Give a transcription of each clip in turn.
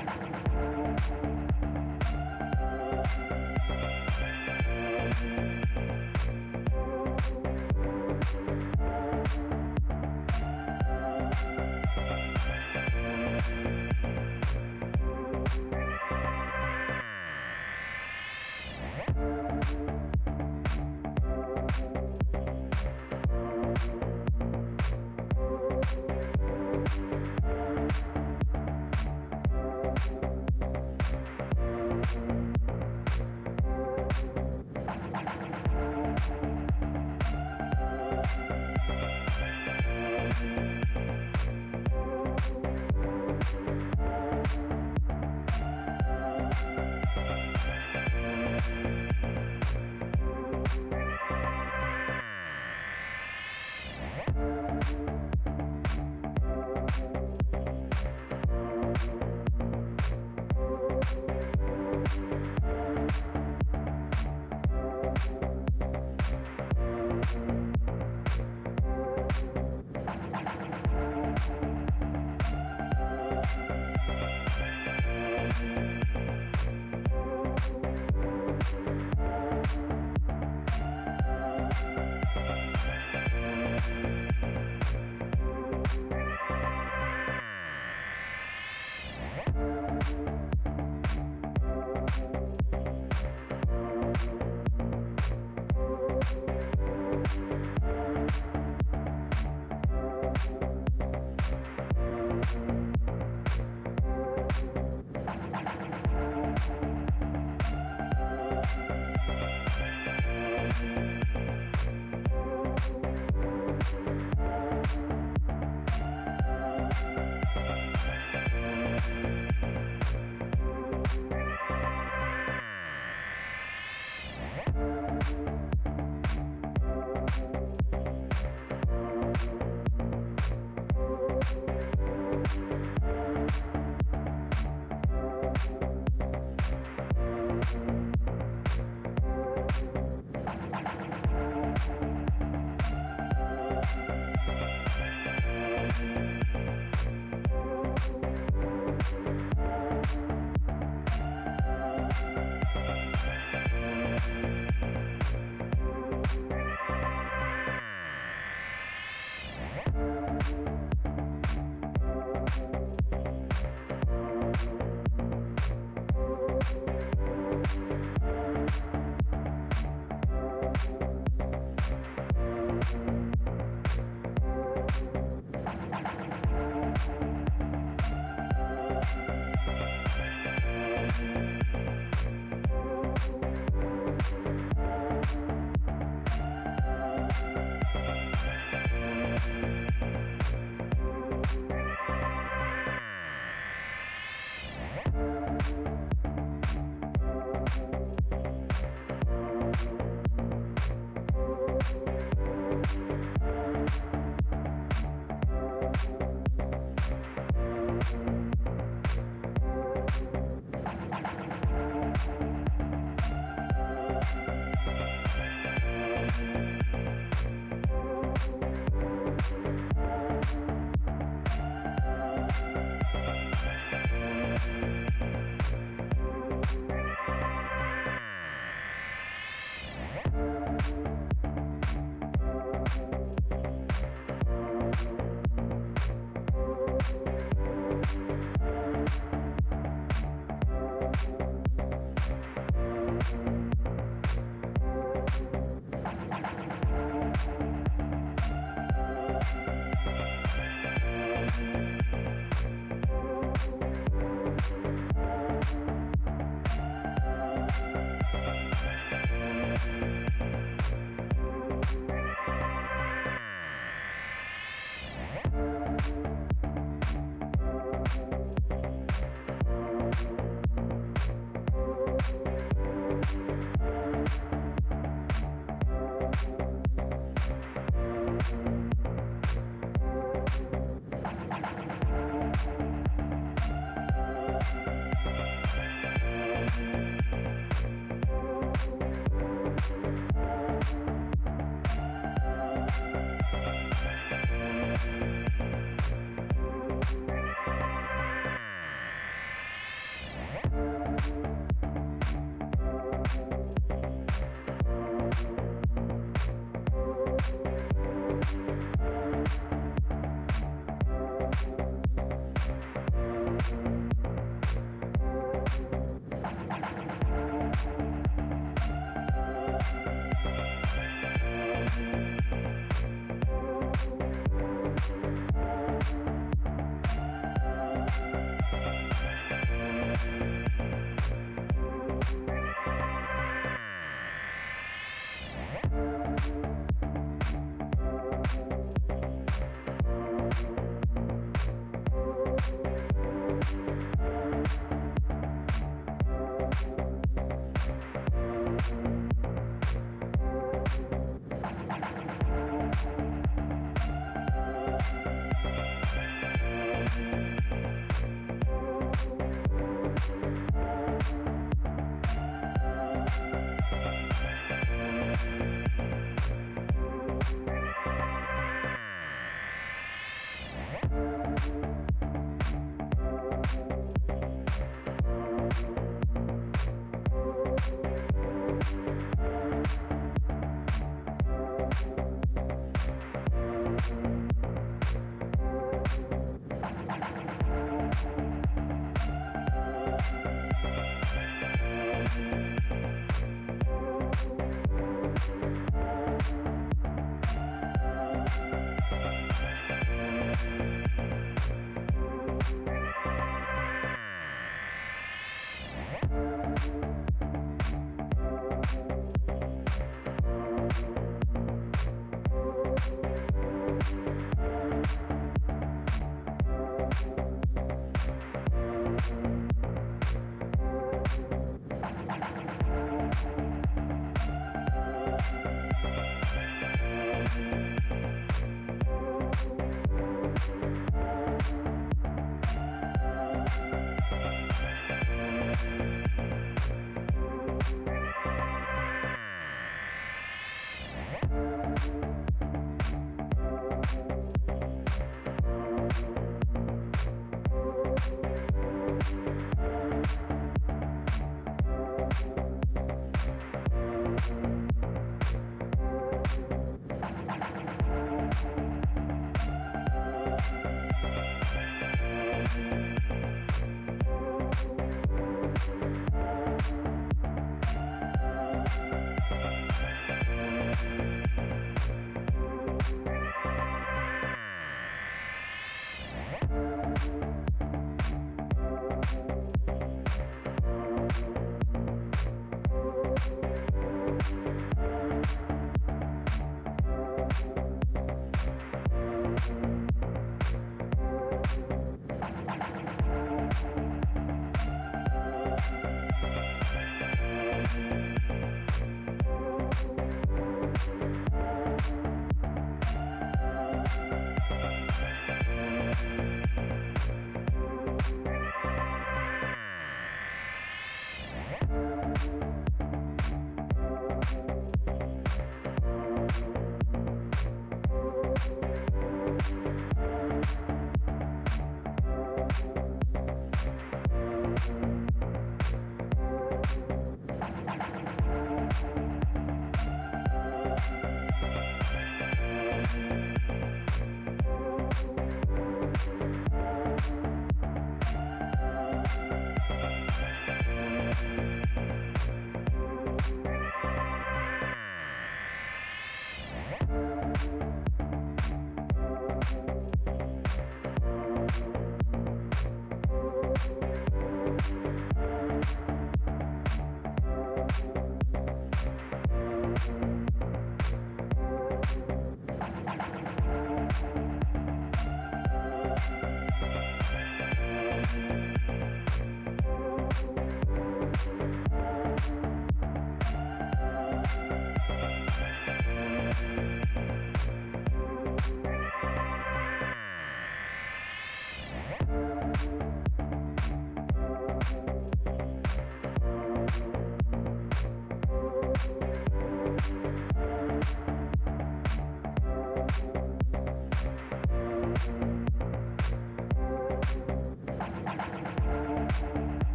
Thank you.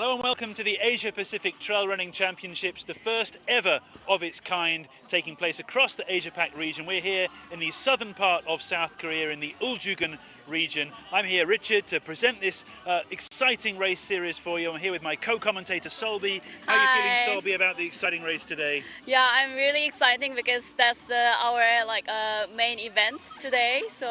Hello and welcome to the Asia Pacific Trail Running Championships, the first ever of its kind taking place across the Asia Pac region. We're here in the southern part of South Korea in the Ulju region. I'm here, Richard, to present this exciting race series for you. I'm here with my co-commentator Solby. How are you feeling, Solby, about the exciting race today? Yeah, I'm really excited because that's our main event today. So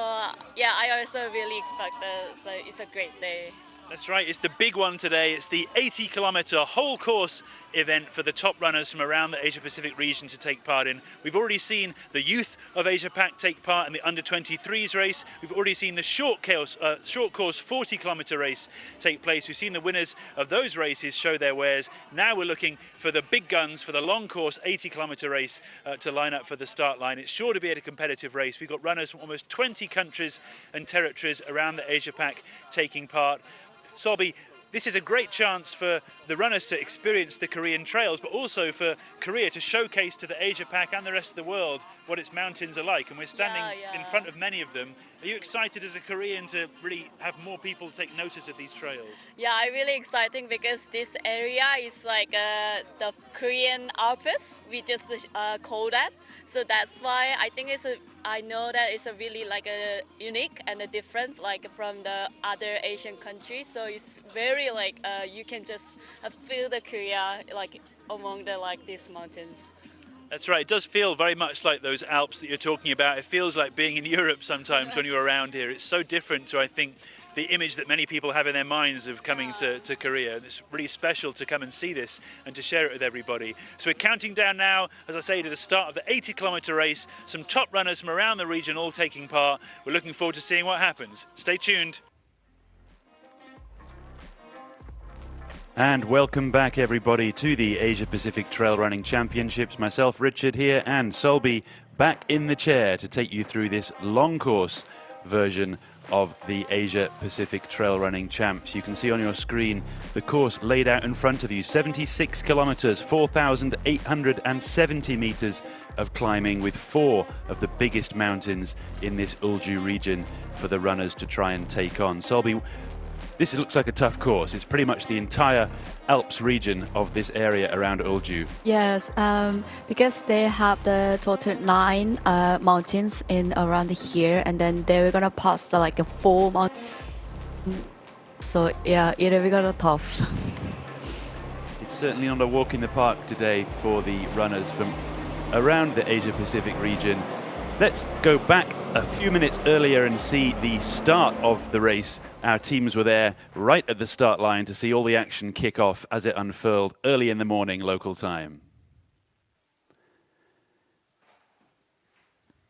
yeah, I also really expect it. So it's a great day. That's right, it's the big one today. It's the 80-kilometer whole course event for the top runners from around the Asia-Pacific region to take part in. We've already seen the youth of Asia-Pac take part in the under-23s race. We've already seen the short course 40-kilometer race take place. We've seen the winners of those races show their wares. Now we're looking for the big guns for the long course 80-kilometer race to line up for the start line. It's sure to be a competitive race. We've got runners from almost 20 countries and territories around the Asia-Pac taking part. Solby, this is a great chance for the runners to experience the Korean trails, but also for Korea to showcase to the Asia-Pac and the rest of the world what its mountains are like. And we're standing in front of many of them. Are you excited as a Korean to really have more people take notice of these trails? Yeah, I'm really exciting because this area is like the Korean Alps, we just call that. So that's why I think I know that it's a really like a unique and a different like from the other Asian countries. So it's very like you can just feel the Korea like among the like these mountains. That's right, it does feel very much like those Alps that you're talking about. It feels like being in Europe sometimes when you're around here. It's so different to, I think, the image that many people have in their minds of coming to Korea. It's really special to come and see this and to share it with everybody. So we're counting down now, as I say, to the start of the 80-kilometer race. Some top runners from around the region all taking part. We're looking forward to seeing what happens. Stay tuned. And welcome back, everybody, to the Asia-Pacific Trail Running Championships. Myself, Richard, here, and Solby back in the chair to take you through this long course version of the Asia-Pacific Trail Running Champs. You can see on your screen the course laid out in front of you. 76 kilometers, 4,870 meters of climbing, with 4 of the biggest mountains in this Ulju region for the runners to try and take on. Solby, this looks like a tough course. It's pretty much the entire Alps region of this area around Ulju. Yes, because they have the total 9 mountains in around here, and then they're gonna pass the, like a 4 mountains. So yeah, it will be gonna tough. It's certainly not a walk in the park today for the runners from around the Asia-Pacific region. Let's go back a few minutes earlier and see the start of the race. Our teams were there right at the start line to see all the action kick off as it unfurled early in the morning local time.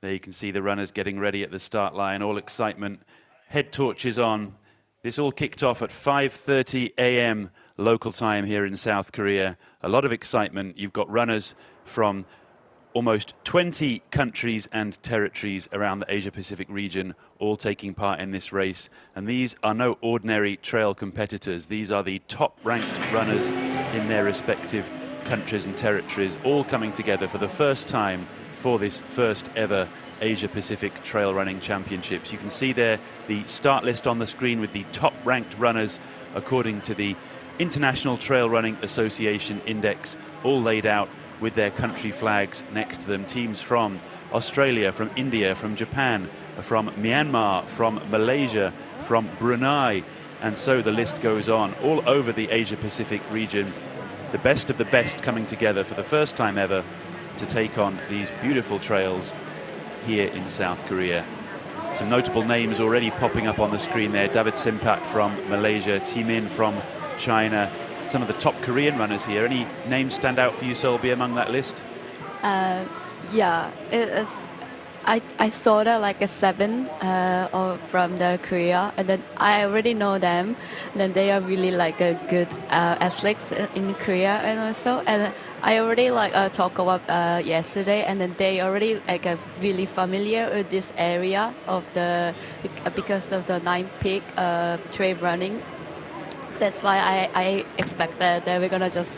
There you can see the runners getting ready at the start line, all excitement, head torches on. This all kicked off at 5:30 a.m. local time here in South Korea. A lot of excitement. You've got runners from almost 20 countries and territories around the Asia-Pacific region all taking part in this race. And these are no ordinary trail competitors. These are the top-ranked runners in their respective countries and territories, all coming together for the first time for this first ever Asia-Pacific Trail Running Championships. You can see there the start list on the screen with the top-ranked runners according to the International Trail Running Association Index, all laid out with their country flags next to them. Teams from Australia, from India, from Japan, from Myanmar, from Malaysia, from Brunei, and so the list goes on. All over the Asia-Pacific region, the best of the best coming together for the first time ever to take on these beautiful trails here in South Korea. Some notable names already popping up on the screen there. David Simpak from Malaysia, Timin from China, some of the top Korean runners here. Any names stand out for you, Solby, among that list? Yeah, it is. I saw that like a 7 from the Korea, and then I already know them. And then they are really like a good athletes in Korea, and also I already like talk about yesterday, and then they already like really familiar with this area of the because of the 9 peak trail running. That's why I expect that we're gonna just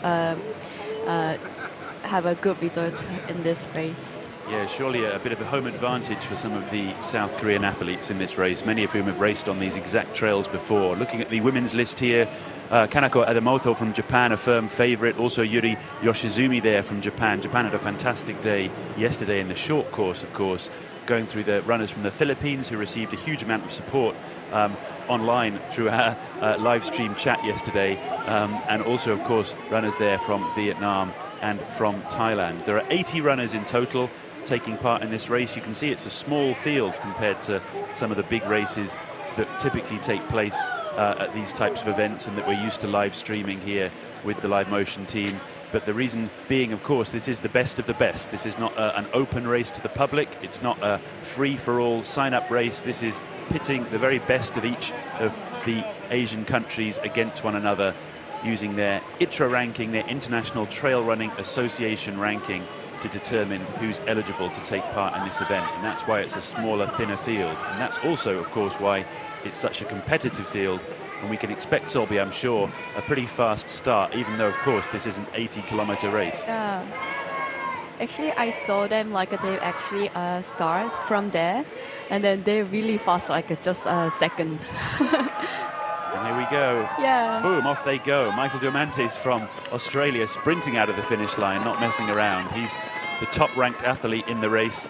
have a good result in this race. Yeah, surely a bit of a home advantage for some of the South Korean athletes in this race, many of whom have raced on these exact trails before. Looking at the women's list here, Kanako Adamoto from Japan, a firm favourite. Also Yuri Yoshizumi there from Japan. Japan had a fantastic day yesterday in the short course, of course, going through the runners from the Philippines who received a huge amount of support online through our live stream chat yesterday, and also, of course, runners there from Vietnam and from Thailand. There are 80 runners in total taking part in this race. You can see it's a small field compared to some of the big races that typically take place at these types of events and that we're used to live streaming here with the Live Motion team. But the reason being, of course, this is the best of the best. This is not an open race to the public. It's not a free-for-all sign-up race. This is pitting the very best of each of the Asian countries against one another using their ITRA ranking, their International Trail Running Association ranking, to determine who's eligible to take part in this event. And that's why it's a smaller, thinner field. And that's also, of course, why it's such a competitive field. And we can expect, Solby, I'm sure, a pretty fast start, even though, of course, this is an 80-kilometer race. Yeah. Actually, I saw them like they actually start from there, and then they're really fast, like just a second. And here we go. Yeah. Boom, off they go. Michael Diamantes from Australia sprinting out of the finish line, not messing around. He's the top-ranked athlete in the race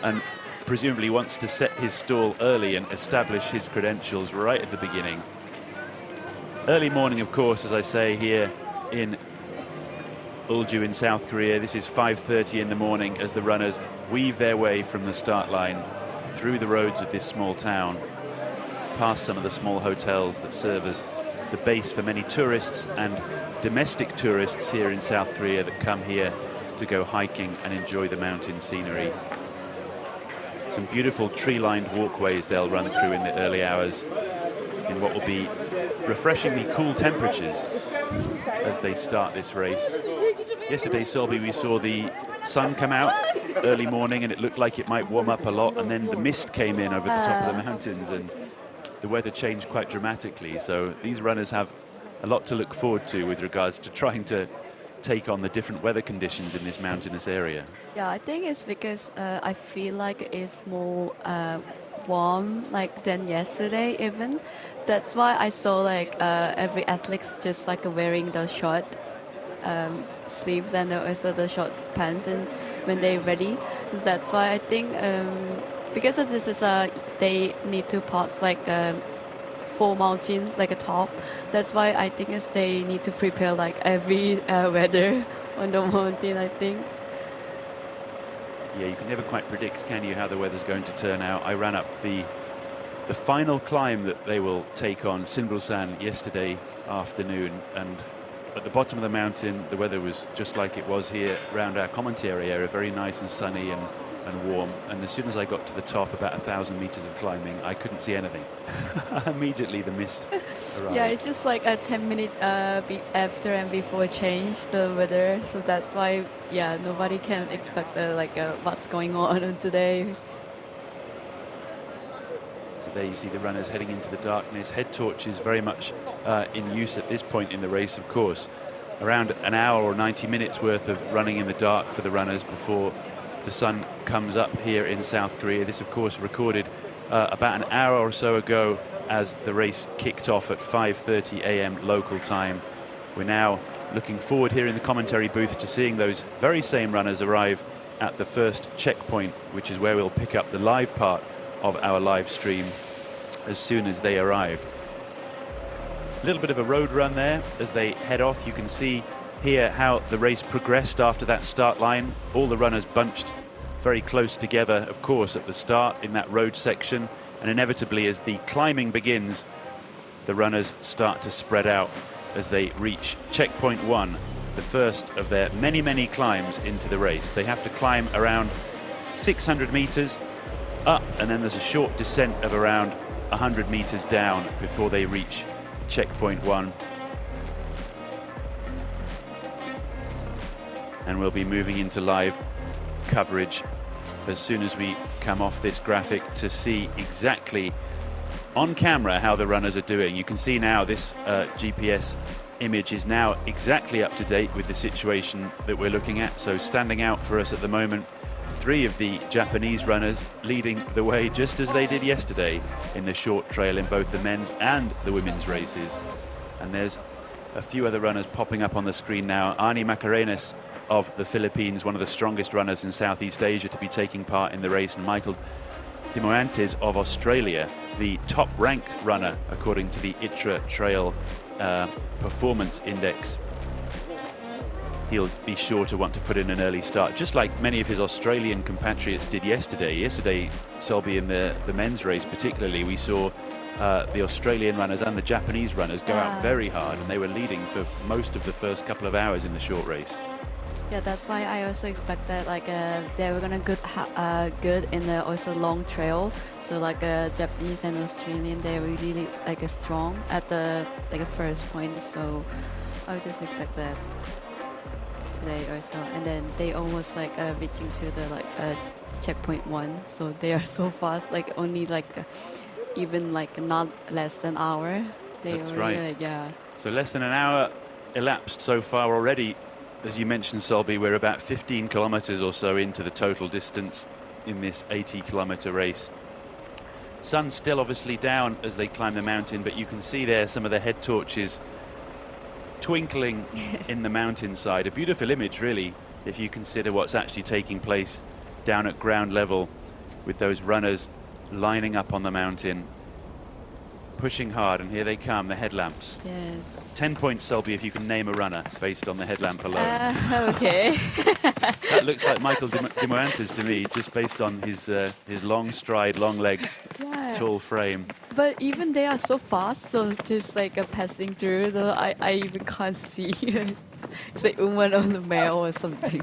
and presumably wants to set his stall early and establish his credentials right at the beginning. Early morning, of course, as I say, here in Ulju in South Korea. This is 5:30 in the morning as the runners weave their way from the start line through the roads of this small town, past some of the small hotels that serve as the base for many tourists and domestic tourists here in South Korea that come here to go hiking and enjoy the mountain scenery. Some beautiful tree-lined walkways they'll run through in the early hours in what will be refreshingly cool temperatures as they start this race. Yesterday, Solby, we saw the sun come out early morning and it looked like it might warm up a lot, and then the mist came in over the top of the mountains and the weather changed quite dramatically. So these runners have a lot to look forward to with regards to trying to take on the different weather conditions in this mountainous area. Yeah, I think it's because I feel like it's more warm like than yesterday even. That's why I saw like every athlete's just like wearing the short sleeves and also the short pants and when they're ready. So that's why I think because of this is they need to pass like 4 mountains like a top. That's why I think they need to prepare like every weather on the mountain, I think. Yeah, you can never quite predict, can you, how the weather's going to turn out. I ran up the final climb that they will take on, Sinbulsan, yesterday afternoon, and at the bottom of the mountain the weather was just like it was here around our commentary area, very nice and sunny and warm, and as soon as I got to the top, about 1,000 meters of climbing, I couldn't see anything. Immediately the mist arrived. Yeah, it's just like a 10-minute after and before change the weather, so that's why nobody can expect what's going on today. So there you see the runners heading into the darkness. Head torches very much in use at this point in the race, of course. Around an hour or 90 minutes worth of running in the dark for the runners before the sun comes up here in South Korea. This, of course, recorded about an hour or so ago as the race kicked off at 5:30 a.m. local time. We're now looking forward here in the commentary booth to seeing those very same runners arrive at the first checkpoint, which is where we'll pick up the live part of our live stream as soon as they arrive. A little bit of a road run there as they head off. You can see here how the race progressed after that start line. All the runners bunched very close together, of course, at the start in that road section, and inevitably as the climbing begins, the runners start to spread out as they reach checkpoint 1, the first of their many climbs into the race. They have to climb around 600 meters up, and then there's a short descent of around 100 meters down before they reach checkpoint 1. And we'll be moving into live coverage as soon as we come off this graphic to see exactly on camera how the runners are doing. You can see now this GPS image is now exactly up to date with the situation that we're looking at. So standing out for us at the moment, 3 of the Japanese runners leading the way just as they did yesterday in the short trail in both the men's and the women's races. And there's a few other runners popping up on the screen now. Ani Macarenas of the Philippines, one of the strongest runners in Southeast Asia to be taking part in the race, and Michael Diamantes of Australia, the top-ranked runner according to the ITRA Trail Performance Index. He'll be sure to want to put in an early start, just like many of his Australian compatriots did yesterday. Yesterday, Solby, in the men's race particularly, we saw the Australian runners and the Japanese runners go out very hard, and they were leading for most of the first couple of hours in the short race. Yeah, that's why I also expected like they were gonna good in the also long trail. So like Japanese and Australian, they were really like strong at the first point. So I would just expect that today also, and then they almost like reaching to the checkpoint 1. So they are so fast, like only even not less than an hour. That's already, right. Yeah. So less than an hour elapsed so far already. As you mentioned, Solby, we're about 15 kilometers or so into the total distance in this 80-kilometer race. Sun's still obviously down as they climb the mountain, but you can see there some of the head torches twinkling in the mountainside. A beautiful image, really, if you consider what's actually taking place down at ground level with those runners lining up on the mountain, pushing hard, and here they come, the headlamps. Yes. 10 points, Selby, if you can name a runner based on the headlamp alone. Okay. That looks like Michael de Morantes to me, just based on his long stride, long legs, tall frame. But even they are so fast, so just passing through, so I even can't see. It's like woman on the male or something.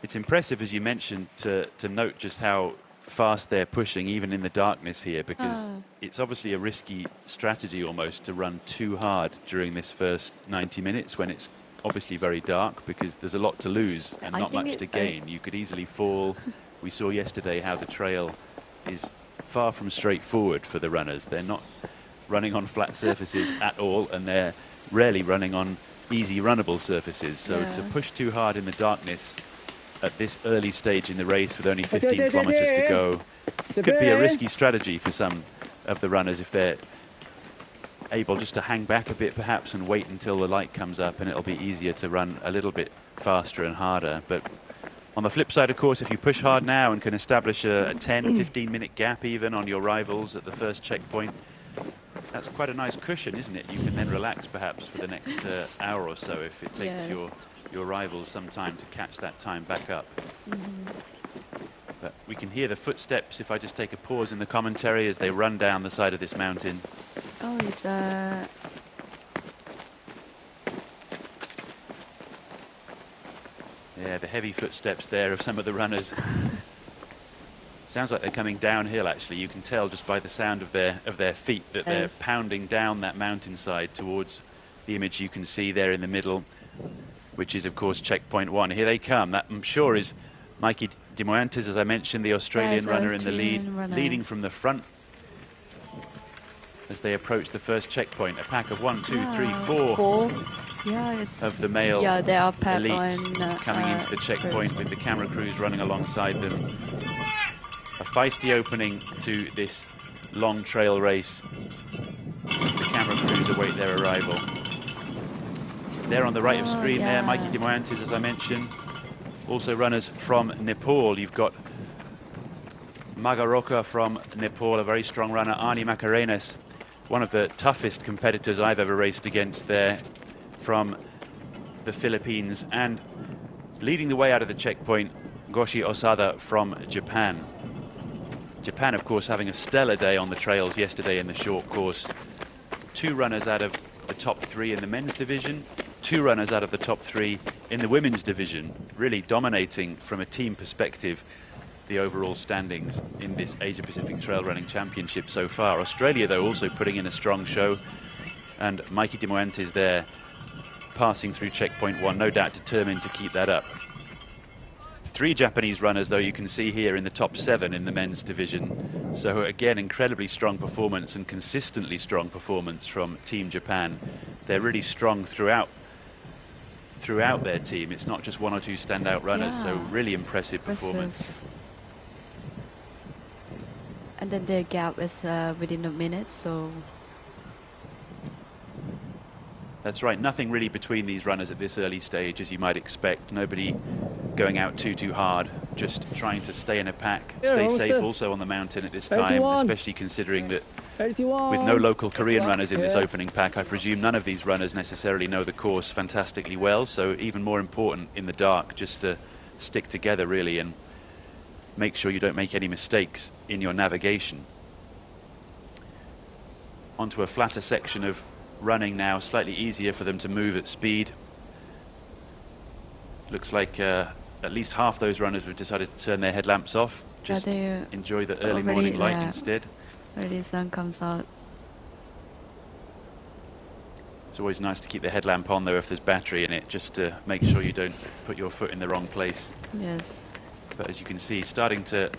It's impressive, as you mentioned, to note just how fast they're pushing even in the darkness here, because it's obviously a risky strategy almost to run too hard during this first 90 minutes when it's obviously very dark, because there's a lot to lose and not much to gain. You could easily fall. We saw yesterday how the trail is far from straightforward for the runners. They're not running on flat surfaces at all, and they're rarely running on easy runnable surfaces. So to push too hard in the darkness at this early stage in the race with only 15 kilometers to go could be a risky strategy for some of the runners if they're able just to hang back a bit perhaps and wait until the light comes up, and it'll be easier to run a little bit faster and harder. But on the flip side, of course, if you push hard now and can establish a 10-15 minute gap even on your rivals at the first checkpoint, that's quite a nice cushion, isn't it? You can then relax perhaps for the next hour or so if it takes your rivals some time to catch that time back up. But we can hear the footsteps if I just take a pause in the commentary as they run down the side of this mountain. Oh, it's Yeah, the heavy footsteps there of some of the runners. Sounds like they're coming downhill, actually. You can tell just by the sound of their feet that they're pounding down that mountainside towards the image you can see there in the middle, which is, of course, checkpoint 1. Here they come. That, I'm sure, is Mikey de Morantes, as I mentioned, the Australian runner in the lead, leading from the front as they approach the first checkpoint. A pack of 1, 2, 3, 4 of the male they are elites coming into the checkpoint with the camera crews running alongside them. A feisty opening to this long trail race as the camera crews await their arrival. There on the right of screen there, Mikey de Morantes, as I mentioned. Also runners from Nepal. You've got Magaroka from Nepal, a very strong runner. Arnie Macarenas, one of the toughest competitors I've ever raced against there, from the Philippines. And leading the way out of the checkpoint, Goshi Osada from Japan. Japan, of course, having a stellar day on the trails yesterday in the short course. 2 runners out of the top 3 in the men's division, 2 runners out of the top 3 in the women's division, really dominating from a team perspective the overall standings in this Asia Pacific Trail Running Championship so far. Australia, though, also putting in a strong show, and Mikey de Morantes there passing through checkpoint 1, no doubt determined to keep that up. 3 Japanese runners, though, you can see here in the top 7 in the men's division. So again, incredibly strong performance and consistently strong performance from Team Japan. They're really strong throughout their team. It's not just 1 or 2 standout runners, so really impressive performance. And then their gap is within a minute, so... That's right, nothing really between these runners at this early stage, as you might expect. Nobody going out too hard, just trying to stay in a pack, stay safe also on the mountain at this time, especially considering that with no local Korean runners in this opening pack, I presume none of these runners necessarily know the course fantastically well, so even more important in the dark just to stick together really and make sure you don't make any mistakes in your navigation. onto a flatter section of running now, slightly easier for them to move at speed. Looks like at least half those runners have decided to turn their headlamps off, just enjoy the early morning light instead. Already sun comes out. It's always nice to keep the headlamp on though if there's battery in it, just to make sure you don't put your foot in the wrong place. Yes. But as you can see, starting to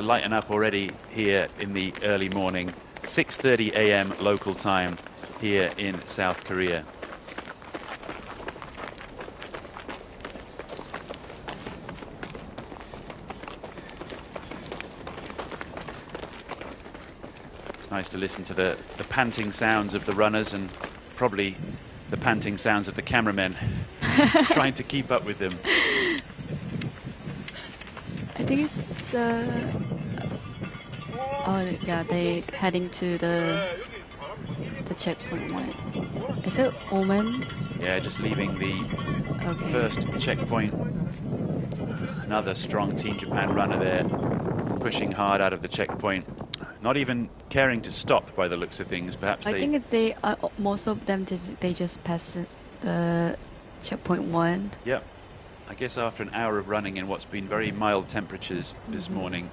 lighten up already here in the early morning. 6:30 a.m. local time here in South Korea. It's nice to listen to the panting sounds of the runners and probably the panting sounds of the cameramen trying to keep up with them. I think it's oh yeah, they heading to the checkpoint one. Is it Oman? Yeah, just leaving the Okay. first checkpoint. Another strong Team Japan runner there, pushing hard out of the checkpoint, not even caring to stop by the looks of things. Perhaps I they think they most of them they just passed the checkpoint 1. Yep. I guess after an hour of running in what's been very mild temperatures this morning,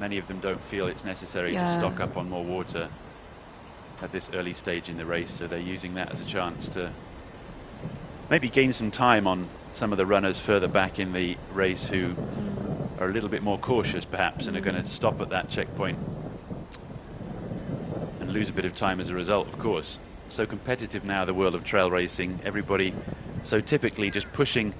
many of them don't feel it's necessary to stock up on more water at this early stage in the race, so they're using that as a chance to maybe gain some time on some of the runners further back in the race who are a little bit more cautious perhaps and are going to stop at that checkpoint and lose a bit of time as a result, of course. So competitive now, the world of trail racing, everybody so typically just pushing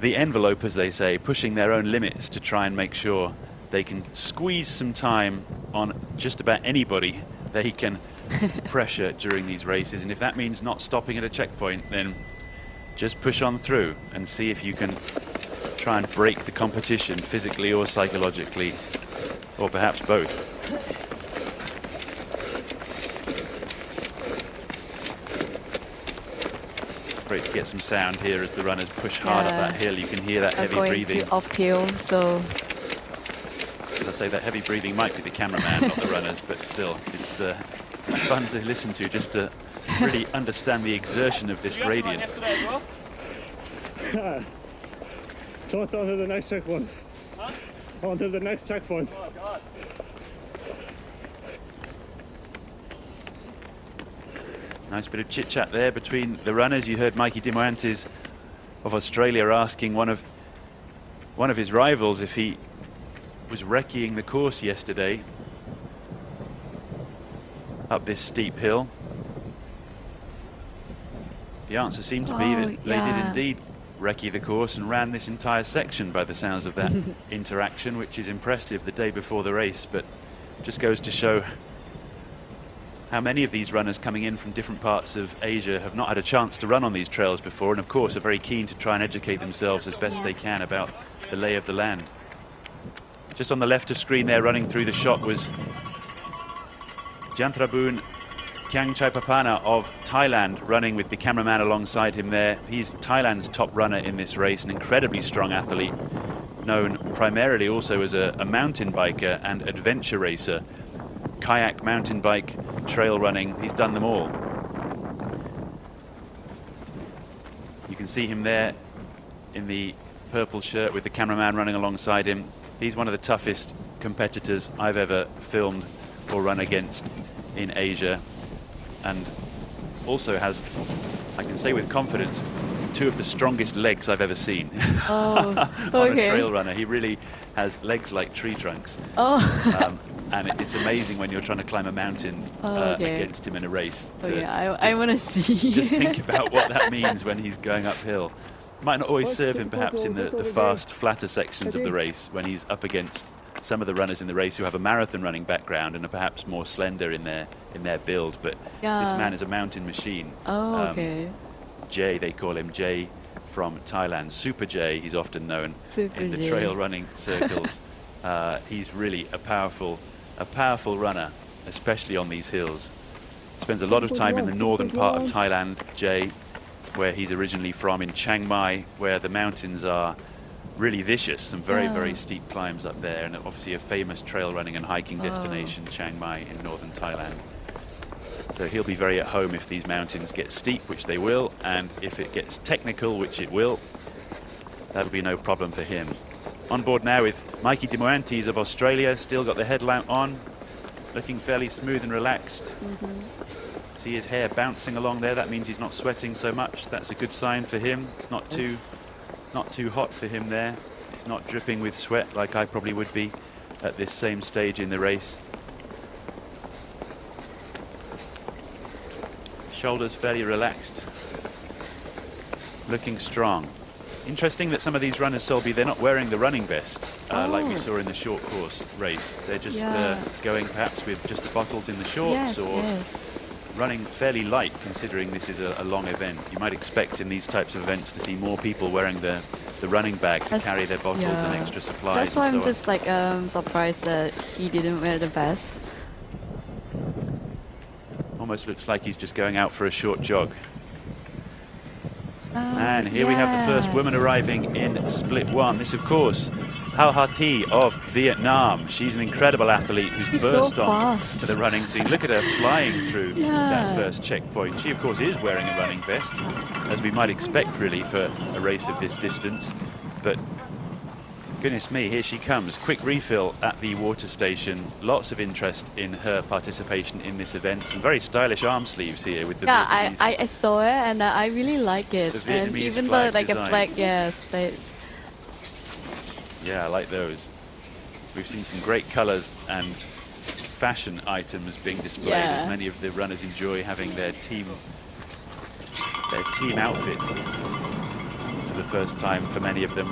the envelope, as they say, pushing their own limits to try and make sure they can squeeze some time on just about anybody they can pressure during these races. And if that means not stopping at a checkpoint, then just push on through and see if you can try and break the competition physically or psychologically, or perhaps both. Great to get some sound here as the runners push hard up that hill. You can hear that heavy breathing. Going to uphill, so as I say, that heavy breathing might be the cameraman, not the runners, but still, it's fun to listen to, just to really understand the exertion of this gradient. Just onto the next checkpoint. Huh? Onto the next checkpoint. Oh, God. Nice bit of chit-chat there between the runners. You heard Mikey Dimoantes of Australia asking one of his rivals if he was recceing the course yesterday up this steep hill. The answer seemed to be that they did indeed recce the course and ran this entire section by the sounds of that interaction, which is impressive the day before the race, but just goes to show how many of these runners coming in from different parts of Asia have not had a chance to run on these trails before, and of course are very keen to try and educate themselves as best they can about the lay of the land. Just on the left of screen there, running through the shot, was Jantrabun Kyangchaipapana of Thailand, running with the cameraman alongside him there. He's Thailand's top runner in this race, an incredibly strong athlete, known primarily also as a mountain biker and adventure racer. Kayak, mountain bike, trail running, he's done them all. You can see him there in the purple shirt with the cameraman running alongside him. He's one of the toughest competitors I've ever filmed or run against in Asia, and also has, I can say with confidence, two of the strongest legs I've ever seen on a trail runner. He really has legs like tree trunks. And it's amazing when you're trying to climb a mountain against him in a race. I want to see. Just think about what that means when he's going uphill. Might not always serve him perhaps in the fast, flatter sections of the race, when he's up against some of the runners in the race who have a marathon running background and are perhaps more slender in their build. But this man is a mountain machine. Jay, they call him Jay from Thailand. Super Jay, he's often known in the trail running circles. He's really a powerful runner, especially on these hills. Spends a lot of time in the northern part of Thailand, Jay, where he's originally from, in Chiang Mai, where the mountains are really vicious, some very, very steep climbs up there, and obviously a famous trail running and hiking destination, Chiang Mai in northern Thailand. So he'll be very at home if these mountains get steep, which they will, and if it gets technical, which it will, that'll be no problem for him. On board now with Mikey de Moantis of Australia, still got the headlamp on, looking fairly smooth and relaxed. See his hair bouncing along there, that means he's not sweating so much. That's a good sign for him. It's not too hot for him there. He's not dripping with sweat like I probably would be at this same stage in the race. Shoulders fairly relaxed, looking strong. Interesting that some of these runners, Solby, they're not wearing the running vest like we saw in the short course race. They're just going perhaps with just the bottles in the shorts, or running fairly light, considering this is a long event. You might expect in these types of events to see more people wearing the running bag to carry their bottles and extra supplies. That's why I'm just like surprised that he didn't wear the vest. Almost looks like he's just going out for a short jog. And here we have the first woman arriving in split one. This, of course, Hao Ha-Thi of Vietnam. She's an incredible athlete who's burst on to the running scene. Look at her flying through that first checkpoint. She, of course, is wearing a running vest, as we might expect, really, for a race of this distance. But goodness me, here she comes. Quick refill at the water station. Lots of interest in her participation in this event. Some very stylish arm sleeves here with the Vietnamese. I saw it and I really like it. The Vietnamese and even though like design. a flag, yes. Yeah, I like those. We've seen some great colors and fashion items being displayed, as many of the runners enjoy having their team outfits for the first time, for many of them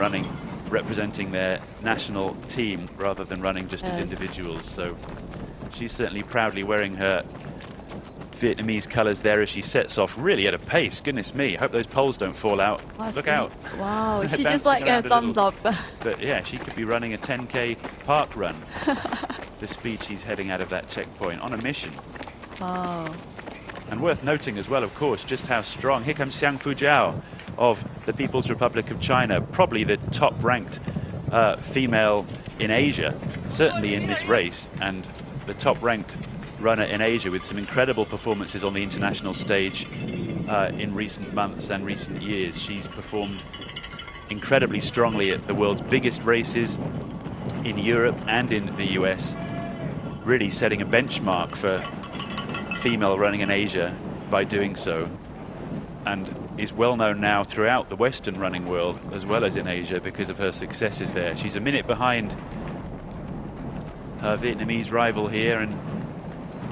representing their national team rather than running just as individuals. So she's certainly proudly wearing her Vietnamese colors there as she sets off really at a pace. Goodness me, hope those poles don't fall out. Look out. Wow, she just like a thumbs up. But yeah, she could be running a 10K park run. The speed she's heading out of that checkpoint on a mission. Wow. And worth noting as well, of course, just how strong. Here comes Xiang Fujiao of the People's Republic of China, probably the top-ranked female in Asia, certainly in this race, and the top-ranked runner in Asia with some incredible performances on the international stage in recent months and recent years. She's performed incredibly strongly at the world's biggest races in Europe and in the US, really setting a benchmark for female running in Asia by doing so, and is well known now throughout the Western running world as well as in Asia because of her successes there. She's a minute behind her Vietnamese rival here, and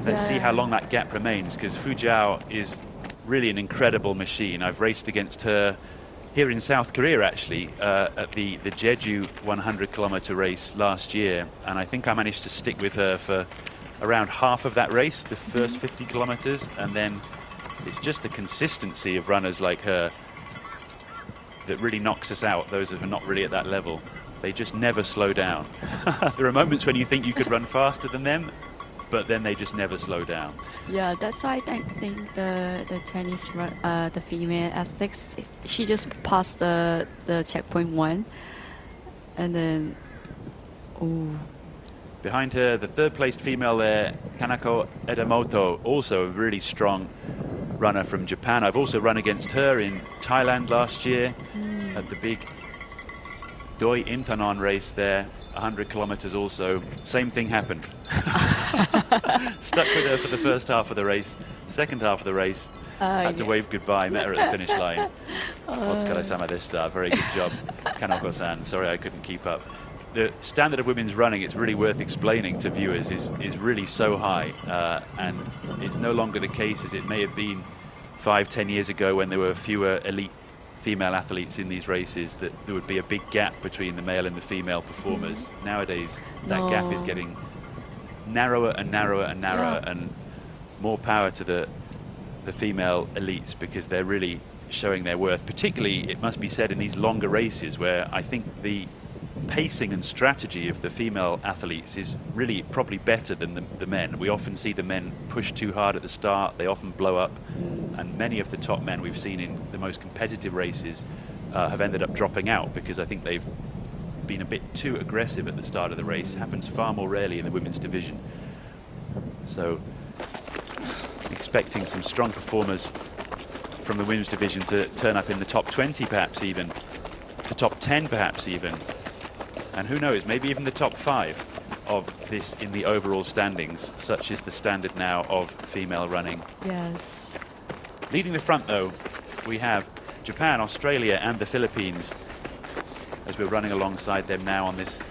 let's see how long that gap remains, because Fujiao is really an incredible machine. I've raced against her here in South Korea, actually, at the Jeju 100-kilometer race last year, and I think I managed to stick with her for around half of that race, the first 50 kilometers, and then it's just the consistency of runners like her that really knocks us out, those that are not really at that level. They just never slow down. There are moments when you think you could run faster than them, but then they just never slow down. Yeah, that's why I think the Chinese the female athletes, she just passed the checkpoint 1, and then behind her, the third-placed female there, Kanako Edamoto, also a really strong runner from Japan. I've also run against her in Thailand last year at the big Doi Intanon race there, 100 kilometers also. Same thing happened. Stuck with her for the first half of the race. Second half of the race, had to wave goodbye, met her at the finish line. Otsukare-sama deshita. Very good job, Kanoko-san. Sorry I couldn't keep up. The standard of women's running, it's really worth explaining to viewers, is really so high, and it's no longer the case as it may have been 5-10 years ago when there were fewer elite female athletes in these races, that there would be a big gap between the male and the female performers. Nowadays, that gap is getting narrower and narrower and narrower, and more power to the female elites, because they're really showing their worth, particularly, it must be said, in these longer races where I think the pacing and strategy of the female athletes is really probably better than the men. We often see the men push too hard at the start, they often blow up, and many of the top men we've seen in the most competitive races have ended up dropping out because I think they've been a bit too aggressive at the start of the race. Happens far more rarely in the women's division. So Expecting some strong performers from the women's division to turn up in the top 20, perhaps even the top 10, perhaps even, and who knows, maybe even the top 5 of this in the overall standings. Such is the standard now of female running. Yes. Leading the front, though, we have Japan, Australia, and the Philippines, as we're running alongside them now on this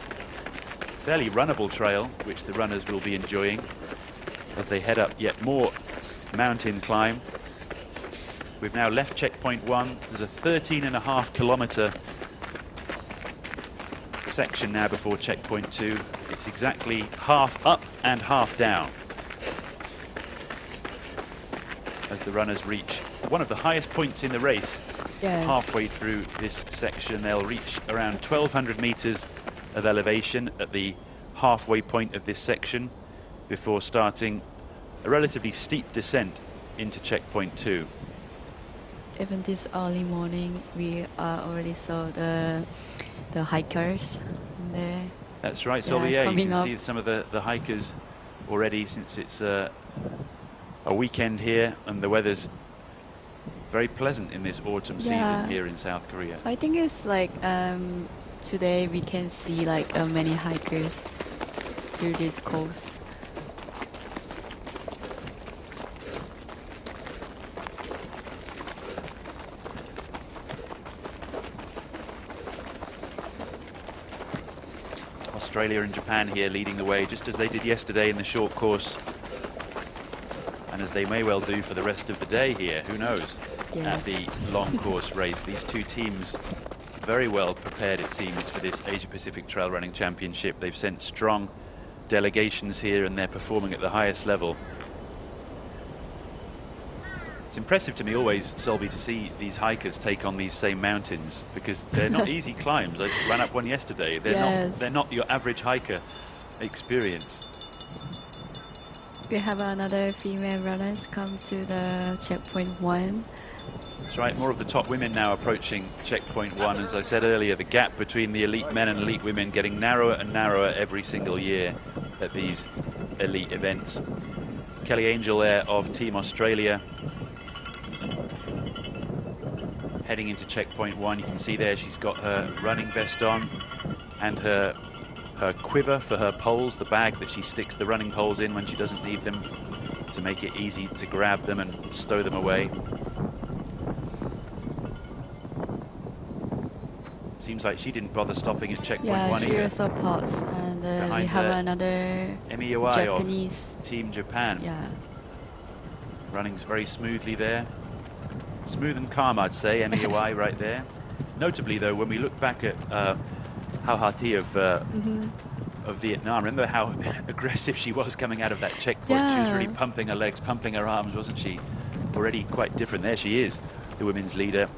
fairly runnable trail, which the runners will be enjoying as they head up yet more mountain climb. We've now left checkpoint 1. There's a 13.5 kilometer section now before checkpoint 2. It's exactly half up and half down as the runners reach one of the highest points in the race. Yes. Halfway through this section, they'll reach around 1,200 meters of elevation at the halfway point of this section before starting a relatively steep descent into checkpoint 2. Even this early morning, we already saw the hikers there. That's right, so Yeah, you can coming see some of the hikers already, since it's a weekend here and the weather's very pleasant in this autumn season here in South Korea. So I think it's like today we can see like many hikers through this course. Australia and Japan here leading the way, just as they did yesterday in the short course, and as they may well do for the rest of the day here, who knows, at the long course race. These two teams very well prepared, it seems, for this Asia-Pacific Trail Running Championship. They've sent strong delegations here and they're performing at the highest level. It's impressive to me always, Solby, to see these hikers take on these same mountains, because they're not easy climbs. I just ran up one yesterday. They're not your average hiker experience. We have another female runners come to the checkpoint 1. That's right, more of the top women now approaching checkpoint 1. As I said earlier, the gap between the elite men and elite women getting narrower and narrower every single year at these elite events. Kelly Angel there of Team Australia, heading into checkpoint 1. You can see there she's got her running vest on and her quiver for her poles, the bag that she sticks the running poles in when she doesn't need them, to make it easy to grab them and stow them away. Seems like she didn't bother stopping at checkpoint 1 she either. also paused, and we have another Japanese of Team Japan. Running very smoothly there. Smooth and calm, I'd say, Emi right there. Notably, though, when we look back at Hao Ha-Thi of Vietnam, remember how aggressive she was coming out of that checkpoint? She was really pumping her legs, pumping her arms, wasn't she? Already quite different. There she is, the women's leader.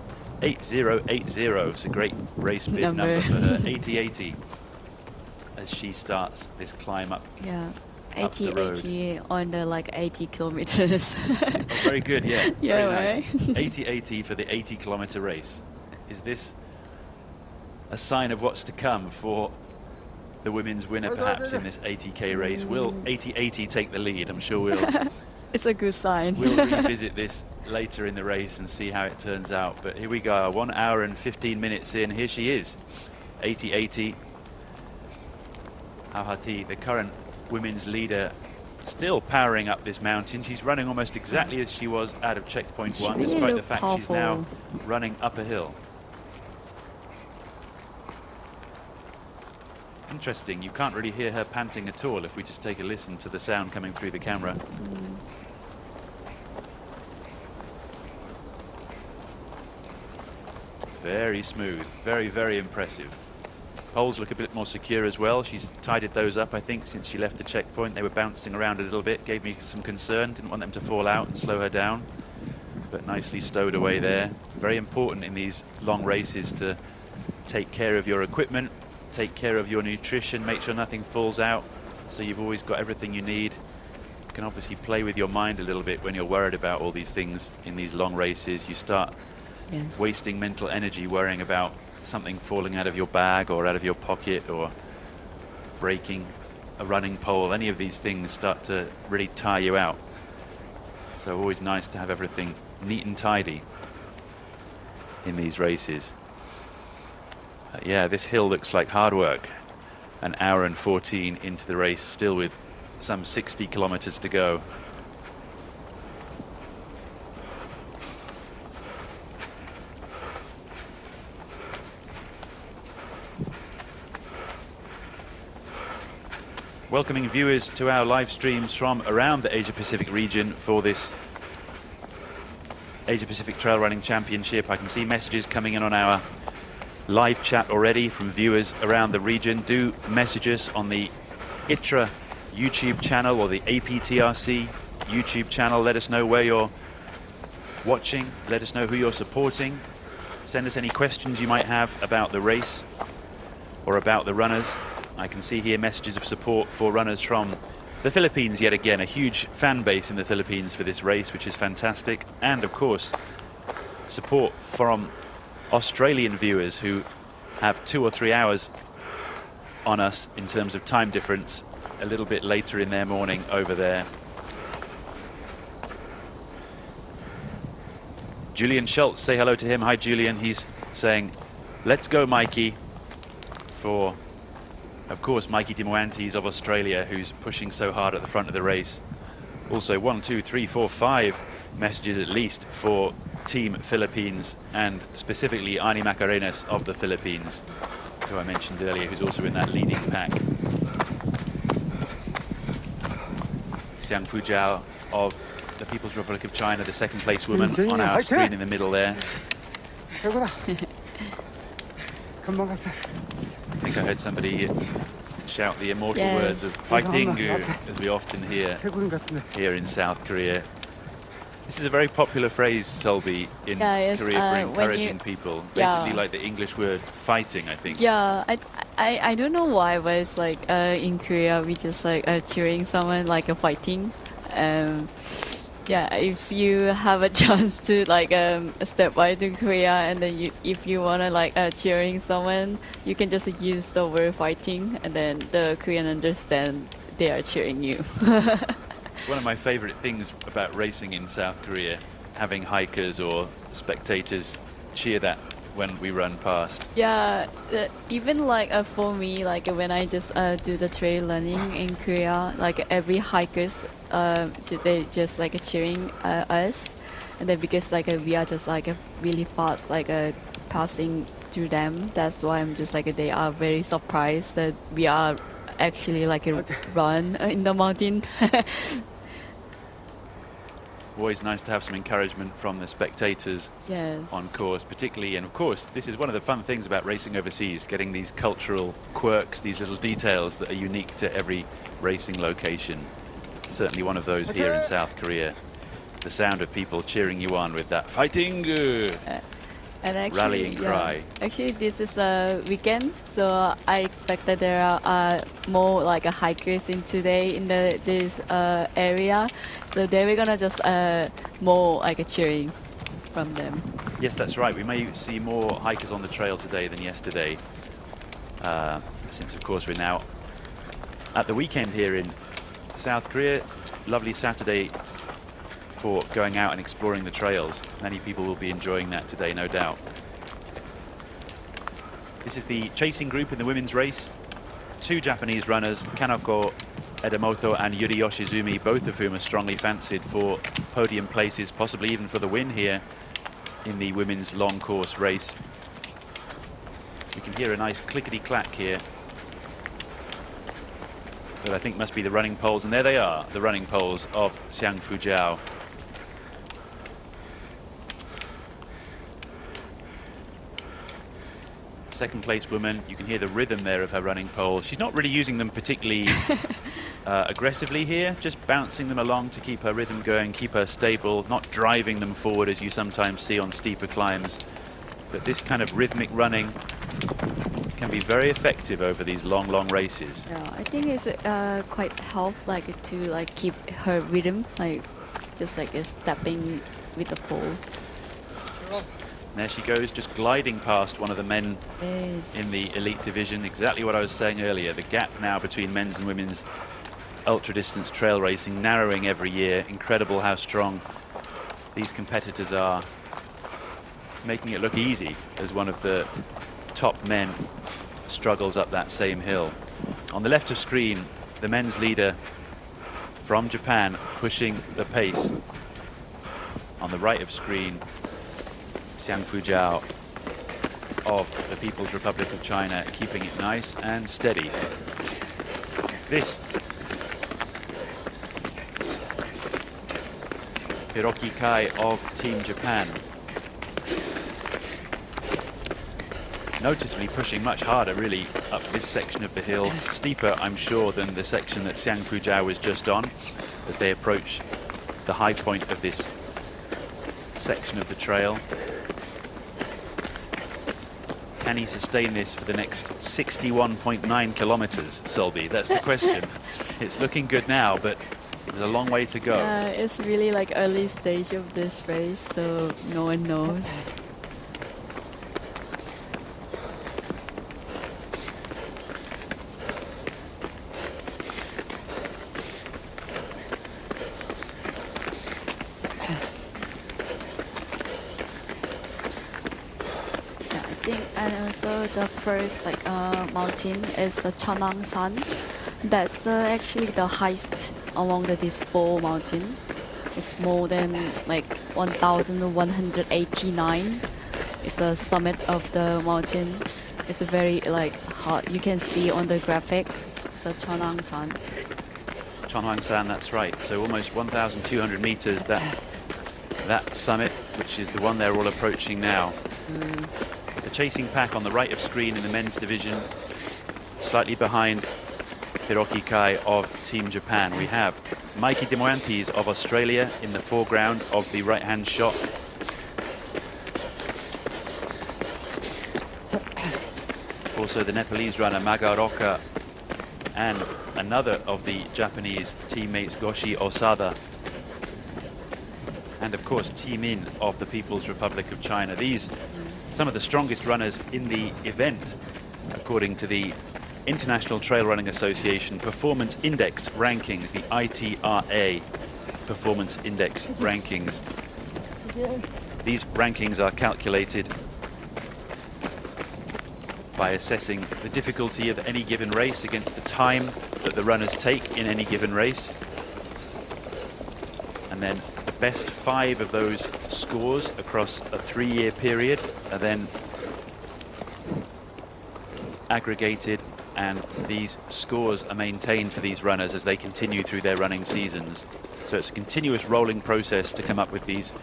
8080. It's a great race bib number for her. 8080 as she starts this climb up. 8080 on the like 80 kilometers. Oh, very good, very nice. Right? 8080 for the 80-kilometer race. Is this a sign of what's to come for the women's winner, perhaps, in this 80k race? Will 8080 take the lead? I'm sure we'll. It's a good sign. We'll revisit this later in the race and see how it turns out. But here we go, 1 hour and 15 minutes in. Here she is, 8080. Hao Ha-Thi, the current women's leader, still powering up this mountain. She's running almost exactly as she was out of checkpoint 1, really despite the fact she's powerful. now running up a hill. Interesting, you can't really hear her panting at all if we just take a listen to the sound coming through the camera. Very smooth, very, very impressive. Poles look a bit more secure as well. She's tidied those up, I think, since she left the checkpoint. They were bouncing around a little bit, gave me some concern. Didn't want them to fall out and slow her down, but nicely stowed away there. Very important in these long races to take care of your equipment, take care of your nutrition, make sure nothing falls out, so you've always got everything you need. You can obviously play with your mind a little bit when you're worried about all these things in these long races. You start wasting mental energy worrying about something falling out of your bag or out of your pocket or breaking a running pole. Any of these things start to really tire you out. So always nice to have everything neat and tidy in these races. Yeah, this hill looks like hard work. An hour and 14 into the race, still with some 60 kilometers to go. Welcoming viewers to our live streams from around the Asia Pacific region for this Asia Pacific Trail Running Championship. I can see messages coming in on our live chat already from viewers around the region. Do message us on the ITRA YouTube channel or the APTRC YouTube channel. Let us know where you're watching. Let us know who you're supporting. Send us any questions you might have about the race or about the runners. I can see here messages of support for runners from the Philippines yet again. A huge fan base in the Philippines for this race, which is fantastic. And of course, support from Australian viewers who have 2 or 3 hours on us in terms of time difference, a little bit later in their morning over there. Julian Schultz, say hello to him. Hi Julian, he's saying, let's go Mikey, for of course Mikey Dimoantes of Australia, who's pushing so hard at the front of the race. Also 1, 2, 3, 4, 5 messages at least for Team Philippines, and specifically Ani Macarenas of the Philippines, who I mentioned earlier, who's also in that leading pack. Xiang Fujiao of the People's Republic of China, the second place woman on our screen in the middle there. I think I heard somebody shout the immortal words of fighting, as we often hear here in South Korea. This is a very popular phrase, Solby, in Korea for encouraging people. Basically like the English word fighting, I think. Yeah, I don't know why, but it's like in Korea we just like cheering someone like a fighting. Yeah, if you have a chance to like step by to Korea, and then if you wanna like cheering someone, you can just use the word fighting, and then the Korean understand they are cheering you. One of my favorite things about racing in South Korea, having hikers or spectators cheer that when we run past. Yeah, even like for me, like when I just do the trail running in Korea, like every hikers, they just like cheering us, and then because like we are just like really fast, like passing through them. That's why I'm just like they are very surprised that we are actually like run in the mountain. Always nice to have some encouragement from the spectators on course, particularly, and of course this is one of the fun things about racing overseas, getting these cultural quirks, these little details that are unique to every racing location. Certainly one of those here in South Korea. The sound of people cheering you on with that fighting and actually, rallying cry. Actually, this is a weekend, so I expect that there are more like hikers in today in this area. So they were gonna just more like cheering from them. Yes, that's right. We may see more hikers on the trail today than yesterday, since of course we're now at the weekend here in South Korea. Lovely Saturday for going out and exploring the trails. Many people will be enjoying that today, no doubt. This is the chasing group in the women's race. 2 Japanese runners, Kanoko Edamoto and Yuri Yoshizumi, both of whom are strongly fancied for podium places, possibly even for the win here in the women's long course race. We can hear a nice clickety-clack here that I think must be the running poles, and there they are, the running poles of Xiang Fujiao. Second place woman, you can hear the rhythm there of her running poles. She's not really using them particularly aggressively here, just bouncing them along to keep her rhythm going, keep her stable, not driving them forward as you sometimes see on steeper climbs. But this kind of rhythmic running can be very effective over these long races. Yeah, I think it's quite helpful like to like keep her rhythm, like just like stepping with the pole. There she goes, just gliding past one of the men in the elite division. Exactly what I was saying earlier. The gap now between men's and women's ultra-distance trail racing, narrowing every year. Incredible how strong these competitors are, making it look easy as one of the top men struggles up that same hill. On the left of screen, the men's leader from Japan pushing the pace. On the right of screen, Xiang Fujiao of the People's Republic of China, keeping it nice and steady. This Hiroki Kai of Team Japan, noticeably pushing much harder really up this section of the hill, steeper I'm sure than the section that Xiang Fujiao was just on, as they approach the high point of this section of the trail. Can he sustain this for the next 61.9 kilometers, Selby? That's the question. It's looking good now, but there's a long way to go. It's really like early stage of this race, so no one knows. And also the first mountain is the Chanang San. That's actually the highest among these 4 mountains. It's more than like 1,189. It's the summit of the mountain. It's a very hot. You can see on the graphic. It's a Chanang San. Chanang San, that's right. So almost 1,200 meters. That summit, which is the one they're all approaching now. The chasing pack on the right of screen in the men's division, slightly behind Hiroki Kai of Team Japan. We have Mikey de Moantis of Australia in the foreground of the right-hand shot. Also the Nepalese runner Magaoka and another of the Japanese teammates, Goshi Osada. And of course Min of the People's Republic of China. These some of the strongest runners in the event, according to the International Trail Running Association Performance Index Rankings, the ITRA Performance Index Rankings. These rankings are calculated by assessing the difficulty of any given race against the time that the runners take in any given race. And then the best 5 of those scores across a 3-year period are then aggregated, and these scores are maintained for these runners as they continue through their running seasons. So it's a continuous rolling process to come up with these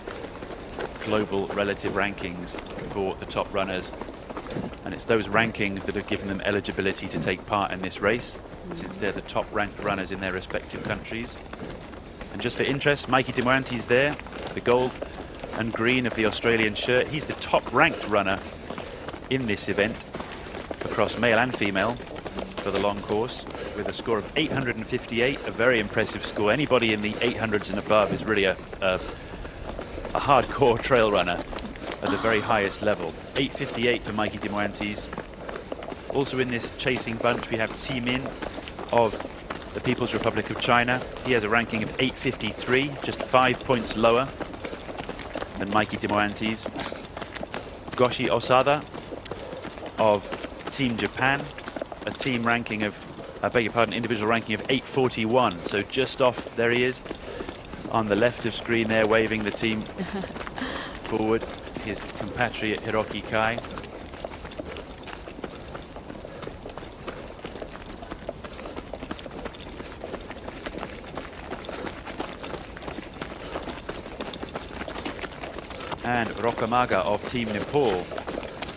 global relative rankings for the top runners. And it's those rankings that have given them eligibility to take part in this race, since they're the top ranked runners in their respective countries. And just for interest, Mikey de Moantis there, the gold and green of the Australian shirt. He's the top ranked runner in this event across male and female for the long course, with a score of 858, a very impressive score. Anybody in the 800s and above is really a hardcore trail runner at the very highest level. 858 for Mikey de Moantis. Also in this chasing bunch we have Min of the People's Republic of China. He has a ranking of 853, just 5 points lower than Mikey de Moantis. Goshi Osada of Team Japan, a team ranking of, I beg your pardon, individual ranking of 841. So just off, there he is, on the left of screen there, waving the team forward, his compatriot Hiroki Kai. And Rokamaga of Team Nepal,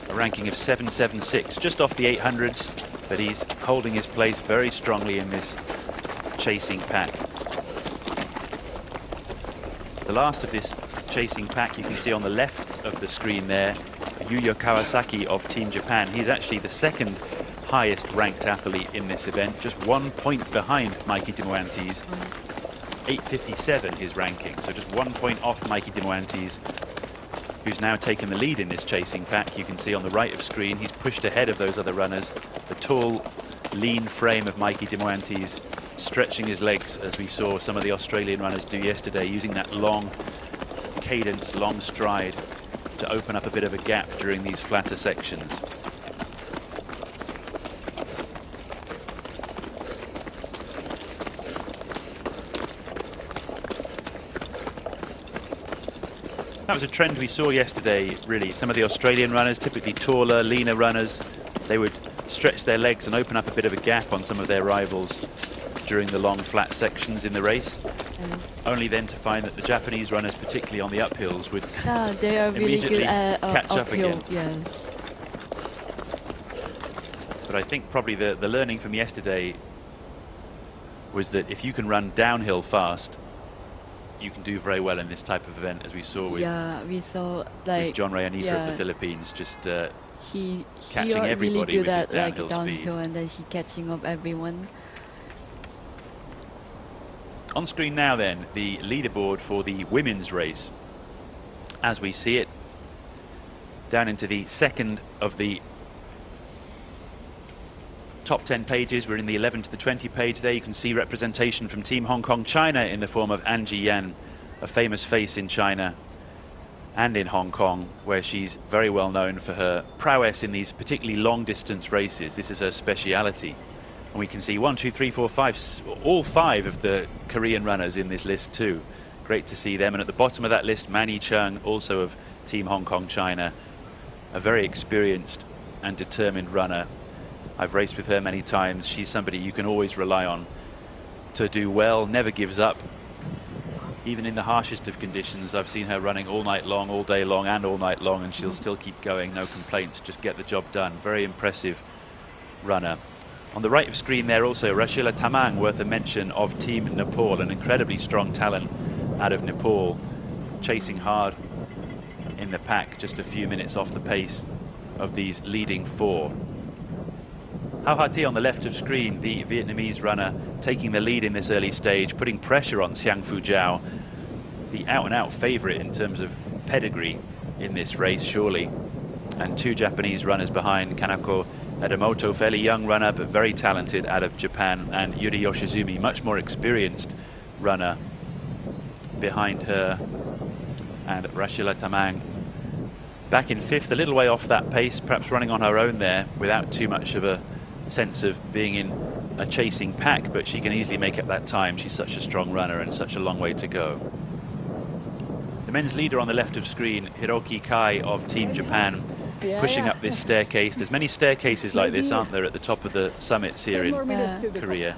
a ranking of 776, just off the 800s, but he's holding his place very strongly in this chasing pack. The last of this chasing pack you can see on the left of the screen there, Yuya Kawasaki of Team Japan. He's actually the second highest ranked athlete in this event, just 1 point behind Mikey de Moantis. 857 his ranking, so just 1 point off Mikey de Moantis, who's now taken the lead in this chasing pack. You can see on the right of screen, he's pushed ahead of those other runners. The tall, lean frame of Mikey de Moantis stretching his legs, as we saw some of the Australian runners do yesterday, using that long cadence, long stride to open up a bit of a gap during these flatter sections. That was a trend we saw yesterday, really. Some of the Australian runners, typically taller, leaner runners, they would stretch their legs and open up a bit of a gap on some of their rivals during the long flat sections in the race, only then to find that the Japanese runners, particularly on the uphills, would they are really immediately good at catch up uphill, again. yes. But I think probably the learning from yesterday was that if you can run downhill fast, you can do very well in this type of event, as we saw with, we saw like with John Ray Anifa of the Philippines, just he catching everybody really with good his at downhill like speed. downhill, and then he catching up everyone. On screen now then, the leaderboard for the women's race. As we see it, down into the second of the top 10 pages. We're in the 11 to the 20 page there. You can see representation from Team Hong Kong China in the form of Angie Yan, a famous face in China and in Hong Kong, where she's very well known for her prowess in these particularly long distance races. This is her speciality. And we can see 1, 2, 3, 4, 5, all 5 of the Korean runners in this list too. Great to see them. And at the bottom of that list, Manny Chung, also of Team Hong Kong China, a very experienced and determined runner. I've raced with her many times. She's somebody you can always rely on to do well, never gives up. Even in the harshest of conditions, I've seen her running all night long, all day long and all night long, and she'll still keep going, no complaints, just get the job done. Very impressive runner. On the right of screen there also, Rashila Tamang, worth a mention, of Team Nepal, an incredibly strong talent out of Nepal, chasing hard in the pack, just a few minutes off the pace of these leading 4. Hao Ha-ti on the left of screen, the Vietnamese runner, taking the lead in this early stage, putting pressure on Xiang Fu Zhao, the out-and-out favourite in terms of pedigree in this race, surely. And 2 Japanese runners behind, Kanako Adamoto, fairly young runner but very talented out of Japan, and Yuri Yoshizumi, much more experienced runner, behind her, and Rashila Tamang back in 5th, a little way off that pace, perhaps running on her own there without too much of a sense of being in a chasing pack, but she can easily make up that time. She's such a strong runner and such a long way to go. The men's leader on the left of screen, Hiroki Kai of Team Japan, pushing up this staircase. There's many staircases like this, aren't there, at the top of the summits here in Korea.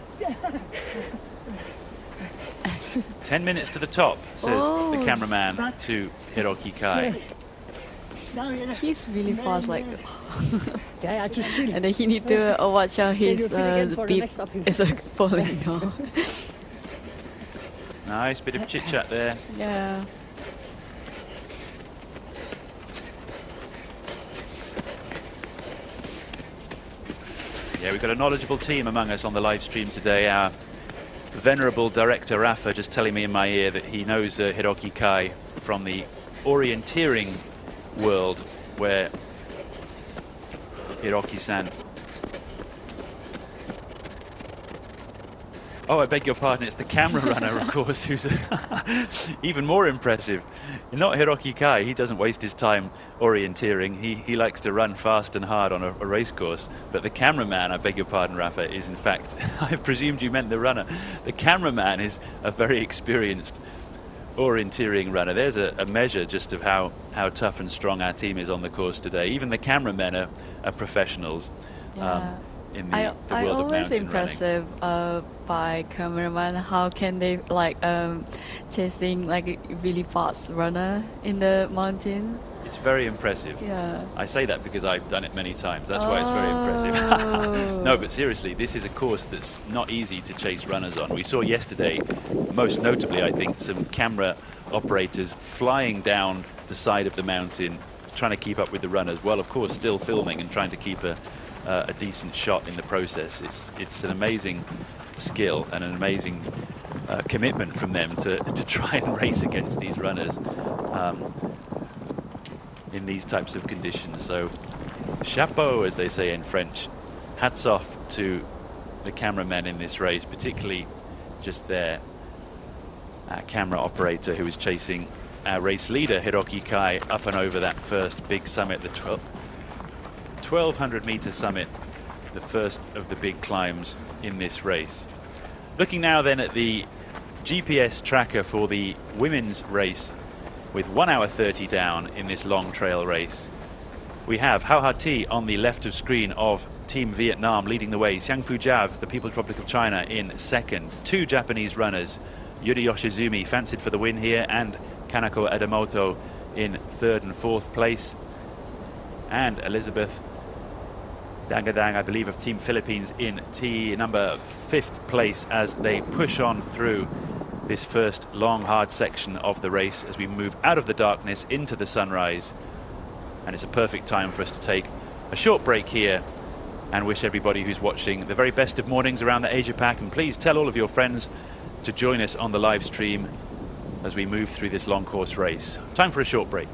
10 minutes to the top, says the cameraman to Hiroki Kai. He's really fast, like, and then he need to watch out his beep is falling down. Nice bit of chit chat there. Yeah. Yeah, we've got a knowledgeable team among us on the live stream today. Our venerable director Rafa just telling me in my ear that he knows Hiroki Kai from the orienteering world, where Hiroki-san, oh, I beg your pardon, it's the camera runner, of course, who's even more impressive. Not Hiroki Kai, he doesn't waste his time orienteering. He likes to run fast and hard on a race course. But the cameraman, I beg your pardon, Rafa, is in fact, I presumed you meant the runner. The cameraman is a very experienced orienteering runner. There's a measure just of how tough and strong our team is on the course today. Even the cameramen are professionals. Yeah. In the world of mountain running. I always impressive by cameraman. How can they like chasing like a really fast runner in the mountain? It's very impressive. Yeah. I say that because I've done it many times. That's why it's very impressive. No, but seriously, this is a course that's not easy to chase runners on. We saw yesterday, most notably, I think, some camera operators flying down the side of the mountain, trying to keep up with the runners, while of course still filming and trying to keep a decent shot in the process. It's an amazing skill and an amazing commitment from them to try and race against these runners in these types of conditions. So chapeau, as they say in French. Hats off to the cameramen in this race, particularly just there. Our camera operator who was chasing our race leader, Hiroki Kai, up and over that first big summit, the 1200 meter summit, the first of the big climbs in this race. Looking now then at the GPS tracker for the women's race, with 1 hour 30 down in this long trail race. We have Hao Ha-Ti on the left of screen of Team Vietnam leading the way, Xiangfu Jiav, the People's Republic of China, in second. 2 Japanese runners, Yuri Yoshizumi fancied for the win here, and Kanako Adamoto in 3rd and 4th place. And Elizabeth Dangadang, I believe, of Team Philippines in number 5th place as they push on through this first long, hard section of the race as we move out of the darkness into the sunrise. And it's a perfect time for us to take a short break here and wish everybody who's watching the very best of mornings around the Asia Pac. And please tell all of your friends to join us on the live stream as we move through this long course race. Time for a short break.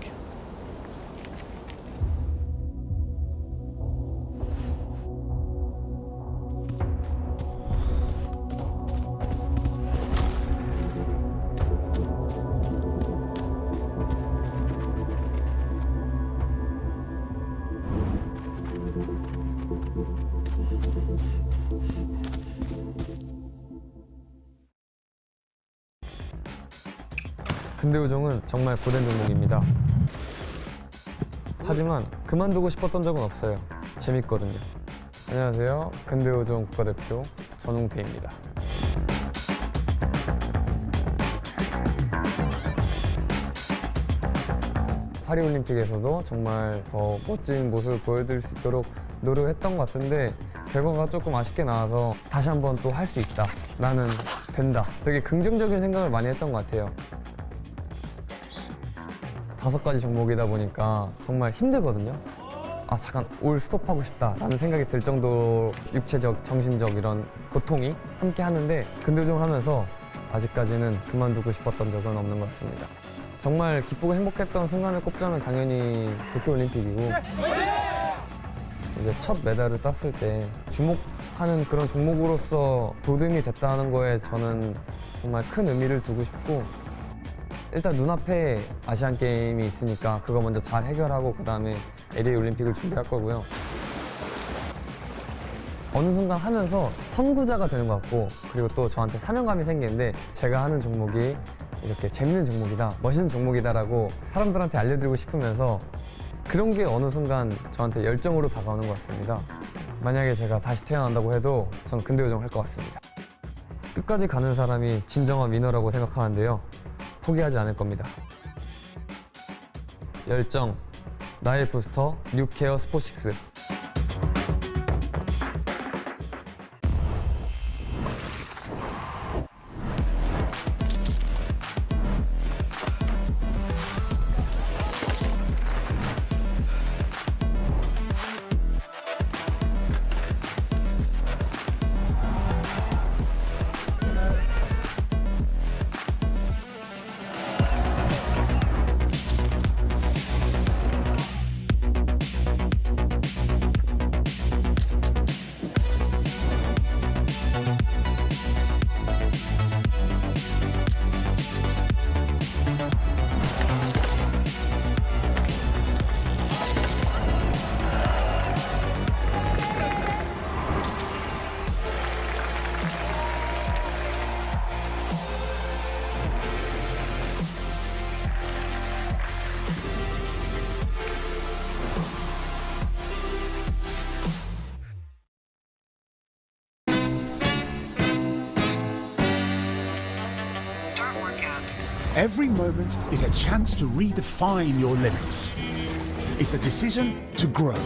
근대우종은 정말 고된 종목입니다. 하지만 그만두고 싶었던 적은 없어요. 재밌거든요. 안녕하세요. 근대우종 국가대표 전웅태입니다. 파리올림픽에서도 정말 더 멋진 모습을 보여드릴 수 있도록 노력했던 것 같은데 결과가 조금 아쉽게 나와서 다시 한번 또 할 수 있다, 나는 된다, 되게 긍정적인 생각을 많이 했던 것 같아요. 5가지 종목이다 보니까 정말 힘들거든요. 아, 잠깐 올 스톱하고 싶다 라는 생각이 들 정도로 육체적, 정신적 이런 고통이 함께 하는데 근대우종을 하면서 아직까지는 그만두고 싶었던 적은 없는 것 같습니다. 정말 기쁘고 행복했던 순간을 꼽자면 당연히 도쿄올림픽이고, 이제 첫 메달을 땄을 때 주목하는 그런 종목으로서 도움이 됐다는 거에 저는 정말 큰 의미를 두고 싶고, 일단 눈앞에 아시안게임이 있으니까 그거 먼저 잘 해결하고 그 다음에 LA 올림픽을 준비할 거고요. 어느 순간 하면서 선구자가 되는 것 같고, 그리고 또 저한테 사명감이 생기는데 제가 하는 종목이 이렇게 재밌는 종목이다, 멋있는 종목이다라고 사람들한테 알려드리고 싶으면서 그런 게 어느 순간 저한테 열정으로 다가오는 것 같습니다. 만약에 제가 다시 태어난다고 해도 저는 근대우종 할 것 같습니다. 끝까지 가는 사람이 진정한 위너라고 생각하는데요. 포기하지 않을 겁니다. 열정, 나의 부스터, 뉴케어 스포식스. Every moment is a chance to redefine your limits. It's a decision to grow.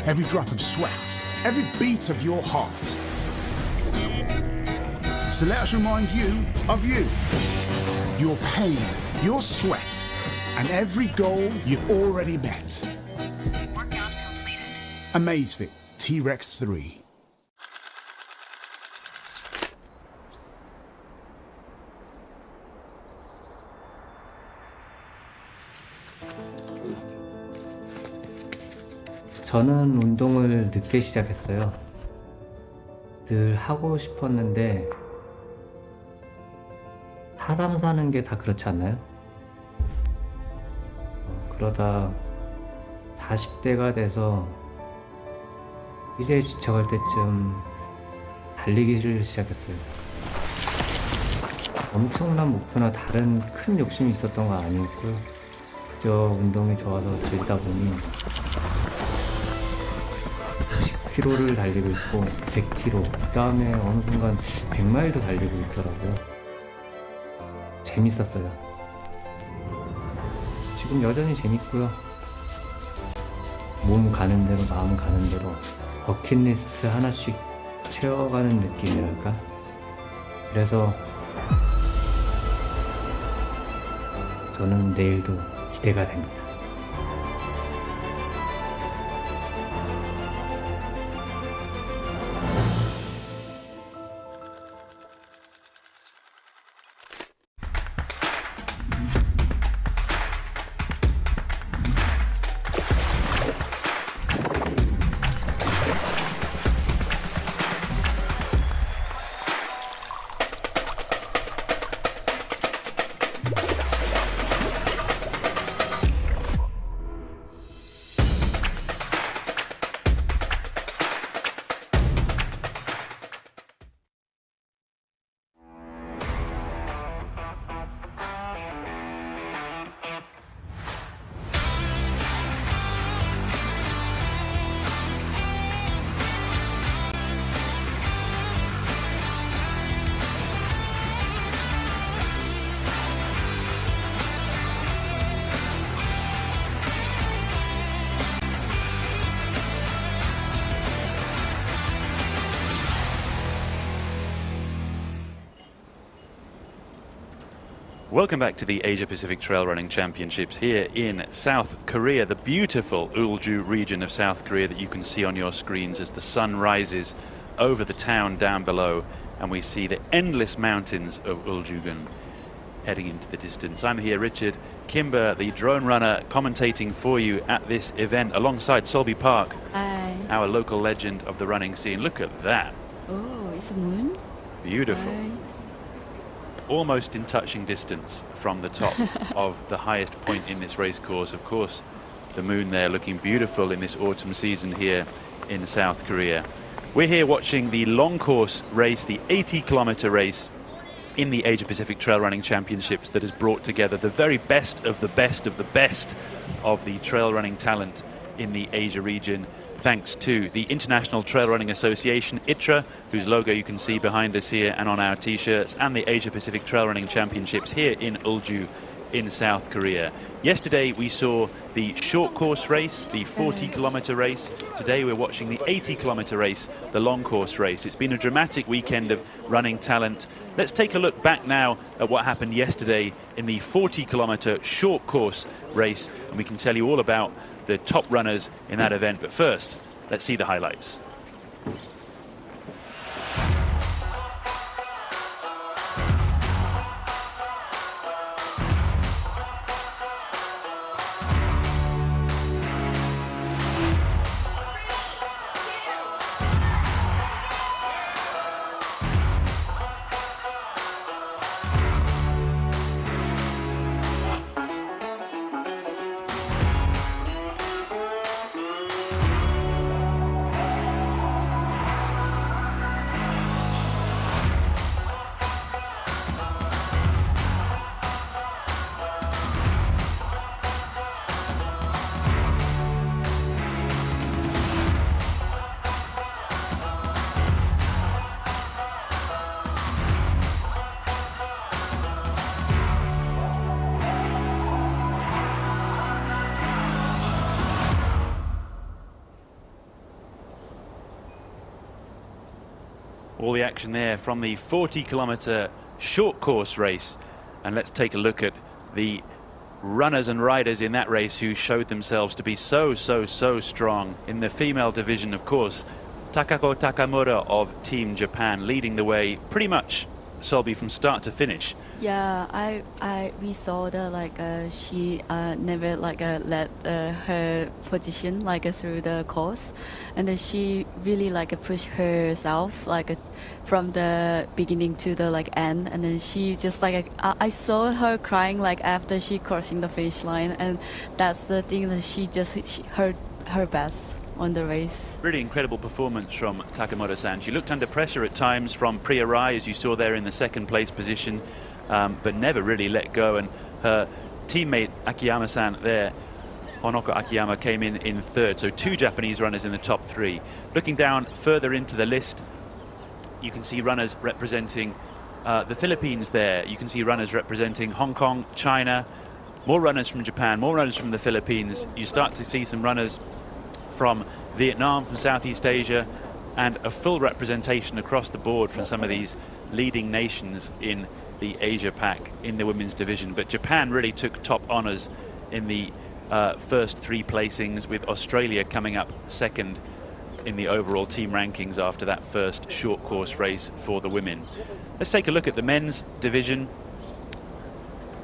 Every drop of sweat, every beat of your heart. So let us remind you of you. Your pain, your sweat, and every goal you've already met. Workout completed. Amazfit T-Rex 3. 저는 운동을 늦게 시작했어요. 늘 하고 싶었는데 사람 사는 게 다 그렇지 않나요? 그러다 40대가 돼서 일에 지쳐갈 때쯤 달리기를 시작했어요. 엄청난 목표나 다른 큰 욕심이 있었던 건 아니었고요. 그저 운동이 좋아서 들다 보니 10km를 달리고 있고 100km, 그 다음에 어느 순간 100마일도 달리고 있더라고요. 재밌었어요. 지금 여전히 재밌고요. 몸 가는 대로 마음 가는 대로 버킷리스트 하나씩 채워가는 느낌이랄까? 그래서 저는 내일도 기대가 됩니다. Welcome back to the Asia Pacific Trail Running Championships here in South Korea, the beautiful Ulju region of South Korea that you can see on your screens as the sun rises over the town down below and we see the endless mountains of Uljugun heading into the distance. I'm here, Richard Kimber, the drone runner, commentating for you at this event alongside Solby Park, Hi. our local legend of the running scene. Look at that. Oh, it's a moon. Beautiful. Hi. Almost in touching distance from the top of the highest point in this race course. Of course, the moon there looking beautiful in this autumn season here in South Korea. We're here watching the long course race, the 80-kilometer race in the Asia Pacific Trail Running Championships that has brought together the very best of the best of the best of the trail running talent in the Asia region, thanks to the International Trail Running Association, ITRA, whose logo you can see behind us here and on our t-shirts, and the Asia Pacific Trail Running Championships here in Ulju in South Korea. Yesterday we saw the short course race, the 40-kilometer race. Today we're watching the 80-kilometer race, the long course race. It's been a dramatic weekend of running talent. Let's take a look back now at what happened yesterday in the 40-kilometer short course race, and we can tell you all about the top runners in that event. But first, let's see the highlights. All the action there from the 40-kilometer short course race. And let's take a look at the runners and riders in that race who showed themselves to be so strong. In the female division, of course, Takako Takamura of Team Japan leading the way pretty much Solby, from start to finish. Yeah, we saw that like she never like let her position like through the course, and then she really like pushed herself like from the beginning to the like end, and then she just like I saw her crying like after she crossing the finish line, and that's the thing that she her best on the race. Really incredible performance from Takemoto-san. She looked under pressure at times from Priya Rai, as you saw there in the second place position, but never really let go. And her teammate Akiyama-san there, Honoko Akiyama, came in third. So 2 Japanese runners in the top 3. Looking down further into the list, you can see runners representing the Philippines there. You can see runners representing Hong Kong, China, more runners from Japan, more runners from the Philippines. You start to see some runners from Vietnam, from Southeast Asia, and a full representation across the board from some of these leading nations in the Asia Pac in the women's division. But Japan really took top honours in the first 3 placings, with Australia coming up second in the overall team rankings after that first short course race for the women. Let's take a look at the men's division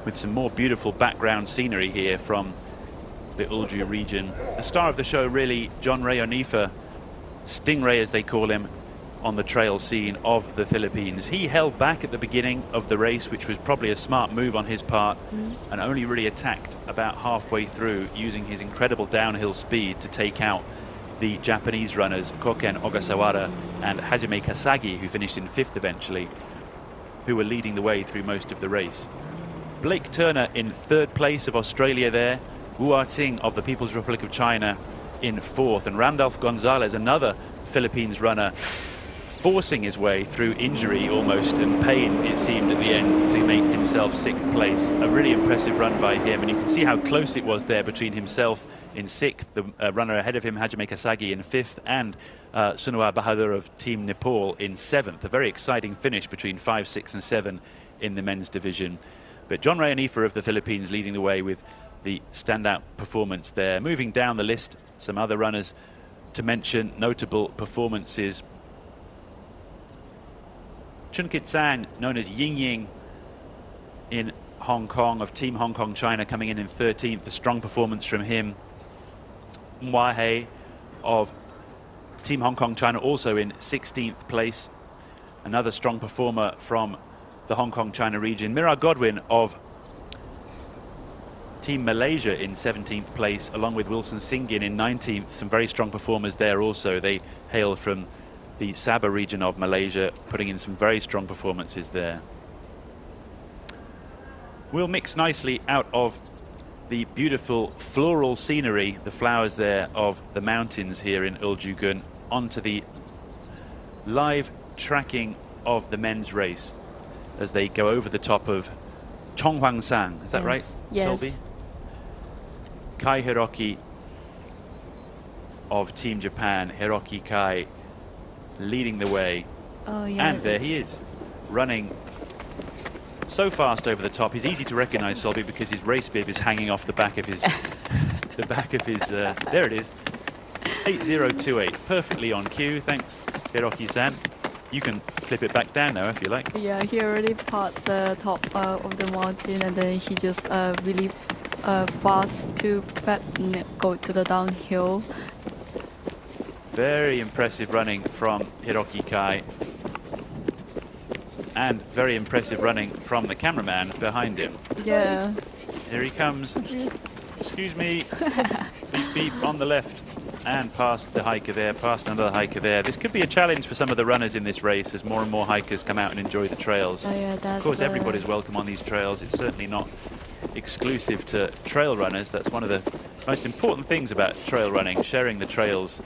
with some more beautiful background scenery here from the Ulju region. The star of the show really, John Ray Onifa, Stingray as they call him, on the trail scene of the Philippines. He held back at the beginning of the race, which was probably a smart move on his part, and only really attacked about halfway through, using his incredible downhill speed to take out the Japanese runners Koken Ogasawara and Hajime Kasagi, who finished in 5th eventually, who were leading the way through most of the race. Blake Turner in 3rd place of Australia there, Wu Arting of the People's Republic of China in 4th, and Randolph Gonzalez, another Philippines runner, forcing his way through injury almost and pain, it seemed, at the end to make himself 6th place. A really impressive run by him, and you can see how close it was there between himself in 6th, the runner ahead of him, Hajime Kasagi, in 5th, and Sunua Bahadur of Team Nepal in 7th. A very exciting finish between 5, 6 and 7 in the men's division. But John Ray Onifa of the Philippines leading the way with the standout performance there. Moving down the list, some other runners to mention, notable performances. Chun Kit Sang, known as Ying Ying in Hong Kong, of Team Hong Kong China, coming in 13th. A strong performance from him. Mwa Hei of Team Hong Kong China also in 16th place. Another strong performer from the Hong Kong China region. Mira Godwin of Team Malaysia in 17th place, along with Wilson Singin in 19th. Some very strong performers there also. They hail from the Sabah region of Malaysia, putting in some very strong performances there. We'll mix nicely out of the beautiful floral scenery, the flowers there of the mountains here in Ulju-gun, onto the live tracking of the men's race as they go over the top of Chonghuangshan. Is that right, yes. Solby? Kai Hiroki of Team Japan, Hiroki Kai, leading the way. Oh, yeah. And there he is, running so fast over the top. He's easy to recognize, Solby, because his race bib is hanging off the back of his there it is, 8028, perfectly on cue. Thanks, Hiroki-san. You can flip it back down now if you like. Yeah, he already passed the top of the mountain, and then he just really fast to go to the downhill. Very impressive running from Hiroki Kai, and very impressive running from the cameraman behind him. Yeah. Here he comes. Excuse me. Beep beep on the left, and past the hiker there, past another hiker there. This could be a challenge for some of the runners in this race as more and more hikers come out and enjoy the trails. Oh, yeah, that's, of course, everybody's welcome on these trails. It's certainly not exclusive to trail runners. That's one of the most important things about trail running, sharing the trails,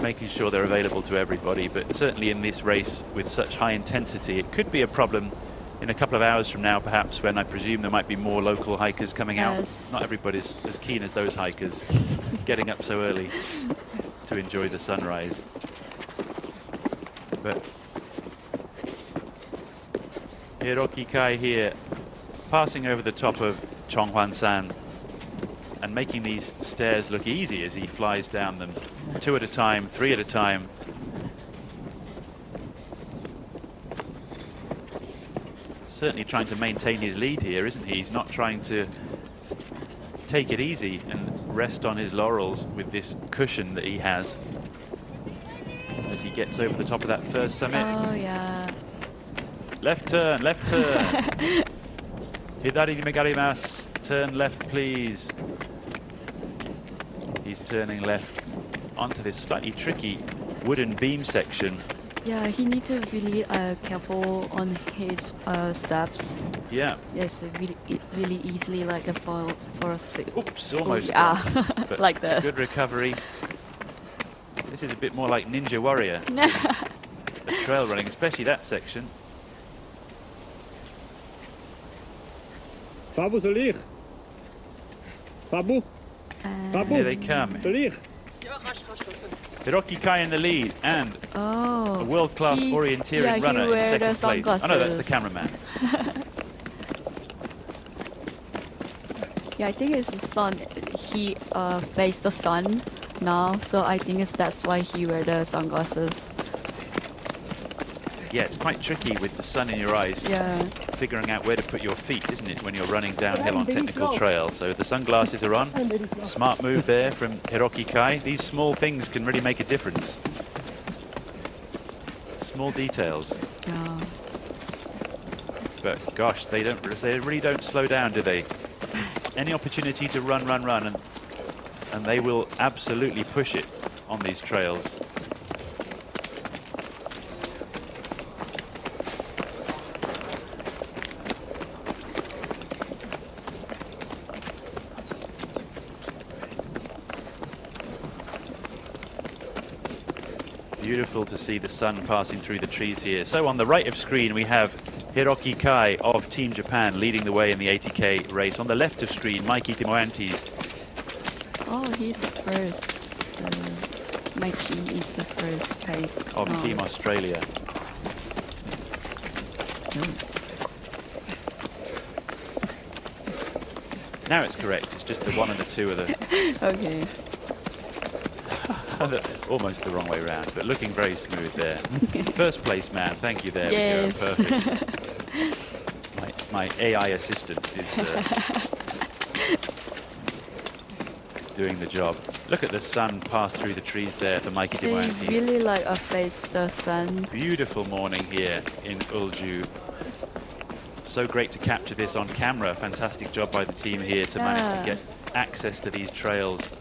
making sure they're available to everybody. But certainly in this race with such high intensity, it could be a problem in a couple of hours from now, perhaps, when I presume there might be more local hikers coming out. Not everybody's as keen as those hikers getting up so early to enjoy the sunrise. But Hiroki Kai here, passing over the top of Chonghuangshan and making these stairs look easy as he flies down them, 2 at a time, 3 at a time. certainly trying to maintain his lead here, isn't he? He's not trying to take it easy and rest on his laurels with this cushion that he has as he gets over the top of that first summit. Oh, yeah. Left turn, left turn. Hidari megarimasu. Turn left, please. He's turning left onto this slightly tricky wooden beam section. Yeah, he needs to really careful on his steps. Yeah. Yes, really easily like for a slip. Oops, almost. Yeah, but like that. Good recovery. This is a bit more like Ninja Warrior. The trail running, especially that section. Fabu Salir. Fabu. Fabu. Here they come. Salir. Hiroki Kai in the lead and a world-class orienteering runner in second place. Oh no, that's the cameraman. Yeah, I think it's the sun. He faced the sun now, so I think that's why he wear the sunglasses. Yeah, it's quite tricky with the sun in your eyes. Yeah. Figuring out where to put your feet, isn't it, when you're running downhill on technical trail. So the sunglasses are on. Smart move there from Hiroki Kai. These small things can really make a difference. Small details. Yeah. But gosh, they really don't slow down, do they? Any opportunity to run, and they will absolutely push it on these trails. Beautiful to see the sun passing through the trees here. So on the right of screen we have Hiroki Kai of Team Japan leading the way in the 80k race. On the left of screen, Mikey Timoantes. Oh, he's the first. Mikey is the first place. Of Team Australia. Now it's correct. It's just the 1 and the 2 of the... Okay. Almost the wrong way around, but looking very smooth there. First place man, thank you there. Yes. We go, perfect. My AI assistant is doing the job. Look at the sun pass through the trees there for Mikey Timoantes. They really like face the sun. Beautiful morning here in Ulju. So great to capture this on camera. Fantastic job by the team here to manage to get access to these trails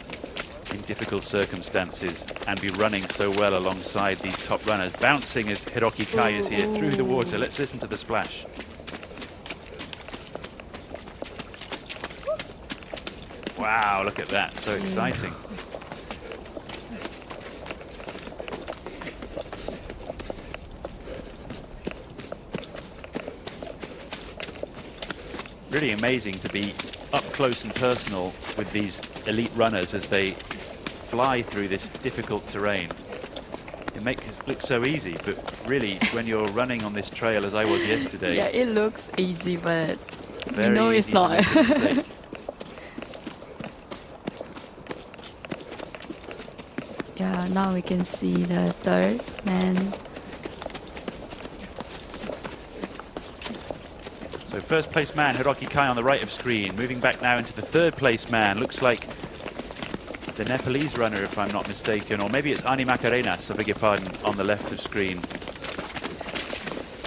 in difficult circumstances and be running so well alongside these top runners. Bouncing as Hiroki Kai is here through the water. Let's listen to the splash. Wow, look at that, so exciting. Really amazing to be up close and personal with these elite runners as they fly through this difficult terrain. It makes it look so easy, but really when you're running on this trail as I was yesterday... Yeah, it looks easy, but very you know easy it's not. to make a mistake. Yeah, now we can see the third man. So first place man, Hiroki Kai on the right of screen. Moving back now into the third place man. Looks like the Nepalese runner, if I'm not mistaken. Or maybe it's Ani Makarenas, I beg your pardon, on the left of screen.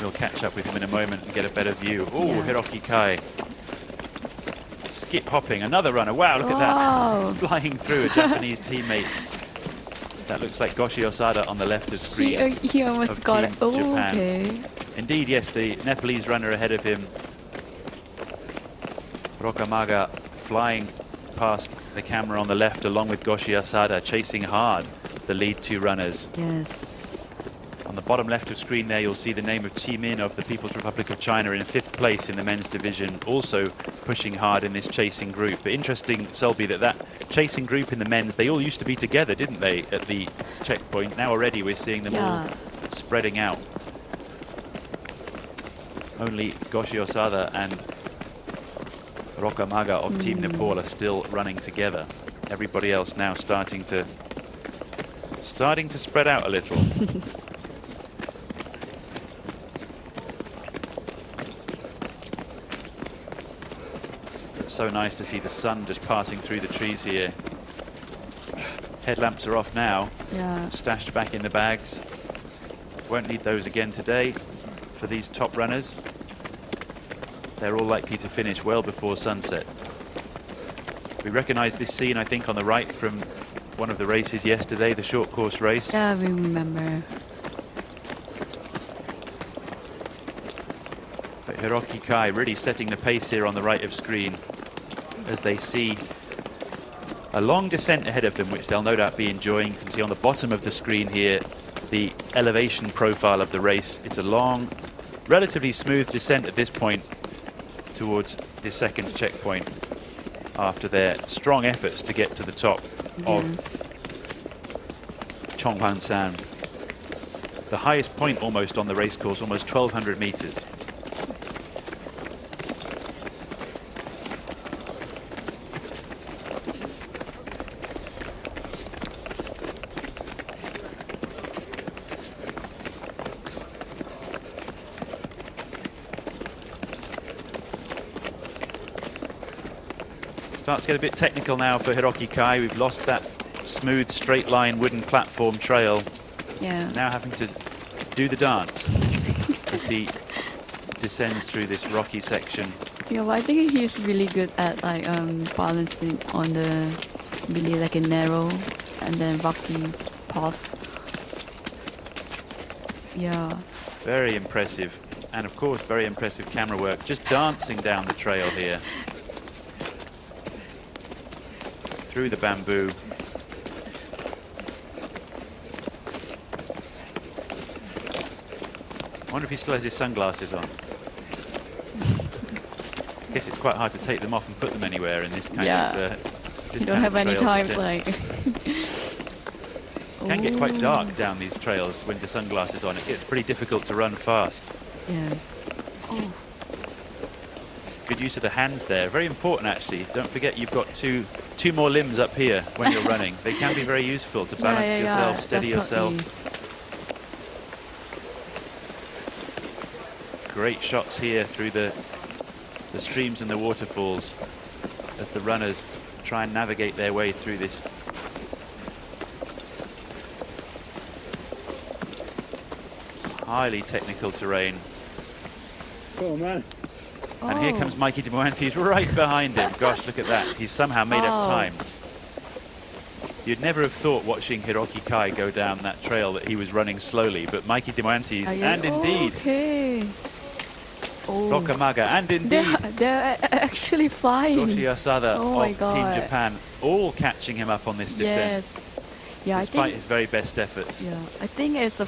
We'll catch up with him in a moment and get a better view. Oh, yeah. Hiroki Kai. Skip hopping, another runner. Wow, look at that. Flying through a Japanese teammate. That looks like Goshi Osada on the left of screen. He almost got it. Oh, Japan. Okay. Indeed, yes, the Nepalese runner ahead of him. Rokamaga flying past the camera on the left along with Goshi Osada, chasing hard the lead 2 runners. Yes. On the bottom left of screen there, you'll see the name of Chi Min of the People's Republic of China in 5th place in the men's division, also pushing hard in this chasing group. But interesting, Selby, that chasing group in the men's, they all used to be together, didn't they, at the checkpoint? Now already we're seeing them all spreading out. Only Goshi Osada and Rokamaga of Team Nepal are still running together. Everybody else now starting to spread out a little. So nice to see the sun just passing through the trees here. Headlamps are off now, Yeah. stashed back in the bags. Won't need those again today for these top runners. They're all likely to finish well before sunset. We recognize this scene, I think, on the right from one of the races yesterday, the short course race. Yeah, we remember. But Hiroki Kai really setting the pace here on the right of screen as they see a long descent ahead of them, which they'll no doubt be enjoying. You can see on the bottom of the screen here the elevation profile of the race. It's a long, relatively smooth descent at this point towards the second checkpoint after their strong efforts to get to the top of Chonghwan-san. The highest point almost on the race course, almost 1,200 meters. Starts to get a bit technical now for Hiroki Kai. We've lost that smooth straight line wooden platform trail. Yeah. Now having to do the dance as he descends through this rocky section. Yeah, well, I think he's really good at like balancing on the really like a narrow and then rocky path. Yeah. Very impressive. And of course, very impressive camera work. Just dancing down the trail here. Through the bamboo. I wonder if he still has his sunglasses on. I guess it's quite hard to take them off and put them anywhere in this kind of this You don't have any time, like. It can get quite dark down these trails with the sunglasses on. It gets pretty difficult to run fast. Yes. Oh. Good use of the hands there. Very important, actually. Don't forget you've got two more limbs up here when you're running. They can be very useful to balance yourself, steady yourself. Great shots here through the streams and the waterfalls as the runners try and navigate their way through this. Highly technical terrain. Come on, man. And here comes Mikey de Moantis right behind him. Gosh, look at that. He's somehow made up time. You'd never have thought watching Hiroki Kai go down that trail that he was running slowly, but Mikey de Moantis, and indeed Rokamaga, and indeed they're actually flying. Yoshi Asada of God. Team Japan, all catching him up on this descent. Yes. Yeah, despite his very best efforts. Yeah, I think it's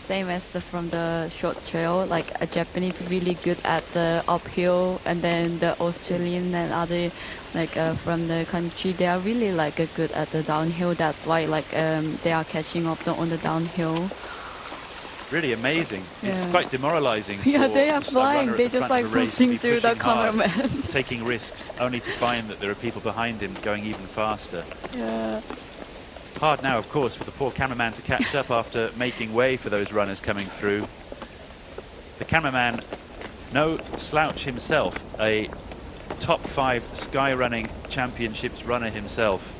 same as from the short trail. Like a Japanese really good at the uphill, and then the Australian and other like from the country, they are really like good at the downhill. That's why like they are catching up on the downhill. Really amazing. It's quite demoralizing. Yeah, for they are flying. They just like pushing through the cameraman. Taking risks, only to find that there are people behind him going even faster. Yeah. Hard now, of course, for the poor cameraman to catch up after making way for those runners coming through. The cameraman, no slouch himself, a top 5 skyrunning championships runner himself.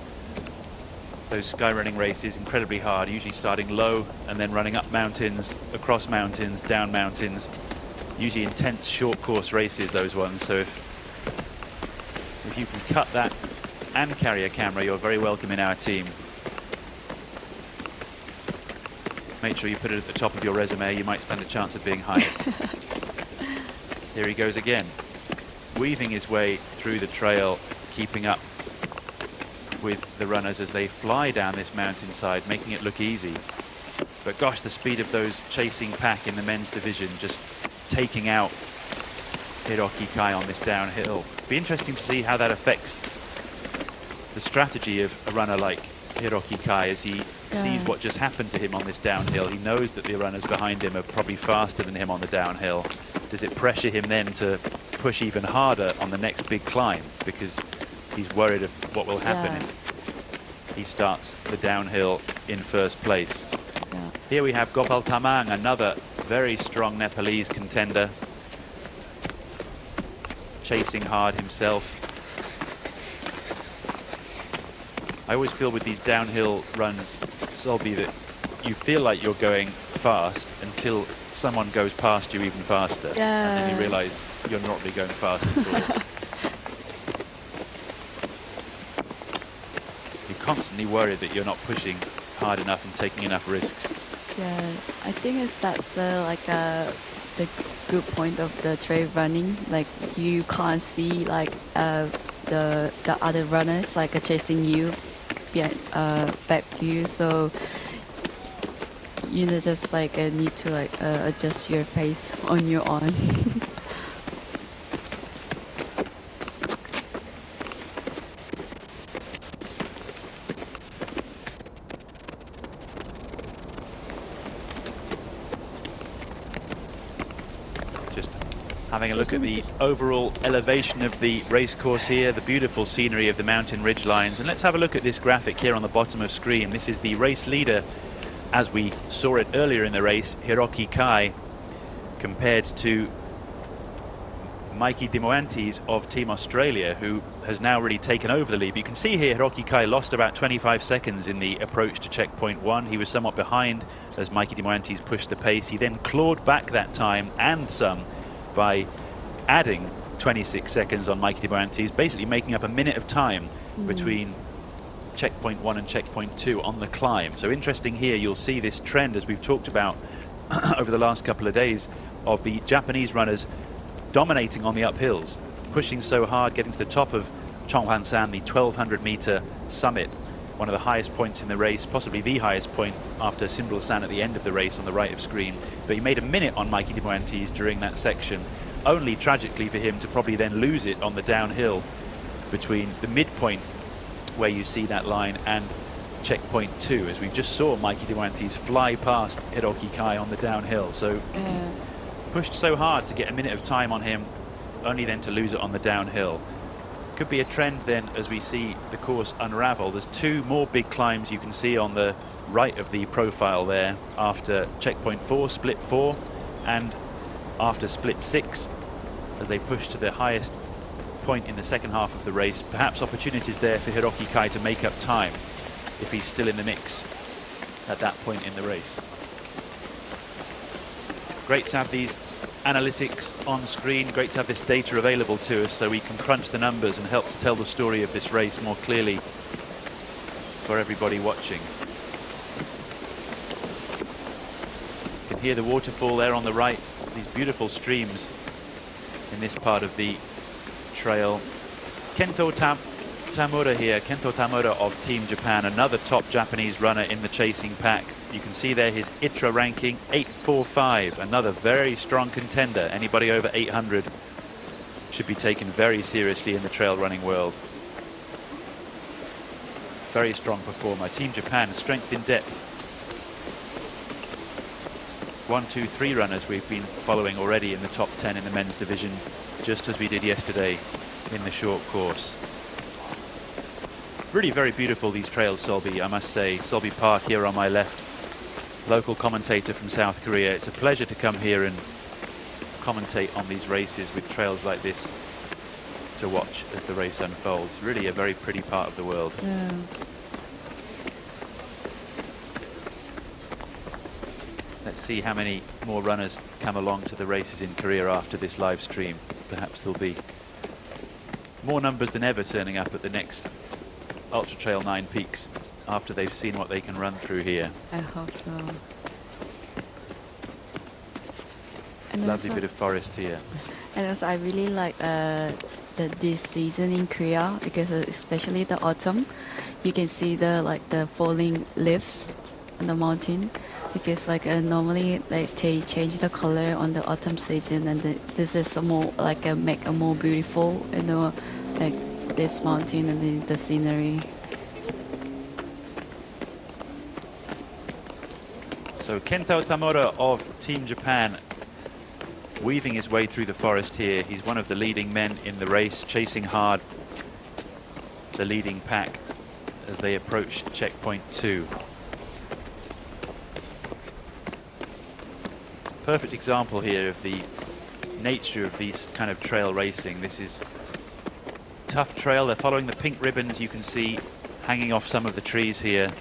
Those skyrunning races, incredibly hard, usually starting low and then running up mountains, across mountains, down mountains. Usually intense short course races, those ones. So if you can cut that and carry a camera, you're very welcome in our team. Make sure you put it at the top of your resume. You might stand a chance of being hired. Here he goes again, weaving his way through the trail, keeping up with the runners as they fly down this mountainside, making it look easy. But gosh, the speed of those chasing pack in the men's division, just taking out Hiroki Kai on this downhill. Be interesting to see how that affects the strategy of a runner like Hiroki Kai as he sees what just happened to him on this downhill. He knows that the runners behind him are probably faster than him on the downhill. Does it pressure him then to push even harder on the next big climb, because he's worried of what will happen if he starts the downhill in first place? Here we have Gopal Tamang, another very strong Nepalese contender, chasing hard himself. I always feel with these downhill runs, Solby, that you feel like you're going fast until someone goes past you even faster. Yeah. And then you realize you're not really going fast at all. You're constantly worried that you're not pushing hard enough and taking enough risks. Yeah, I think that's like the good point of the trail running. Like you can't see like the other runners like chasing you, back you. So you know, just like need to like adjust your pace on your own. Just having a look at the overall elevation of the race course here, the beautiful scenery of the mountain ridge lines. And let's have a look at this graphic here on the bottom of screen. This is the race leader, as we saw it earlier in the race, Hiroki Kai, compared to Mikey Dimoantes of Team Australia, who has now really taken over the lead. You can see here Hiroki Kai lost about 25 seconds in the approach to checkpoint 1. He was somewhat behind as Mikey Dimoantes pushed the pace. He then clawed back that time and some by adding 26 seconds on Mikey Dimoantes, basically making up a minute of time between checkpoint 1 and checkpoint 2 on the climb. So interesting here, you'll see this trend, as we've talked about over the last couple of days, of the Japanese runners dominating on the uphills, pushing so hard, getting to the top of Chonghwan-san, the 1200-meter summit, one of the highest points in the race, possibly the highest point after Simbril-san at the end of the race on the right of screen. But he made a minute on Mikey Dimoantes during that section, only tragically for him to probably then lose it on the downhill between the midpoint where you see that line and checkpoint 2, as we just saw Mikey Dimoantes fly past Hiroki Kai on the downhill. So pushed so hard to get a minute of time on him, only then to lose it on the downhill. Could be a trend then as we see the course unravel. There's 2 more big climbs you can see on the right of the profile there after checkpoint 4, split 4, and after split 6, as they push to the highest point in the second half of the race. Perhaps opportunities there for Hiroki Kai to make up time if he's still in the mix at that point in the race. Great to have these analytics on screen, great to have this data available to us so we can crunch the numbers and help to tell the story of this race more clearly for everybody watching. You can hear the waterfall there on the right, these beautiful streams in this part of the trail. Kento Tamura here, Kento Tamura of Team Japan, another top Japanese runner in the chasing pack. You can see there his ITRA ranking 845, another very strong contender. Anybody over 800 should be taken very seriously in the trail running world. Very strong performer. Team Japan, strength in depth. 1, 2, 3 runners we've been following already in the top 10 in the men's division, just as we did yesterday in the short course. Really very beautiful, these trails, Solby, I must say. Solby Park here on my left, local commentator from South Korea. It's a pleasure to come here and commentate on these races with trails like this to watch as the race unfolds. Really a very pretty part of the world. Yeah. Let's see how many more runners come along to the races in Korea after this live stream. Perhaps there'll be more numbers than ever turning up at the next Ultra Trail 9 Peaks after they've seen what they can run through here. I hope so. And Lovely also, bit of forest here. and also I really like this season in Korea, because especially the autumn, you can see the falling leaves on the mountain, because normally they change the color on the autumn season, and this is a more make a more beautiful, this mountain and the scenery. So Kento Tamura of Team Japan weaving his way through the forest here. He's one of the leading men in the race, chasing hard the leading pack as they approach checkpoint 2. Perfect example here of the nature of these kind of trail racing. This is tough trail. They're following the pink ribbons you can see hanging off some of the trees here.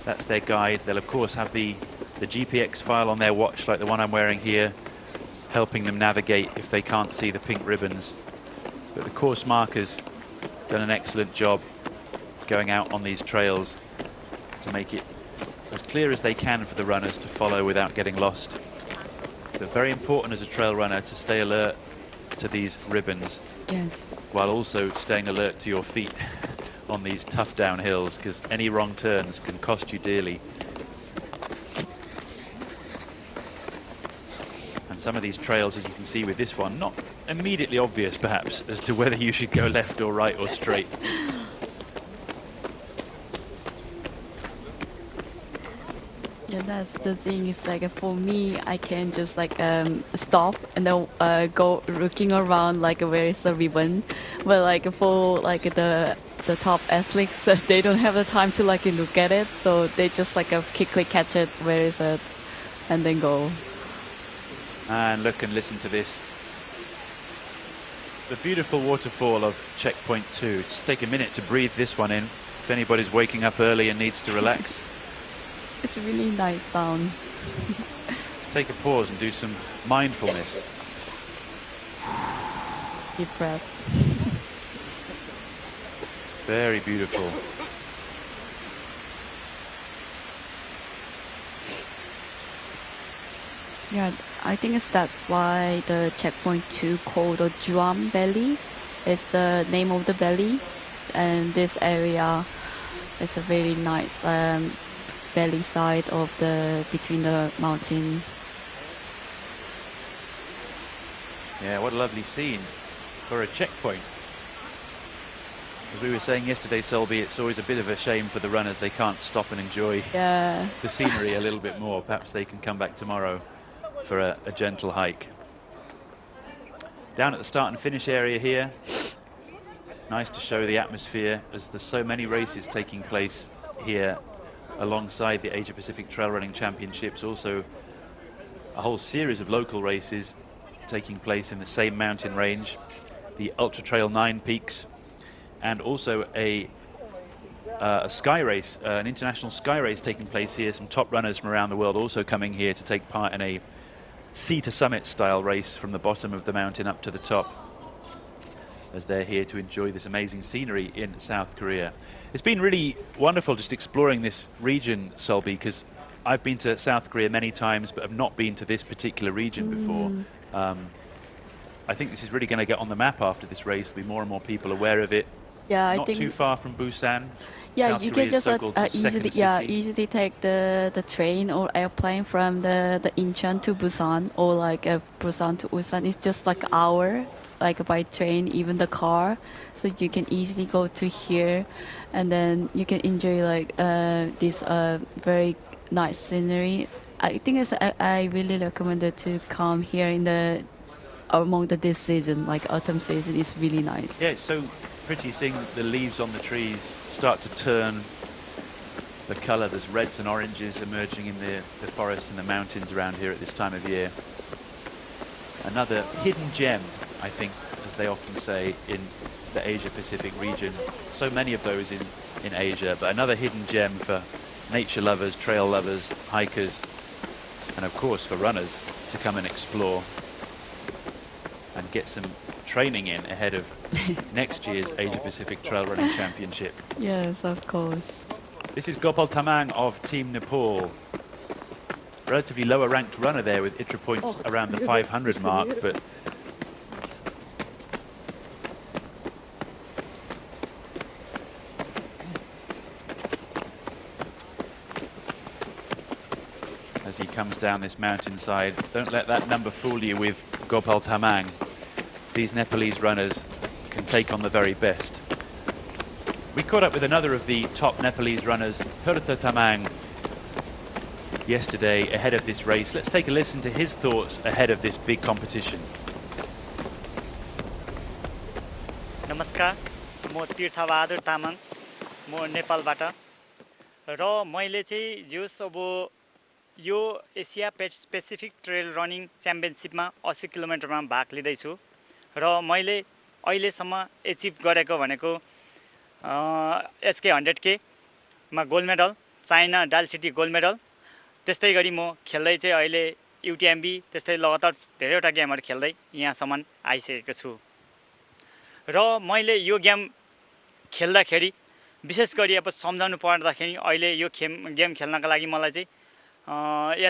That's their guide. They'll of course have the GPX file on their watch, like the one I'm wearing here, helping them navigate if they can't see the pink ribbons. But the course markers done an excellent job going out on these trails to make it as clear as they can for the runners to follow without getting lost. But very important as a trail runner to stay alert to these ribbons. Yes. While also staying alert to your feet on these tough downhills, because any wrong turns can cost you dearly. And some of these trails, as you can see with this one, not immediately obvious perhaps as to whether you should go left or right or straight. Yeah, that's the thing. It's like for me, I can just like stop and then go looking around like where is the ribbon. But like for like the top athletes, they don't have the time to like look at it, so they just like quickly catch it. Where is it? And then go. And look and listen to this. The beautiful waterfall of checkpoint 2. Just take a minute to breathe this one in if anybody's waking up early and needs to relax. It's a really nice sound. Let's take a pause and do some mindfulness. Deep breath. Very beautiful. Yeah, I think that's why the checkpoint 2 called the Drum Valley. It's the name of the valley, and this area is a very nice valley side of between the mountain. Yeah, what a lovely scene for a checkpoint. As we were saying yesterday, Selby, it's always a bit of a shame for the runners. They can't stop and enjoy the scenery a little bit more. Perhaps they can come back tomorrow for a gentle hike. Down at the start and finish area here, nice to show the atmosphere as there's so many races taking place here alongside the Asia Pacific Trail Running Championships. Also a whole series of local races taking place in the same mountain range, the Ultra Trail 9 Peaks, and also a sky race, an international sky race taking place here. Some top runners from around the world also coming here to take part in a sea to summit style race from the bottom of the mountain up to the top, as they're here to enjoy this amazing scenery in South Korea. It's been really wonderful just exploring this region, Selby, because I've been to South Korea many times but have not been to this particular region before. I think this is really going to get on the map after this race. There'll be more and more people aware of it. Yeah, not I think too far from Busan. Yeah, South you Korea's can just so-called second city. easily take the train or airplane from the Incheon to Busan, or like Busan to Ulsan. It's just like an hour, like by train, even the car. So you can easily go to here, and then you can enjoy like this very nice scenery. I think I really recommend it to come here in among this season, like autumn season. Is really nice. Yeah, it's so pretty seeing the leaves on the trees start to turn the colour. There's reds and oranges emerging in the forests and the mountains around here at this time of year. Another hidden gem, I think, as they often say, in the Asia-Pacific region. So many of those in Asia, but another hidden gem for nature lovers, trail lovers, hikers, and of course for runners to come and explore and get some training in ahead of next year's Asia Pacific Trail Running Championship. Yes, of course. This is Gopal Tamang of Team Nepal. Relatively lower ranked runner there with ITRA points around the 500 mark, but as he comes down this mountainside, don't let that number fool you with Gopal Tamang. These Nepalese runners can take on the very best. We caught up with another of the top Nepalese runners, Torta Tamang, yesterday ahead of this race. Let's take a listen to his thoughts ahead of this big competition. नमस्कार, म तीर्थबहादुर तामाङ, म नेपालबाट र मैले चाहिँ जस अब यो एसिया Pacific trail running च्याम्पियनशिपमा 80 किलोमिटरमा भाग लिँदै छु र मैले अहिलेसम्म एचिभ गरेको भनेको SK 100K मा गोल्ड मेडल, चाइना डाल सिटी गोल्ड मेडल, त्यस्तै गरी म खेल्दै चाहिँ अहिले UTMB त्यस्तै लगातार धेरैवटा गेमहरु खेल्दै यहाँसम्म आइसकेको छु। र मैले यो गेम खेल्दाखेरि विशेष गरी अब सम्झाउनु पर्दाखेरि अहिले यो गेम खेल्नका लागि मलाई चाहिँ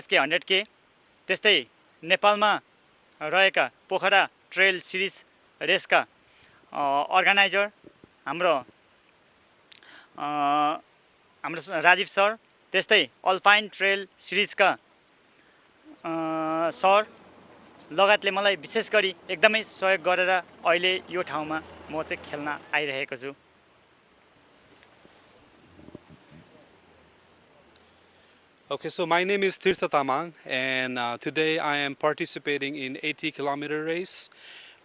SK 100K त्यस्तै नेपालमा रहेका पोखरा ट्रेल सिरिज रेसका अर्गनाइजर हाम्रो राजीव सर, त्यस्तै अल्पाइन ट्रेल सिरिजका सर लगायतले मलाई विशेष गरी एकदमै सहयोग गरेर अहिले यो ठाउँमा म चाहिँ खेल्न आइरहेको छु। Okay, so my name is Tirtha Tamang, and today I am participating in 80-kilometer race.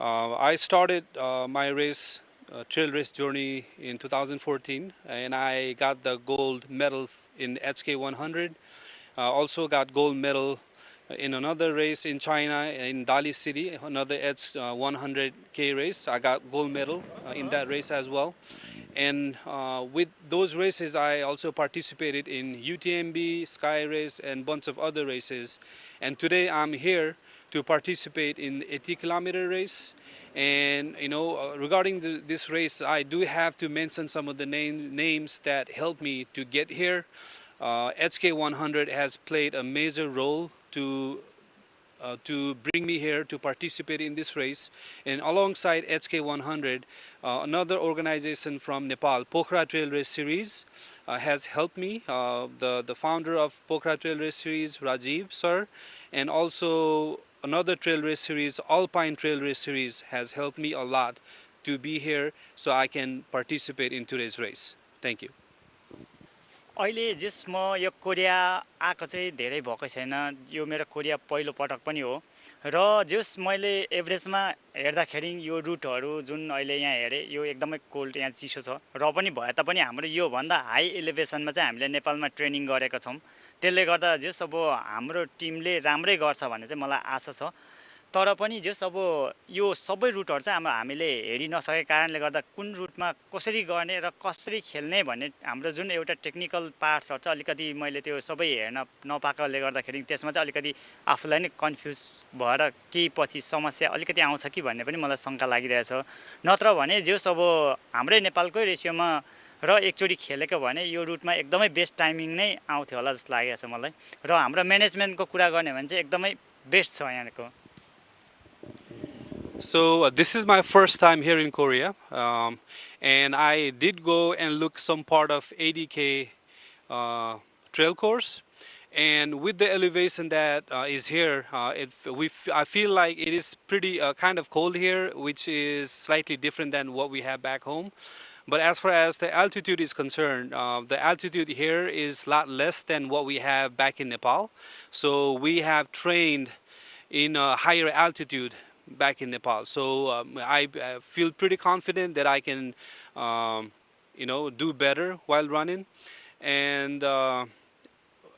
I started my race trail race journey in 2014, and I got the gold medal in HK 100. Also got gold medal in another race in China in Dali City, another 100K race. I got gold medal in that race as well. And with those races, I also participated in UTMB, Sky Race, and bunch of other races. And today I'm here to participate in 80-kilometer race. And you know, regarding this race, I do have to mention some of the names that helped me to get here. HK 100 has played a major role to bring me here to participate in this race. And alongside HK 100, another organization from Nepal, Pokhara Trail Race Series, has helped me. The founder of Pokhara Trail Race Series, Rajiv sir, and also another trail race series, Alpine Trail Race Series, has helped me a lot to be here so I can participate in today's race. Thank you. अहिले जस म यो Korea आएको चाहिँ धेरै भएको छैन, यो मेरो Korea पहिलो पटक पनि हो र जस मैले एभरेजमा हेर्दाखेरि यो रुटहरु जुन अहिले यहाँ हेरे यो एकदमै कोल्ड यहाँ चिसो छ र पनि भए तापनि हाम्रो यो भन्दा हाई एलिभेसनमा चाहिँ हामीले नेपालमा ट्रेनिङ गरेका छौं। त्यसले गर्दा जस अब हाम्रो टिमले राम्रै गर्छ भन्ने चाहिँ मलाई आशा छ। तर पनि जस अब यो सबै रुटहरु चाहिँ हामीले हेरि नसकेको कारणले गर्दा कुन रुटमा कसरी गर्ने र कसरी खेल्ने भन्ने हाम्रो जुन एउटा टेक्निकल पार्ट्सहरु छ अलिकति मैले त्यो सबै हेर्न नपाएकोले गर्दाखेरि त्यसमा चाहिँ अलिकति आफुलाई नै कन्फ्युज भएर केही पछि समस्या अलिकति आउँछ कि भन्ने पनि मलाई शंका लागिरहेछ। नत्र भने जस अब हाम्रै नेपालकै रेशियोमा र एकचोटी खेलेको भने यो रुटमा एकदमै बेस्ट टाइमिङ नै आउँथ्यो होला जस्तो लागेछ मलाई र हाम्रो म्यानेजमेन्टको कुरा गर्ने भने चाहिँ एकदमै बेस्ट छ यहाँको। So this is my first time here in Korea, and I did go and look some part of 80K trail course, and with the elevation that is here, I feel like it is pretty kind of cold here, which is slightly different than what we have back home. But as far as the altitude is concerned, the altitude here is a lot less than what we have back in Nepal. So we have trained in a higher altitude back in Nepal. So I feel pretty confident that I can, you know, do better while running. And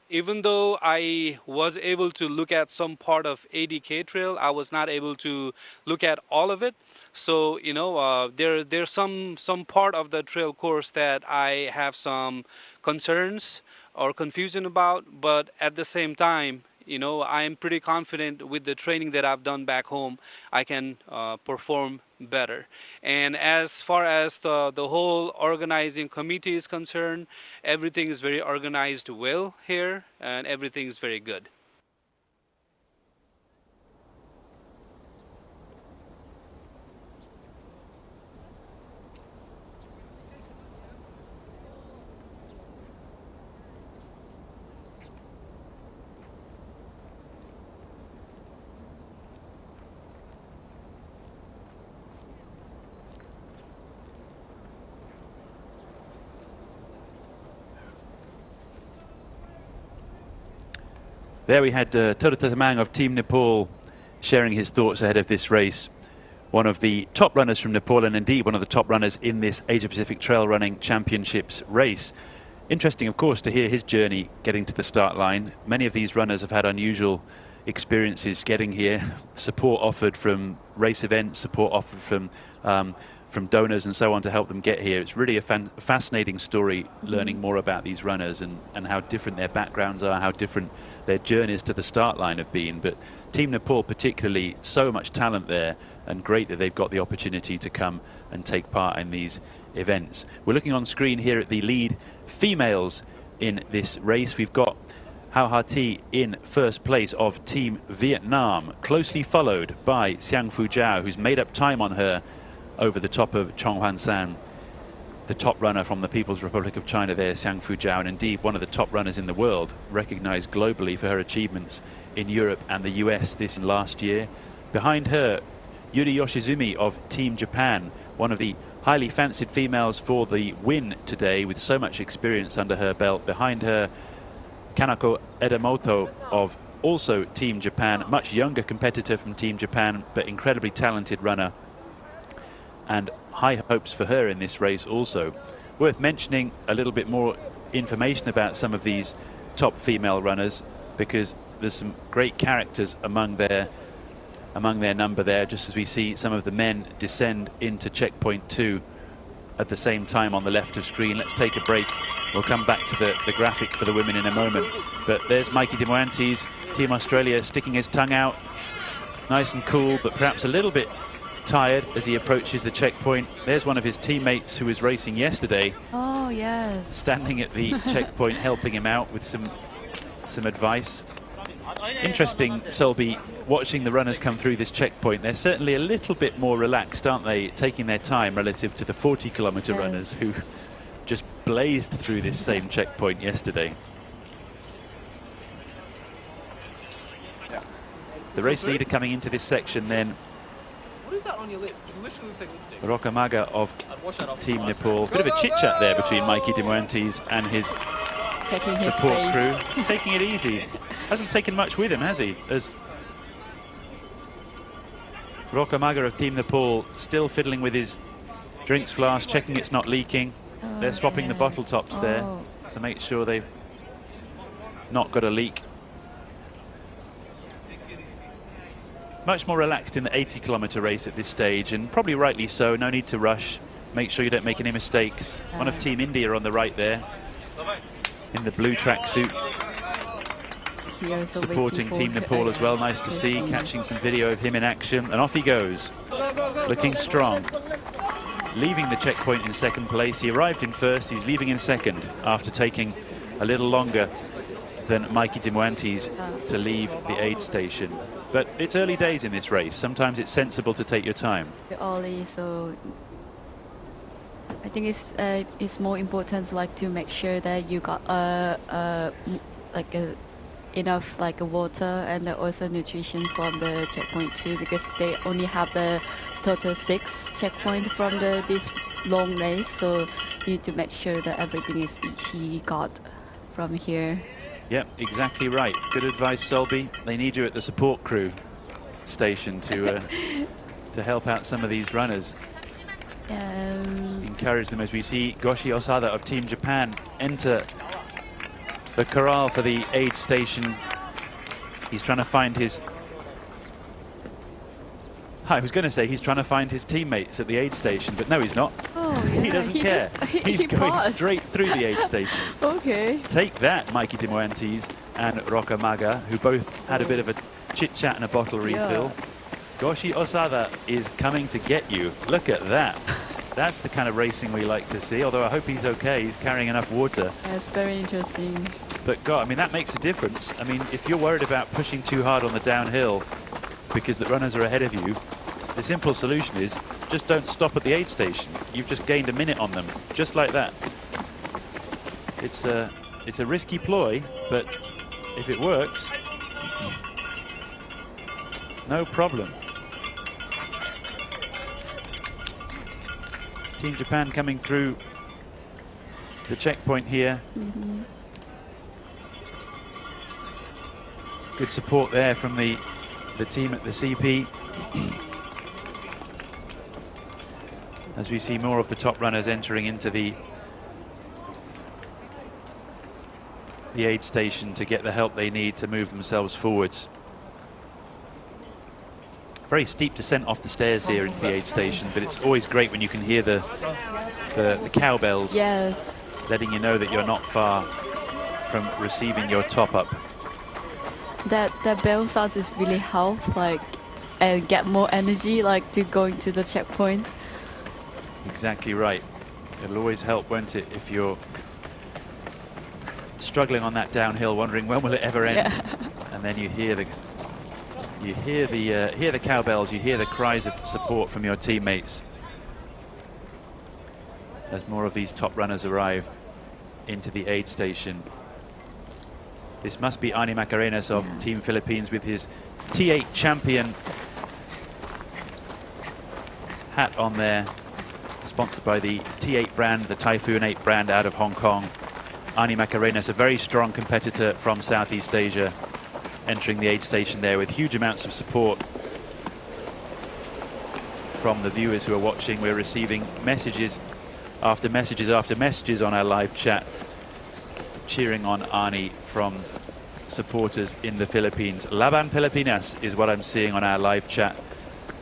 even though I was able to look at some part of 80K trail, I was not able to look at all of it. So you know, there's some part of the trail course that I have some concerns or confusion about, but at the same time, you know, I am pretty confident with the training that I've done back home, I can perform better. And as far as the whole organizing committee is concerned, everything is very organized well here, and everything is very good. There we had Tirtha Tamang of Team Nepal sharing his thoughts ahead of this race. One of the top runners from Nepal, and indeed one of the top runners in this Asia Pacific Trail Running Championships race. Interesting, of course, to hear his journey getting to the start line. Many of these runners have had unusual experiences getting here. Support offered from race events, support offered from from donors and so on to help them get here. It's really a fascinating story, learning more about these runners and how different their backgrounds are, how different their journeys to the start line have been. But Team Nepal particularly, so much talent there, and great that they've got the opportunity to come and take part in these events. We're looking on screen here at the lead females in this race. We've got Hao Ha-Thi in first place of Team Vietnam, closely followed by Xiang Fu Zhao, who's made up time on her over the top of Chong Huan San, the top runner from the People's Republic of China there, Xiang Fu Zhao, and indeed one of the top runners in the world, recognized globally for her achievements in Europe and the US this last year. Behind her, Yuri Yoshizumi of Team Japan, one of the highly fancied females for the win today, with so much experience under her belt. Behind her, Kanako Edamoto of also Team Japan, much younger competitor from Team Japan, but incredibly talented runner, and high hopes for her in this race also. Worth mentioning a little bit more information about some of these top female runners, because there's some great characters among their number there, just as we see some of the men descend into checkpoint 2 at the same time on the left of screen. Let's take a break. We'll come back to the graphic for the women in a moment. But there's Mikey de Moantes, Team Australia, sticking his tongue out, nice and cool, but perhaps a little bit tired as he approaches the checkpoint. There's one of his teammates who was racing yesterday. Oh, yes. Standing at the checkpoint, helping him out with some advice. Interesting, Selby, watching the runners come through this checkpoint. They're certainly a little bit more relaxed, aren't they, taking their time relative to the 40-kilometer runners who just blazed through this same checkpoint yesterday. The race leader coming into this section then, what is that on your lip? It literally looks like lipstick. Rokamaga of Team Nepal. Bit of a chit-chat there between Mikey de Moantes and his support crew. Taking it easy. Hasn't taken much with him, has he? As Rokamaga of Team Nepal still fiddling with his drinks flask, checking it's not leaking. They're swapping the bottle tops there to make sure they've not got a leak. Much more relaxed in the 80-kilometer race at this stage, and probably rightly so. No need to rush. Make sure you don't make any mistakes. One of Team India on the right there, in the blue tracksuit, supporting Team Nepal as well. Nice to see, catching some video of him in action. And off he goes, looking strong. Leaving the checkpoint in second place. He arrived in first, he's leaving in second after taking a little longer than Mikey de Moantes to leave the aid station. But it's early days in this race. Sometimes it's sensible to take your time. Early, so I think it's more important like to make sure that you got enough water and also nutrition from the checkpoint 2, because they only have the total 6 checkpoints from this long race. So you need to make sure that everything is he got from here. Yep, exactly right. Good advice, Selby. They need you at the support crew station to help out some of these runners. Encourage them, as we see Goshi Osada of Team Japan enter the corral for the aid station. He's trying to find his... I was going to say he's trying to find his teammates at the aid station, but no, he's not. Oh, yeah. He doesn't care. He's going straight through the aid station. Okay. Take that, Mikey de Moantes and Rokamaga, who both had a bit of a chit-chat and a bottle refill. Goshi Osada is coming to get you. Look at that. That's the kind of racing we like to see, although I hope he's okay. He's carrying enough water. That's very interesting. But God, I mean, that makes a difference. I mean, if you're worried about pushing too hard on the downhill because the runners are ahead of you, the simple solution is just don't stop at the aid station. You've just gained a minute on them, just like that. It's a risky ploy, but if it works, no problem. Team Japan coming through the checkpoint here. Good support there from the team at the CP. As we see more of the top runners entering into the aid station to get the help they need to move themselves forwards. Very steep descent off the stairs here into the aid station, but it's always great when you can hear the cowbells. Yes. Letting you know that you're not far from receiving your top up. That bell sounds is really help, like, and get more energy, like, to going to the checkpoint. Exactly right. It'll always help, won't it, if you're struggling on that downhill, wondering when will it ever end, and then you hear the cowbells, you hear the cries of support from your teammates as more of these top runners arrive into the aid station. This must be Ani Macarenas of Team Philippines with his T8 champion hat on there, sponsored by the T8 brand, the Typhoon 8 brand out of Hong Kong. Ani Macarenas, a very strong competitor from Southeast Asia, entering the aid station there with huge amounts of support from the viewers who are watching. We're receiving messages after messages after messages on our live chat, cheering on Ani from supporters in the Philippines. Laban Pilipinas is what I'm seeing on our live chat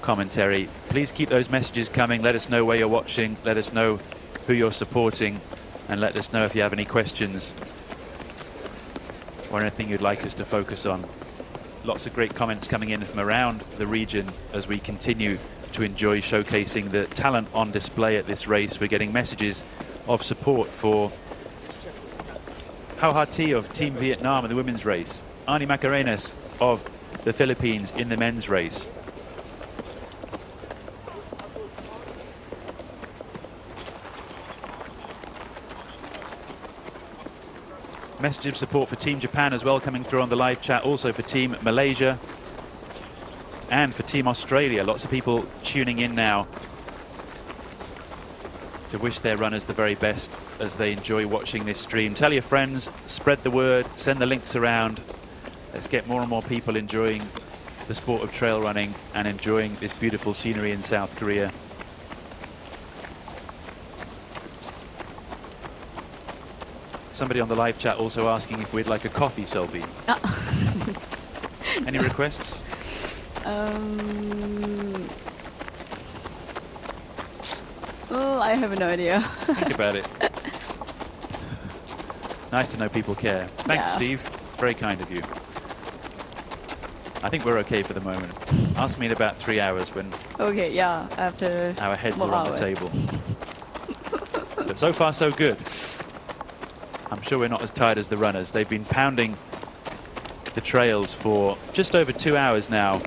commentary. Please keep those messages coming. Let us know where you're watching. Let us know who you're supporting. And let us know if you have any questions or anything you'd like us to focus on. Lots of great comments coming in from around the region as we continue to enjoy showcasing the talent on display at this race. We're getting messages of support for Hau Ha Thi of Team Vietnam in the women's race, Ani Macarenas of the Philippines in the men's race. Message of support for Team Japan as well coming through on the live chat, also for Team Malaysia and for Team Australia. Lots of people tuning in now to wish their runners the very best as they enjoy watching this stream. Tell your friends, spread the word, send the links around. Let's get more and more people enjoying the sport of trail running and enjoying this beautiful scenery in South Korea. Somebody on the live chat also asking if we'd like a coffee, Selby. Any requests? Oh, I have no idea. Think about it. Nice to know people care. Thanks, Steve. Very kind of you. I think we're okay for the moment. Ask me in about 3 hours when after our heads are on the table. But so far, so good. I'm sure we're not as tired as the runners. They've been pounding the trails for just over 2 hours now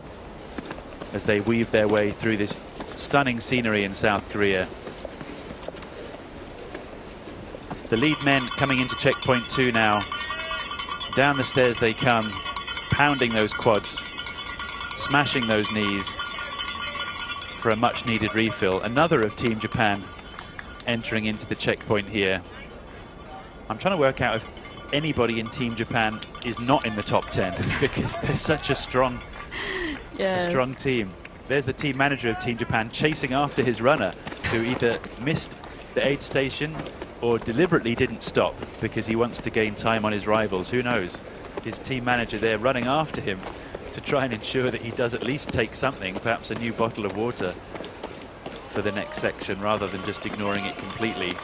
as they weave their way through this stunning scenery in South Korea. The lead men coming into checkpoint 2 now. Down the stairs they come, pounding those quads, smashing those knees for a much needed refill. Another of Team Japan entering into the checkpoint here. I'm trying to work out if anybody in Team Japan is not in the top 10 because they're such a strong team. There's the team manager of Team Japan chasing after his runner who either missed the aid station or deliberately didn't stop because he wants to gain time on his rivals. Who knows? His team manager there running after him to try and ensure that he does at least take something, perhaps a new bottle of water for the next section rather than just ignoring it completely.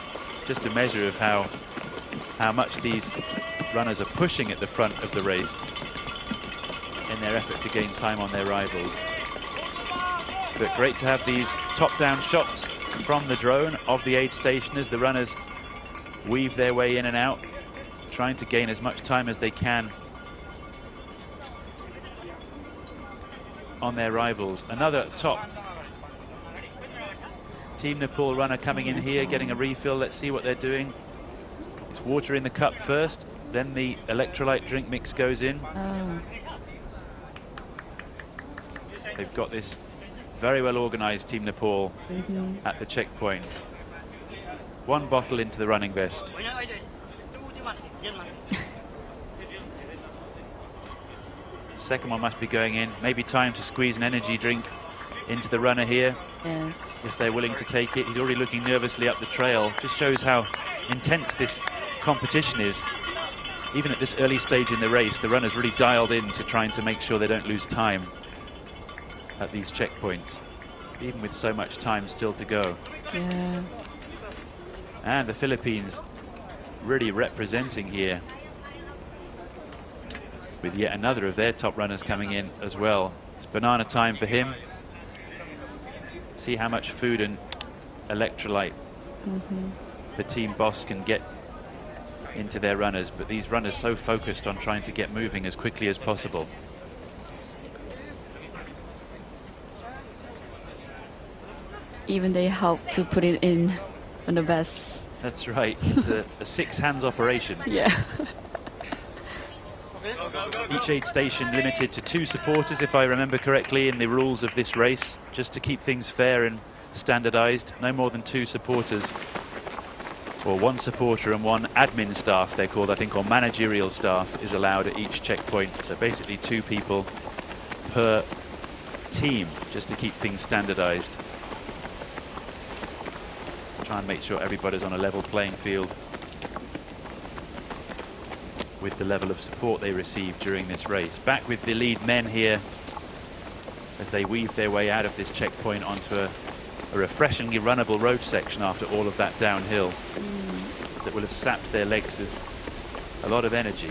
Just a measure of how much these runners are pushing at the front of the race in their effort to gain time on their rivals. But great to have these top-down shots from the drone of the aid station as the runners weave their way in and out, trying to gain as much time as they can on their rivals. Another top Team Nepal runner coming in here, getting a refill. Let's see what they're doing. It's water in the cup first, then the electrolyte drink mix goes in. They've got this very well organized Team Nepal at the checkpoint. One bottle into the running vest. Second one must be going in. Maybe time to squeeze an energy drink into the runner here. Yes. If they're willing to take it. He's already looking nervously up the trail. Just shows how intense this competition is. Even at this early stage in the race, the runners really dialed in to trying to make sure they don't lose time. at these checkpoints, even with so much time still to go. Yeah. And the Philippines really representing here, with yet another of their top runners coming in as well. It's banana time for him. See how much food and electrolyte the team boss can get into their runners, but these runners so focused on trying to get moving as quickly as possible. Even they help to put it in on the vest. That's right. It's a 6-hands operation. Yeah. Each aid station limited to 2 supporters, if I remember correctly, in the rules of this race, just to keep things fair and standardized. No more than 2 supporters, or 1 supporter and 1 admin staff, they're called, I think, or managerial staff is allowed at each checkpoint. So basically 2 people per team, just to keep things standardized. Try and make sure everybody's on a level playing field with the level of support they receive during this race. Back with the lead men here as they weave their way out of this checkpoint onto a refreshingly runnable road section after all of that downhill that will have sapped their legs of a lot of energy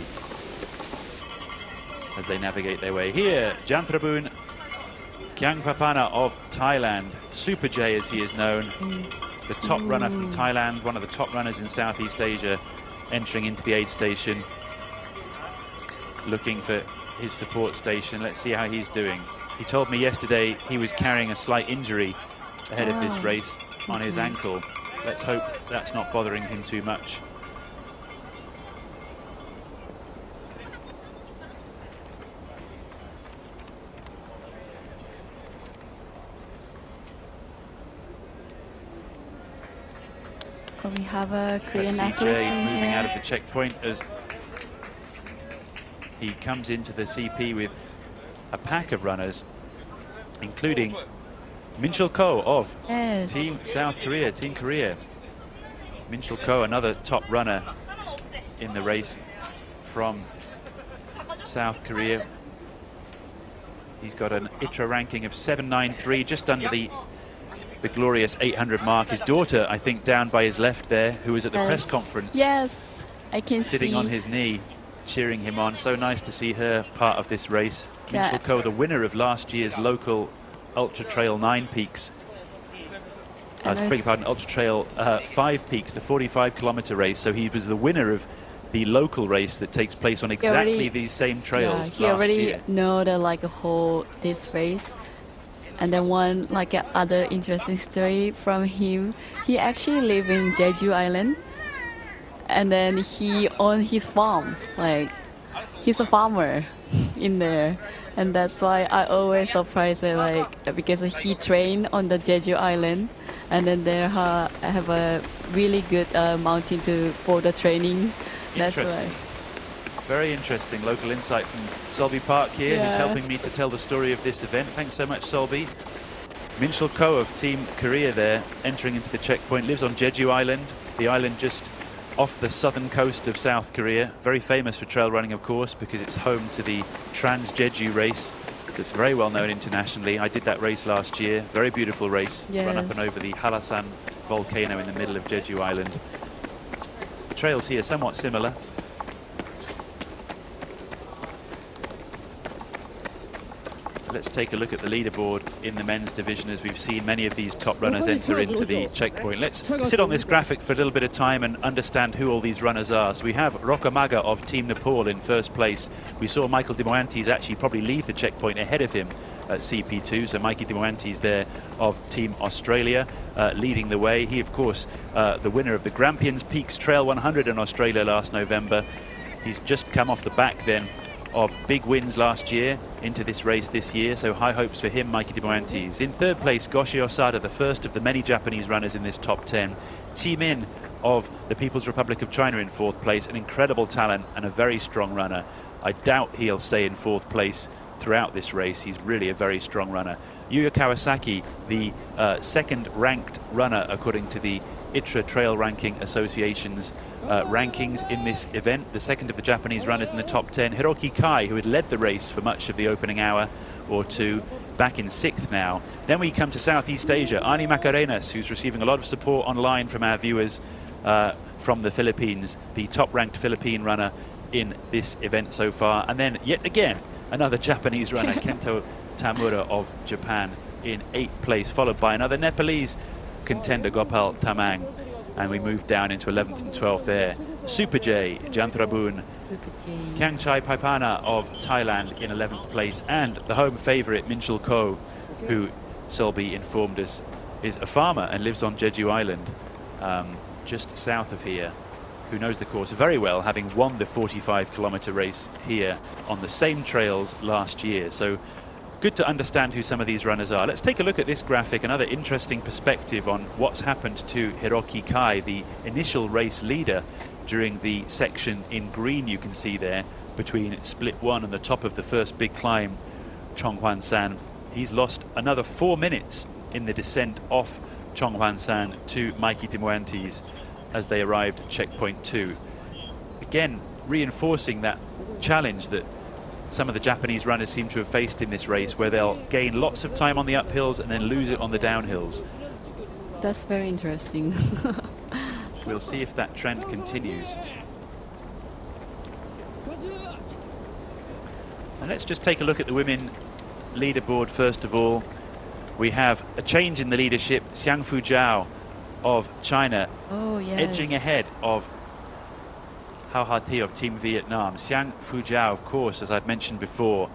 as they navigate their way. Here, Jantrabun Kyangpapana of Thailand, Super J as he is known, the top runner from Thailand, one of the top runners in Southeast Asia, entering into the aid station, looking for his support station. Let's see how he's doing. He told me yesterday he was carrying a slight injury ahead of this race on his ankle. Let's hope that's not bothering him too much. We have a Korean athlete moving here. out of the checkpoint as he comes into the CP with a pack of runners, including Minchul Ko of Team South Korea, Team Korea. Minchul Ko, another top runner in the race from South Korea. He's got an ITRA ranking of 793, just under the glorious 800 mark. His daughter, I think, down by his left there, who was at the press conference. Yes, I can sitting see. on his knee, cheering him on. So nice to see her part of this race. Yeah. Minchul Ko, the winner of last year's local Ultra Trail 9 Peaks. I beg your pardon, Ultra Trail 5 Peaks, the 45-kilometer race. So he was the winner of the local race that takes place on exactly these same trails He last already year. know the whole this race. And then one other interesting story from him. He actually live in Jeju Island, and then he own his farm. He's a farmer in there, and that's why I always surprised because he trained on the Jeju Island, and then there have a really good mountain for the training. That's Interesting. why. Very interesting local insight from Solby Park here, who's Yeah. helping me to tell the story of this event. Thanks so much, Solby. Minchul Ko of Team Korea there, entering into the checkpoint, lives on Jeju Island, the island just off the southern coast of South Korea. Very famous for trail running, of course, because it's home to the Trans Jeju race. That's very well known internationally. I did that race last year. Very beautiful race. Run up and over the Halasan volcano in the middle of Jeju Island. The trails here somewhat similar. Let's take a look at the leaderboard in the men's division, as we've seen many of these top runners enter into the checkpoint. Let's sit on this graphic for a little bit of time and understand who all these runners are. So we have Rokamaga of Team Nepal in first place. We saw Michael Dimoantes actually probably leave the checkpoint ahead of him at CP2. So Mikey Dimoantes there of Team Australia leading the way. He, of course, the winner of the Grampians Peaks Trail 100 in Australia last November. He's just come off the back then of big wins last year into this race this year, so high hopes for him, Mikey Dimoantes. In third place, Goshi Osada, the first of the many Japanese runners in this top 10. Chi Min of the People's Republic of China in fourth place, an incredible talent and a very strong runner. I doubt he'll stay in fourth place throughout this race. He's really a very strong runner. Yuya Kawasaki, the second ranked runner according to the ITRA Trail Ranking Association's rankings in this event, the second of the Japanese runners in the top 10. Hiroki Kai, who had led the race for much of the opening hour or two, back in 6th now. Then we come to Southeast Asia, Ani Macarenas, who's receiving a lot of support online from our viewers from the Philippines, the top-ranked Philippine runner in this event so far. And then yet again, another Japanese runner, Kento Tamura of Japan, in 8th place, followed by another Nepalese contender, Gopal Tamang. And we move down into 11th and 12th there. Super J, Jantrabun, Kyangchai Paipana of Thailand in 11th place, and the home favourite, Minchul Ko, who Selby informed us is a farmer and lives on Jeju Island, just south of here, who knows the course very well, having won the 45-kilometre race here on the same trails last year. So good to understand who some of these runners are. Let's take a look at this graphic, another interesting perspective on what's happened to Hiroki Kai, the initial race leader during the section in green you can see there between split 1 and the top of the first big climb, Chonghwan San. He's lost another 4 minutes in the descent off Chonghwan San to Mikey Dimuantes as they arrived at checkpoint 2. Again, reinforcing that challenge that some of the Japanese runners seem to have faced in this race, where they'll gain lots of time on the uphills and then lose it on the downhills. That's very interesting. We'll see if that trend continues. And let's just take a look at the women leaderboard first of all. We have a change in the leadership. Xiangfu Zhao of China edging ahead of Hao Ha-Thi of Team Vietnam. Xiangfu Zhao, of course, as I've mentioned before,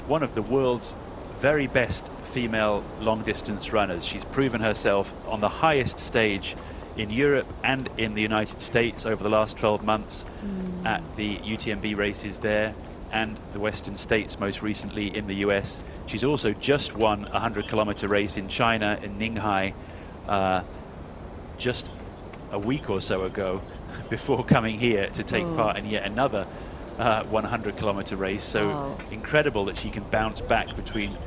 one of the world's very best female long-distance runners. She's proven herself on the highest stage in Europe and in the United States over the last 12 months at the UTMB races there, and the Western States most recently in the US. She's also just won a 100-kilometer race in China, in Ninghai, just a week or so ago, before coming here to take part in yet another 100-kilometer race. So incredible that she can bounce back between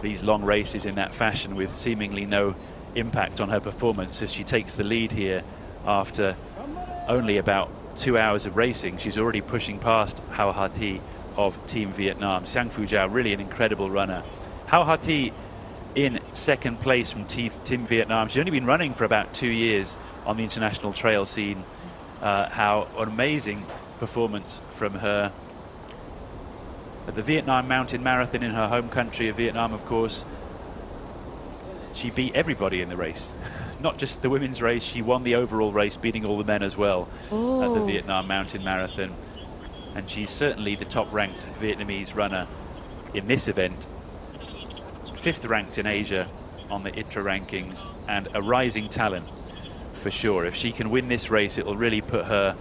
these long races in that fashion with seemingly no impact on her performance as she takes the lead here after only about 2 hours of racing. She's already pushing past Hao Ha-Thi of Team Vietnam. Xiangfu Zhao, really an incredible runner. Hao Ha-Thi in second place from Team Vietnam. She's only been running for about 2 years on the international trail scene. How an amazing performance from her at the Vietnam Mountain Marathon in her home country of Vietnam, of course. She beat everybody in the race, not just the women's race. She won the overall race, beating all the men as well at the Vietnam Mountain Marathon. And she's certainly the top-ranked Vietnamese runner in this event, 5th ranked in Asia on the ITRA rankings, and a rising talent for sure. If she can win this race, it will really put her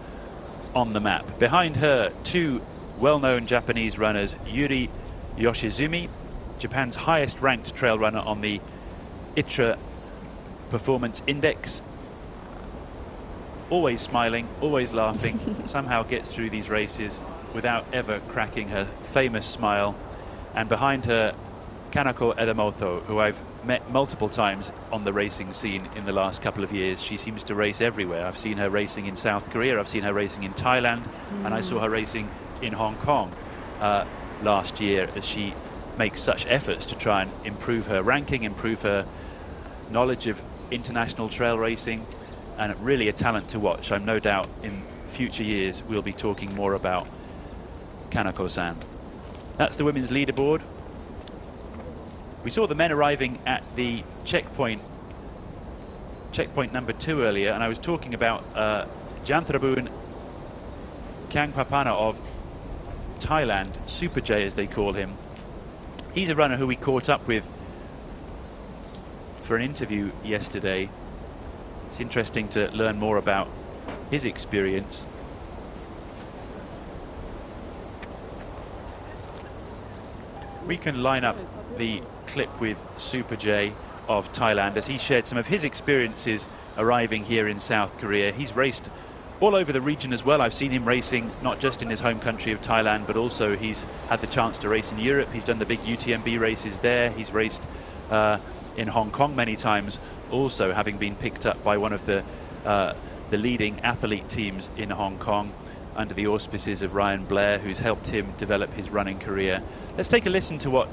on the map. Behind her, 2 well-known Japanese runners, Yuri Yoshizumi, Japan's highest-ranked trail runner on the ITRA Performance Index, always smiling, always laughing, somehow gets through these races without ever cracking her famous smile. And behind her, Kanako Edamoto, who I've met multiple times on the racing scene in the last couple of years. She seems to race everywhere. I've seen her racing in South Korea, I've seen her racing in Thailand, and I saw her racing in Hong Kong last year as she makes such efforts to try and improve her ranking, improve her knowledge of international trail racing, and really a talent to watch. I'm no doubt in future years we'll be talking more about Kanako-san. That's the women's leaderboard. We saw the men arriving at the checkpoint number 2 earlier, and I was talking about Jantrabun Kyangpapana of Thailand, Super J as they call him. He's a runner who we caught up with for an interview yesterday. It's interesting to learn more about his experience. We can line up the clip with Super J of Thailand as he shared some of his experiences arriving here in South Korea. He's raced all over the region as well. I've seen him racing not just in his home country of Thailand, but also he's had the chance to race in Europe. He's done the big UTMB races there. He's raced in Hong Kong many times, also having been picked up by one of the leading athlete teams in Hong Kong under the auspices of Ryan Blair, who's helped him develop his running career. Let's take a listen to what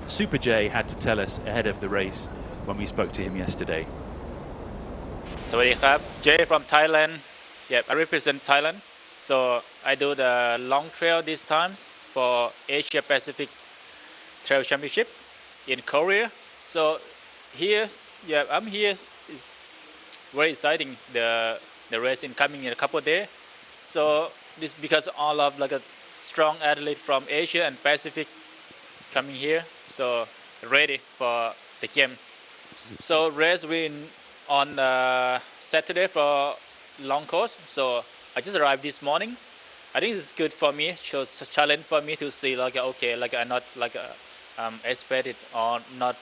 Super J had to tell us ahead of the race when we spoke to him yesterday. สวัสดีครับ Jay from Thailand. Yep, I represent Thailand. So I do the long trail this time for Asia Pacific Trail Championship in Korea. So here, yeah, I'm here. It's very exciting. The race is coming in a couple of days. So this because all of like a strong athlete from Asia and Pacific coming here. So ready for the game. So race win on Saturday for long course. So I just arrived this morning. I think it's good for me. Shows a challenge for me to see like okay, like I'm not like expected or not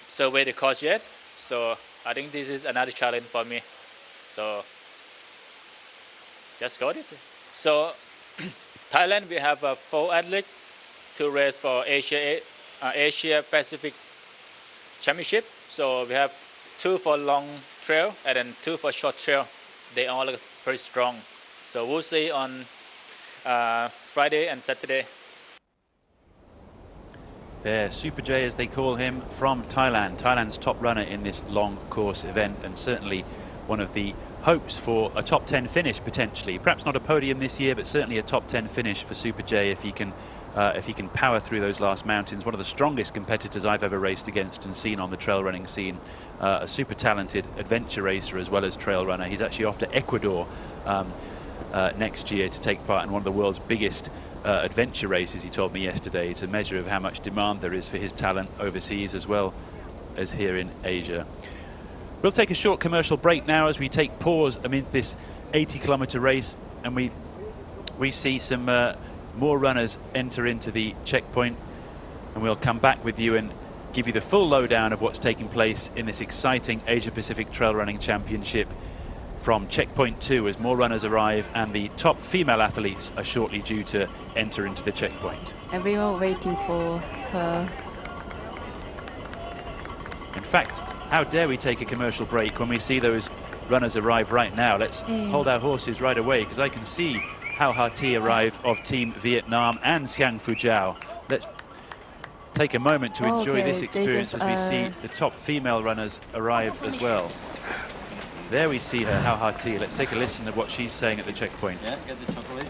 survey the course yet. So I think this is another challenge for me. So just got it. So Thailand, we have 4 athletes to race for Asia Pacific Championship. So we have 2 for long trail and then 2 for short trail. They all look very strong. So we'll see on Friday and Saturday. There, Super J, as they call him, from Thailand. Thailand's top runner in this long course event, and certainly one of the hopes for a top 10 finish potentially. Perhaps not a podium this year, but certainly a top 10 finish for Super J if he can power through those last mountains. One of the strongest competitors I've ever raced against and seen on the trail running scene. A super talented adventure racer as well as trail runner. He's actually off to Ecuador next year to take part in one of the world's biggest adventure races, he told me yesterday, to measure of how much demand there is for his talent overseas as well as here in Asia. We'll take a short commercial break now as we take pause amid this 80-kilometer race, and we see some more runners enter into the checkpoint, and we'll come back with you and give you the full lowdown of what's taking place in this exciting Asia Pacific Trail Running Championship from checkpoint 2 as more runners arrive and the top female athletes are shortly due to enter into the checkpoint. Everyone waiting for her. In fact, how dare we take a commercial break when we see those runners arrive right now. Let's hold our horses right away, because I can see Hao Ha Thi arrive of Team Vietnam and Xiang Fu Zhao. Let's take a moment to enjoy this experience as we see the top female runners arrive as well. There we see her, Hao Ha Thi. Let's take a listen to what she's saying at the checkpoint. Yeah, get the chocolate.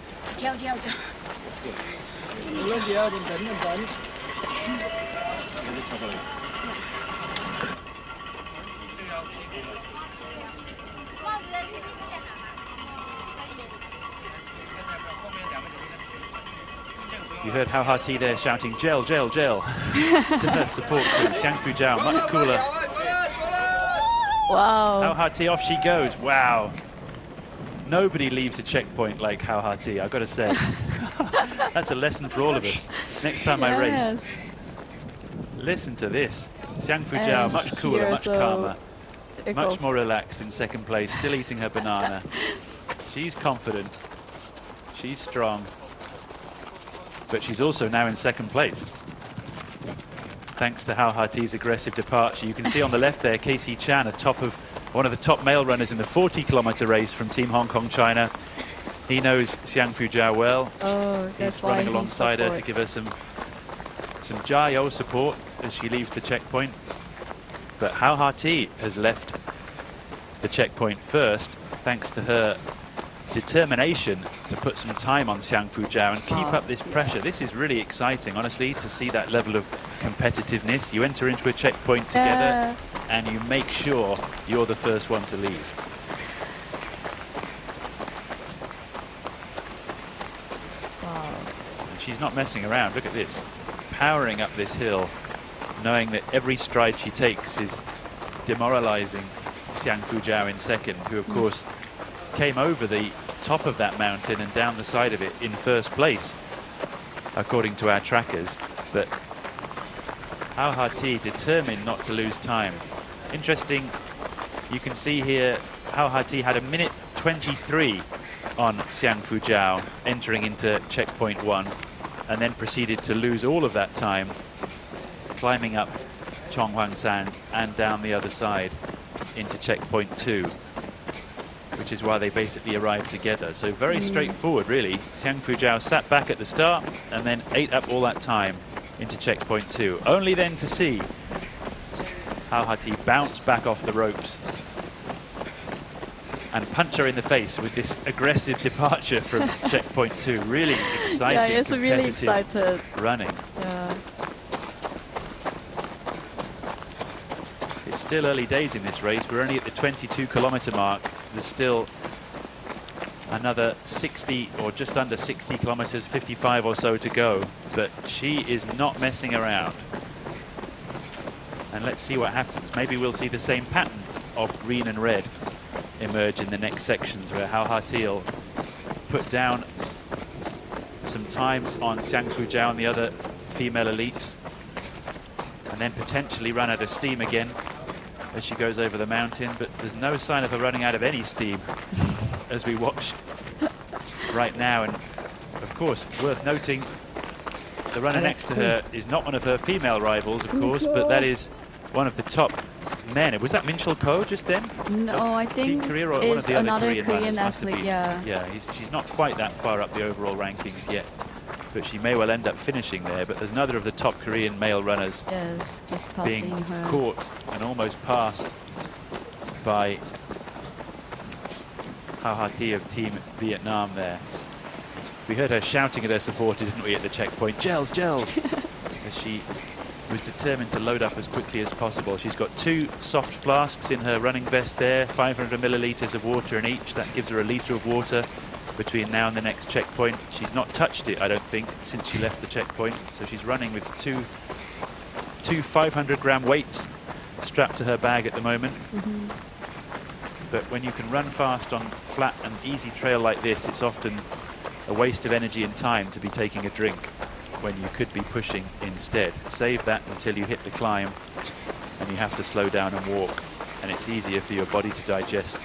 You heard Hao Ha Thi there shouting, "Gel, gel, gel," to her support crew. Xiang Fu Zhao, much cooler. Wow. Hao Ha Thi, off she goes. Wow. Nobody leaves a checkpoint like Hao Ha Thi, I've got to say. That's a lesson for all of us. Next time I race. Listen to this. Xiang Fu Zhao, much cooler, much calmer. Much more relaxed in second place, still eating her banana. She's confident. She's strong. But she's also now in second place. Thanks to Hao Ha Thi's aggressive departure. You can see on the left there, Casey Chan, atop of one of the top male runners in the 40-kilometer race from Team Hong Kong, China. He knows Xiang Fu Zhao well. He's running alongside her to give her some Jiao support as she leaves the checkpoint. But Hao Ha Thi has left the checkpoint first, thanks to her determination to put some time on Xiang Fu Zhao and keep up this pressure. This is really exciting, honestly, to see that level of competitiveness. You enter into a checkpoint together and you make sure you're the first one to leave. Wow. And she's not messing around. Look at this. Powering up this hill, knowing that every stride she takes is demoralizing Xiang Fu Zhao in second, who of course came over the top of that mountain and down the side of it in first place, according to our trackers. But Hao Ha Thi determined not to lose time. Interesting, you can see here Hao Ha Thi had 1:23 on Xiang Fu Zhao entering into checkpoint 1, and then proceeded to lose all of that time climbing up Chonghuangshan and down the other side into checkpoint 2. which is why they basically arrived together. So very straightforward, really. Xiang Fujiao sat back at the start and then ate up all that time into checkpoint 2. Only then to see Hao Hati bounce back off the ropes and punch her in the face with this aggressive departure from checkpoint 2. Really exciting, yeah, it's really excited running. Yeah. It's still early days in this race. We're only at the 22-kilometer mark. There's still another 60 or just under 60 kilometers, 55 or so to go. But she is not messing around. And let's see what happens. Maybe we'll see the same pattern of green and red emerge in the next sections, where Hao Hati will put down some time on Xiang Fujiao and the other female elites, and then potentially run out of steam again as she goes over the mountain. But there's no sign of her running out of any steam as we watch right now. And of course, worth noting, the runner next to her is not one of her female rivals, of course, but that is one of the top men. Was that Minchul Ko just then? No, I think Korea, or it's one of the other another Korean runners must have athlete, been. yeah. Yeah, she's not quite that far up the overall rankings yet, but she may well end up finishing there. But there's another of the top Korean male runners just being passing her. caught and almost passed by Hao Hati of Team Vietnam there. We heard her shouting at her supporters, didn't we, at the checkpoint? Gels, gels! As she was determined to load up as quickly as possible. She's got 2 soft flasks in her running vest there, 500 milliliters of water in each. That gives her a litre of water between now and the next checkpoint. She's not touched it, I don't think, since she left the checkpoint. So she's running with two 500-gram weights strapped to her bag at the moment. But when you can run fast on flat and easy trail like this, it's often a waste of energy and time to be taking a drink when you could be pushing instead. Save that until you hit the climb and you have to slow down and walk, and it's easier for your body to digest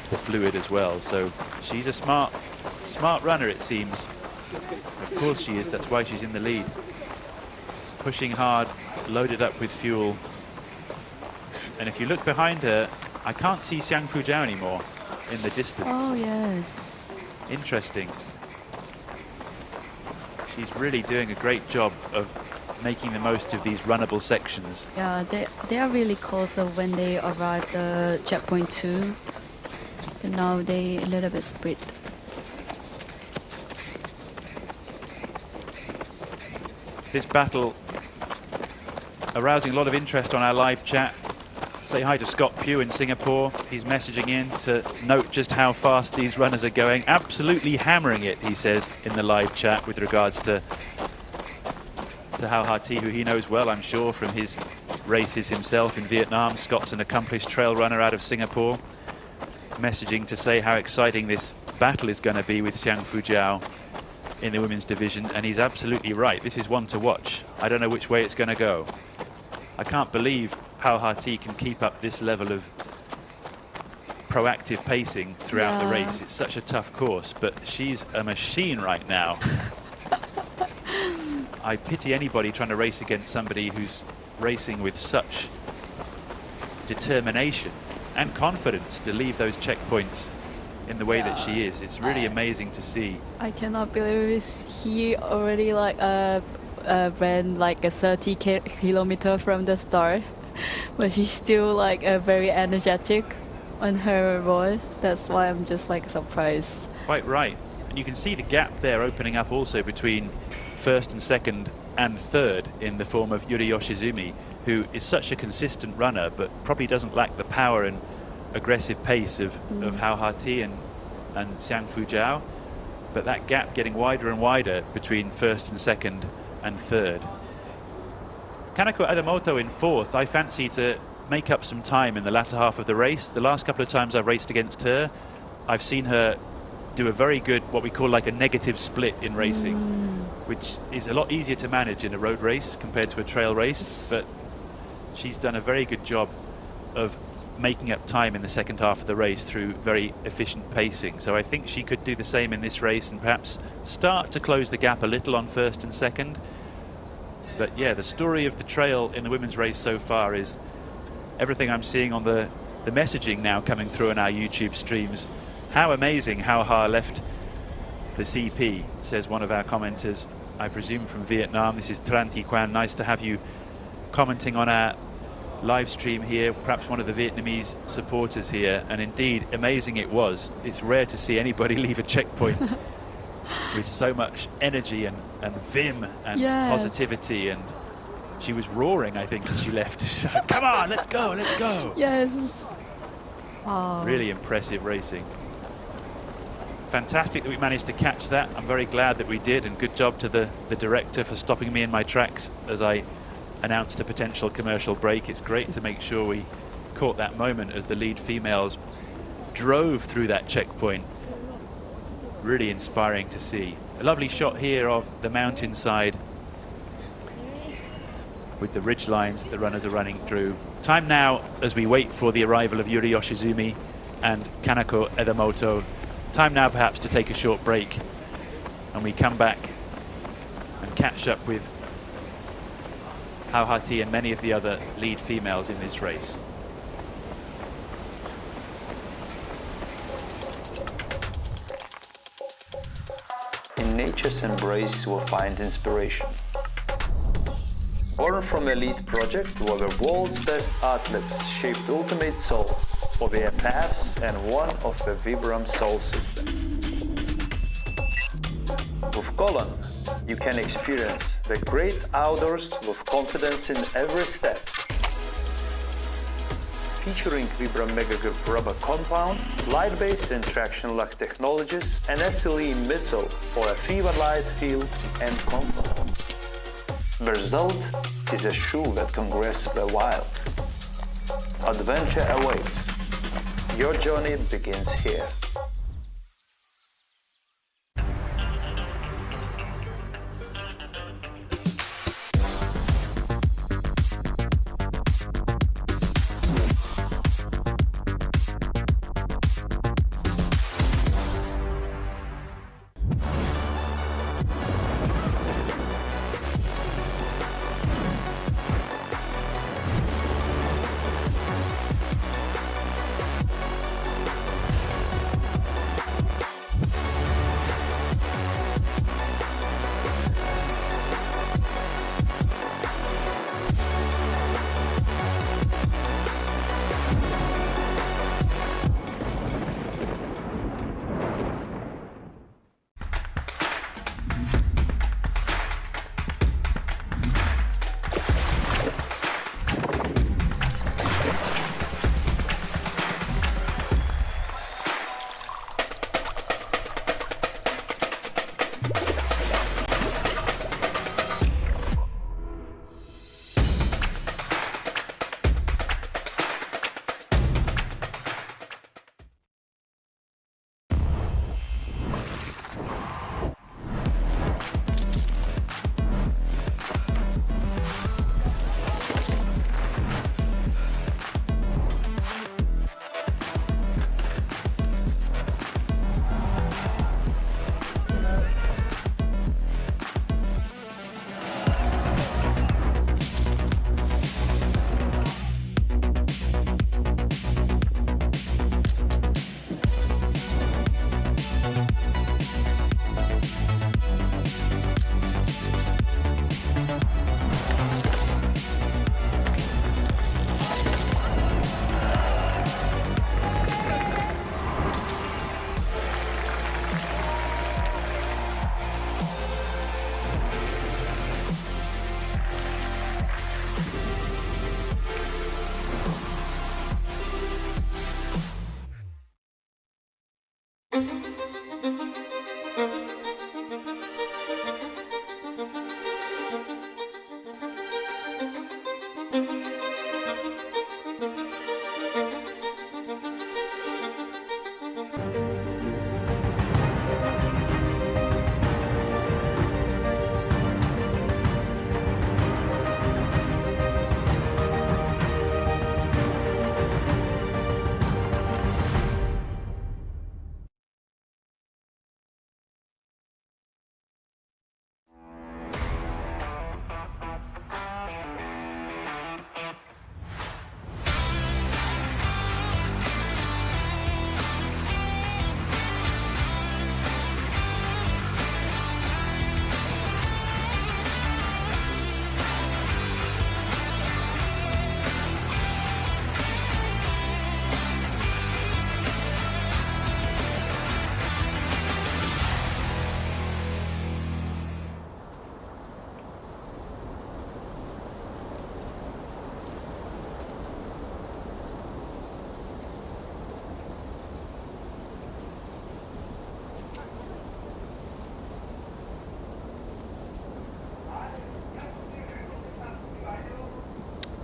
the fluid as well. So she's a smart runner, it seems. Of course she is, that's why she's in the lead. Pushing hard, loaded up with fuel. And if you look behind her, I can't see Xiang Fujiao anymore in the distance. Oh, yes. Interesting. She's really doing a great job of making the most of these runnable sections. Yeah, they are really close when they arrived at checkpoint 2. But now they a little bit split. This battle arousing a lot of interest on our live chat. Say hi to Scott Pugh in Singapore. He's messaging in to note just how fast these runners are going. Absolutely hammering it, he says, in the live chat with regards to Hao Hati, who he knows well, I'm sure, from his races himself in Vietnam. Scott's an accomplished trail runner out of Singapore, messaging to say how exciting this battle is going to be with Xiang Fujiao in the women's division. And he's absolutely right. This is one to watch. I don't know which way it's going to go. I can't believe Hao Hati can keep up this level of proactive pacing throughout the race. It's such a tough course, but she's a machine right now. I pity anybody trying to race against somebody who's racing with such determination and confidence to leave those checkpoints in the way that she is. It's really amazing to see. I cannot believe he already ran like a 30 kilometer from the start, but he's still like very energetic on her roll. That's why I'm just like surprised. Quite right. And you can see the gap there opening up also between first and second and third in the form of Yuri Yoshizumi, who is such a consistent runner but probably doesn't lack the power and aggressive pace of Hao Hati and Xiang Fujiao. But that gap getting wider and wider between first and second and third. Kanako Adamoto in fourth. I fancy to make up some time in the latter half of the race. The last couple of times I've raced against her, I've seen her do a very good, what we call like a negative split in racing, which is a lot easier to manage in a road race compared to a trail race. But she's done a very good job of making up time in the second half of the race through very efficient pacing. So I think she could do the same in this race and perhaps start to close the gap a little on first and second. But yeah, the story of the trail in the women's race so far is everything I'm seeing on the messaging now coming through in our YouTube streams How amazing how Ha left the CP, says one of our commenters, I presume from Vietnam. This is Tran Thi Quan. Nice to have you commenting on our live stream here, perhaps one of the Vietnamese supporters here. And indeed, amazing it was. It's rare to see anybody leave a checkpoint with so much energy and vim and positivity. And she was roaring, I think, as she left. Come on, let's go, let's go. Yes. Wow. Really impressive racing. Fantastic that we managed to catch that. I'm very glad that we did, and good job to the director for stopping me in my tracks as I announced a potential commercial break. It's great to make sure we caught that moment as the lead females drove through that checkpoint. Really inspiring to see. A lovely shot here of the mountainside with the ridge lines that the runners are running through. Time now, as we wait for the arrival of Yuri Yoshizumi and Kanako Edamoto, time now perhaps to take a short break, and we come back and catch up with Hau Hati and many of the other lead females in this race. In nature's embrace we'll find inspiration. Born from elite project where the world's best athletes shaped ultimate souls for their paths and one of the Vibram soul system. With Colin, you can experience the great outdoors with confidence in every step. Featuring Vibram Mega Grip rubber compound, light-based and traction lock technologies, and SLE midsole for a fever light feel and comfort. The result is a shoe that can grasp the wild. Adventure awaits. Your journey begins here.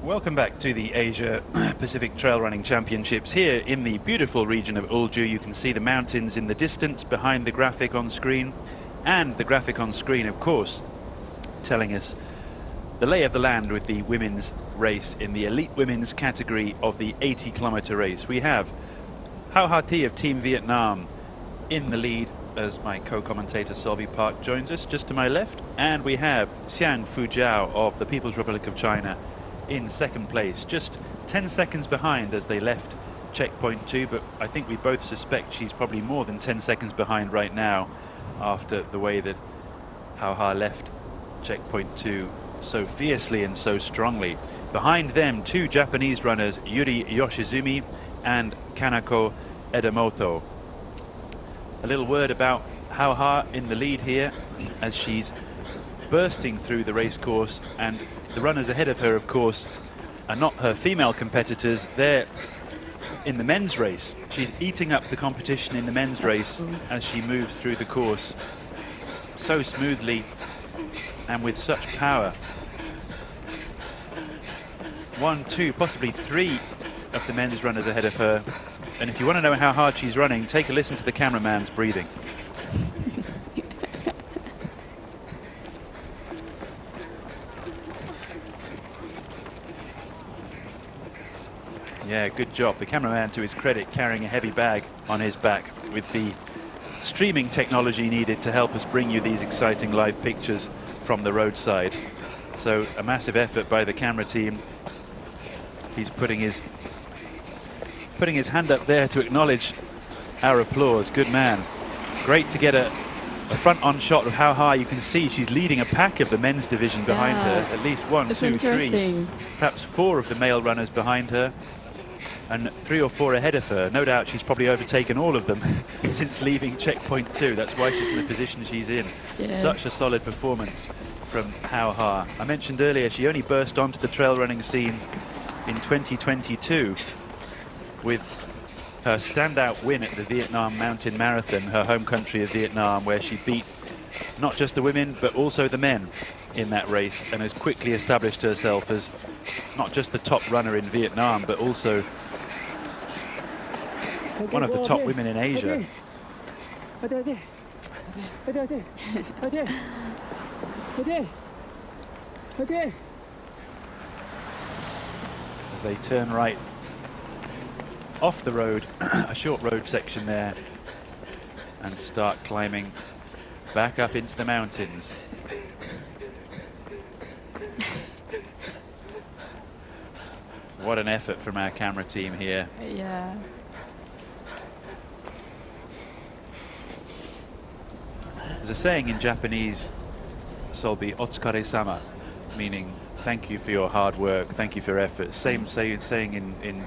Welcome back to the Asia Pacific Trail Running Championships here in the beautiful region of Ulju. You can see the mountains in the distance behind the graphic on screen, and the graphic on screen, of course, telling us the lay of the land with the women's race in the elite women's category of the 80-kilometer race. We have Hau Ha Thi of Team Vietnam in the lead as my co-commentator Solvi Park joins us just to my left, and we have Xiang Fujiao of the People's Republic of China in second place, just 10 seconds behind as they left checkpoint 2, but I think we both suspect she's probably more than 10 seconds behind right now after the way that Hau Ha left checkpoint 2 so fiercely and so strongly. Behind them, 2 Japanese runners, Yuri Yoshizumi and Kanako Edamoto. A little word about Hau Ha in the lead here as she's bursting through the race course, and the runners ahead of her, of course, are not her female competitors. They're in the men's race. She's eating up the competition in the men's race as she moves through the course so smoothly and with such power. 1, 2, possibly 3 of the men's runners ahead of her. And if you want to know how hard she's running, take a listen to the cameraman's breathing. Yeah, good job. The cameraman, to his credit, carrying a heavy bag on his back with the streaming technology needed to help us bring you these exciting live pictures from the roadside. So a massive effort by the camera team. He's putting his hand up there to acknowledge our applause. Good man. Great to get a front-on shot of how high you can see she's leading a pack of the men's division behind her. At least 1, 2, 3, perhaps 4 of the male runners behind her, and 3 or 4 ahead of her. No doubt she's probably overtaken all of them since leaving checkpoint 2. That's why she's in the position she's in. Yeah. Such a solid performance from Hau Ha. I mentioned earlier she only burst onto the trail running scene in 2022 with her standout win at the Vietnam Mountain Marathon, her home country of Vietnam, where she beat not just the women but also the men in that race, and has quickly established herself as not just the top runner in Vietnam but also one of the top women in Asia. As they turn right off the road, a short road section there, and start climbing back up into the mountains. What an effort from our camera team here. Yeah. There's a saying in Japanese, Solbi, otsukare-sama, meaning thank you for your hard work, thank you for your effort. Same saying in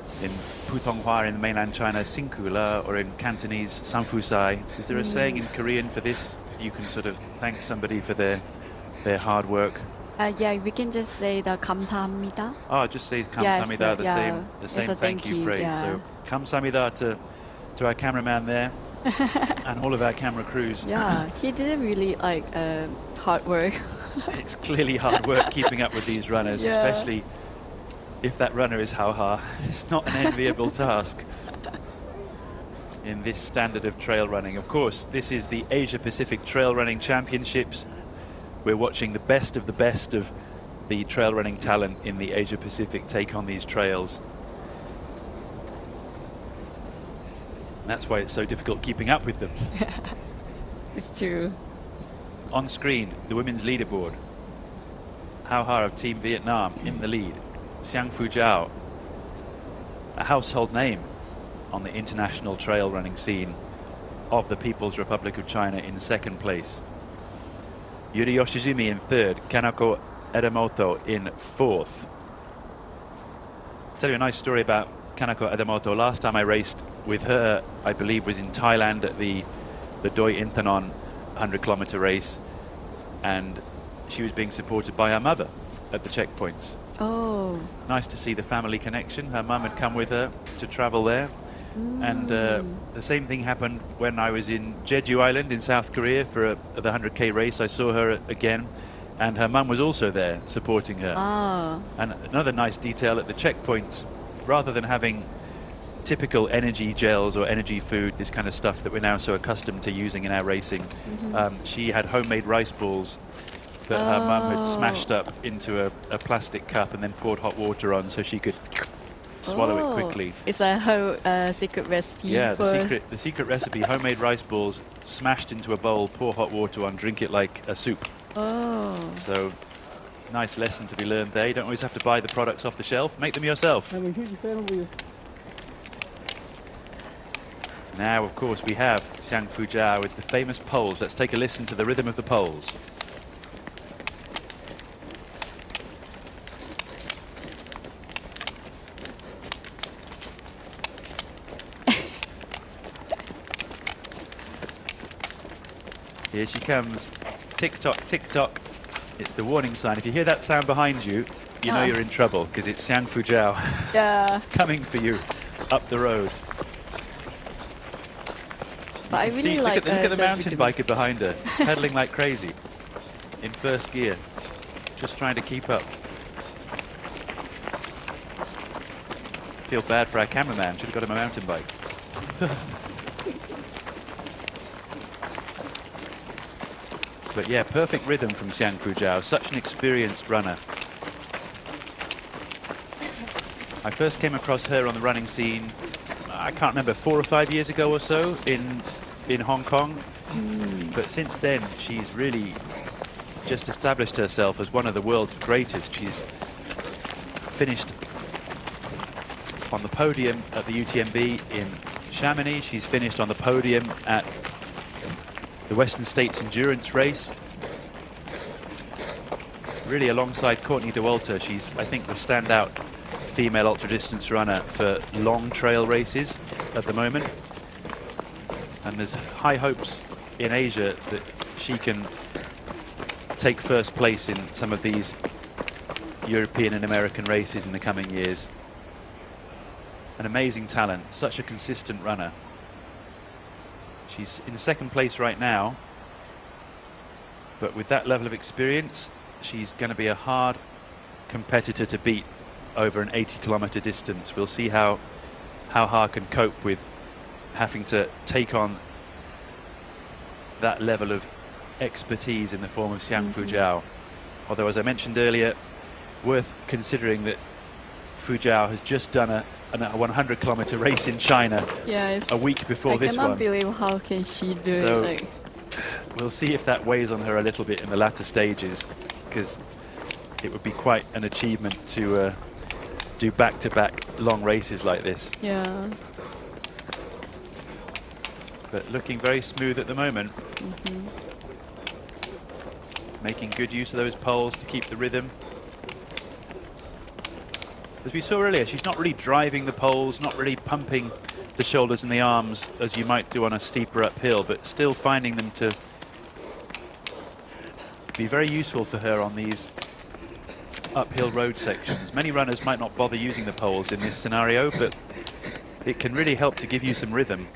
Putonghua in mainland China, Sinkula, or in Cantonese, Sanfusai. Is there a saying in Korean for this? You can sort of thank somebody for their hard work. Yeah, we can just say the 감사합니다. Oh, just say 감사합니다, the same thank you phrase. Yeah. So 감사합니다 to our cameraman there and all of our camera crews. Yeah, he did really like hard work. It's clearly hard work keeping up with these runners, especially if that runner is Hau Ha. It's not an enviable task in this standard of trail running. Of course, this is the Asia Pacific Trail Running Championships. We're watching the best of the trail running talent in the Asia Pacific take on these trails. And that's why it's so difficult keeping up with them. It's true. On screen, the women's leaderboard. Hau Ha of Team Vietnam in the lead. Xiang Fujiao, a household name on the international trail running scene of the People's Republic of China, in second place. Yuri Yoshizumi in third, Kanako Edamoto in fourth. I'll tell you a nice story about Kanako Edamoto. Last time I raced with her, I believe, was in Thailand at the Doi Inthanon 100-kilometer race, and she was being supported by her mother at the checkpoints. Oh. Nice to see the family connection. Her mum had come with her to travel there. And the same thing happened when I was in Jeju Island in South Korea for the 100K race. I saw her again, and her mum was also there supporting her. Oh. And another nice detail at the checkpoints, rather than having typical energy gels or energy food, this kind of stuff that we're now so accustomed to using in our racing, she had homemade rice balls that her mum had smashed up into a plastic cup and then poured hot water on so she could swallow it quickly. It's a whole secret recipe. Yeah, the secret recipe, homemade rice balls smashed into a bowl, pour hot water on, drink it like a soup. Oh. So, nice lesson to be learned there. You don't always have to buy the products off the shelf, make them yourself. Now, of course, we have Xiang Fujiao with the famous poles. Let's take a listen to the rhythm of the poles. Here she comes. Tick-tock, tick-tock. It's the warning sign. If you hear that sound behind you, you know you're in trouble, because it's Xiang Fujiao coming for you up the road. But I really like look at the mountain biker behind her, pedaling like crazy in first gear, just trying to keep up. Feel bad for our cameraman, should have got him a mountain bike. But yeah, perfect rhythm from Xiang Fujiao, such an experienced runner. I first came across her on the running scene, I can't remember, 4 or 5 years ago or so in Hong Kong. But since then, she's really just established herself as one of the world's greatest. She's finished on the podium at the UTMB in Chamonix. She's finished on the podium at the Western States Endurance Race. Really, alongside Courtney Dauwalter, she's, I think, the standout female ultra-distance runner for long trail races at the moment. And there's high hopes in Asia that she can take first place in some of these European and American races in the coming years. An amazing talent, such a consistent runner. She's in second place right now, but with that level of experience, she's going to be a hard competitor to beat over an 80-kilometer distance. We'll see how Ha can cope with having to take on that level of expertise in the form of Xiang Fujiao. Although, as I mentioned earlier, worth considering that Fujiao has just done a 100-kilometer race in China a week before this one. I cannot believe how can she do so it. We'll see if that weighs on her a little bit in the latter stages, because it would be quite an achievement to do back-to-back long races like this. Yeah. But looking very smooth at the moment. Making good use of those poles to keep the rhythm. As we saw earlier, she's not really driving the poles, not really pumping the shoulders and the arms as you might do on a steeper uphill, but still finding them to be very useful for her on these uphill road sections. Many runners might not bother using the poles in this scenario, but it can really help to give you some rhythm.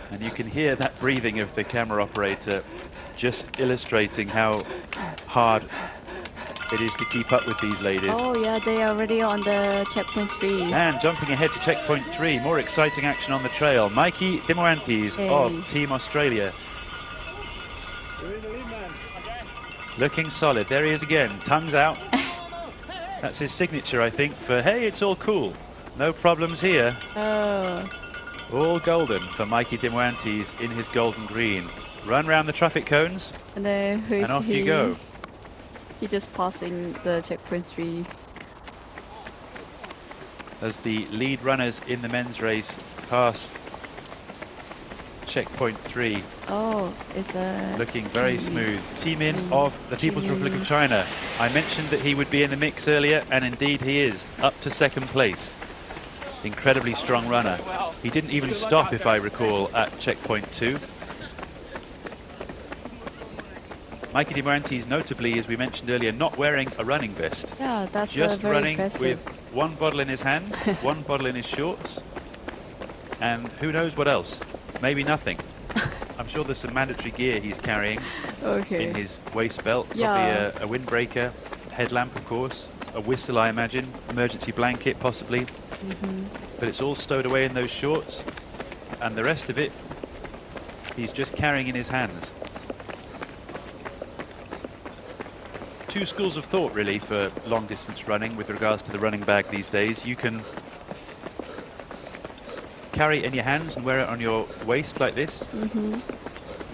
And you can hear that breathing of the camera operator, just illustrating how hard it is to keep up with these ladies. Oh yeah, they are already on the checkpoint 3. And jumping ahead to checkpoint 3, more exciting action on the trail. Mikey Dimoantes of Team Australia. Looking solid. There he is again, tongues out. That's his signature, I think, for, hey, it's all cool. No problems here. All golden for Mikey Dimoantes in his golden green. Run round the traffic cones, and off you go. He just passing the checkpoint 3. As the lead runners in the men's race pass checkpoint 3. Oh, it's a... Looking very smooth. Team-in of the People's Republic of China. I mentioned that he would be in the mix earlier, and indeed he is, up to second place. Incredibly strong runner. He didn't even stop, if I recall, at checkpoint 2. Mikey Dimoantes, notably, as we mentioned earlier, not wearing a running vest. Yeah, that's just very running impressive. with one bottle in his hand, one bottle in his shorts, and who knows what else. maybe nothing. I'm sure there's some mandatory gear he's carrying in his waist belt. Yeah. Probably a windbreaker, headlamp, of course, a whistle, I imagine, emergency blanket, possibly. But it's all stowed away in those shorts, and the rest of it, he's just carrying in his hands. Two schools of thought, really, for long-distance running with regards to the running bag these days. You can carry it in your hands and wear it on your waist like this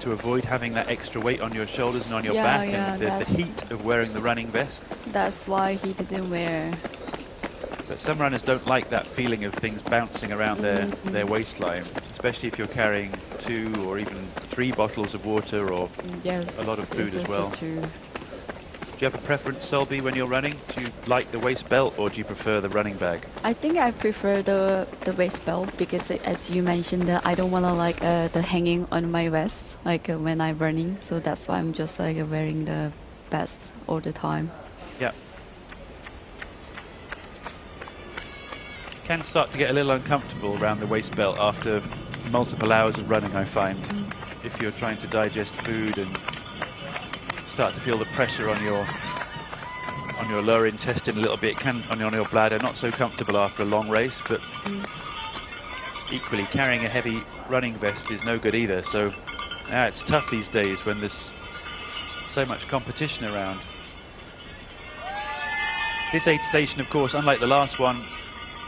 to avoid having that extra weight on your shoulders and on your back and the heat of wearing the running vest. That's why he didn't wear. But some runners don't like that feeling of things bouncing around their waistline, especially if you're carrying 2 or even 3 bottles of water or a lot of food as well. True. Do you have a preference, Selby, when you're running? Do you like the waist belt or do you prefer the running bag? I think I prefer the waist belt because, as you mentioned, that I don't want to like the hanging on my vest like when I'm running. So that's why I'm just like wearing the vest all the time. Yeah. Can start to get a little uncomfortable around the waist belt after multiple hours of running, I find. If you're trying to digest food and start to feel the pressure on your lower intestine a little bit, can on your bladder, not so comfortable after a long race, but equally carrying a heavy running vest is no good either. So it's tough these days when there's so much competition around. This aid station, of course, unlike the last one,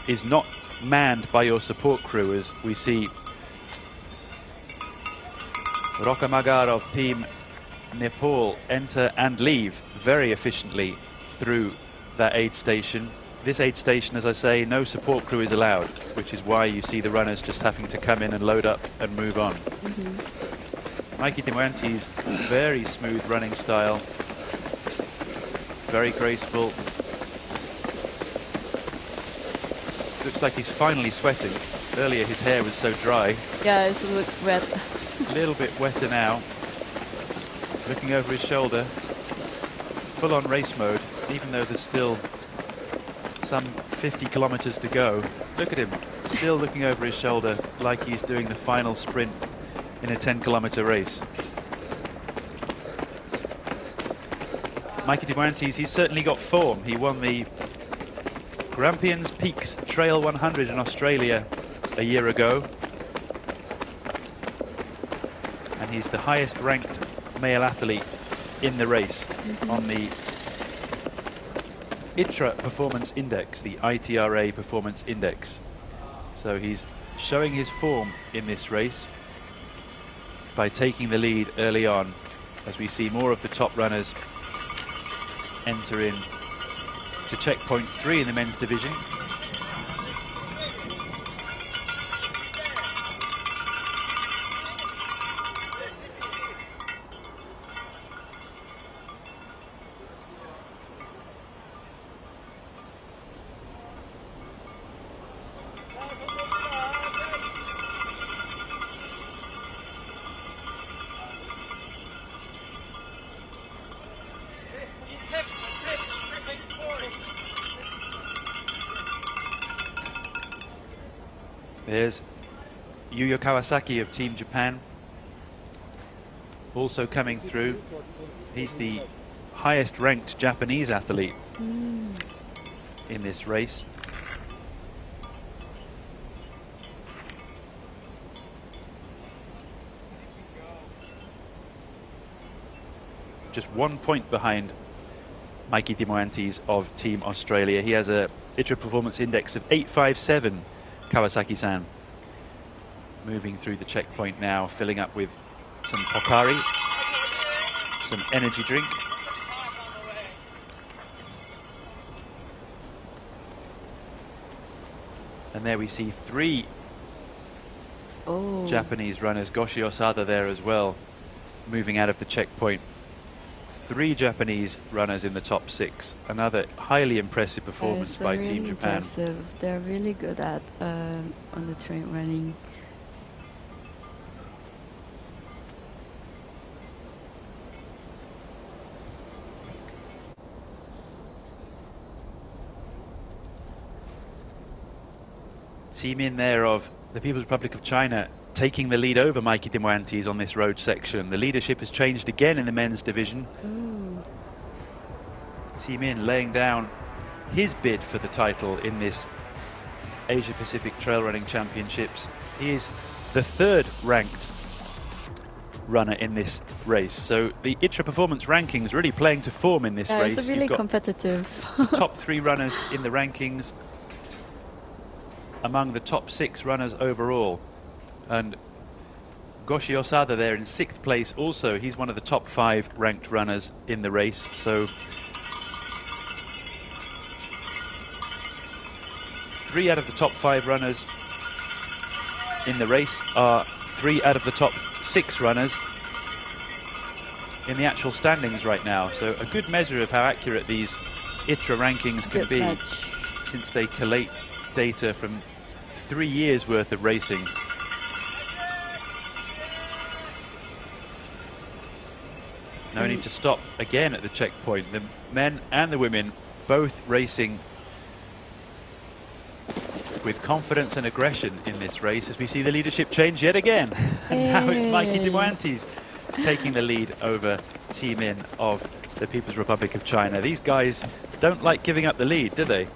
is not manned by your support crew, as we see Rokamagar of Team Nepal enter and leave very efficiently through that aid station. This aid station, as I say, no support crew is allowed, which is why you see the runners just having to come in and load up and move on. Mikey Demoyanti's very smooth running style, very graceful. Looks like he's finally sweating. Earlier his hair was so dry. Yeah, it's a bit wet. A little bit wetter now. Looking over his shoulder, full on race mode, even though there's still some 50 kilometers to go. Look at him, still looking over his shoulder like he's doing the final sprint in a 10-kilometer race. Mikey Demoyantis, he's certainly got form. He won the Grampians Peaks Trail 100 in Australia a year ago. And he's the highest ranked male athlete in the race on the ITRA Performance Index, the ITRA Performance Index. So he's showing his form in this race by taking the lead early on, as we see more of the top runners enter in to checkpoint 3 in the men's division. There's Yuya Kawasaki of Team Japan, also coming through. He's the highest ranked Japanese athlete in this race. Just 1 point behind Mikey Demoyantis of Team Australia. He has a ITRA Performance Index of 857. Kawasaki-san moving through the checkpoint now, filling up with some Pocari, some energy drink. And there we see 3 Japanese runners, Goshi Osada there as well, moving out of the checkpoint. 3 Japanese runners in the top 6. Another highly impressive performance by really Team Japan. Impressive. They're really good at on the train running. Team in there of the People's Republic of China, taking the lead over Mikey Dimuantis on this road section. The leadership has changed again in the men's division. Team In laying down his bid for the title in this Asia Pacific Trail Running Championships. He is the third ranked runner in this race. So the ITRA performance rankings really playing to form in this race. It's really competitive. The top 3 runners in the rankings among the top 6 runners overall. And Goshi Osada there in 6th place also. He's one of the top 5 ranked runners in the race. So 3 out of the top 5 runners in the race are 3 out of the top 6 runners in the actual standings right now. So a good measure of how accurate these ITRA rankings can be, since they collate data from 3 years worth of racing. No need to stop again at the checkpoint. The men and the women both racing with confidence and aggression in this race, as we see the leadership change yet again. And now it's Mikey Dimuantis taking the lead over Team In of the People's Republic of China. These guys don't like giving up the lead, do they?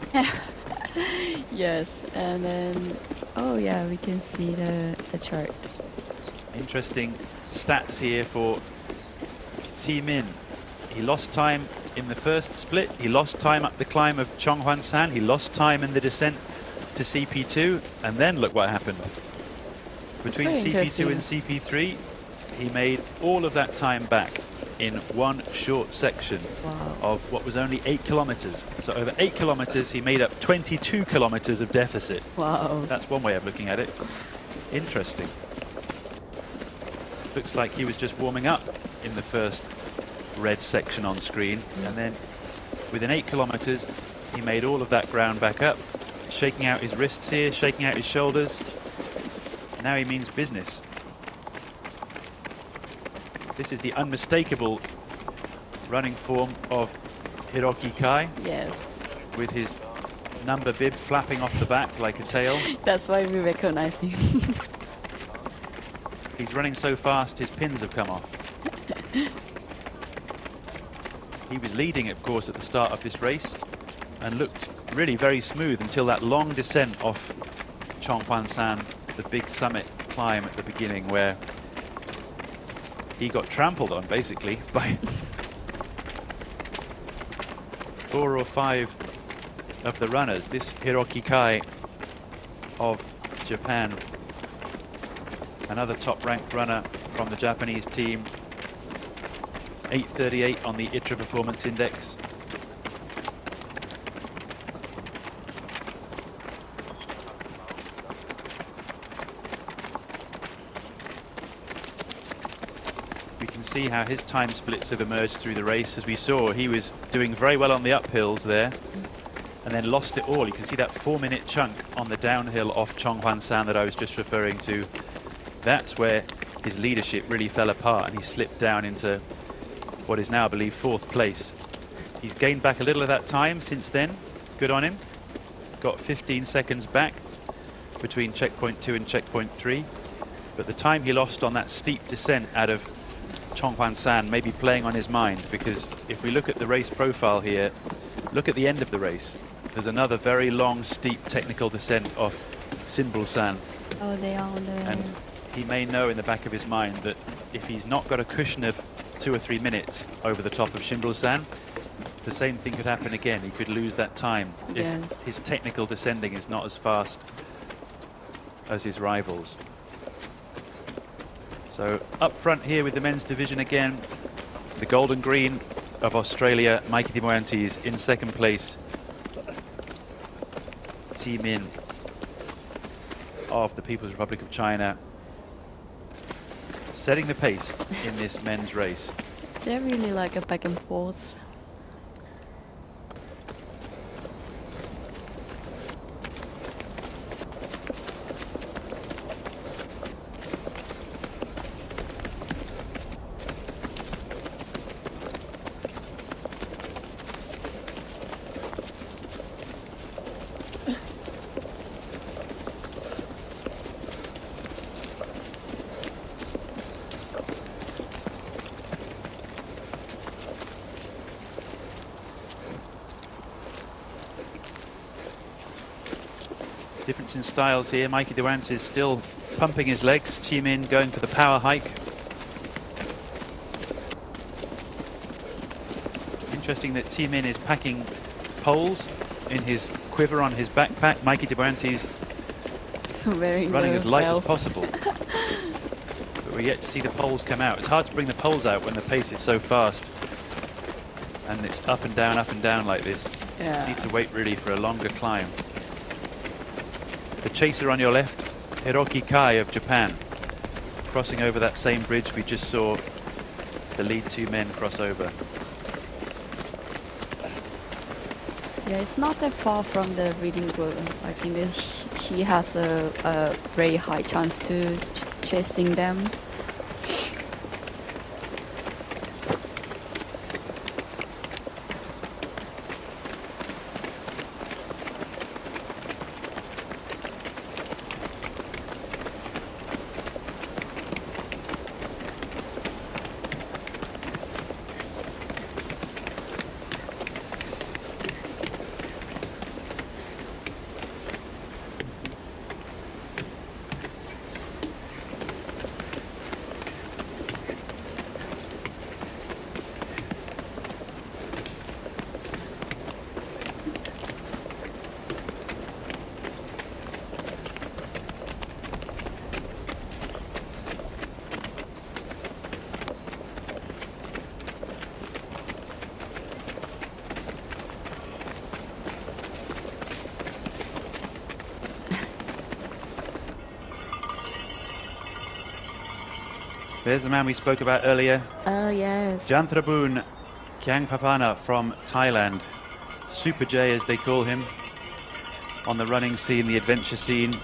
Yes, and then, oh yeah, we can see the chart. Interesting stats here for Team In. He lost time in the first split. He lost time up the climb of Chonghuan-san. He lost time in the descent to CP2, and then look what happened. Between CP2 and CP3, he made all of that time back in one short section of what was only 8 kilometers. So over 8 kilometers, he made up 22 kilometers of deficit. Wow. That's one way of looking at it. Interesting. Looks like he was just warming up in the first red section on screen, and then within 8 kilometers, he made all of that ground back up, shaking out his wrists here, shaking out his shoulders. Now he means business. This is the unmistakable running form of Hiroki Kai. Yes. With his number bib flapping off the back like a tail. That's why we recognize him. He's running so fast, his pins have come off. He was leading, of course, at the start of this race and looked really very smooth until that long descent off Chonghuan-san, the big summit climb at the beginning, where he got trampled on basically by 4 or 5 of the runners. This Hiroki Kai of Japan, another top-ranked runner from the Japanese team, 8:38 on the ITRA Performance Index. We can see how his time splits have emerged through the race. As we saw, he was doing very well on the uphills there and then lost it all. You can see that 4-minute chunk on the downhill off Chonghuan-san that I was just referring to. That's where his leadership really fell apart and he slipped down into what is now, I believe, 4th place. He's gained back a little of that time since then. Good on him. Got 15 seconds back between checkpoint 2 and checkpoint 3. But the time he lost on that steep descent out of Chonghuan-san may be playing on his mind, because if we look at the race profile here, look at the end of the race. There's another very long, steep technical descent off Sinbul-san. Oh, they are on the... And he may know in the back of his mind that if he's not got a cushion of 2 or 3 minutes over the top of Sinbul-san, the same thing could happen again. He could lose that time if his technical descending is not as fast as his rivals. So up front here with the men's division again, the golden green of Australia, Mikey Dimuantis in 2nd place. Team In of the People's Republic of China setting the pace in this men's race. They're really like a back and forth. Difference in styles here. Mikey Durant is still pumping his legs. Min going for the power hike. Interesting that Min is packing poles in his quiver on his backpack. Mikey Durante's running as light as possible. But we're yet to see the poles come out. It's hard to bring the poles out when the pace is so fast. And it's up and down like this. Yeah. You need to wait really for a longer climb. The chaser on your left, Hiroki Kai of Japan, crossing over that same bridge we just saw the lead two men cross over. Yeah, it's not that far from the reading group. I think that he has a very high chance to chasing them. There's the man we spoke about earlier. Oh, yes. Janthrabun Kyangpapana from Thailand. Super J, as they call him, on the running scene, the adventure scene.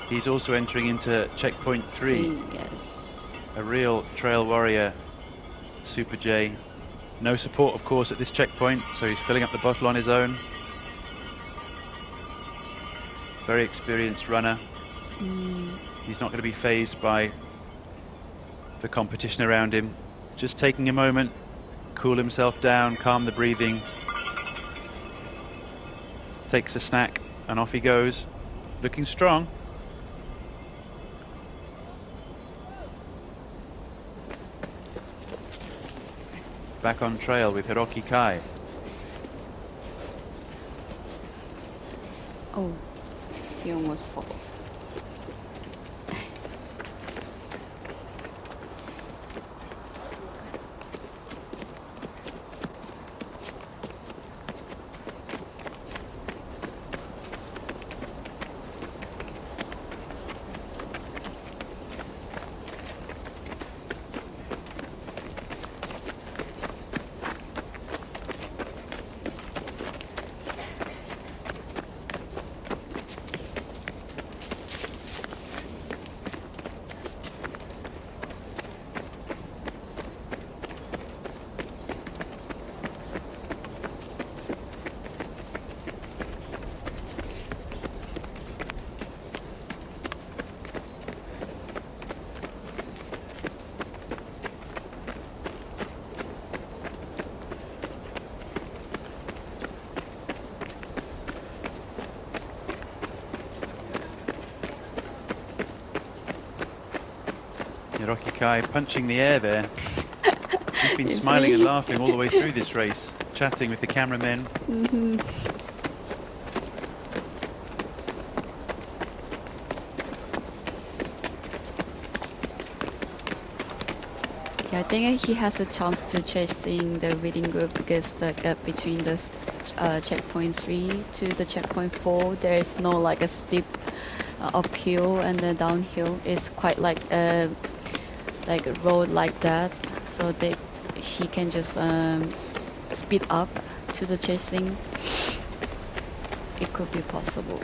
He's also entering into checkpoint 3. Yes. A real trail warrior, Super J. No support, of course, at this checkpoint, so he's filling up the bottle on his own. Very experienced runner. He's not going to be fazed by the competition around him. Just taking a moment, cool himself down, calm the breathing. Takes a snack and off he goes. Looking strong. Back on trail with Hiroki Kai. Oh, he almost fell. Hiroki Kai punching the air there. He's been smiling and laughing all the way through this race, chatting with the cameramen. Yeah, I think he has a chance to chase in the reading group because the gap between the checkpoint 3 to the checkpoint 4, there is no like a steep uphill and then downhill. It's quite like a road like that, so he can just speed up to the chasing. It could be possible.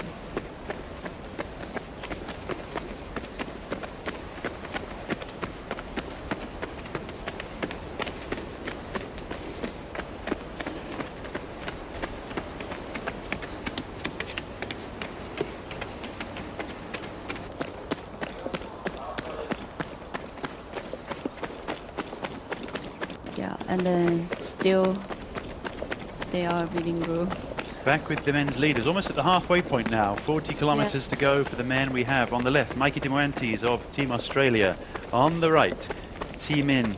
Yeah, and then still they are reading group. Back with the men's leaders, almost at the halfway point now. 40 kilometres to go for the men we have. On the left, Mikey Demoantes of Team Australia. On the right, T Min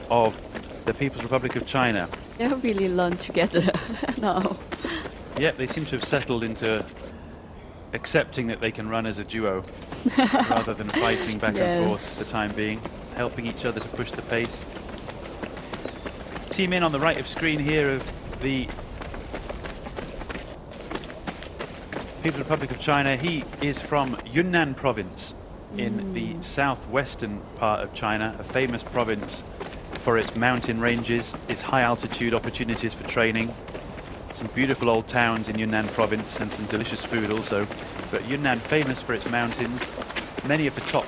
of the People's Republic of China. They really learn together now. Yep, they seem to have settled into accepting that they can run as a duo rather than fighting back and forth for the time being, helping each other to push the pace. T Min on the right of screen here of the People's Republic of China. He is from Yunnan province in the southwestern part of China, a famous province for its mountain ranges, its high altitude opportunities for training. Some beautiful old towns in Yunnan province and some delicious food also. But Yunnan famous for its mountains. Many of the top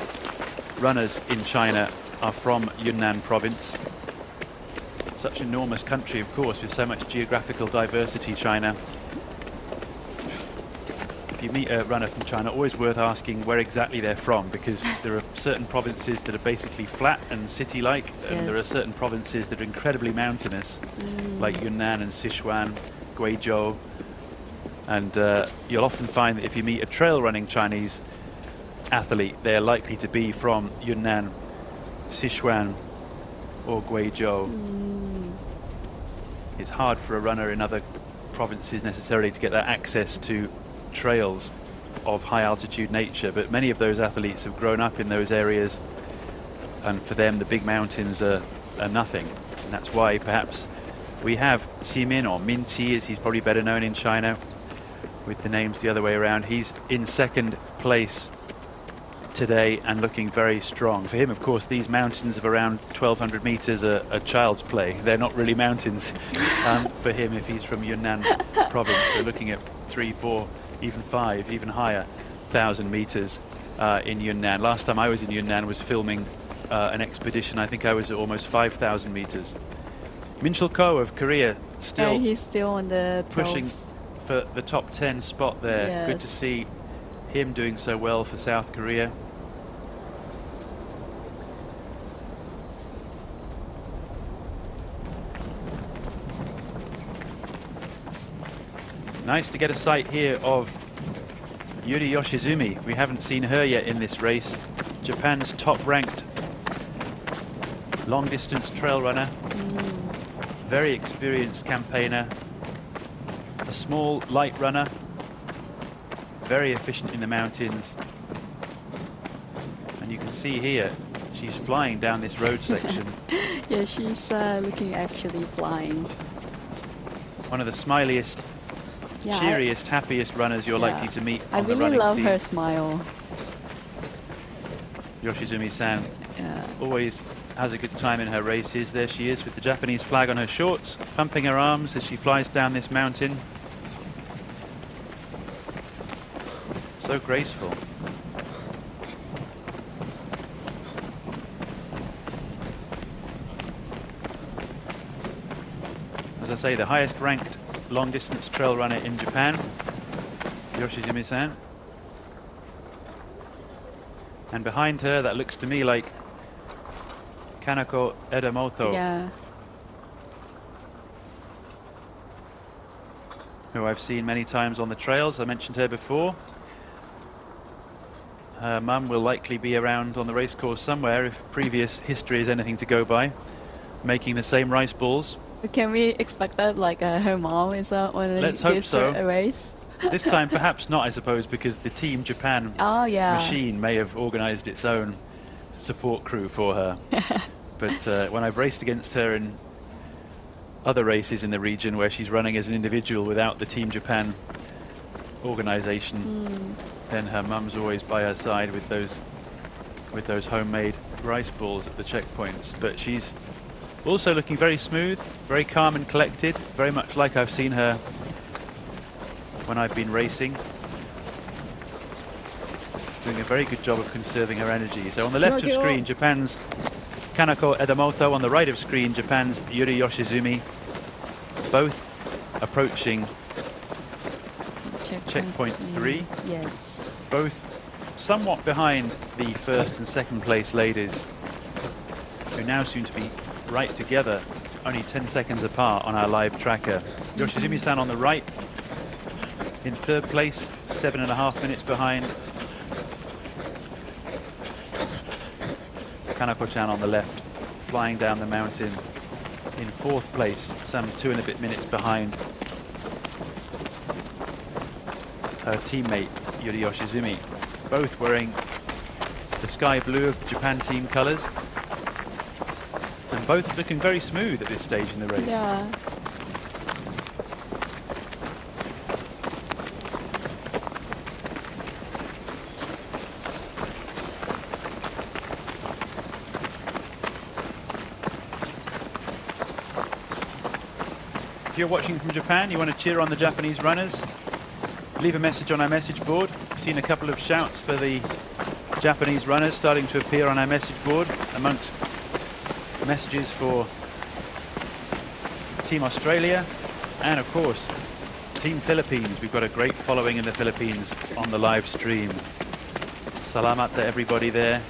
runners in China are from Yunnan province. Such an enormous country, of course, with so much geographical diversity, China. If you meet a runner from China, always worth asking where exactly they're from, because there are certain provinces that are basically flat and city-like, and there are certain provinces that are incredibly mountainous, like Yunnan and Sichuan, Guizhou. And you'll often find that if you meet a trail running Chinese athlete, they're likely to be from Yunnan, Sichuan or Guizhou. It's hard for a runner in other provinces necessarily to get that access to trails of high altitude nature, but many of those athletes have grown up in those areas, and for them the big mountains are nothing. And that's why perhaps we have Ximin, or Min Qi as he's probably better known in China, with the names the other way around. He's in second place today and looking very strong. For him, of course, these mountains of around 1,200 meters are child's play. They're not really mountains for him if he's from Yunnan province. We're looking at 3, 4, even 5, even higher 1,000 meters in Yunnan. Last time I was in Yunnan was filming an expedition. I think I was at almost 5,000 meters. Minchul Ko of Korea still, he's still on the pushing for the top 10 spot there. Good to see him doing so well for South Korea. Nice to get a sight here of Yuri Yoshizumi. We haven't seen her yet in this race. Japan's top-ranked long-distance trail runner. Very experienced campaigner. A small, light runner. Very efficient in the mountains. And you can see here, she's flying down this road section. Yeah, she's looking actually flying. One of the smiliest, cheeriest, happiest runners you're likely to meet on the running scene. I really love her smile. Yoshizumi-san always has a good time in her races. There she is with the Japanese flag on her shorts, pumping her arms as she flies down this mountain. So graceful. As I say, the highest ranked long distance trail runner in Japan, Yoshizumi-san. And behind her, that looks to me like Kanako Edamoto, who I've seen many times on the trails. I mentioned her before. Her mum will likely be around on the racecourse somewhere, if previous history is anything to go by, making the same rice balls. Can we expect that, like her mom is on Let's hope so. A race? This time perhaps not, I suppose, because the Team Japan machine may have organised its own support crew for her. But when I've raced against her in other races in the region where she's running as an individual without the Team Japan organisation, then her mum's always by her side with those homemade rice balls at the checkpoints. But she's also looking very smooth, very calm and collected, very much like I've seen her when I've been racing. Doing a very good job of conserving her energy. So on the left of screen, Japan's Kanako Edamoto. On the right of screen, Japan's Yuri Yoshizumi. Both approaching checkpoint 3. Yes. Both somewhat behind the first and second place ladies, who now seem to be right together only 10 seconds apart on our live tracker. Yoshizumi-san on the right in third place, 7.5 minutes behind. Kanako-chan on the left, flying down the mountain in fourth place, some 2 and a bit minutes behind her teammate Yuri Yoshizumi, both wearing the sky blue of the Japan team colours, and both looking very smooth at this stage in the race. Yeah. If you're watching from Japan, you want to cheer on the Japanese runners, leave a message on our message board. We've seen a couple of shouts for the Japanese runners starting to appear on our message board, amongst messages for Team Australia and, of course, Team Philippines. We've got a great following in the Philippines on the live stream. Salamat to everybody there.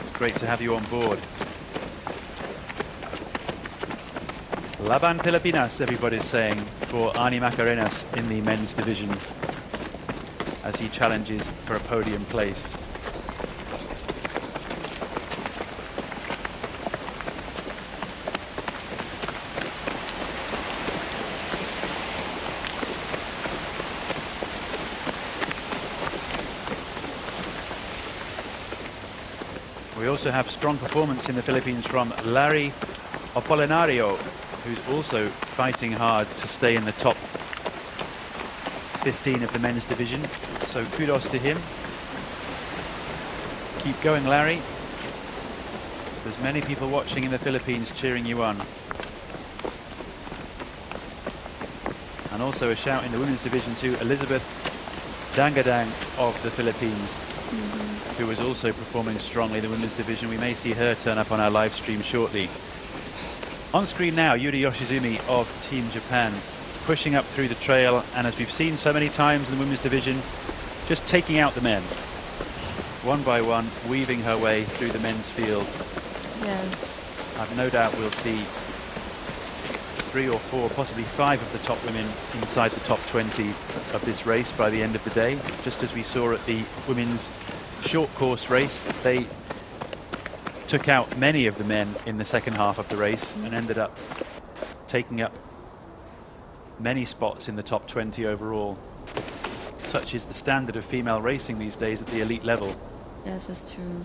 It's great to have you on board. Laban Pilipinas, everybody's saying, for Ani Macarenas in the men's division as he challenges for a podium place. We also have strong performance in the Philippines from Larry Apolinario, who's also fighting hard to stay in the top 15 of the men's division. So kudos to him. Keep going, Larry. There's many people watching in the Philippines cheering you on. And also a shout in the women's division to Elizabeth Dangadang of the Philippines, who is also performing strongly in the women's division. We may see her turn up on our live stream shortly. On screen now, Yuri Yoshizumi of Team Japan, pushing up through the trail, and as we've seen so many times in the women's division, just taking out the men. One by one, weaving her way through the men's field. Yes. I've no doubt we'll see 3 or 4, possibly 5 of the top women inside the top 20 of this race by the end of the day. Just as we saw at the women's short course race, they took out many of the men in the second half of the race and ended up taking up many spots in the top 20 overall. Such is the standard of female racing these days at the elite level. Yes, that's true.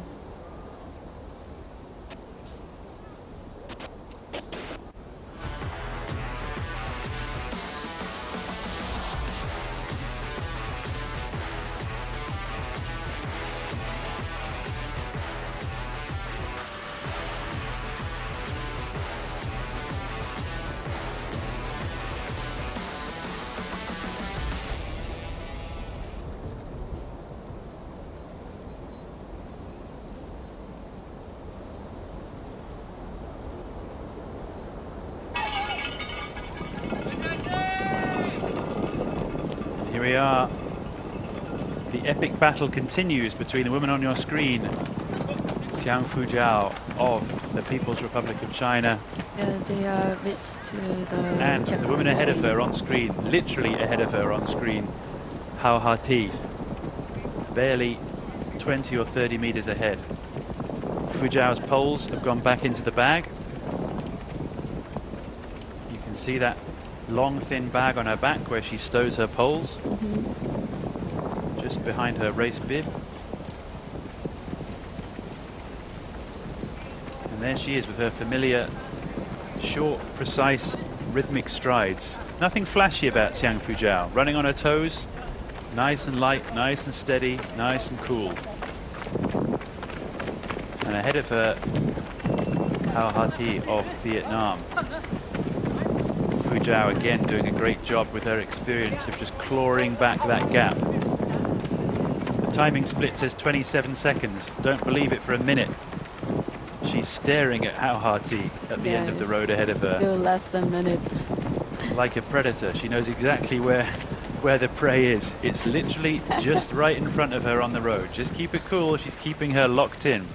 Here we are. The epic battle continues between the women on your screen. Xiang Fujiao of the People's Republic of China. Yeah, they are rich to the And the Japanese woman ahead of screen. her on screen, literally ahead of her on screen, Hao Hati, barely 20 or 30 meters ahead. Fujiao's poles have gone back into the bag. You can see that long thin bag on her back where she stows her poles, just behind her race bib. And there she is with her familiar short, precise, rhythmic strides. Nothing flashy about Xiang Fujiao, running on her toes, nice and light, nice and steady, nice and cool. And ahead of her, Hao Hati of Vietnam. Fujiao again doing a great job with her experience of just clawing back that gap. The timing split says 27 seconds. Don't believe it for a minute. She's staring at Hao Hati at the end of the road ahead of her. Still less than a minute. Like a predator, she knows exactly where the prey is. It's literally just right in front of her on the road. Just keep it cool. She's keeping her locked in.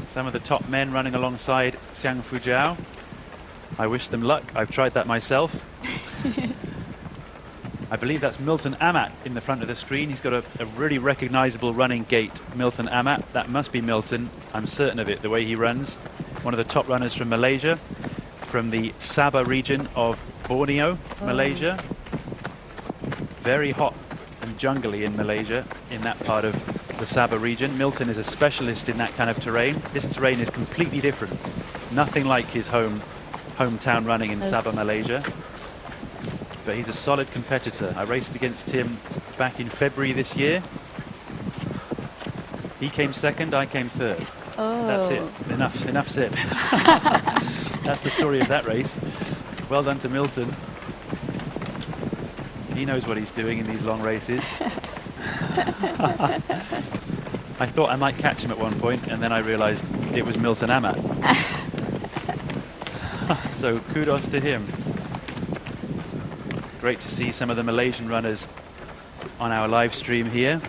Some of the top men running alongside Xiang Fujiao. I wish them luck. I've tried that myself. I believe that's Milton Amat in the front of the screen. He's got a really recognizable running gait, Milton Amat. That must be Milton. I'm certain of it, the way he runs. One of the top runners from Malaysia, from the Sabah region of Borneo, Malaysia. Very hot and jungly in Malaysia, in that part of the Sabah region. Milton is a specialist in that kind of terrain. This terrain is completely different. Nothing like his hometown running in Sabah, Malaysia. But he's a solid competitor. I raced against him back in February this year. He came second, I came third. Oh. That's it. Enough said. That's the story of that race. Well done to Milton. He knows what he's doing in these long races. I thought I might catch him at one point, and then I realized it was Milton Amat. So kudos to him. Great to see some of the Malaysian runners on our live stream here.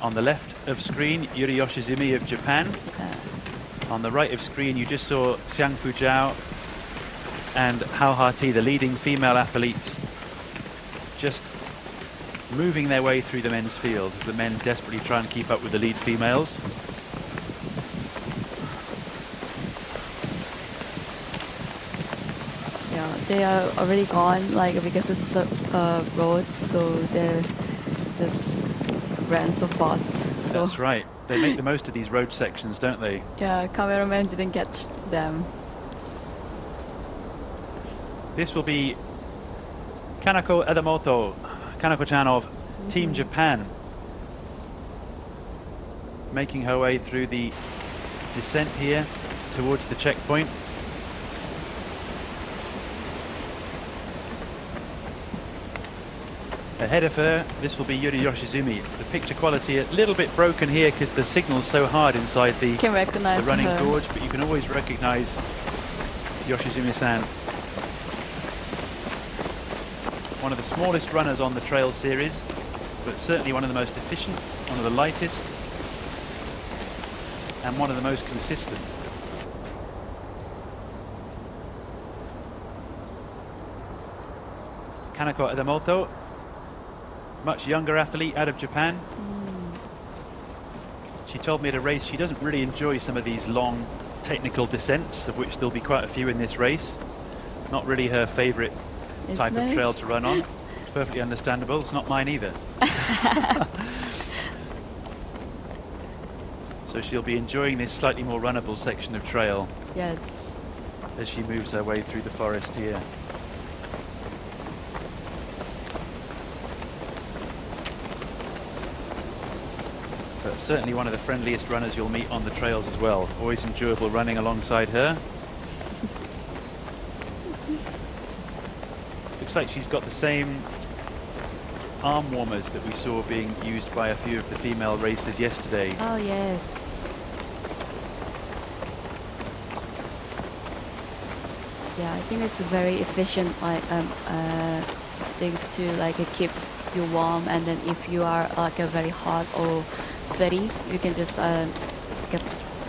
On the left of screen, Yuri Yoshizumi of Japan. On the right of screen, you just saw Xiang Fujiao and Hao Ha-Ti, the leading female athletes, just moving their way through the men's field as the men desperately try and keep up with the lead females. Yeah, they are already gone, like, because it's a road, so they just ran so fast. So That's right. They make the most of these road sections, don't they? yeah, cameraman didn't catch them. This will be Kanako Adamoto, Kanako-chan of Team Japan, making her way through the descent here towards the checkpoint. Ahead of her, this will be Yuri Yoshizumi. The picture quality a little bit broken here because the signal's so hard inside the running gorge, but you can always recognize Yoshizumi-san. One of the smallest runners on the trail series, but certainly one of the most efficient, one of the lightest, and one of the most consistent. Kanako Adamoto, much younger athlete out of Japan. She told me at a race she doesn't really enjoy some of these long technical descents, of which there'll be quite a few in this race. Not really her favorite type of trail to run on. It's perfectly understandable. It's not mine either. So she'll be enjoying this slightly more runnable section of trail. Yes. As she moves her way through the forest here. But certainly one of the friendliest runners you'll meet on the trails as well. Always enjoyable running alongside her. Looks like she's got the same arm warmers that we saw being used by a few of the female racers yesterday. Oh yes. Yeah, I think it's very efficient, like things to like keep you warm, and then if you are like a very hot or sweaty, you can just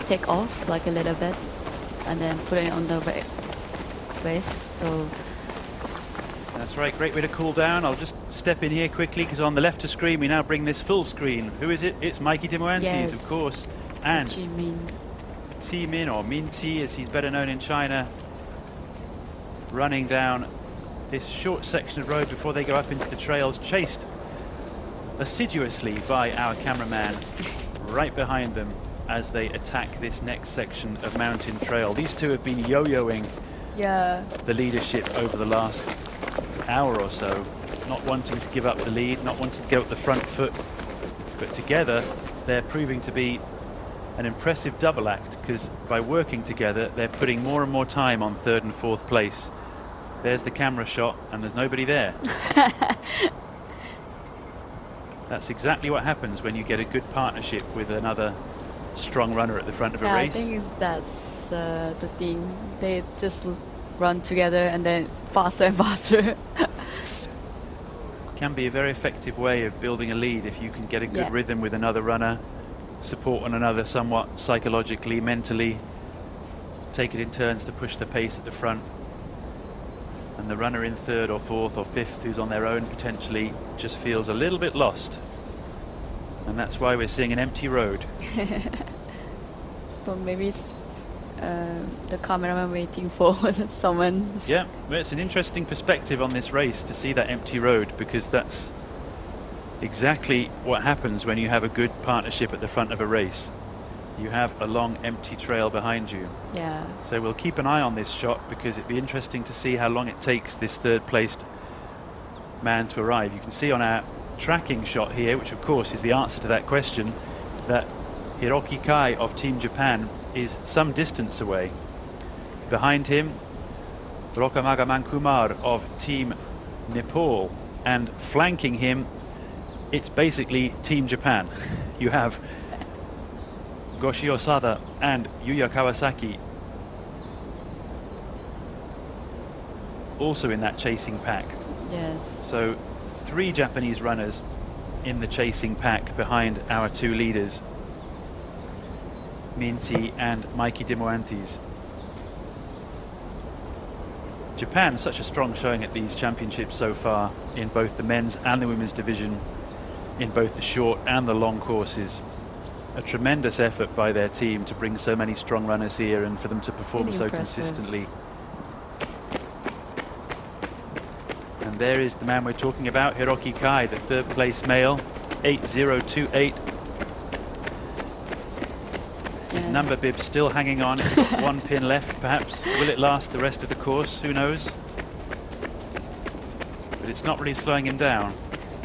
take off like a little bit and then put it on the waist. So that's right, great way to cool down. I'll just step in here quickly because on the left of screen we now bring this full screen. Who is it? It's Mikey Demoantes, yes, of course, and Chi Min, or Min Chi as he's better known in China, running down this short section of road before they go up into the trails, chased assiduously by our cameraman right behind them as they attack this next section of mountain trail. These two have been yo-yoing the leadership over the last hour or so, not wanting to give up the lead, not wanting to give up the front foot, but together they're proving to be an impressive double act, because by working together they're putting more and more time on third and fourth place. There's the camera shot and there's nobody there. That's exactly what happens when you get a good partnership with another strong runner at the front of a race. I think that's the thing. They just run together and then faster and faster. Can be a very effective way of building a lead if you can get a good rhythm with another runner, support one another somewhat psychologically, mentally. take it in turns to push the pace at the front. And the runner in third or fourth or fifth, who's on their own potentially, just feels a little bit lost. And that's why we're seeing an empty road. But maybe it's the cameraman waiting for someone. Yeah, well, it's an interesting perspective on this race to see that empty road, because that's exactly what happens when you have a good partnership at the front of a race. You have a long empty trail behind you. Yeah. So we'll keep an eye on this shot, because it'd be interesting to see how long it takes this third placed man to arrive. You can see on our tracking shot here, which of course is the answer to that question, that Hiroki Kai of Team Japan is some distance away. Behind him, Rokamaga Mankumar of Team Nepal, and flanking him, it's basically Team Japan. You have Goshi Osada and Yuya Kawasaki also in that chasing pack. Yes. So 3 Japanese runners in the chasing pack behind our 2 leaders, Minty and Mikey Dimoantes. Japan, such a strong showing at these championships so far in both the men's and the women's division, in both the short and the long courses. A tremendous effort by their team to bring so many strong runners here and for them to perform Really so impressive. consistently. And there is the man we're talking about, Hiroki Kai, the third place male, 8028. His number bib still hanging on. It's got 1 pin left, perhaps. Will it last the rest of the course? Who knows? But it's not really slowing him down.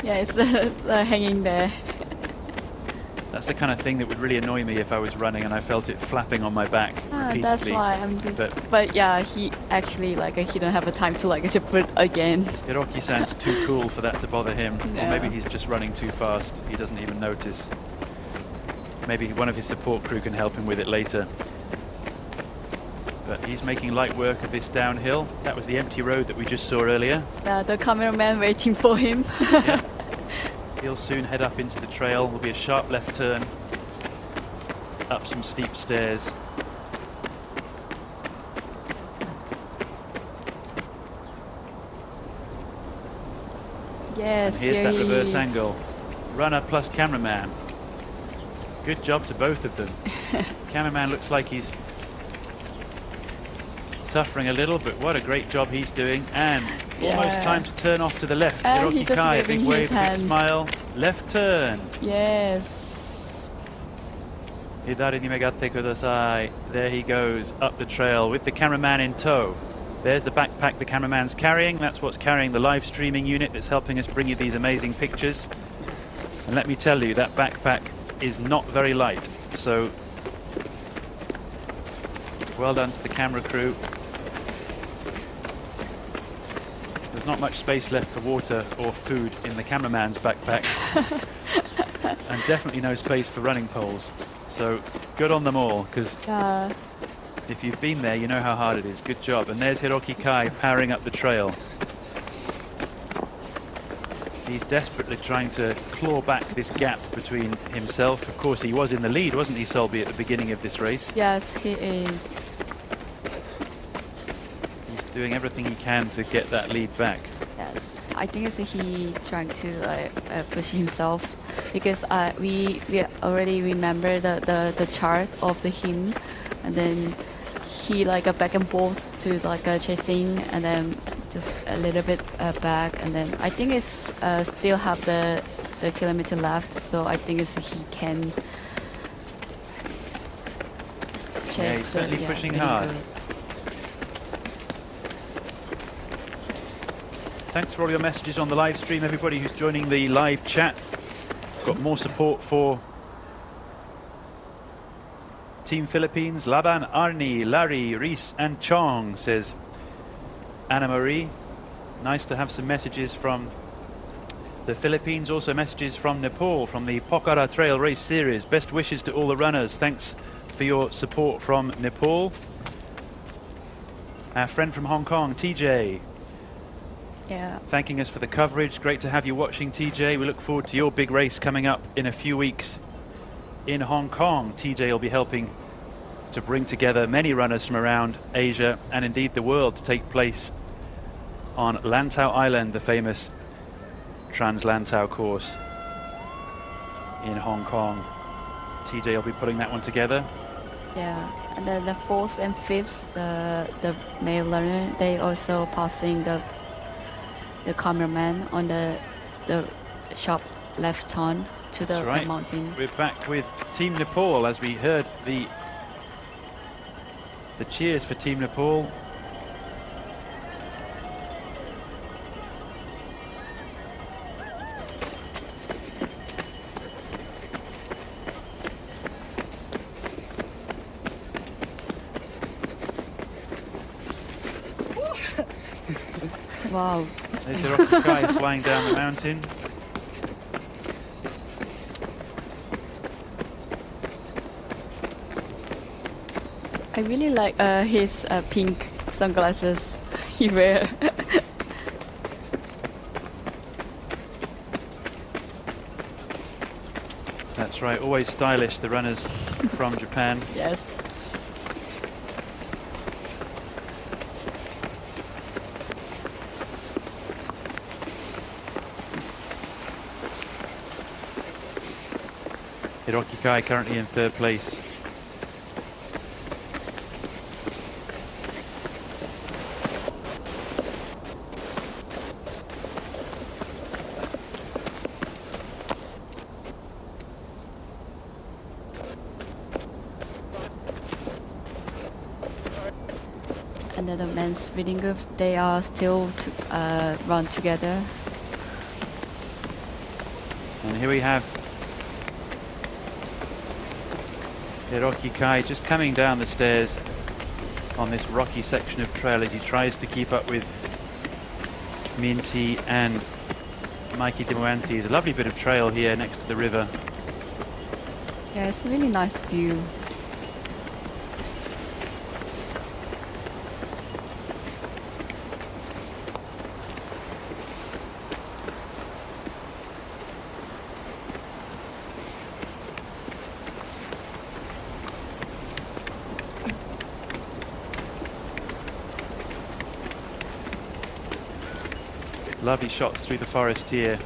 Yeah, it's hanging there. That's the kind of thing that would really annoy me if I was running and I felt it flapping on my back repeatedly. That's why I'm just. But yeah, he actually he don't have a time to to put again. Hiroki sounds too cool for that to bother him. Yeah. Or maybe he's just running too fast. He doesn't even notice. Maybe one of his support crew can help him with it later. But he's making light work of this downhill. That was the empty road that we just saw earlier. Yeah, the cameraman waiting for him. Yeah. He'll soon head up into the trail. There'll be a sharp left turn, up some steep stairs. Yes, and here's here that he reverse is. angle. Runner plus cameraman. Good job to both of them. Cameraman looks like he's suffering a little, but what a great job he's doing. And almost time to turn off to the left. And he Hiroki just Kai, waving big wave, his big hands. smile. Left turn. Yes. Hidari ni megate kudasai. There he goes up the trail with the cameraman in tow. There's the backpack the cameraman's carrying. That's what's carrying the live streaming unit that's helping us bring you these amazing pictures. And let me tell you, that backpack is not very light. So well done to the camera crew. There's not much space left for water or food in the cameraman's backpack. And definitely no space for running poles. So good on them all, because if you've been there, you know how hard it is. Good job. And there's Hiroki Kai powering up the trail. He's desperately trying to claw back this gap between himself. Of course, he was in the lead, wasn't he, Solby, at the beginning of this race? Yes, he is. He's doing everything he can to get that lead back. Yes, I think it's he trying to push himself, because we already remember the chart of him, and then he back and forth to chasing, and then just a little bit back, and then I think it's still have the kilometer left, so I think it's he can chase. Yeah, he's certainly pushing really hard. good. Thanks for all your messages on the live stream, everybody who's joining the live chat. Got more support for Team Philippines. Laban, Arnie, Larry, Reese and Chong, says Anna Marie. Nice to have some messages from the Philippines. Also messages from Nepal, from the Pokhara Trail Race Series. Best wishes to all the runners. Thanks for your support from Nepal. Our friend from Hong Kong, TJ. Yeah. Thanking us for the coverage. Great to have you watching, TJ. We look forward to your big race coming up in a few weeks in Hong Kong. TJ will be helping to bring together many runners from around Asia and indeed the world to take place on Lantau Island, the famous Trans-Lantau course in Hong Kong. TJ will be putting that one together. Yeah, and then the fourth and fifth, the male runner, they also passing the cameraman on the sharp left turn to the mountain. We're back with Team Nepal as we heard the cheers for Team Nepal. Wow. There's Hiroki Kai flying down the mountain. I really like his pink sunglasses he wear. That's right, always stylish, the runners from Japan. Yes. Hiroki Kai currently in third place. And then the men's reading groups, they are still to run together. And here we have Hiroki Kai just coming down the stairs on this rocky section of trail as he tries to keep up with Minty and Mikey Demoanti. It's a lovely bit of trail here next to the river. Yeah, it's a really nice view. Lovely shots through the forest here.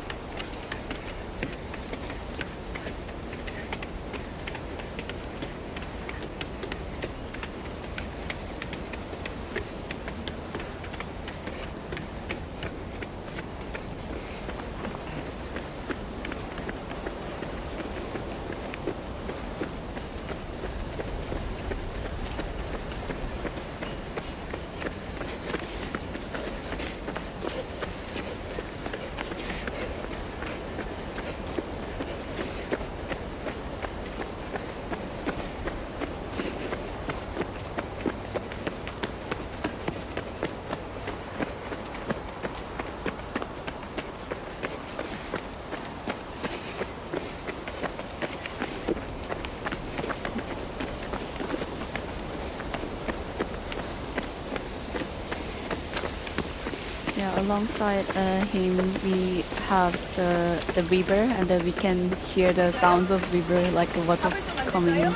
Alongside him, we have the river, and then we can hear the sounds of river, like water coming in.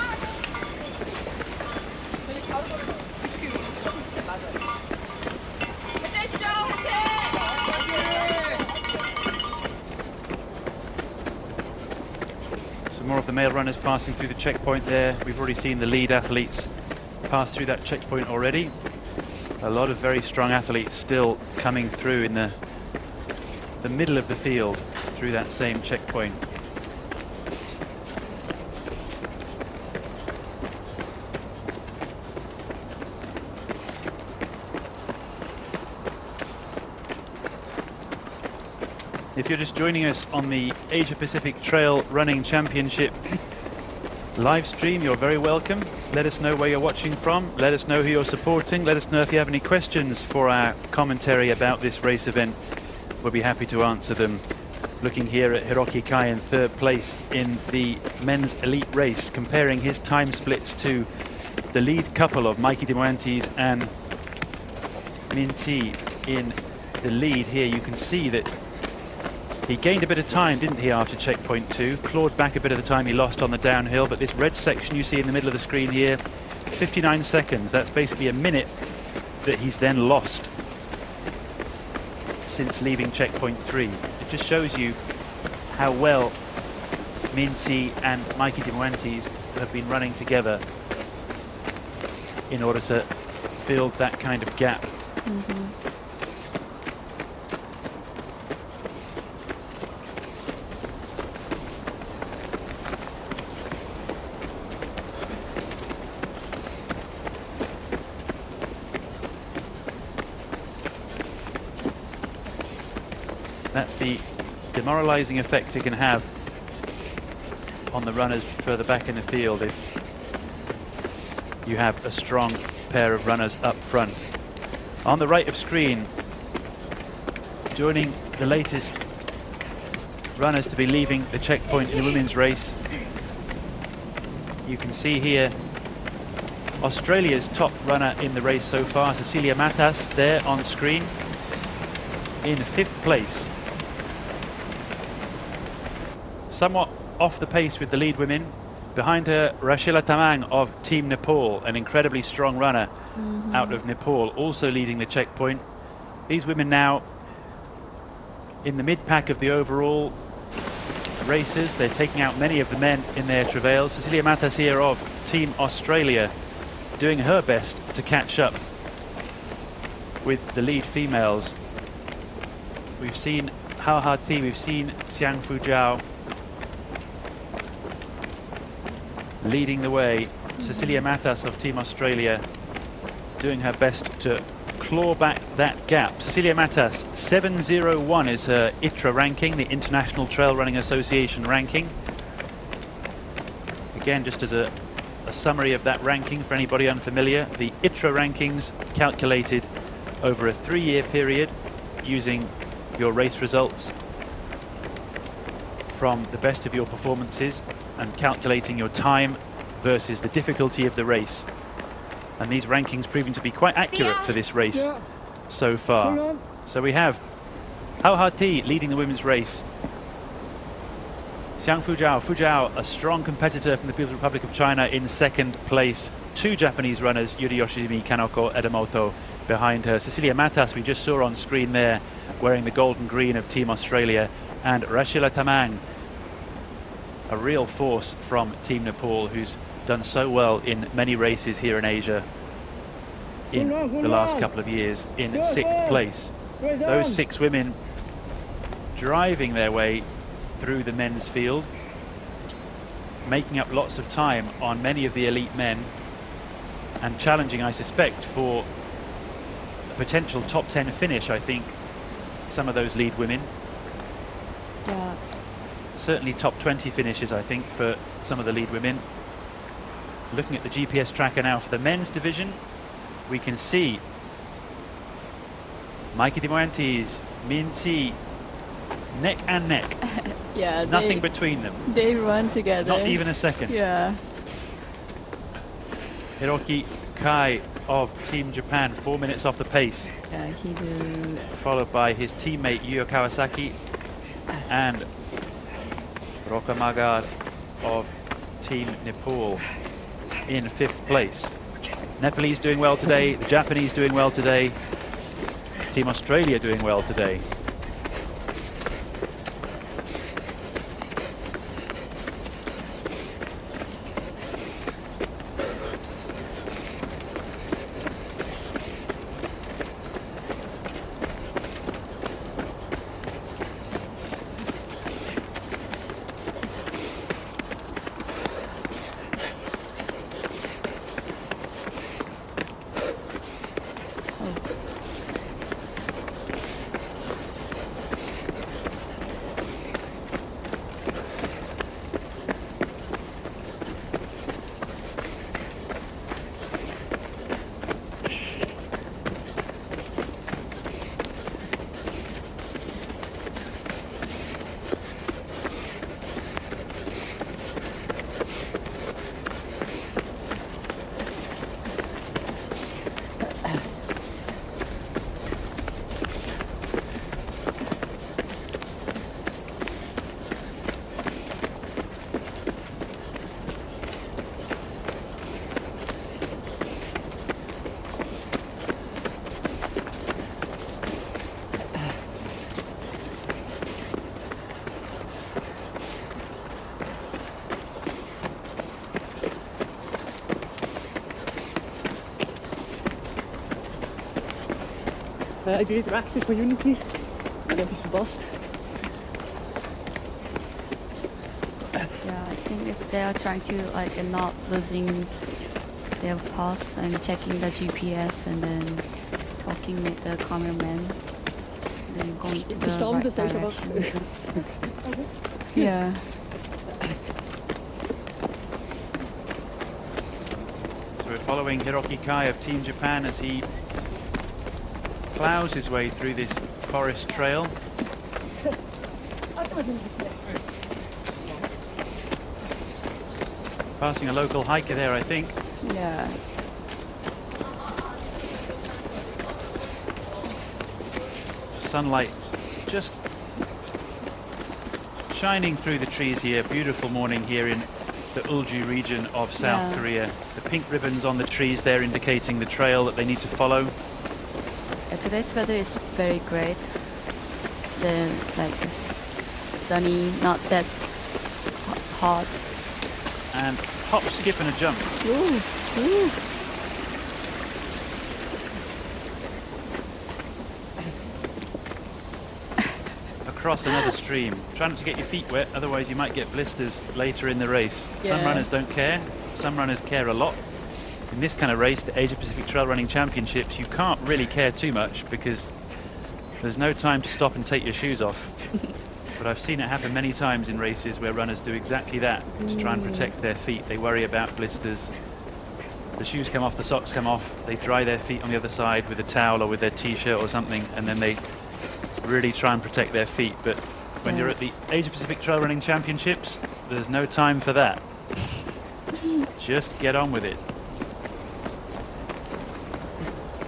So more of the male runners passing through the checkpoint there. We've already seen the lead athletes pass through that checkpoint already. A lot of very strong athletes still coming through in the middle of the field through that same checkpoint. If you're just joining us on the Asia Pacific Trail Running Championship live stream, you're very welcome. Let us know where you're watching from. Let us know who you're supporting. Let us know if you have any questions for our commentary about this race event. We'll be happy to answer them. Looking here at Hiroki Kai in third place in the men's elite race, comparing his time splits to the lead couple of Mikey Demoantis and Minty in the lead here. You can see that he gained a bit of time, didn't he, after checkpoint 2? Clawed back a bit of the time he lost on the downhill, but this red section you see in the middle of the screen here, 59 seconds. That's basically a minute that he's then lost since leaving checkpoint 3. It just shows you how well Minci and Mikey Dimuantes have been running together in order to build that kind of gap. That's the demoralizing effect it can have on the runners further back in the field if you have a strong pair of runners up front. On the right of screen, joining the latest runners to be leaving the checkpoint in the women's race, you can see here Australia's top runner in the race so far, Cecilia Matas, there on screen in 5th place. Somewhat off the pace with the lead women. Behind her, Rashila Tamang of Team Nepal, an incredibly strong runner out of Nepal, also leading the checkpoint. These women now in the mid-pack of the overall races. They're taking out many of the men in their travails. Cecilia Matas here of Team Australia doing her best to catch up with the lead females. We've seen Hao Ha-Ti, we've seen Xiang Fujiao leading the way. Cecilia Matas of Team Australia doing her best to claw back that gap. Cecilia Matas, 701 is her ITRA ranking, the International Trail Running Association ranking. Again, just as a summary of that ranking for anybody unfamiliar, the ITRA rankings calculated over a 3-year period using your race results from the best of your performances and calculating your time versus the difficulty of the race. And these rankings proving to be quite accurate for this race so far. So we have Hao Ha-Ti leading the women's race. Xiang Fujiao, a strong competitor from the People's Republic of China, in 2nd place. 2 Japanese runners, Yuri Yoshizumi, Kanoko Edamoto, behind her. Cecilia Matas, we just saw on screen there, wearing the gold and green of Team Australia. And Rashila Tamang, a real force from Team Nepal, who's done so well in many races here in Asia in the last couple of years, in 6th place. Those 6 women driving their way through the men's field, making up lots of time on many of the elite men, and challenging, I suspect, for a potential top 10 finish, I think, some of those lead women. Yeah. Certainly top 20 finishes, I think, for some of the lead women. Looking at the GPS tracker now for the men's division, we can see Mikey Dimuantes, Minci, neck and neck. Yeah, nothing between them. They run together. Not even a second. Yeah. Hiroki Kai of Team Japan, 4 minutes off the pace. Yeah, he do. Followed by his teammate Yuya Kawasaki and Roka Magar of Team Nepal in 5th place. Nepalese doing well today, the Japanese doing well today, Team Australia doing well today. Ik weet de actie van jullie niet. En dat is verbaasd. Yeah, I think they are trying to like not losing their pass and checking the GPS and then talking with the cameraman. Then going to the right direction. Yeah. So we're following Hiroki Kai of Team Japan as he plows his way through this forest trail. Passing a local hiker there, I think. Yeah. Sunlight just shining through the trees here. Beautiful morning here in the Ulju region of South Korea. The pink ribbons on the trees there indicating the trail that they need to follow. Today's weather is very great. The like it's sunny, not that hot. And hop, skip and a jump. Ooh, ooh. Across another stream. Try not to get your feet wet, otherwise you might get blisters later in the race. Some runners don't care, some runners care a lot. In this kind of race, the Asia Pacific Trail Running Championships, you can't really care too much because there's no time to stop and take your shoes off. But I've seen it happen many times in races where runners do exactly that to try and protect their feet. They worry about blisters. The shoes come off, the socks come off, they dry their feet on the other side with a towel or with their t-shirt or something, and then they really try and protect their feet. But when you're at the Asia Pacific Trail Running Championships, there's no time for that. Just get on with it.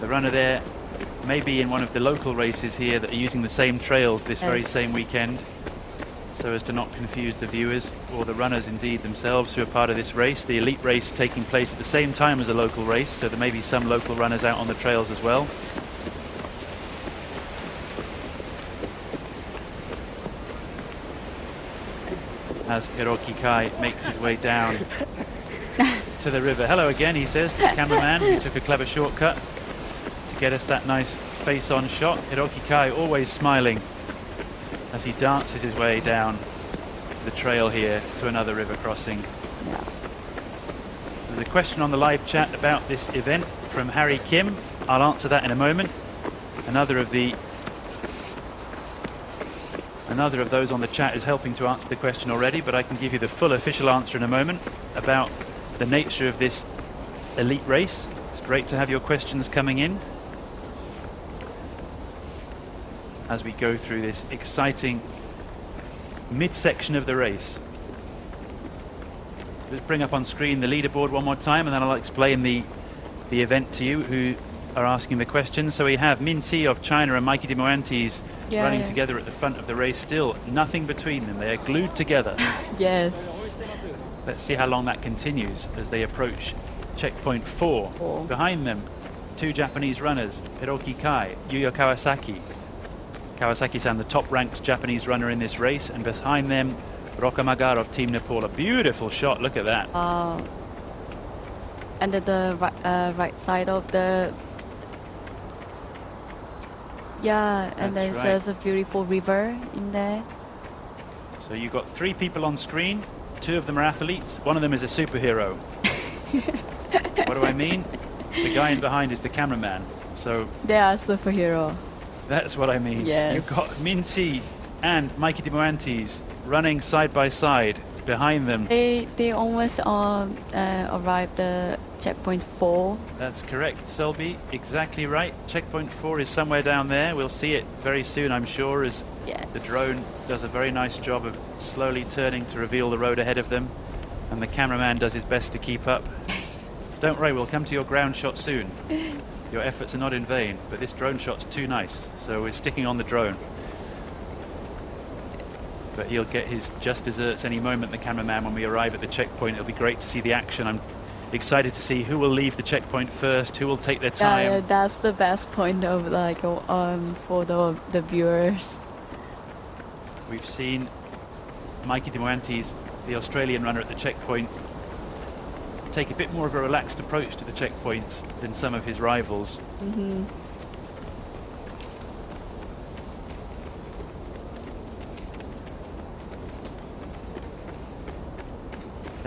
The runner there may be in one of the local races here that are using the same trails this very same weekend, so as to not confuse the viewers or the runners indeed themselves who are part of this race. The elite race taking place at the same time as a local race, so there may be some local runners out on the trails as well. As Hiroki Kai makes his way down to the river. Hello again, he says to the cameraman who took a clever shortcut to get us that nice face-on shot. Hiroki Kai always smiling as he dances his way down the trail here to another river crossing. There's a question on the live chat about this event from Harry Kim. I'll answer that in a moment. Another of those on the chat is helping to answer the question already, but I can give you the full official answer in a moment about the nature of this elite race. It's great to have your questions coming in as we go through this exciting midsection of the race. Let's bring up on screen the leaderboard one more time, and then I'll explain the event to you who are asking the questions. So we have Min Si of China and Mikey Dimoantes running together at the front of the race. Still nothing between them. They are glued together. Yes. Let's see how long that continues as they approach checkpoint 4. Behind them, 2 Japanese runners, Hiroki Kai, Yuya Kawasaki. Kawasaki-san, the top-ranked Japanese runner in this race, and behind them, Rokamagar of Team Nepal. A beautiful shot, look at that. And at the right side of the... Yeah, and then there's a beautiful river in there. So you've got 3 people on screen, 2 of them are athletes, one of them is a superhero. What do I mean? The guy in behind is the cameraman. So they are superhero. That's what I mean. Yes. You've got Min Si and Mikey Dimoantes running side by side. Behind them, they almost arrived at checkpoint 4. That's correct, Selby. Exactly right. Checkpoint 4 is somewhere down there. We'll see it very soon, I'm sure, as the drone does a very nice job of slowly turning to reveal the road ahead of them, and the cameraman does his best to keep up. Don't worry, we'll come to your ground shot soon. Your efforts are not in vain, but this drone shot's too nice, so we're sticking on the drone. But he'll get his just desserts any moment, the cameraman, when we arrive at the checkpoint. It'll be great to see the action. I'm excited to see who will leave the checkpoint first, who will take their time. Yeah, that's the best point of like for the viewers. We've seen Mikey Dimoantes, the Australian runner at the checkpoint, take a bit more of a relaxed approach to the checkpoints than some of his rivals.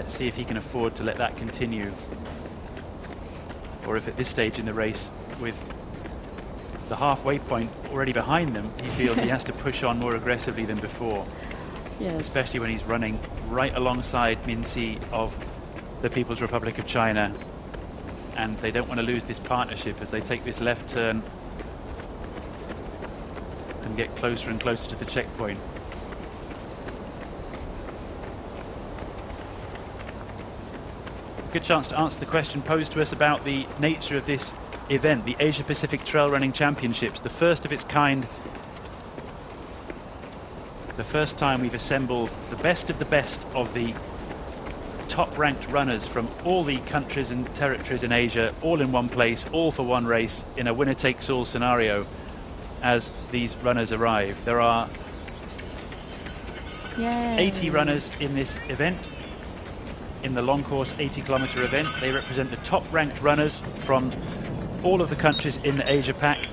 Let's see if he can afford to let that continue. Or if at this stage in the race, with the halfway point already behind them, he feels he has to push on more aggressively than before. Yes. Especially when he's running right alongside Minxi of the People's Republic of China. And they don't want to lose this partnership as they take this left turn and get closer and closer to the checkpoint. Good chance to answer the question posed to us about the nature of this event, the Asia Pacific Trail Running Championships, the first of its kind. The first time we've assembled the best of the top-ranked runners from all the countries and territories in Asia, all in one place, all for one race, in a winner-takes-all scenario as these runners arrive. There are 80 runners in this event, in the long course 80-kilometer event. They represent the top-ranked runners from all of the countries in the Asia Pac.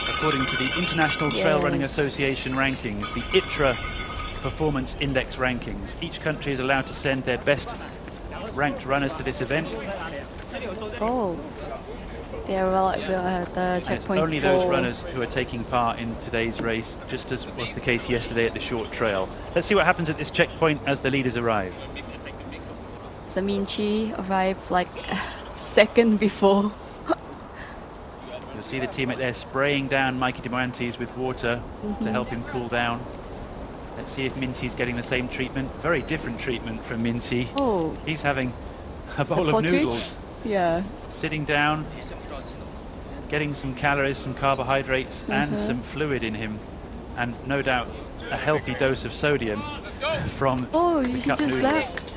According to the International Trail Running Association rankings, the ITRA Performance Index rankings, each country is allowed to send their best ranked runners to this event. Oh, they are at the checkpoint. Only those runners who are taking part in today's race, just as was the case yesterday at the short trail. Let's see what happens at this checkpoint as the leaders arrive. So Minxi arrived like second before. You'll see the teammate there spraying down Mikey Demoantes with water to help him cool down. Let's see if Minxi's getting the same treatment. Very different treatment from Minxi. Oh. He's having a bowl of noodles. Yeah. Sitting down, getting some calories, some carbohydrates, and some fluid in him. And no doubt a healthy dose of sodium from he cup just noodles. left.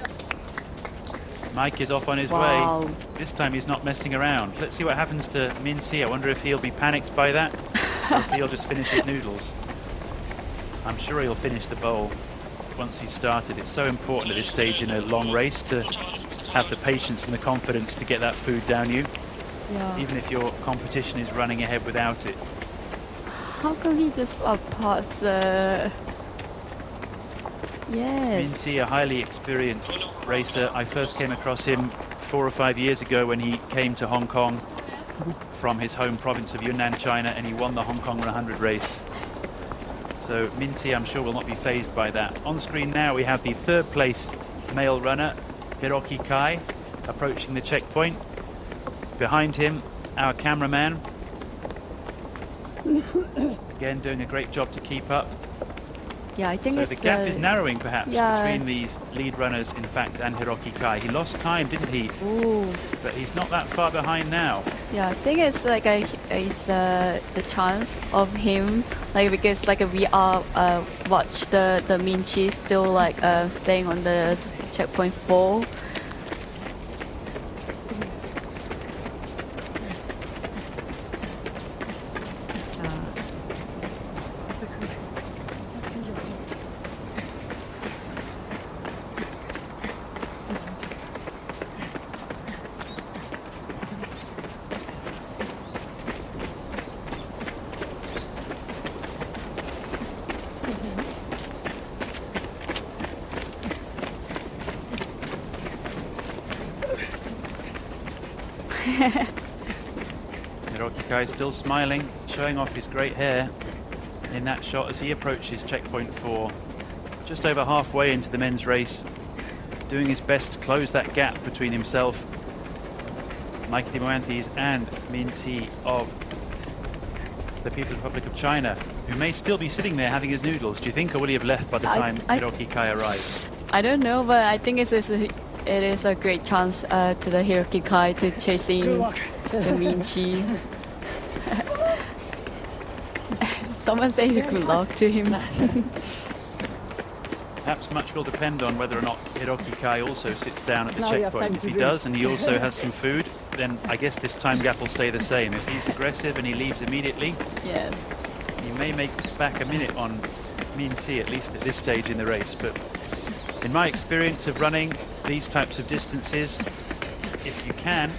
Mike is off on his way. This time he's not messing around. Let's see what happens to Minxi. I wonder if he'll be panicked by that or if he'll just finish his noodles. I'm sure he'll finish the bowl once he's started. It's so important at this stage in a long race to have the patience and the confidence to get that food down you, even if your competition is running ahead without it. How come he just pass? Yes. Minxi, a highly experienced racer. I first came across him 4 or 5 years ago when he came to Hong Kong from his home province of Yunnan, China, and he won the Hong Kong 100 race. So Minxi, I'm sure, will not be fazed by that. On screen now we have the third place male runner, Hiroki Kai, approaching the checkpoint. Behind him, our cameraman. Again, doing a great job to keep up. Yeah, I think so it's the gap is narrowing perhaps yeah. between these lead runners, in fact, and Hiroki Kai. He lost time, didn't he? Ooh. But he's not that far behind now. Yeah, I think it's like it's the chance of him, like because like we are watch the Minxi still like staying on the checkpoint 4. Hiroki Kai still smiling, showing off his great hair in that shot as he approaches checkpoint 4. Just over halfway into the men's race, doing his best to close that gap between himself, Mike Demoantes, and Minxi of the People's Republic of China, who may still be sitting there having his noodles. Do you think, or will he have left by the time Hiroki Kai arrives? I don't know, but I think it is a great chance to the Hiroki Kai to chasing the Minxi. Someone say good luck to him. Perhaps much will depend on whether or not Hiroki Kai also sits down at the checkpoint. If he does and he also has some food, then I guess this time gap will stay the same. If he's aggressive and he leaves immediately, yes, he may make back a minute on Minxi, at least at this stage in the race. But in my experience of running these types of distances, if you can,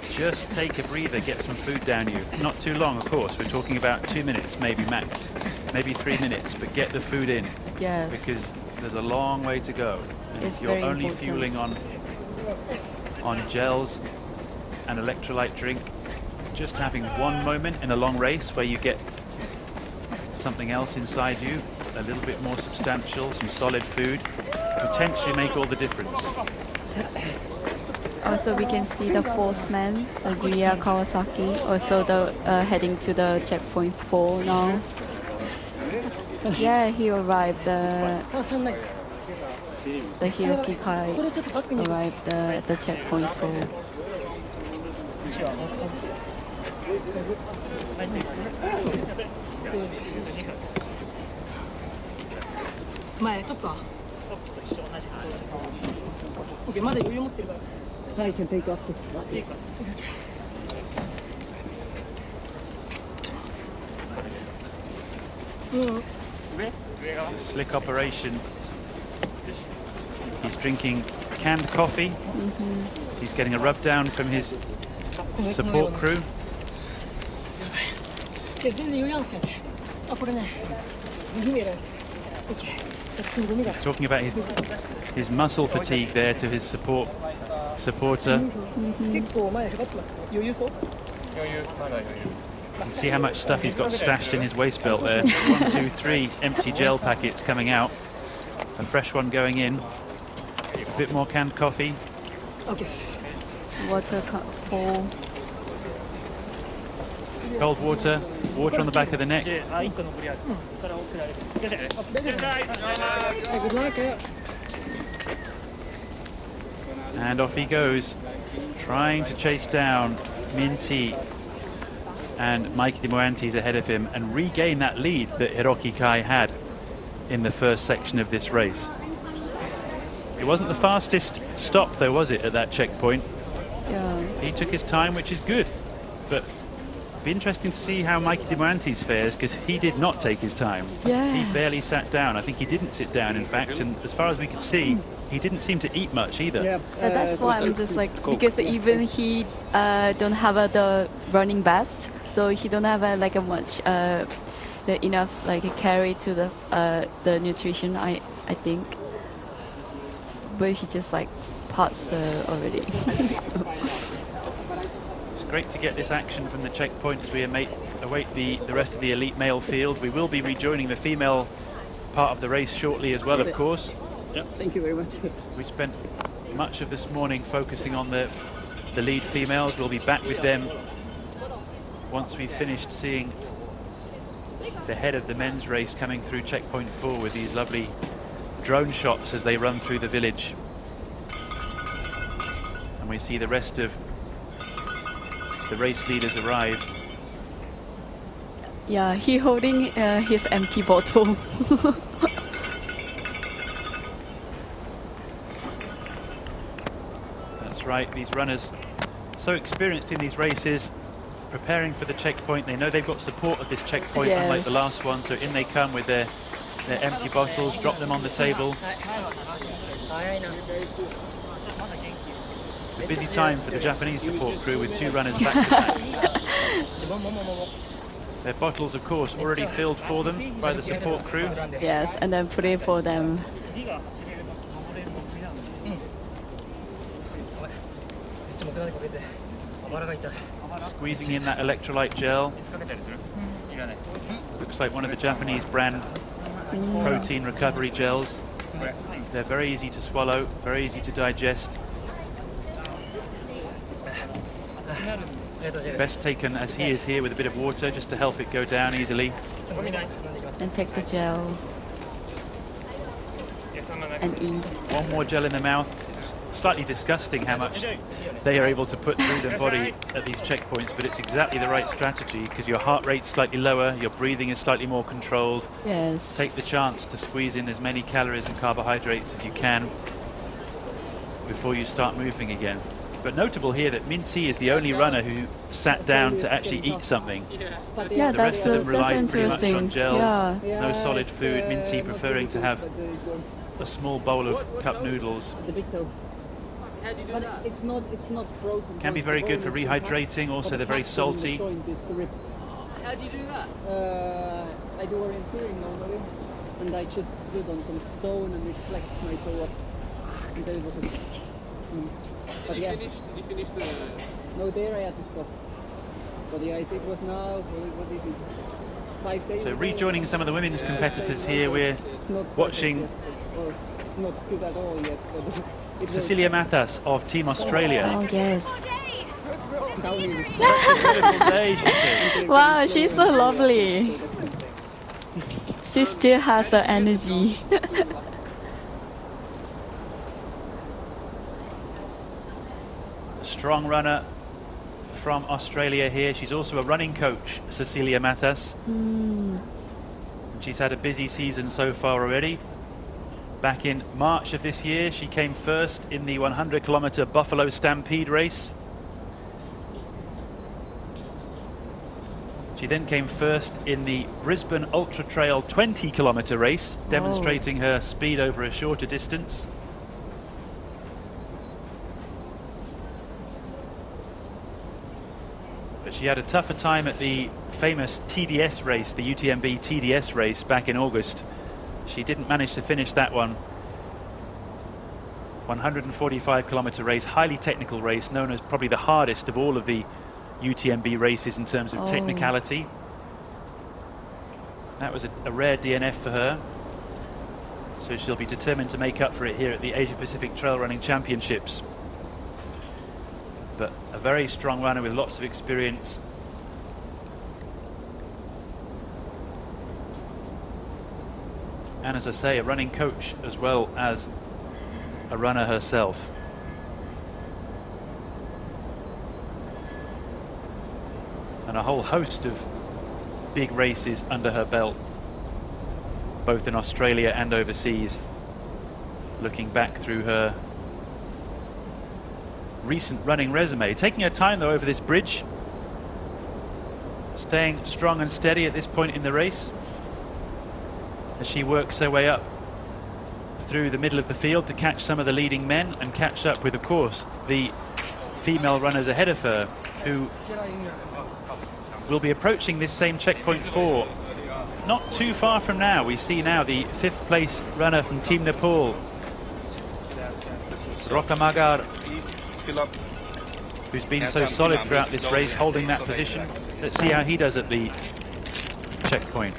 just take a breather, get some food down you. Not too long, of course. We're talking about 2 minutes, maybe max, maybe 3 minutes, but get the food in. Yes. Because There's a long way to go. And It's if you're very only important. fueling on gels and electrolyte drink, just having one moment in a long race where you get something else inside you, a little bit more substantial, some solid food, potentially make all the difference. Also, we can see the fourth man, the Yuya Kawasaki, also heading to the checkpoint 4 now. Yeah, he arrived. The Hiroki Kai arrived at the checkpoint 4. I can take off. It's a slick operation. He's drinking canned coffee. He's getting a rub down from his support crew. He's talking about his muscle fatigue there to his supporter. You can see how much stuff he's got stashed in his waist belt there. 1, 2, 3 empty gel packets coming out. A fresh one going in. A bit more canned coffee. It's water full. Cold water. Water on the back of the neck. And off he goes, trying to chase down Minty and Mikey Demoantes ahead of him and regain that lead that Hiroki Kai had in the first section of this race. It wasn't the fastest stop though, was it, at that checkpoint? Yeah. He took his time, which is good, but it'd be interesting to see how Mikey Demoantes fares, because he did not take his time. Yeah. He barely sat down. I think he didn't sit down, in fact, and as far as we could see, he didn't seem to eat much either. Yeah, that's why I'm just like, because even he don't have the running best, so he don't have like a much enough like a carry to the nutrition. I think, but he just like passed already. It's great to get this action from the checkpoint as we await the rest of the elite male field. We will be rejoining the female part of the race shortly as well, of course. Yep. Thank you very much. We spent much of this morning focusing on the lead females. We'll be back with them once we've finished seeing the head of the men's race coming through checkpoint 4 with these lovely drone shots as they run through the village. And we see the rest of the race leaders arrive. Yeah, he holding his empty bottle. That's right, these runners so experienced in these races, preparing for the checkpoint. They know they've got support at this checkpoint, unlike the last one, so in they come with their empty bottles, drop them on the table. It's a busy time for the Japanese support crew with 2 runners back to back. Their bottles, of course, already filled for them by the support crew. Yes, and then put it for them. Squeezing in that electrolyte gel. Looks like one of the Japanese brand protein recovery gels. They're very easy to swallow, very easy to digest. Best taken as he is here with a bit of water just to help it go down easily. And take the gel and eat. One more gel in the mouth. It's slightly disgusting how much they are able to put through their body at these checkpoints, but it's exactly the right strategy because your heart rate's slightly lower, your breathing is slightly more controlled. Yes. Take the chance to squeeze in as many calories and carbohydrates as you can before you start moving again. But notable here that Minty is the only runner who sat down to actually eat something. Yeah, the rest of them relied pretty much interesting. on gels, Yeah. no solid food. Minty preferring to have a small bowl of cup noodles. But it's not frozen. Can be very good for rehydrating. Also, they're very salty. How do you do that? I do orienteering normally. and I just stood on some stone and it flexed my toe up. And then it was but yeah. Did you finish the... No, there I had to stop. But yeah, it was now, what is it? 5 days So ago. rejoining some of the women's competitors here, we're watching not good at all yet. But Cecilia Matas of Team Australia. Oh, yes. Day, she says. Wow, she's so lovely. She still has her energy. A strong runner from Australia here. She's also a running coach, Cecilia Matas. She's had a busy season so far already. Back in March of this year, she came first in the 100-kilometer Buffalo Stampede race. She then came first in the Brisbane Ultra Trail 20-kilometer race, demonstrating her speed over a shorter distance. But she had a tougher time at the famous TDS race, the UTMB TDS race back in August. She didn't manage to finish that one. 145-kilometer race, highly technical race, known as probably the hardest of all of the UTMB races in terms of technicality. That was a rare DNF for her. So she'll be determined to make up for it here at the Asia Pacific Trail Running Championships. But a very strong runner with lots of experience. And as I say, a running coach as well as a runner herself. And a whole host of big races under her belt, both in Australia and overseas. Looking back through her recent running resume, taking her time though over this bridge, staying strong and steady at this point in the race as she works her way up through the middle of the field to catch some of the leading men and catch up with, of course, the female runners ahead of her, who will be approaching this same checkpoint 4 not too far from now. We see now the 5th place runner from Team Nepal, Rokamagar, who's been so solid throughout this race, holding that position. Let's see how he does at the checkpoint.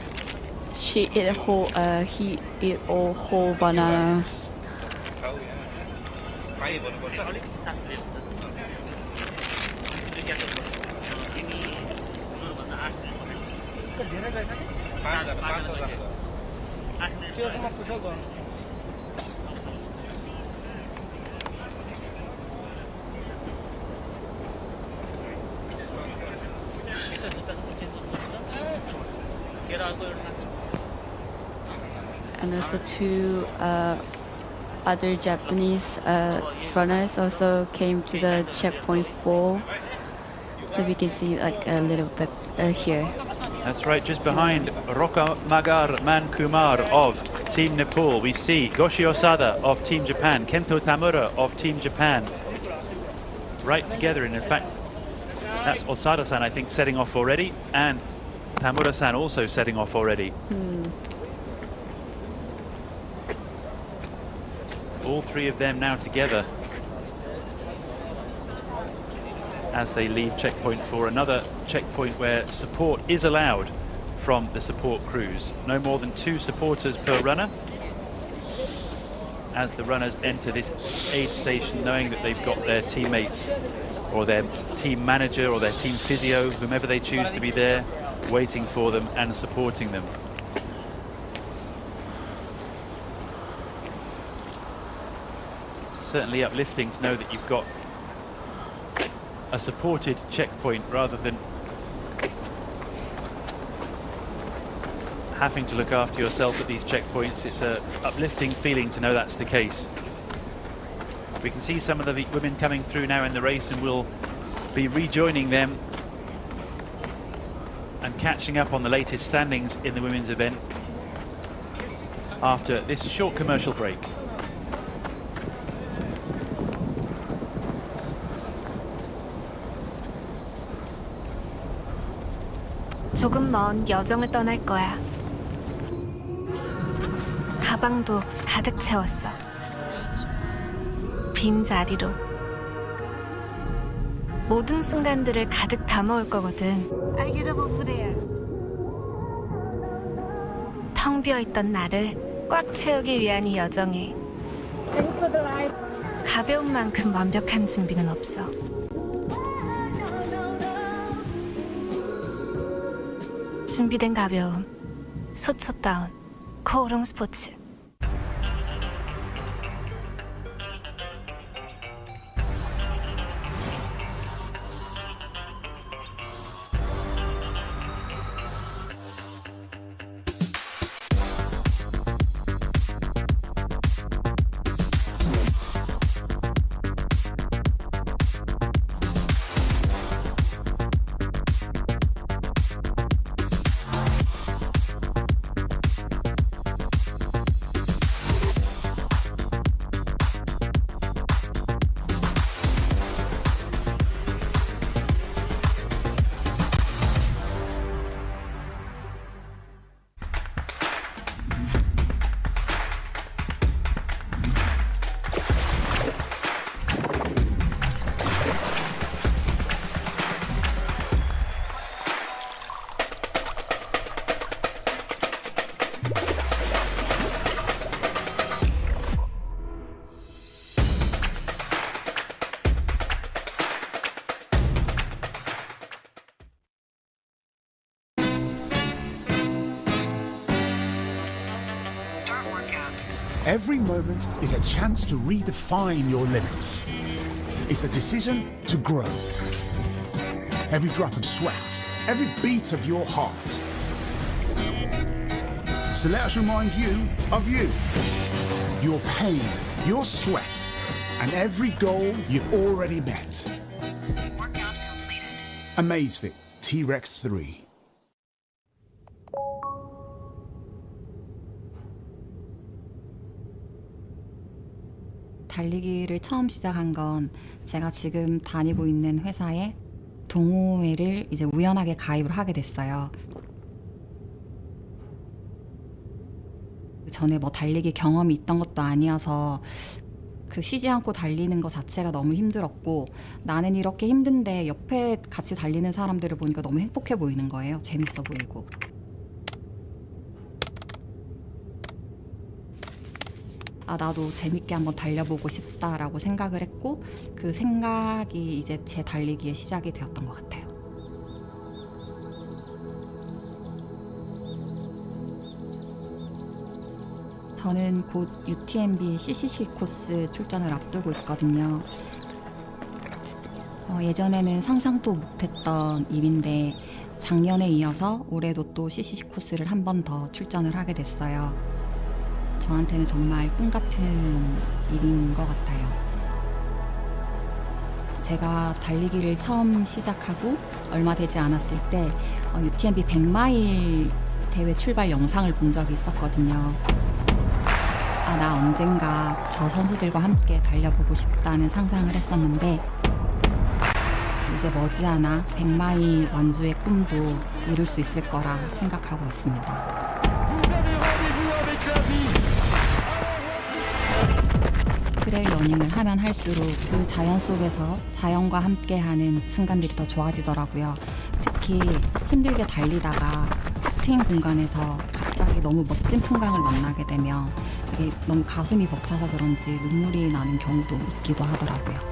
He ate all whole bananas. And also two other Japanese runners also came to the checkpoint 4 that we can see like a little bit here. That's right, just behind Rokamagar Mankumar of Team Nepal, we see Goshi Osada of Team Japan, Kento Tamura of Team Japan, right together. And in fact, that's Osada-san, I think, setting off already, and Tamura-san also setting off already. All three of them now together as they leave checkpoint 4, another checkpoint where support is allowed from the support crews. No more than 2 supporters per runner as the runners enter this aid station, knowing that they've got their teammates or their team manager or their team physio, whomever they choose to be there, waiting for them and supporting them. Certainly uplifting to know that you've got a supported checkpoint rather than having to look after yourself at these checkpoints. It's an uplifting feeling to know that's the case. We can see some of the women coming through now in the race, and we'll be rejoining them and catching up on the latest standings in the women's event after this short commercial break. 조금 먼 여정을 떠날 거야. 가방도 가득 채웠어. 빈 자리로. 모든 순간들을 가득 담아올 거거든. 텅 비어있던 나를 꽉 채우기 위한 이 여정에 가벼운 만큼 완벽한 준비는 없어. 준비된 가벼움, 소초다운, 코오롱 스포츠. Every moment is a chance to redefine your limits. It's a decision to grow. Every drop of sweat, every beat of your heart. So let us remind you of you. Your pain, your sweat, and every goal you've already met. Workout completed. Amazfit T-Rex 3. 달리기를 처음 시작한 건 제가 지금 다니고 있는 회사에 동호회를 이제 우연하게 가입을 하게 됐어요. 전에 뭐 달리기 경험이 있던 것도 아니어서 그 쉬지 않고 달리는 것 자체가 너무 힘들었고, 나는 이렇게 힘든데 옆에 같이 달리는 사람들을 보니까 너무 행복해 보이는 거예요. 재밌어 보이고. 아, 나도 재밌게 한번 달려보고 싶다라고 생각을 했고, 그 생각이 이제 제 달리기의 시작이 되었던 것 같아요. 저는 곧 UTMB CCC 코스 출전을 앞두고 있거든요. 예전에는 상상도 못했던 일인데 작년에 이어서 올해도 또 CCC 코스를 한 번 더 출전을 하게 됐어요. 저한테는 정말 꿈 같은 일인 것 같아요. 제가 달리기를 처음 시작하고 얼마 되지 않았을 때 UTMB 100마일 대회 출발 영상을 본 적이 있었거든요. 아, 나 언젠가 저 선수들과 함께 달려보고 싶다는 상상을 했었는데, 이제 머지않아 100마일 완주의 꿈도 이룰 수 있을 거라 생각하고 있습니다. 트레일 러닝을 하면 할수록 그 자연 속에서 자연과 함께하는 순간들이 더 좋아지더라고요. 특히 힘들게 달리다가 탁 트인 공간에서 갑자기 너무 멋진 풍광을 만나게 되면 이게 너무 가슴이 벅차서 그런지 눈물이 나는 경우도 있기도 하더라고요.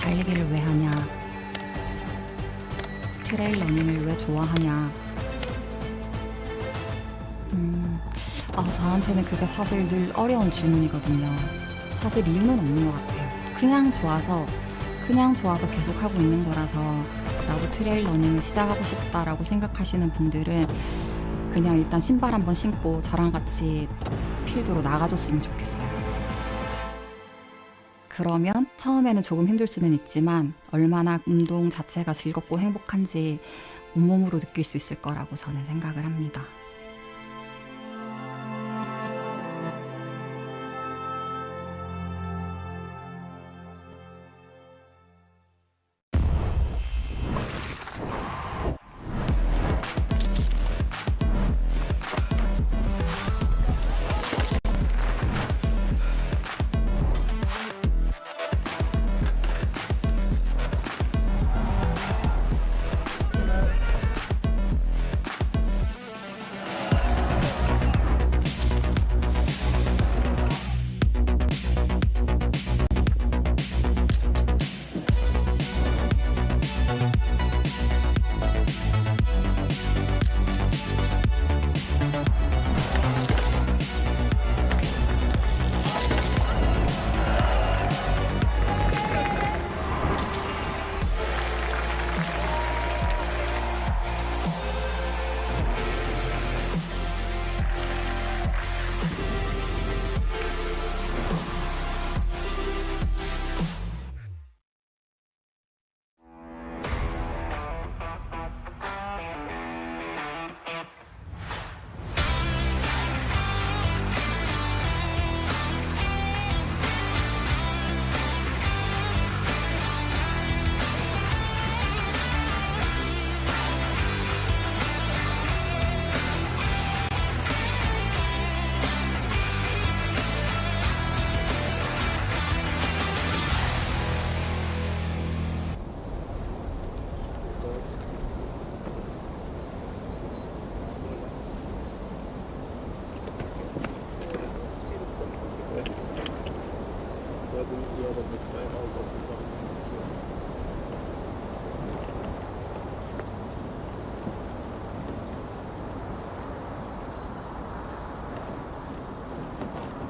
달리기를 왜 하냐? 트레일 러닝을 왜 좋아하냐? 저한테는 그게 사실 늘 어려운 질문이거든요. 사실 이유는 없는 것 같아요. 그냥 좋아서 계속 하고 있는 거라서, 나도 트레일 러닝을 시작하고 싶다라고 생각하시는 분들은 그냥 일단 신발 한번 신고 저랑 같이 필드로 나가줬으면 좋겠어요. 그러면 처음에는 조금 힘들 수는 있지만 얼마나 운동 자체가 즐겁고 행복한지 온몸으로 느낄 수 있을 거라고 저는 생각을 합니다.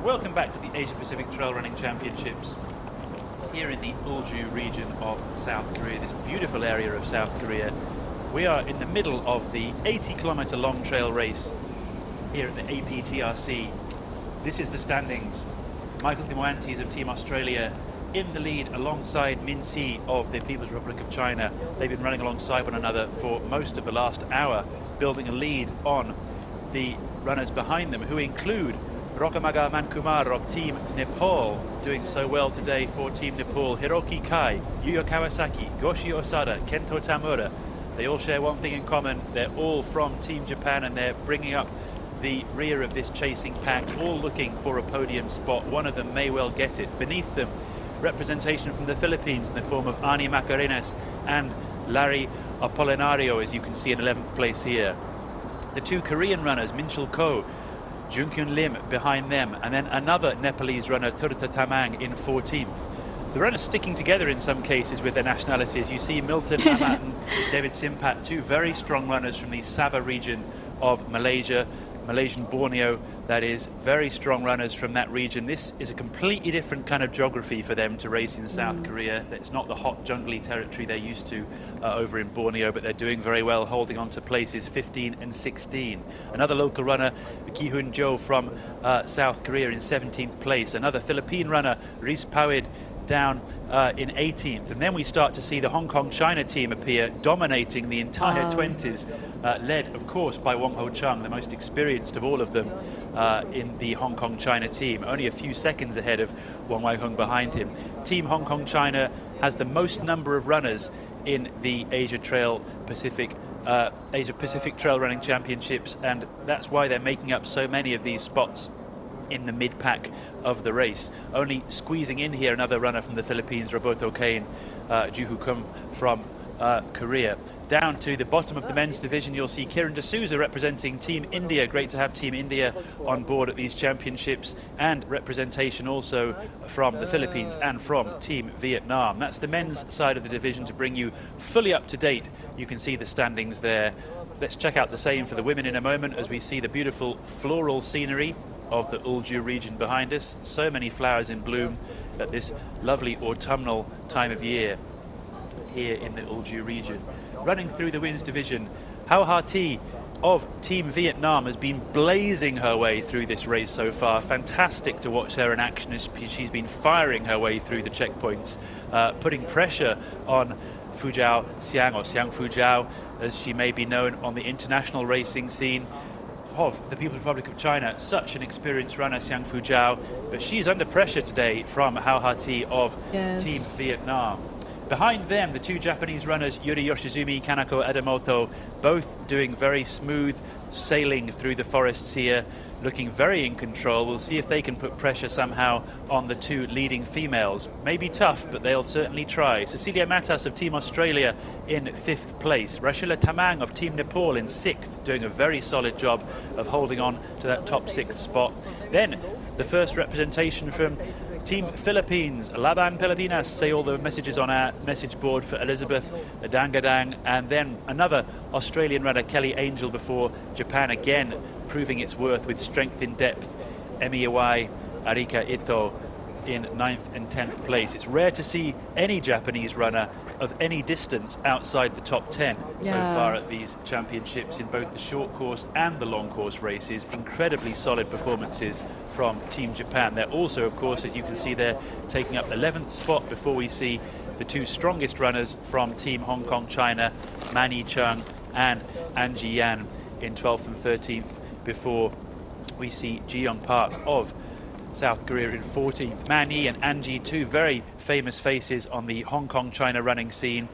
Welcome back to the Asia Pacific Trail Running Championships here in the Ulju region of South Korea, this beautiful area of South Korea. We are in the middle of the 80-kilometer long trail race here at the APTRC. This is the standings. Michael Dimoantes of Team Australia in the lead alongside Min Si of the People's Republic of China. They've been running alongside one another for most of the last hour, building a lead on the runners behind them, who include Rokamaga Mankumar of Team Nepal, doing so well today for Team Nepal. Hiroki Kai, Yuya Kawasaki, Goshi Osada, Kento Tamura. They all share one thing in common. They're all from Team Japan, and they're bringing up the rear of this chasing pack, all looking for a podium spot. One of them may well get it. Beneath them, representation from the Philippines in the form of Ani Macarenas and Larry Apolinario, as you can see in 11th place here. The two Korean runners, Minchul Ko, Junkyun Lim behind them, and then another Nepalese runner, Turta Tamang, in 14th. The runners sticking together in some cases with their nationalities. You see Milton Amat and David Simpat, two very strong runners from the Sabah region of Malaysia, Malaysian Borneo, that is, very strong runners from that region. This is a completely different kind of geography for them to race in South Korea. It's not the hot jungly territory they're used to over in Borneo, but they're doing very well, holding on to places 15 and 16. Another local runner, Ki-Hun Jo from South Korea, in 17th place. Another Philippine runner, Riz Pawid, down in 18th. And then we start to see the Hong Kong China team appear, dominating the entire 20s, led of course by Wong Ho Chung, the most experienced of all of them in the Hong Kong China team, only a few seconds ahead of Wong Wai Hung behind him. Team Hong Kong China has the most number of runners in the Asia Pacific Trail Running Championships, and that's why they're making up so many of these spots in the mid-pack of the race. Only squeezing in here another runner from the Philippines, Roberto Kane, Juhu Kum from Korea. Down to the bottom of the men's division, you'll see Kiran D'Souza representing Team India. Great to have Team India on board at these championships, and representation also from the Philippines and from Team Vietnam. That's the men's side of the division to bring you fully up to date. You can see the standings there. Let's check out the same for the women in a moment, as we see the beautiful floral scenery of the Ulju region behind us. So many flowers in bloom at this lovely autumnal time of year here in the Ulju region. Running through the women's division, Hau Ha Ti of Team Vietnam has been blazing her way through this race so far. Fantastic to watch her in action as she's been firing her way through the checkpoints, putting pressure on Fuzhou Xiang, or Xiang Fuzhou, as she may be known on the international racing scene of the People's Republic of China. Such an experienced runner, Xiang Fuzhou, but she's under pressure today from Hao Ha-Ti of Team Vietnam. Behind them, the two Japanese runners, Yuri Yoshizumi, Kanako Adamoto, both doing very smooth sailing through the forests here, looking very in control. We'll see if they can put pressure somehow on the two leading females. Maybe tough, but they'll certainly try. Cecilia Matas of Team Australia in 5th place. Rashila Tamang of Team Nepal in 6th, doing a very solid job of holding on to that top 6th spot. Then the first representation from Team Philippines, Laban Pilipinas, say all the messages on our message board for Elizabeth Dangadang, and then another Australian runner, Kelly Angel, before Japan again proving its worth with strength in depth. Emi Iwai, Arika Ito in 9th and 10th place. It's rare to see any Japanese runner of any distance outside the top 10 so far at these championships in both the short course and the long course races. Incredibly solid performances from Team Japan. They're also, of course, as you can see there, taking up 11th spot before we see the two strongest runners from Team Hong Kong China, Mani Chung and Anji Yan in 12th and 13th, before we see Ji Young Park of South Korea in 14th. Mani and Anji, two very famous faces on the Hong Kong China running scene.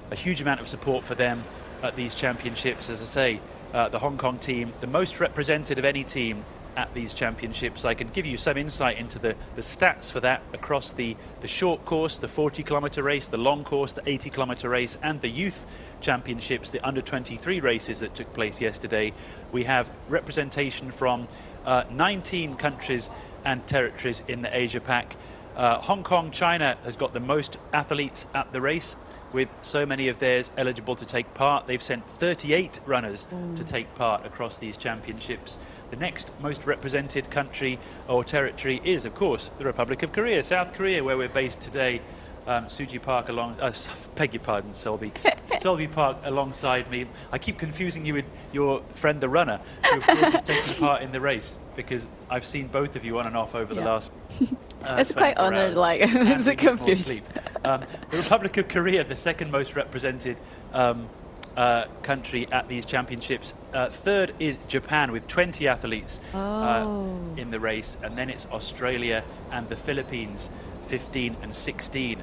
A huge amount of support for them at these championships. As I say, the Hong Kong team, the most represented of any team at these championships. I can give you some insight into the stats for that across the short course, the 40-kilometer race, the long course, the 80-kilometer race, and the youth championships, the under-23 races that took place yesterday. We have representation from 19 countries and territories in the Asia Pac. Hong Kong China has got the most athletes at the race, with so many of theirs eligible to take part. They've sent 38 runners to take part across these championships. The next most represented country or territory is, of course, the Republic of Korea, South Korea, where we're based today. Suji Park beg your pardon, Selby. Selby Park alongside me. I keep confusing you with your friend the runner, who of course is taking part in the race, because I've seen both of you on and off over the last it's quite honored, like, it's a confused. The Republic of Korea, the second most represented country at these championships. Third is Japan with 20 athletes in the race, and then it's Australia and the Philippines, 15 and 16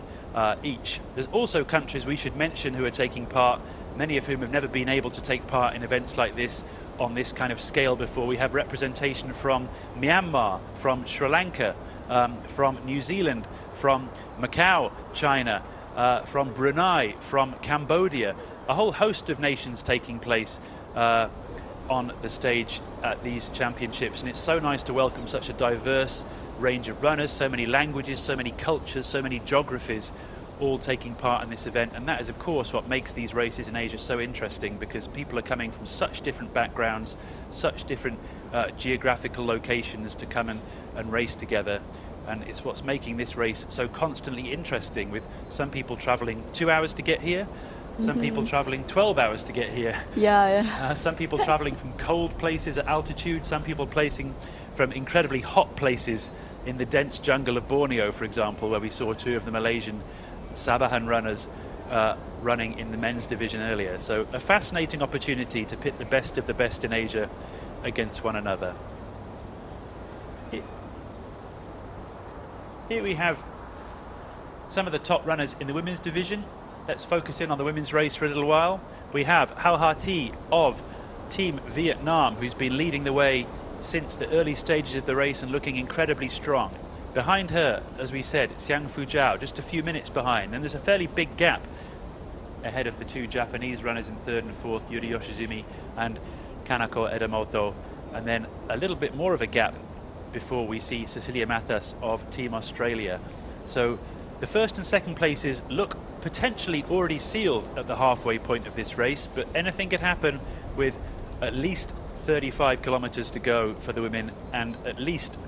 each. There's also countries we should mention who are taking part, many of whom have never been able to take part in events like this on this kind of scale before. We have representation from Myanmar, from Sri Lanka, from New Zealand, from Macau, China, from Brunei, from Cambodia. A whole host of nations taking place on the stage at these championships, and it's so nice to welcome such a diverse range of runners, so many languages, so many cultures, so many geographies all taking part in this event. And that is, of course, what makes these races in Asia so interesting, because people are coming from such different backgrounds, such different geographical locations to come and race together. And it's what's making this race so constantly interesting, with some people traveling 2 hours to get here, some people traveling 12 hours to get here. Some people traveling from cold places at altitude, some people placing from incredibly hot places in the dense jungle of Borneo, for example, where we saw two of the Malaysian Sabahan runners running in the men's division earlier. So a fascinating opportunity to pit the best of the best in Asia against one another. Here we have some of the top runners in the women's division. Let's focus in on the women's race for a little while. We have Hao Ha-Ti of Team Vietnam, who's been leading the way since the early stages of the race and looking incredibly strong. Behind her, as we said, Xiang Fuzhou, just a few minutes behind. And there's a fairly big gap ahead of the two Japanese runners in 3rd and 4th, Yuri Yoshizumi and Kanako Adamoto. And then a little bit more of a gap before we see Cecilia Matas of Team Australia. So the 1st and 2nd places look potentially already sealed at the halfway point of this race, but anything could happen with at least 35 kilometers to go for the women and at least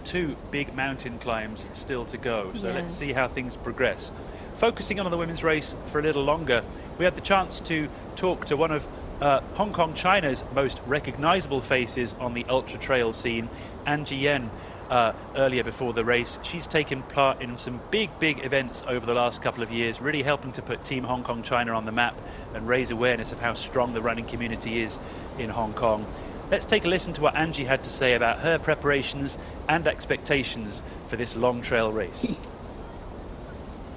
2 big mountain climbs still to go. So let's see how things progress. Focusing on the women's race for a little longer, we had the chance to talk to one of Hong Kong, China's most recognizable faces on the ultra trail scene, Angie Yen, earlier before the race. She's taken part in some big events over the last couple of years, really helping to put Team Hong Kong China on the map and raise awareness of how strong the running community is in Hong Kong. Let's take a listen to what Angie had to say about her preparations and expectations for this long trail race.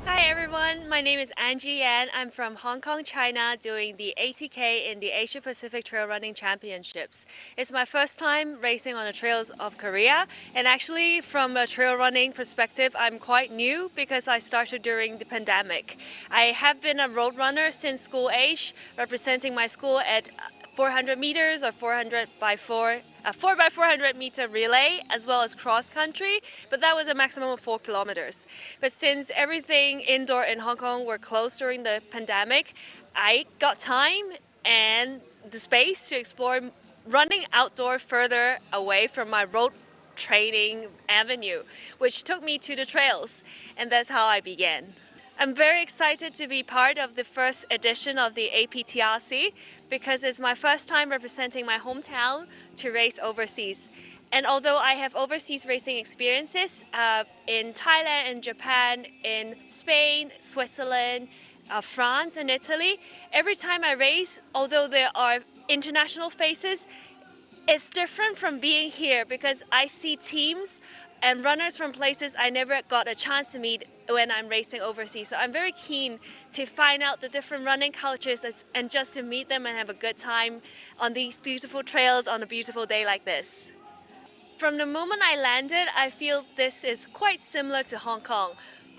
Hi everyone, my name is Angie Yan. I'm from Hong Kong, China, doing the ATK in the Asia Pacific Trail Running Championships. It's my first time racing on the trails of Korea, and actually from a trail running perspective, I'm quite new because I started during the pandemic. I have been a road runner since school age, representing my school at 400 meters or 4 by 400 meter relay, as well as cross country, but that was a maximum of 4 kilometers. But since everything indoor in Hong Kong were closed during the pandemic, I got time and the space to explore running outdoor further away from my road training avenue, which took me to the trails, and that's how I began. I'm very excited to be part of the first edition of the APTRC because it's my first time representing my hometown to race overseas. And although I have overseas racing experiences in Thailand and Japan, in Spain, Switzerland, France and Italy, every time I race, although there are international faces, it's different from being here because I see teams and runners from places I never got a chance to meet when I'm racing overseas. So I'm very keen to find out the different running cultures and just to meet them and have a good time on these beautiful trails on a beautiful day like this. From the moment I landed, I feel this is quite similar to Hong Kong.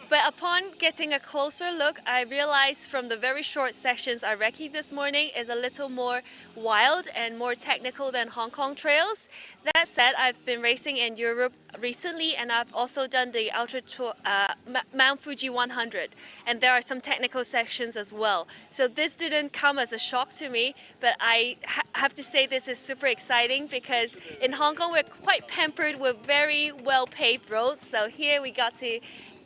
But upon getting a closer look, I realized from the very short sections I recce'd this morning is a little more wild and more technical than Hong Kong trails. That said, I've been racing in Europe recently, and I've also done the Ultra Tour, Mount Fuji 100, and there are some technical sections as well. So this didn't come as a shock to me, but I have to say this is super exciting because in Hong Kong we're quite pampered with very well-paved roads. So here we got to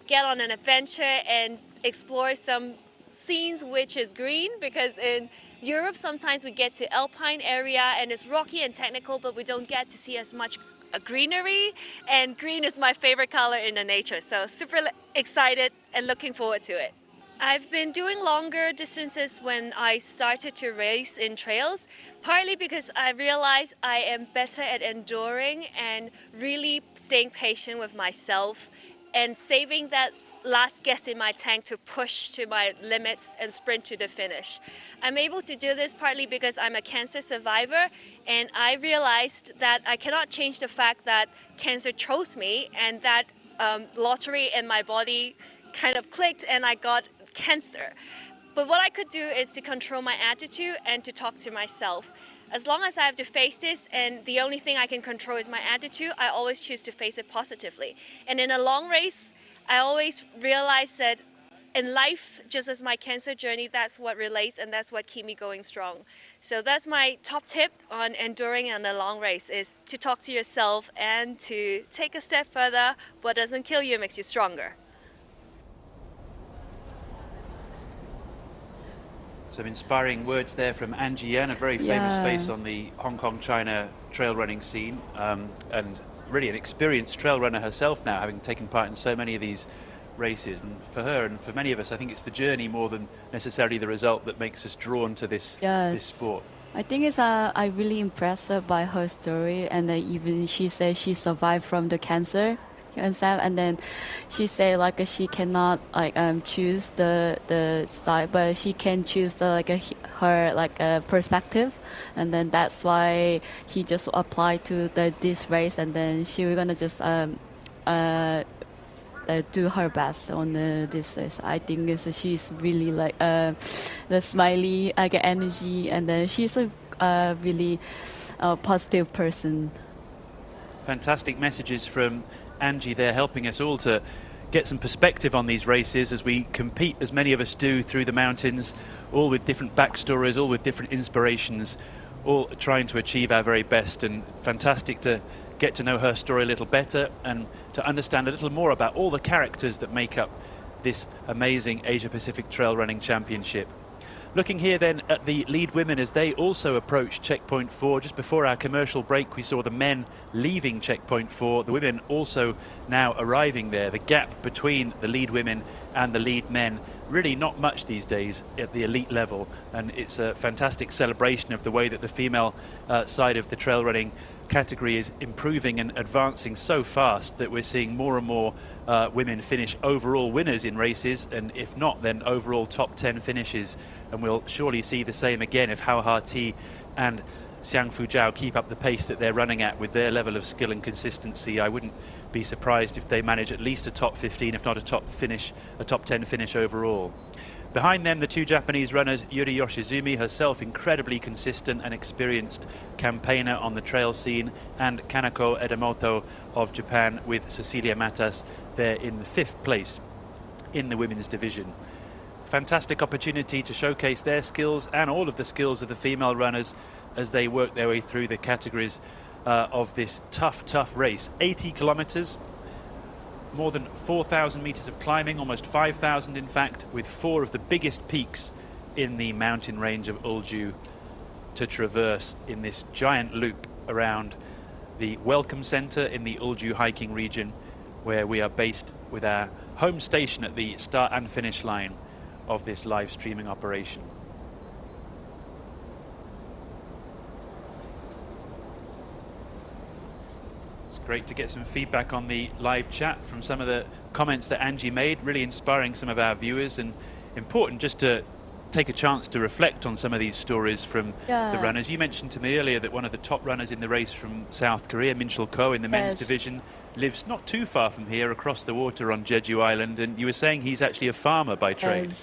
get on an adventure and explore some scenes which is green, because in Europe sometimes we get to alpine area and it's rocky and technical, but we don't get to see as much greenery, and green is my favorite color in the nature, so super excited and looking forward to it. I've been doing longer distances when I started to race in trails, partly because I realized I am better at enduring and really staying patient with myself and saving that last gas in my tank to push to my limits and sprint to the finish. I'm able to do this partly because I'm a cancer survivor, and I realized that I cannot change the fact that cancer chose me, and that lottery in my body kind of clicked and I got cancer. But what I could do is to control my attitude and to talk to myself. As long as I have to face this and the only thing I can control is my attitude, I always choose to face it positively. And in a long race, I always realize that in life, just as my cancer journey, that's what relates and that's what keeps me going strong. So that's my top tip on enduring in a long race, is to talk to yourself and to take a step further. What doesn't kill you makes you stronger. Some inspiring words there from Angie Yen, a very famous face on the Hong Kong, China trail running scene, and really an experienced trail runner herself now, having taken part in so many of these races. And for her and for many of us, I think it's the journey more than necessarily the result that makes us drawn to this sport. I think it's I really impressed by her story, and then even she said she survived from the cancer herself, and then she said like she cannot choose the side, but she can choose the her perspective, and then that's why he just applied to this race, and then she was gonna just do her best on this race. I think she's really the smiley energy, and then she's a really positive person. Fantastic messages from Angie there, helping us all to get some perspective on these races as we compete, as many of us do, through the mountains, all with different backstories, all with different inspirations, all trying to achieve our very best. And fantastic to get to know her story a little better and to understand a little more about all the characters that make up this amazing Asia Pacific Trail Running Championship. Looking here then at the lead women as they also approach checkpoint 4. Just before our commercial break, we saw the men leaving checkpoint 4. The women also now arriving there. The gap between the lead women and the lead men, really not much these days at the elite level. And it's a fantastic celebration of the way that the female side of the trail running category is improving and advancing so fast that we're seeing more and more women finish overall winners in races, and if not, then overall top 10 finishes. And we'll surely see the same again if Hao Ha-Ti and Xiang Fujiao keep up the pace that they're running at with their level of skill and consistency. I wouldn't be surprised if they manage at least a top 15, if not a top 10 finish overall. Behind them, the two Japanese runners, Yuri Yoshizumi, herself incredibly consistent and experienced campaigner on the trail scene, and Kanako Edamoto of Japan with Cecilia Matas there in the 5th place in the women's division. Fantastic opportunity to showcase their skills and all of the skills of the female runners as they work their way through the categories of this tough race. 80 kilometers, more than 4,000 meters of climbing, almost 5,000 in fact, with 4 of the biggest peaks in the mountain range of Ulju to traverse in this giant loop around the Welcome Center in the Ulju hiking region, where we are based with our home station at the start and finish line of this live streaming operation. It's great to get some feedback on the live chat from some of the comments that Angie made, really inspiring some of our viewers, and important just to take a chance to reflect on some of these stories from the runners. You mentioned to me earlier that one of the top runners in the race from South Korea, Min-chul Ko, in the men's division, lives not too far from here across the water on Jeju Island, and you were saying he's actually a farmer by trade.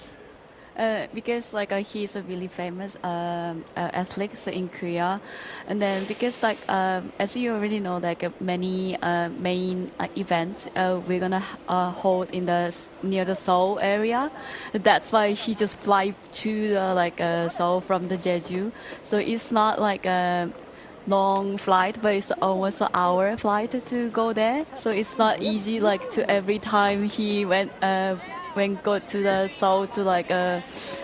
Because like he's a really famous athlete in Korea, and then because like as you already know, like many main events we're gonna hold in the near the Seoul area. That's why he just fly to the, Seoul from the Jeju, so it's not like a long flight, but it's almost an hour flight to go there. So it's not easy like to every time he went go to the Seoul to like a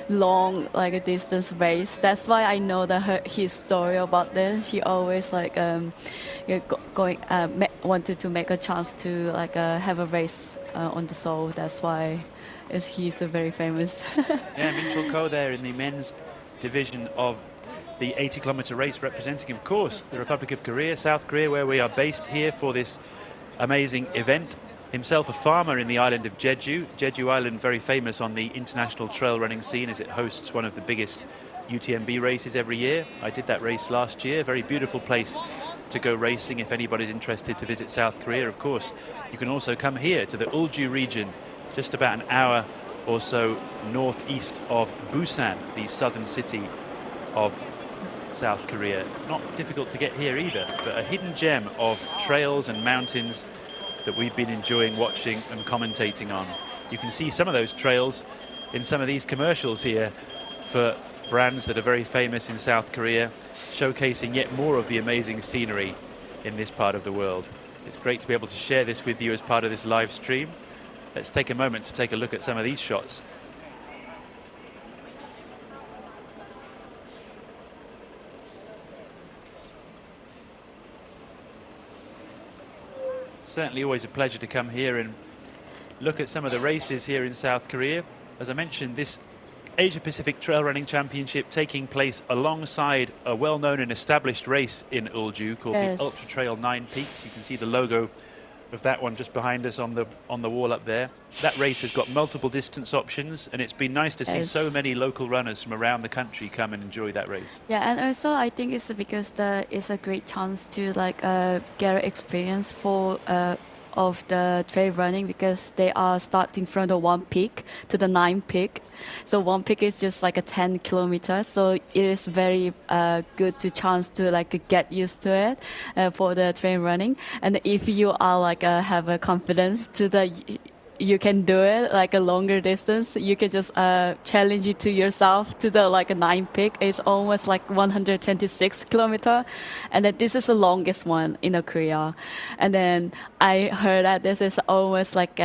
long a distance race. That's why I know that his story about this. He always like wanted to make a chance to like have a race on the Seoul. That's why he's very famous. Yeah, Min-chul Ko there in the men's division of the 80-kilometer race, representing, of course, the Republic of Korea, South Korea, where we are based here for this amazing event. Himself a farmer in the island of Jeju. Jeju Island, very famous on the international trail running scene as it hosts one of the biggest UTMB races every year. I did that race last year. Very beautiful place to go racing if anybody's interested to visit South Korea. Of course, you can also come here to the Ulju region, just about an hour or so northeast of Busan, the southern city of South Korea. Not difficult to get here either, but a hidden gem of trails and mountains that we've been enjoying watching and commentating on. You can see some of those trails in some of these commercials here for brands that are very famous in South Korea, showcasing yet more of the amazing scenery in this part of the world. It's great to be able to share this with you as part of this live stream. Let's take a moment to take a look at some of these shots. Certainly always a pleasure to come here and look at some of the races here in South Korea. As I mentioned, this Asia-Pacific Trail Running Championship taking place alongside a well-known and established race in Ulju called the Ultra Trail 9 Peaks. You can see the logo of that one just behind us on the wall up there. That race has got multiple distance options, and it's been nice to see so many local runners from around the country come and enjoy that race. Yeah, and also I think it's because it's a great chance to like get experience for of the trail running, because they are starting from the 1 peak to the 9 peak. So 1 peak is just like a 10 kilometers. So it is very good to chance to like get used to it for the trail running. And if you are like have a confidence to you can do it like a longer distance, you can just challenge it to yourself to the like a 9 peak. It's almost like 126 kilometer, and then this is the longest one in Korea. And then I heard that this is almost like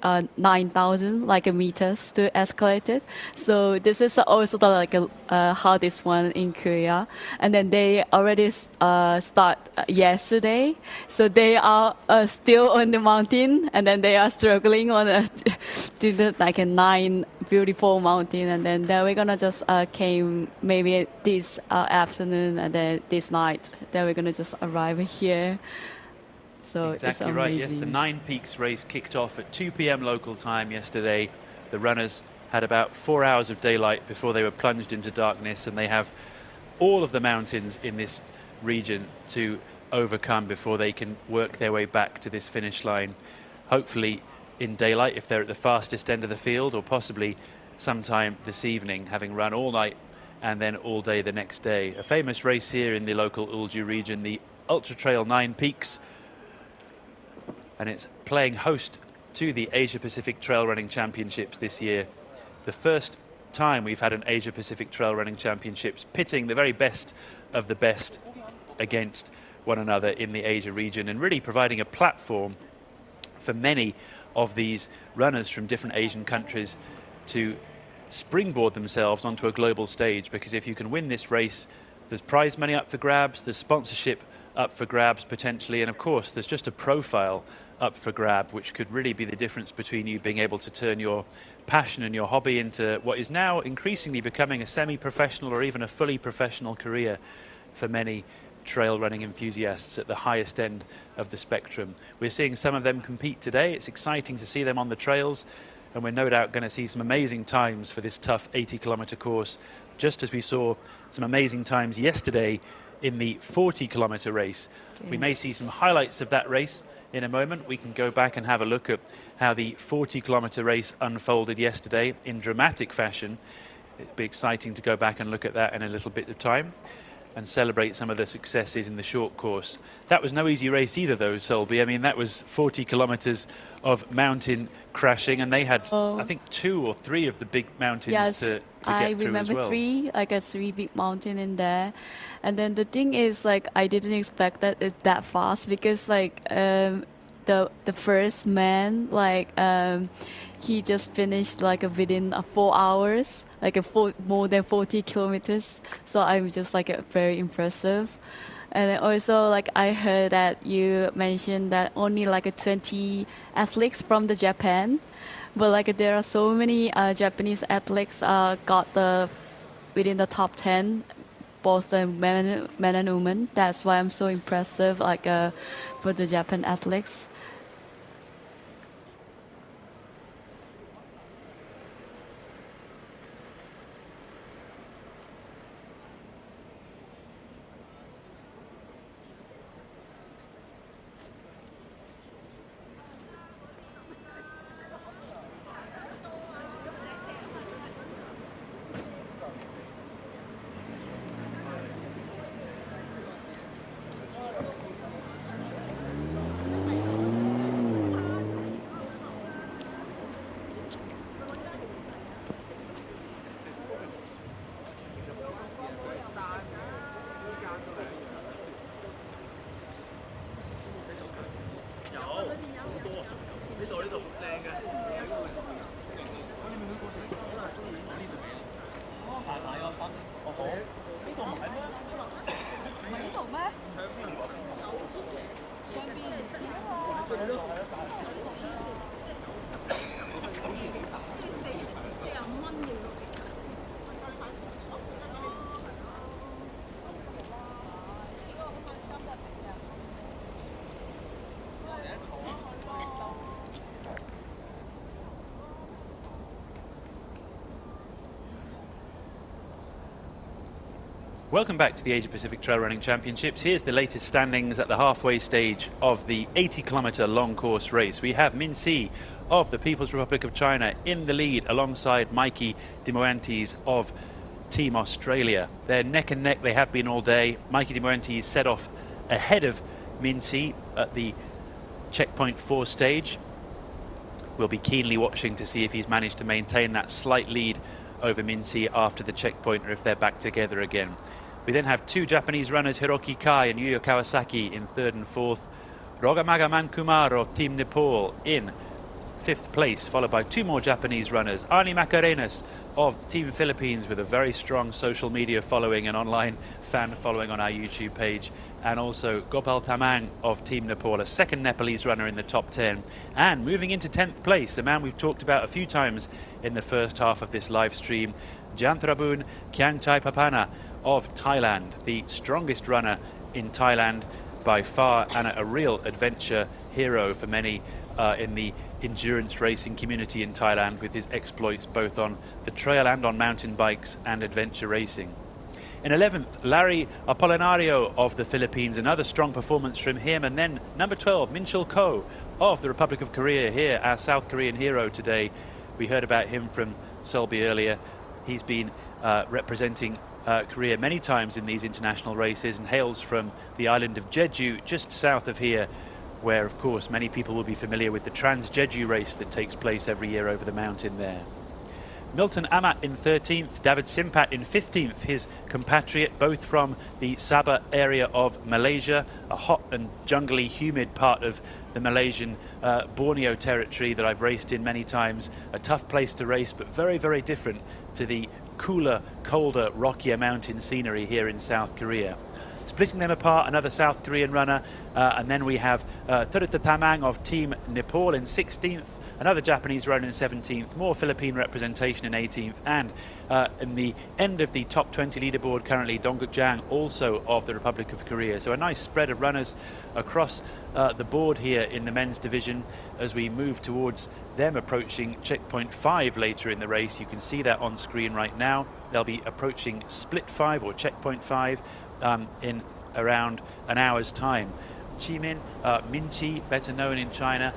9,000 meters to escalate it. So this is also the hardest one in Korea. And then they already start yesterday. So they are still on the mountain, and then they are struggling on to the a 9 beautiful mountain. And then we're gonna just came maybe this afternoon, and then this night. Then we're gonna just arrive here. So exactly it's right. Yes, amazing. the 9 Peaks race kicked off at 2 p.m. local time yesterday. The runners had about 4 hours of daylight before they were plunged into darkness, and they have all of the mountains in this region to overcome before they can work their way back to this finish line. Hopefully in daylight if they're at the fastest end of the field, or possibly sometime this evening, having run all night and then all day the next day. A famous race here in the local Ulju region, the Ultra Trail 9 Peaks, and it's playing host to the Asia Pacific Trail Running Championships this year. The first time we've had an Asia Pacific Trail Running Championships pitting the very best of the best against one another in the Asia region, and really providing a platform for many of these runners from different Asian countries to springboard themselves onto a global stage. Because if you can win this race, there's prize money up for grabs, there's sponsorship up for grabs potentially, and of course there's just a profile up for grab, which could really be the difference between you being able to turn your passion and your hobby into what is now increasingly becoming a semi-professional or even a fully professional career for many trail running enthusiasts at the highest end of the spectrum. We're seeing some of them compete today. It's exciting to see them on the trails, and we're no doubt going to see some amazing times for this tough 80-kilometer course, just as we saw some amazing times yesterday in the 40-kilometer race. Yes. We may see some highlights of that race in a moment. We can go back and have a look at how the 40-kilometer race unfolded yesterday in dramatic fashion. It'd be exciting to go back and look at that in a little bit of time and celebrate some of the successes in the short course. That was no easy race either, though, Solby. I mean, that was 40 kilometers of mountain crashing, and they had, I think, 2 or 3 of the big mountains Yes, to I get through as remember well. 3, a 3 big mountain in there. And then the thing is, I didn't expect that it's that fast, because the first man, he just finished within 4 hours, more than 40 kilometers. So I'm just very impressive. And then also I heard that you mentioned that only 20 athletes from the Japan, but there are so many Japanese athletes got within the top 10, both the men and women. That's why I'm so impressive for the Japan athletes. Welcome back to the Asia Pacific Trail Running Championships. Here's the latest standings at the halfway stage of the 80-kilometer long course race. We have Min Si of the People's Republic of China in the lead alongside Mikey Dimoantes of Team Australia. They're neck and neck, they have been all day. Mikey Dimoantes set off ahead of Min Si at the checkpoint 4 stage. We'll be keenly watching to see if he's managed to maintain that slight lead over Min Si after the checkpoint, or if they're back together again. We then have 2 Japanese runners, Hiroki Kai and Yuya Kawasaki, in 3rd and 4th. Rogamagaman Kumar of Team Nepal in 5th place, followed by 2 more Japanese runners. Arnie Macarenas of Team Philippines, with a very strong social media following and online fan following on our YouTube page, and also Gopal Tamang of Team Nepal, a second Nepalese runner in the top 10. And moving into 10th place, a man we've talked about a few times in the first half of this live stream, Jantrabun Kyangchai Papana of Thailand, the strongest runner in Thailand by far, and a real adventure hero for many in the endurance racing community in Thailand, with his exploits both on the trail and on mountain bikes and adventure racing. In 11th, Larry Apolinario of the Philippines, another strong performance from him. And then number 12, Minchul Ko of the Republic of Korea, here, our South Korean hero today. We heard about him from Selby earlier. He's been representing Korea many times in these international races and hails from the island of Jeju, just south of here, where of course many people will be familiar with the Trans-Jeju race that takes place every year over the mountain there. Milton Amat in 13th, David Simpat in 15th, his compatriot, both from the Sabah area of Malaysia, a hot and jungly, humid part of the Malaysian Borneo territory that I've raced in many times. A tough place to race, but very, very different to the cooler, colder, rockier mountain scenery here in South Korea. Splitting them apart, another South Korean runner, and then we have Thirutha Tamang of Team Nepal in 16th, another Japanese runner in 17th, more Philippine representation in 18th, and in the end of the top 20 leaderboard currently, Dongguk Jang, also of the Republic of Korea. So a nice spread of runners across the board here in the men's division as we move towards them approaching checkpoint 5 later in the race. You can see that on screen right now. They'll be approaching split 5 or checkpoint 5 in around an hour's time. Chimin, Minchi, better known in China,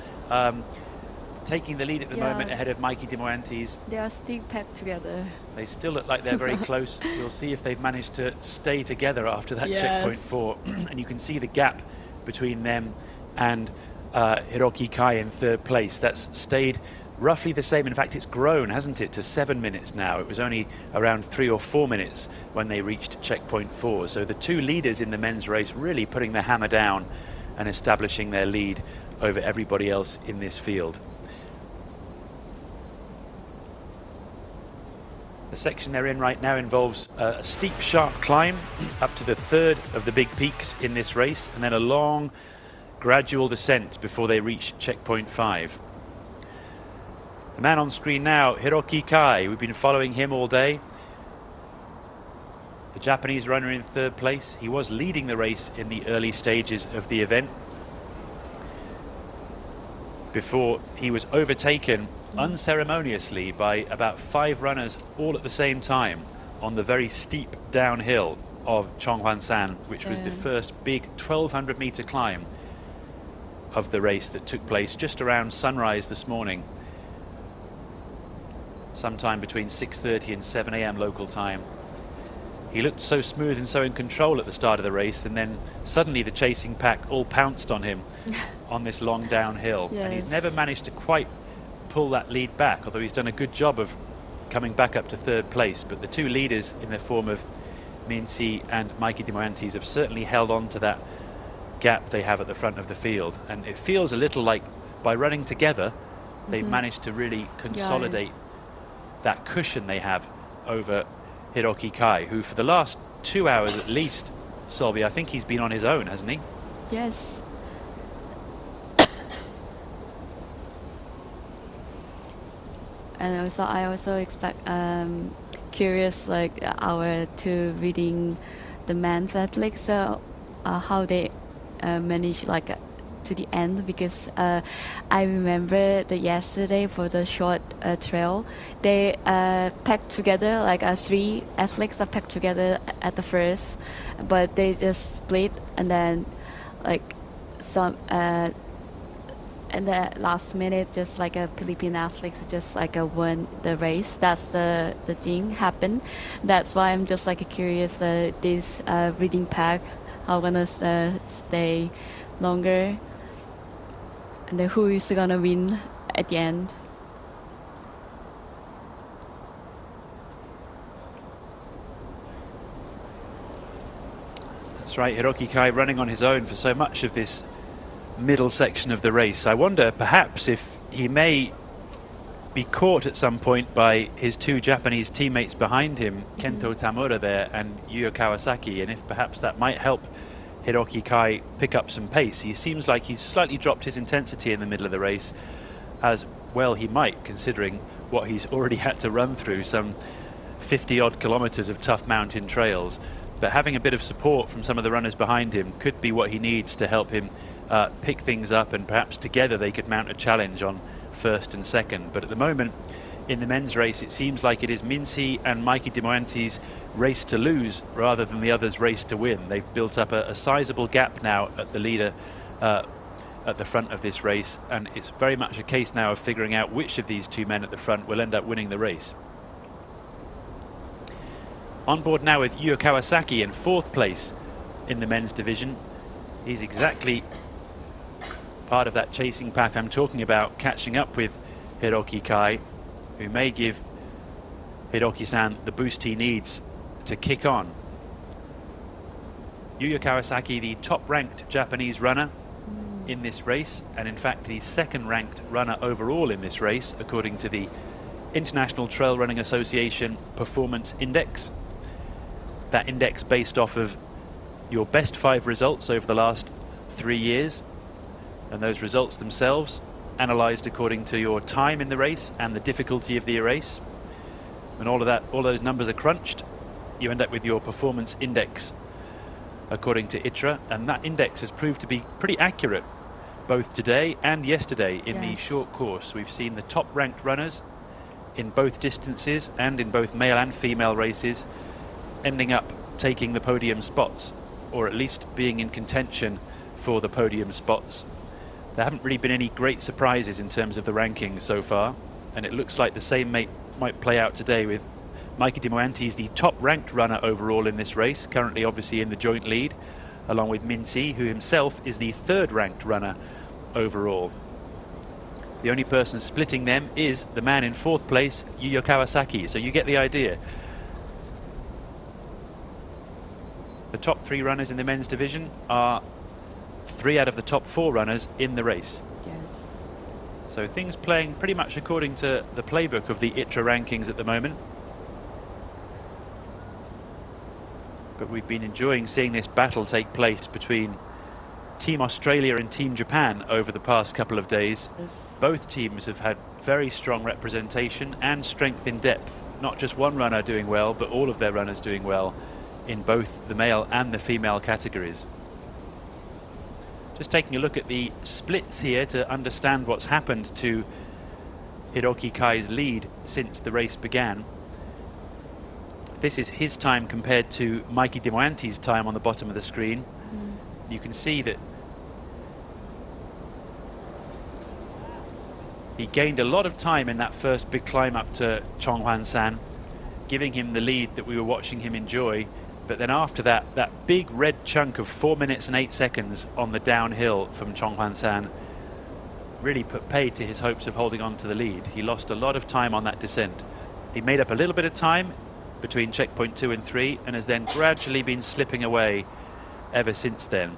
taking the lead at the moment ahead of Mikey de Morantes. They are still packed together. They still look like they're very close. You'll see if they've managed to stay together after that checkpoint 4. And you can see the gap between them and Hiroki Kai in 3rd place. That's stayed roughly the same. In fact, it's grown, hasn't it, to 7 minutes now. It was only around 3 or 4 minutes when they reached checkpoint 4. So the two leaders in the men's race really putting the hammer down and establishing their lead over everybody else in this field. The section they're in right now involves a steep, sharp climb up to the 3rd of the big peaks in this race, and then a long, gradual descent before they reach checkpoint 5. The man on screen now, Hiroki Kai, we've been following him all day. The Japanese runner in 3rd place. He was leading the race in the early stages of the event before he was overtaken unceremoniously by about 5 runners all at the same time on the very steep downhill of Chonghwan-san, which was the first big 1,200 meter climb of the race that took place just around sunrise this morning, sometime between 6:30 and 7 a.m. local time. He looked so smooth and so in control at the start of the race, and then suddenly the chasing pack all pounced on him on this long downhill. And he's never managed to quite pull that lead back, although he's done a good job of coming back up to 3rd place. But the two leaders in the form of Minci and Mikey de Morantes have certainly held on to that gap they have at the front of the field. And it feels a little like by running together, they've managed to really consolidate that cushion they have over Hiroki Kai, who for the last 2 hours at least, Solby, I think he's been on his own, hasn't he? Yes. And also, I also expect curious like our two reading the men's athletes, how they manage like to the end, because I remember that yesterday for the short trail, they packed together like 3 athletes are packed together at the first, but they just split, and then like some in the last minute, just like a Philippine athletes just like won the race. That's the thing happened. That's why I'm just like curious this reading pack how gonna stay longer, and then who is gonna win at the end. That's right, Hiroki Kai running on his own for so much of this middle section of the race. I wonder perhaps if he may be caught at some point by his two Japanese teammates behind him, Kento Tamura there and Yuya Kawasaki, and if perhaps that might help Hiroki Kai pick up some pace. He seems like he's slightly dropped his intensity in the middle of the race, as well he might, considering what he's already had to run through, some 50 odd kilometers of tough mountain trails. But having a bit of support from some of the runners behind him could be what he needs to help him pick things up, and perhaps together they could mount a challenge on first and second. But at the moment in the men's race, it seems like it is Mincy and Mikey de Moanti's race to lose rather than the others' race to win. They've built up a sizable gap now at the leader at the front of this race, and it's very much a case now of figuring out which of these two men at the front will end up winning the race. On board now with Yuya Kawasaki in 4th place in the men's division. He's exactly part of that chasing pack I'm talking about, catching up with Hiroki Kai, who may give Hiroki-san the boost he needs to kick on. Yuya Kawasaki, the top-ranked Japanese runner in this race, and in fact the second-ranked runner overall in this race, according to the International Trail Running Association Performance Index. That index based off of your best 5 results over the last 3 years, and those results themselves analysed according to your time in the race and the difficulty of the race. And all those numbers are crunched, you end up with your performance index according to ITRA, and that index has proved to be pretty accurate both today and yesterday in the short course. We've seen the top ranked runners in both distances and in both male and female races ending up taking the podium spots, or at least being in contention for the podium spots. There haven't really been any great surprises in terms of the rankings so far, and it looks like the same might play out today, with Mikey de Moanti's the top ranked runner overall in this race, currently obviously in the joint lead, along with Mincy, who himself is the 3rd ranked runner overall. The only person splitting them is the man in 4th place, Yuya Kawasaki, so you get the idea. The top 3 runners in the men's division are 3 out of the top 4 runners in the race. Yes. So things playing pretty much according to the playbook of the ITRA rankings at the moment. But we've been enjoying seeing this battle take place between Team Australia and Team Japan over the past couple of days. Yes. Both teams have had very strong representation and strength in depth. Not just one runner doing well, but all of their runners doing well in both the male and the female categories. Just taking a look at the splits here to understand what's happened to Hiroki Kai's lead since the race began. This is his time compared to Mikey de Moanti's time on the bottom of the screen. You can see that he gained a lot of time in that first big climb up to Chonghwan-san, giving him the lead that we were watching him enjoy. But then after that, that big red chunk of 4 minutes and 8 seconds on the downhill from Chonghwan-san really put paid to his hopes of holding on to the lead. He lost a lot of time on that descent. He made up a little bit of time between checkpoint 2 and 3 and has then gradually been slipping away ever since then.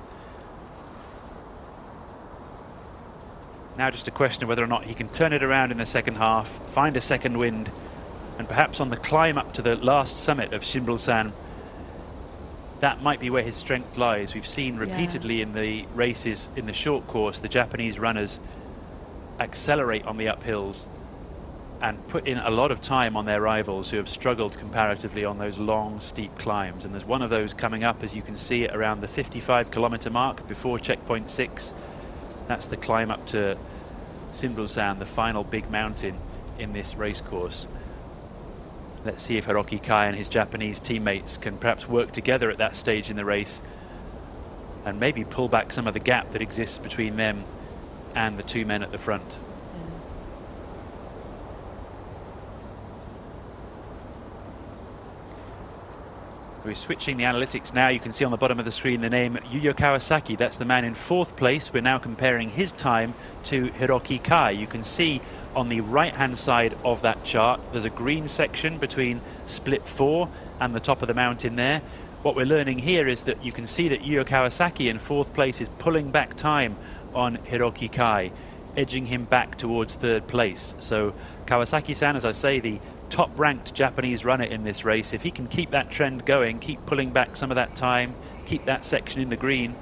Now just a question of whether or not he can turn it around in the second half, find a second wind, and perhaps on the climb up to the last summit of Shimbulsan, that might be where his strength lies. We've seen repeatedly in the races in the short course the Japanese runners accelerate on the uphills and put in a lot of time on their rivals who have struggled comparatively on those long steep climbs. And there's one of those coming up, as you can see, at around the 55-kilometer mark before checkpoint 6. That's the climb up to Shimbulsan, the final big mountain in this race course. Let's see if Hiroki Kai and his Japanese teammates can perhaps work together at that stage in the race and maybe pull back some of the gap that exists between them and the 2 men at the front. We're switching the analytics now. You can see on the bottom of the screen the name Yuya Kawasaki. That's the man in 4th place. We're now comparing his time to Hiroki Kai. You can see on the right-hand side of that chart, there's a green section between split 4 and the top of the mountain there. What we're learning here is that you can see that Yuya Kawasaki in 4th place is pulling back time on Hiroki Kai. edging him back towards third place. So Kawasaki-san, as I say, the top-ranked Japanese runner in this race, if he can keep that trend going, keep pulling back some of that time, keep that section in the green,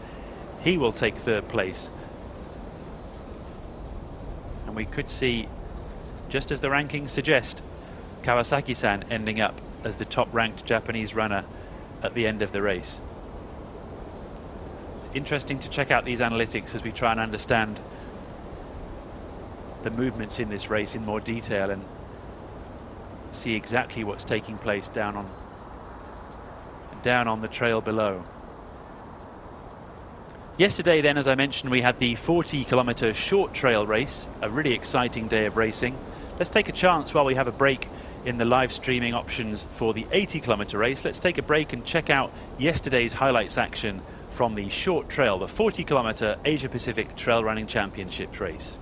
he will take third place. And we could see, just as the rankings suggest, Kawasaki-san ending up as the top-ranked Japanese runner at the end of the race. It's interesting to check out these analytics as we try and understand the movements in this race in more detail and see exactly what's taking place down on the trail below. Yesterday then, as I mentioned, we had the 40-kilometer short trail race, a really exciting day of racing. Let's take a chance while we have a break in the live streaming options for the 80-kilometer race. Let's take a break and check out yesterday's highlights action from the short trail, the 40-kilometer Asia Pacific Trail Running Championships race.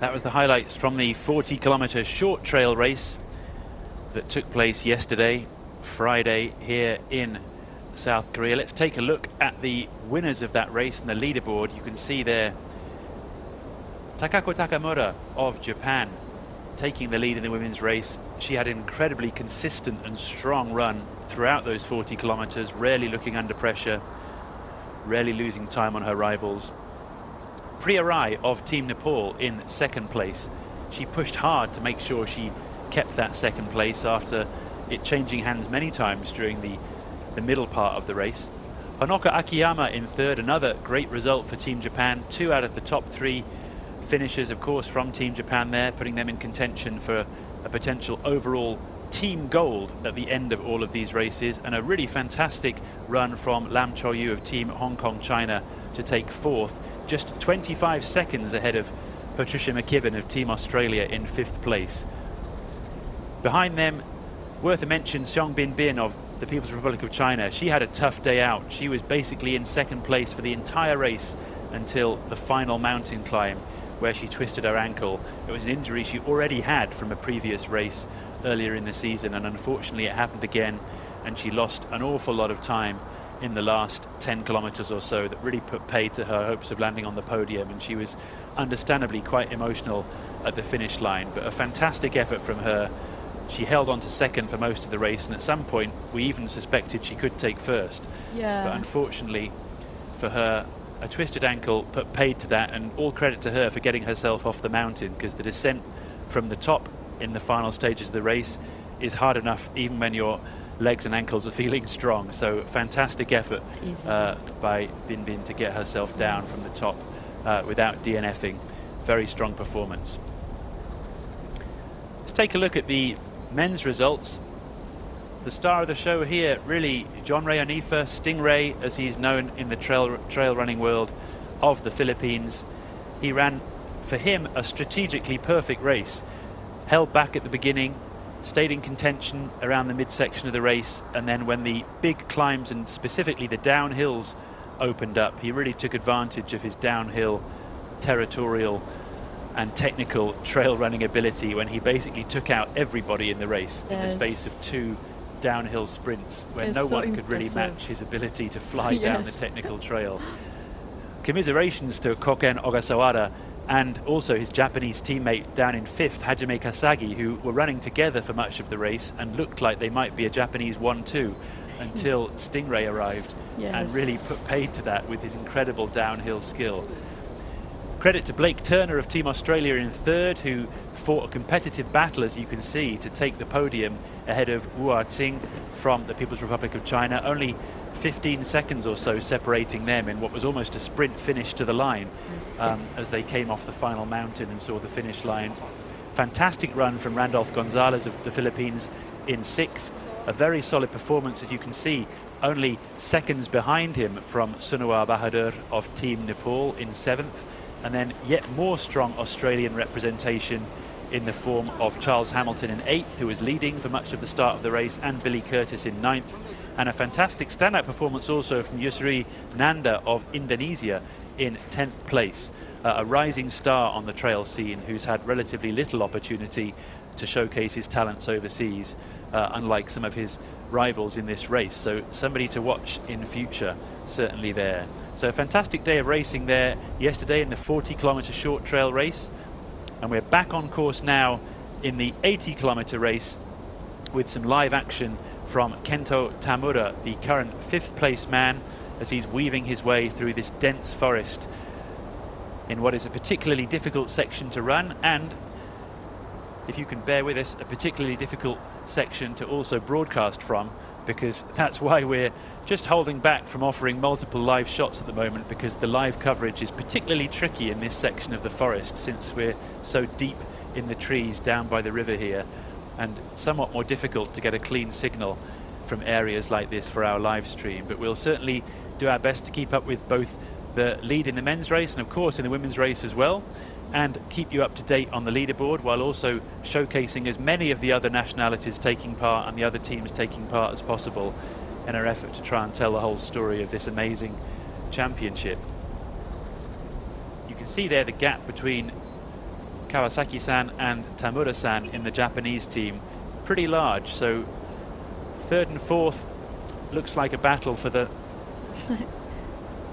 That was the highlights from the 40-kilometer short trail race that took place yesterday, Friday, here in South Korea. Let's take a look at the winners of that race and the leaderboard. You can see there Takako Takamura of Japan taking the lead in the women's race. She had an incredibly consistent and strong run throughout those 40 kilometers, rarely looking under pressure, rarely losing time on her rivals. Priya Rai of Team Nepal in second place. She pushed hard to make sure she kept that second place after it changing hands many times during the middle part of the race. Honoka Akiyama in third, another great result for Team Japan. 2 out of the top 3 finishers, of course, from Team Japan there, putting them in contention for a potential overall team gold at the end of all of these races. And a really fantastic run from Lam Cho-yu of Team Hong Kong China to take fourth, just 25 seconds ahead of Patricia McKibben of Team Australia in 5th place. Behind them, worth a mention, Xiong Binbin of the People's Republic of China. She had a tough day out. She was basically in second place for the entire race until the final mountain climb, where she twisted her ankle. It was an injury she already had from a previous race earlier in the season, and unfortunately it happened again, and she lost an awful lot of time in the last 10 kilometers or so that really put paid to her hopes of landing on the podium, and she was understandably quite emotional at the finish line. But a fantastic effort from her. She held on to second for most of the race, and at some point we even suspected she could take first. Yeah. But unfortunately for her, a twisted ankle put paid to that, and all credit to her for getting herself off the mountain, because the descent from the top in the final stages of the race is hard enough even when your legs and ankles are feeling strong. So fantastic effort by Binbin to get herself down from the top without DNFing. Very strong performance. Let's take a look at the men's results. The star of the show here, really, John Ray Onifa, Stingray, as he's known in the trail running world of the Philippines. He ran, for him, a strategically perfect race. Held back at the beginning, stayed in contention around the midsection of the race, and then when the big climbs and specifically the downhills opened up, he really took advantage of his downhill territorial and technical trail running ability when he basically took out everybody in the race in the space of 2 downhill sprints, where no one could really match his ability to fly down the technical trail. Commiserations to Koken Ogasawara, and also his Japanese teammate down in 5th, Hajime Kasagi, who were running together for much of the race and looked like they might be a Japanese 1-2 until Stingray arrived and really put paid to that with his incredible downhill skill. Credit to Blake Turner of Team Australia in 3rd, who fought a competitive battle, as you can see, to take the podium ahead of Wu Arting from the People's Republic of China. Only 15 seconds or so separating them in what was almost a sprint finish to the line as they came off the final mountain and saw the finish line. Fantastic run from Randolph Gonzalez of the Philippines in 6th. A very solid performance, as you can see, only seconds behind him from Sunwar Bahadur of Team Nepal in 7th. And then yet more strong Australian representation in the form of Charles Hamilton in 8th, who was leading for much of the start of the race, and Billy Curtis in 9th. And a fantastic standout performance also from Yusri Nanda of Indonesia in 10th place. A rising star on the trail scene who's had relatively little opportunity to showcase his talents overseas, unlike some of his rivals in this race. So somebody to watch in future, certainly there. So a fantastic day of racing there yesterday in the 40-kilometre short trail race. And we're back on course now in the 80-kilometre race with some live action from Kento Tamura, the current 5th place man, as he's weaving his way through this dense forest in what is a particularly difficult section to run, and, if you can bear with us, a particularly difficult section to also broadcast from, because that's why we're just holding back from offering multiple live shots at the moment, because the live coverage is particularly tricky in this section of the forest, since we're so deep in the trees down by the river here, and somewhat more difficult to get a clean signal from areas like this for our live stream. But we'll certainly do our best to keep up with both the lead in the men's race and of course in the women's race as well, and keep you up to date on the leaderboard, while also showcasing as many of the other nationalities taking part and the other teams taking part as possible in our effort to try and tell the whole story of this amazing championship. You can see there the gap between Kawasaki-san and Tamura-san in the Japanese team, pretty large. So 3rd and 4th looks like a battle for the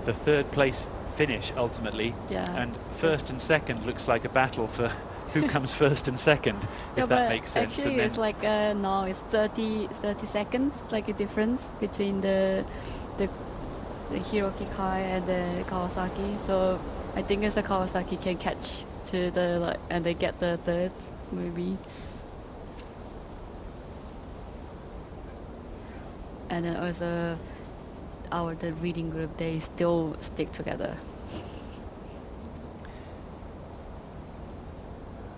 the 3rd place finish ultimately, and 1st and 2nd looks like a battle for who comes 1st and 2nd, if that makes sense. Actually, and it's like now it's 30 seconds, like a difference between the Hiroki Kai and the Kawasaki. So I think it's a Kawasaki can catch to the and they get the 3rd maybe. And then also the reading group, they still stick together.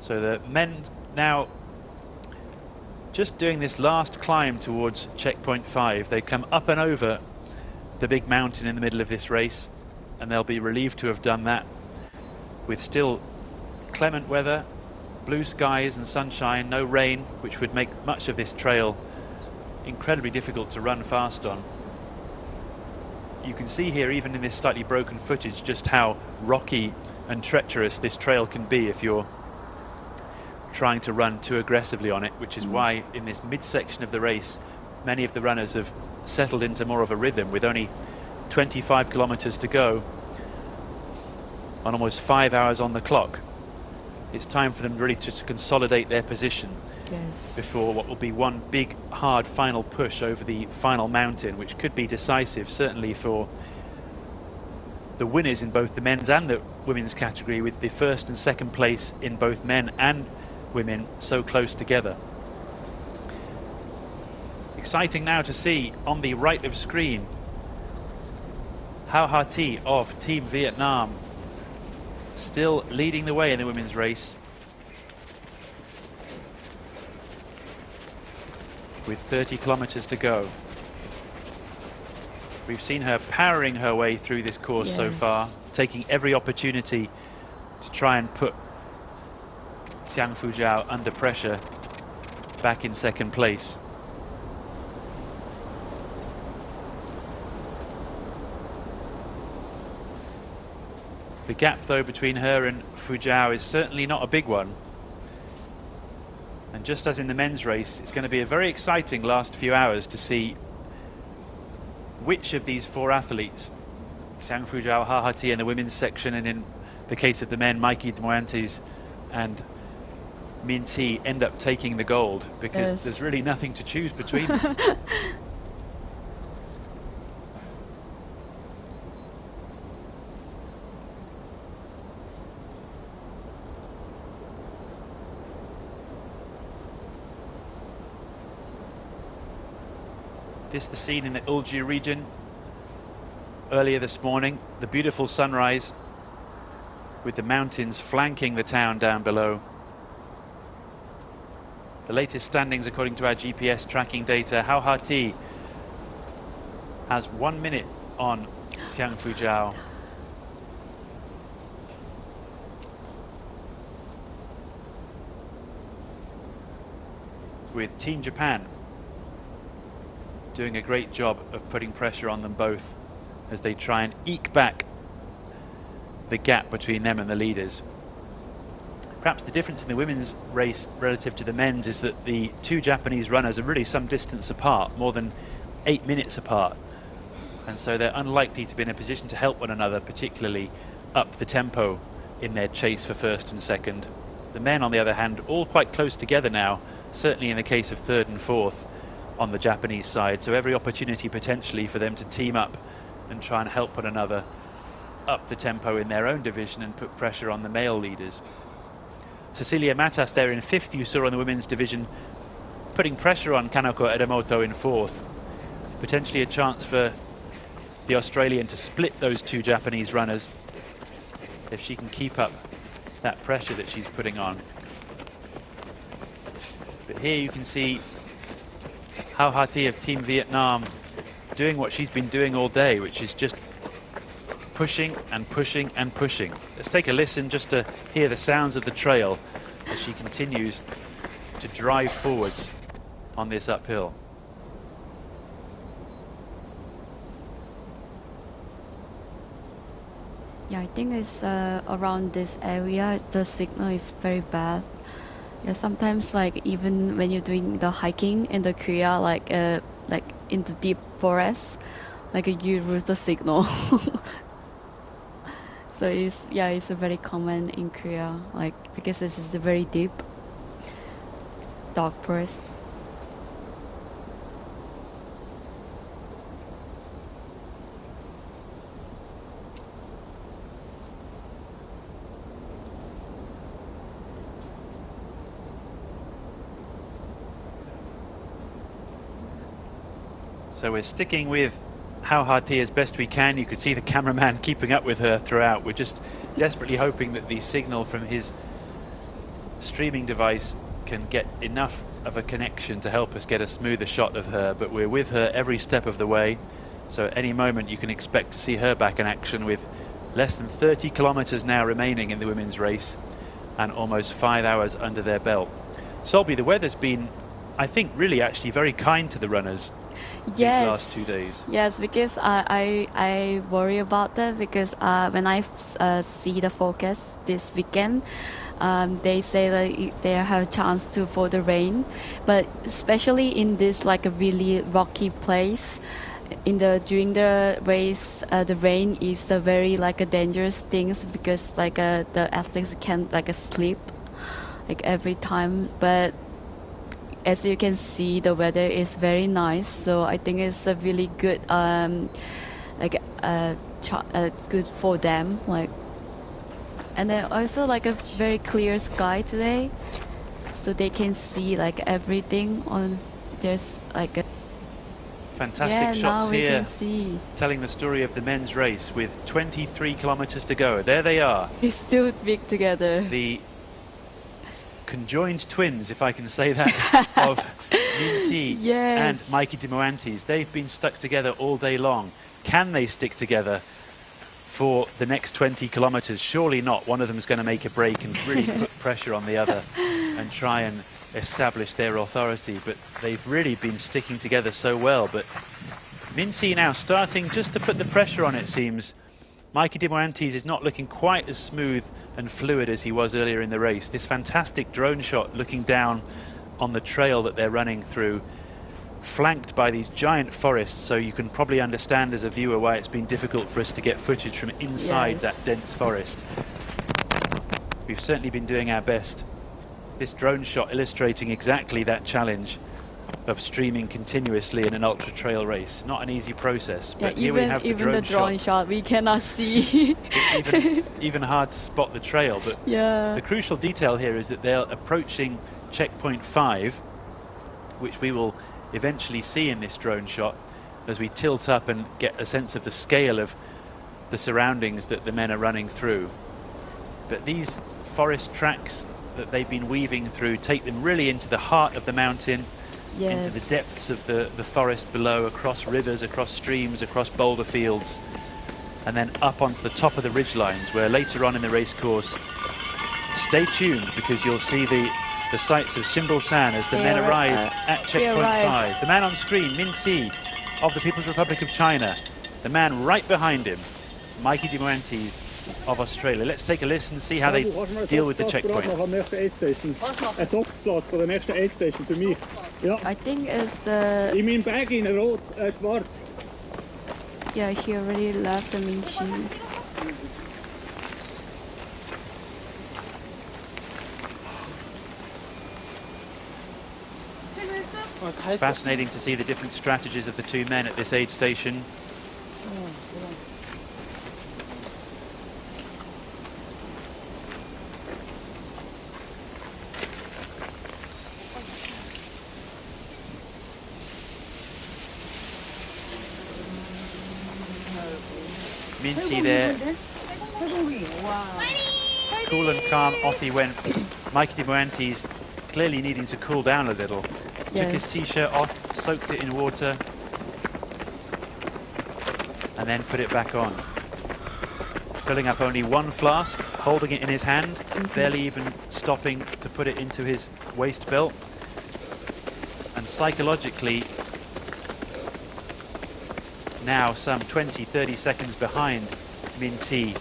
So the men now just doing this last climb towards checkpoint 5. They come up and over the big mountain in the middle of this race, and they'll be relieved to have done that with still clement weather, blue skies and sunshine, no rain, which would make much of this trail incredibly difficult to run fast on. You can see here, even in this slightly broken footage, just how rocky and treacherous this trail can be if you're trying to run too aggressively on it, which is why in this midsection of the race many of the runners have settled into more of a rhythm, with only 25 kilometers to go on almost 5 hours on the clock. It's time for them really to consolidate their position before what will be one big hard final push over the final mountain, which could be decisive certainly for the winners in both the men's and the women's category, with the 1st and 2nd place in both men and women so close together. Exciting now to see on the right of screen Hau Ha Thi of Team Vietnam still leading the way in the women's race, with 30 kilometers to go. We've seen her powering her way through this course so far, taking every opportunity to try and put Xiang Fujiao under pressure back in 2nd place. The gap though between her and Fujiao is certainly not a big one. And just as in the men's race, it's going to be a very exciting last few hours to see which of these 4 athletes, Xiang Fujiao, Hau Ha Thi in the women's section and in the case of the men, Mikey Demoantes and Min Si end up taking the gold because Yes. there's really nothing to choose between them. This is the scene in the Ulju region earlier this morning. The beautiful sunrise with the mountains flanking the town down below. The latest standings according to our GPS tracking data, Hao Ha-Ti has 1 minute on Xiang Fujiao. With Team Japan doing a great job of putting pressure on them both as they try and eke back the gap between them and the leaders. Perhaps the difference in the women's race relative to the men's is that the two Japanese runners are really some distance apart, more than 8 minutes apart. And so they're unlikely to be in a position to help one another, particularly up the tempo in their chase for first and second. The men, on the other hand, all quite close together now, certainly in the case of third and fourth on the Japanese side. So every opportunity potentially for them to team up and try and help one another up the tempo in their own division and put pressure on the male leaders. Cecilia Matas there in fifth, you saw on the women's division, putting pressure on Kanako Edamoto in fourth. Potentially a chance for the Australian to split those two Japanese runners if she can keep up that pressure that she's putting on. But here you can see Hao Ha-Ti of Team Vietnam doing what she's been doing all day, which is just pushing and pushing and pushing. Let's take a listen just to hear the sounds of the trail as she continues to drive forwards on this uphill. Yeah, I think it's around this area, the signal is very bad. Yeah, sometimes like even when you're doing the hiking in the Korea, like in the deep forest, like you lose the signal. So it's a very common in Korea, like because this is a very deep dark forest. So we're sticking with Hao Ha-Ti as best we can. You could see the cameraman keeping up with her throughout. We're just desperately hoping that the signal from his streaming device can get enough of a connection to help us get a smoother shot of her, but we're with her every step of the way. So at any moment you can expect to see her back in action with less than 30 kilometers now remaining in the women's race and almost 5 hours under their belt. Solby, the weather's been, I think, really actually very kind to the runners these last 2 days. Yes, because I worry about that because when I see the forecast this weekend, they say that they have a chance for the rain, but especially in this like a really rocky place, during the race, the rain is a very like a dangerous thing because like the athletes can like slip like every time, but as you can see, the weather is very nice, so I think it's a really good, good for them. Like, and then also like a very clear sky today, so they can see like everything on. There's like a fantastic shots here, can see. Telling the story of the men's race with 23 kilometers to go. There they are. It's still big together. The conjoined twins, if I can say that, of Min Si and Mikey Demoantes. They've been stuck together all day long. Can they stick together for the next 20 kilometers? Surely not. One of them is going to make a break and really put pressure on the other and try and establish their authority. But they've really been sticking together so well. But Min Si now starting just to put the pressure on, it seems. Mikey Demoantes is not looking quite as smooth and fluid as he was earlier in the race. This fantastic drone shot looking down on the trail that they're running through, flanked by these giant forests, so you can probably understand as a viewer why it's been difficult for us to get footage from inside that dense forest. We've certainly been doing our best. This drone shot illustrating exactly that challenge of streaming continuously in an ultra trail race. Not an easy process, but here we have the drone shot. We cannot see. It's even hard to spot the trail, but yeah. The crucial detail here is that they're approaching checkpoint 5, which we will eventually see in this drone shot as we tilt up and get a sense of the scale of the surroundings that the men are running through. But these forest tracks that they've been weaving through take them really into the heart of the mountain, yes. into the depths of the forest below, across rivers, across streams, across boulder fields, and then up onto the top of the ridge lines, where later on in the race course, stay tuned because you'll see the sights of Simbolsan as the men arrive at checkpoint 5. The man on screen, Min Si of the People's Republic of China. The man right behind him, Mikey de Moantes of Australia. Let's take a listen and see how they deal with the checkpoint. A soft flask for the next aid station for me. Yeah. I think it's the... You mean bag in rot, schwarz? Yeah, he already left the Min Si. Fascinating to see the different strategies of the two men at this aid station. Min Si there, cool and calm, off he went. Mike de Moantes clearly needing to cool down a little. Yes. Took his t-shirt off, soaked it in water, and then put it back on. Filling up only one flask, holding it in his hand, barely even stopping to put it into his waist belt. And psychologically, now some 20-30 seconds behind Min Si,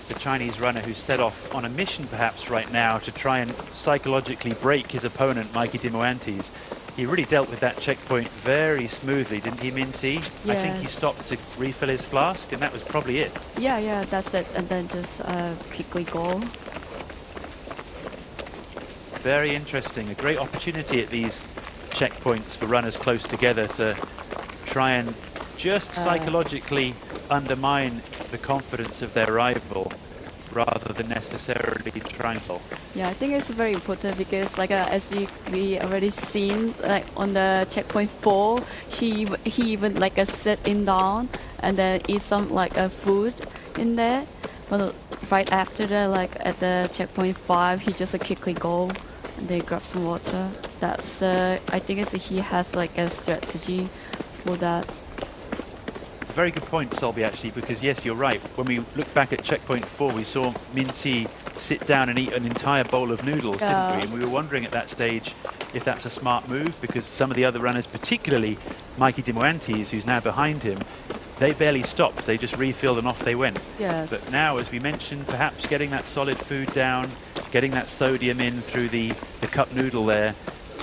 the Chinese runner who set off on a mission perhaps right now to try and psychologically break his opponent, Mikey de Moantes. He really dealt with that checkpoint very smoothly, didn't he, Min Si? Yes. I think he stopped to refill his flask, and that was probably it. Yeah, that's it. And then just quickly go. Very interesting. A great opportunity at these checkpoints for runners close together to try and just psychologically undermine the confidence of their rival rather than necessarily trying to. Yeah, I think it's very important because as we already seen, like on the checkpoint 4, he even sitting down and then eat some food in there. But right after that, at the checkpoint 5, he just quickly go and they grab some water. That's I think he has a strategy for that. Very good point, Solby, actually, because yes, you're right. When we look back at checkpoint 4, we saw Min Si sit down and eat an entire bowl of noodles, didn't we? And we were wondering at that stage if that's a smart move, because some of the other runners, particularly Mikey de Moantes, who's now behind him, they barely stopped. They just refilled and off they went. Yes. But now, as we mentioned, perhaps getting that solid food down, getting that sodium in through the cup noodle there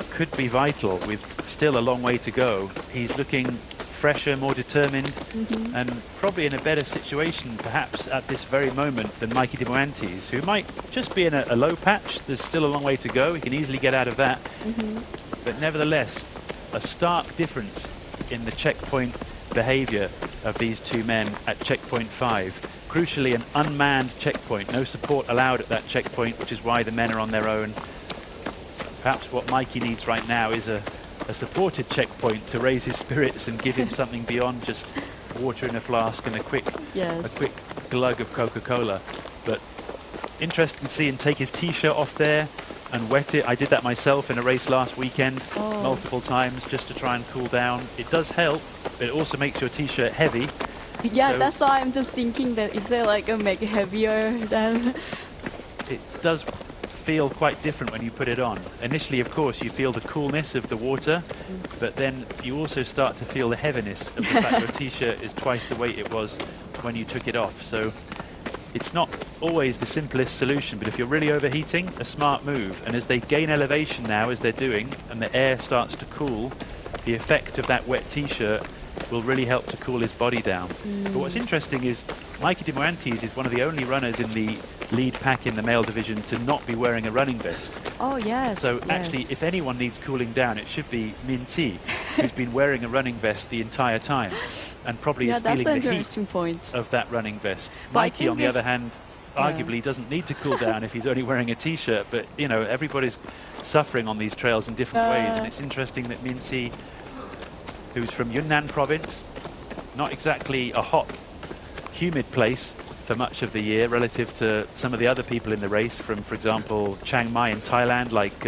could be vital with still a long way to go. He's looking fresher, more determined, and probably in a better situation perhaps at this very moment than Mikey de Moantes, who might just be in a low patch. There's still a long way to go. He can easily get out of that. But nevertheless, a stark difference in the checkpoint behavior of these two men at checkpoint 5. Crucially, an unmanned checkpoint, no support allowed at that checkpoint, which is why the men are on their own. Perhaps what Mikey needs right now is a supported checkpoint to raise his spirits and give him something beyond just water in a flask and a quick glug of Coca-Cola. But interesting to see him take his t-shirt off there and wet it. I did that myself in a race last weekend multiple times just to try and cool down. It does help, but it also makes your t-shirt heavy. Yeah, so that's why I'm just thinking that is there a make it heavier than... It does feel quite different when you put it on. Initially, of course, you feel the coolness of the water, but then you also start to feel the heaviness of the fact your t-shirt is twice the weight it was when you took it off. So it's not always the simplest solution, but if you're really overheating, a smart move. And as they gain elevation now, as they're doing, and the air starts to cool, the effect of that wet t-shirt will really help to cool his body down. But what's interesting is Mikey Dimoantes is one of the only runners in the lead pack in the male division to not be wearing a running vest. Oh, yes. So yes. actually, if anyone needs cooling down, it should be Min Tze, who's been wearing a running vest the entire time and probably is feeling the heat of that running vest. But Mikey, on the other hand, arguably doesn't need to cool down if he's only wearing a t-shirt, but you know, everybody's suffering on these trails in different ways, and it's interesting that Min Tze, who's from Yunnan province, not exactly a hot, humid place for much of the year relative to some of the other people in the race from, for example, Chiang Mai in Thailand, like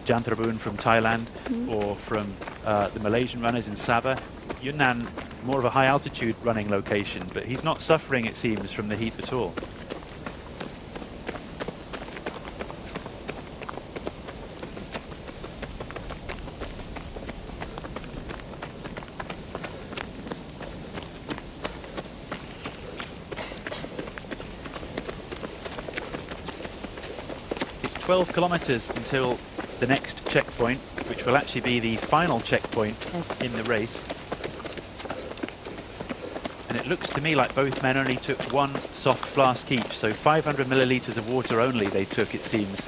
Jantrabun from Thailand, or from the Malaysian runners in Sabah. Yunnan, more of a high altitude running location, but he's not suffering, it seems, from the heat at all. It's 12 kilometers until the next checkpoint, which will actually be the final checkpoint in the race. And it looks to me like both men only took one soft flask each, so 500 milliliters of water only they took, it seems,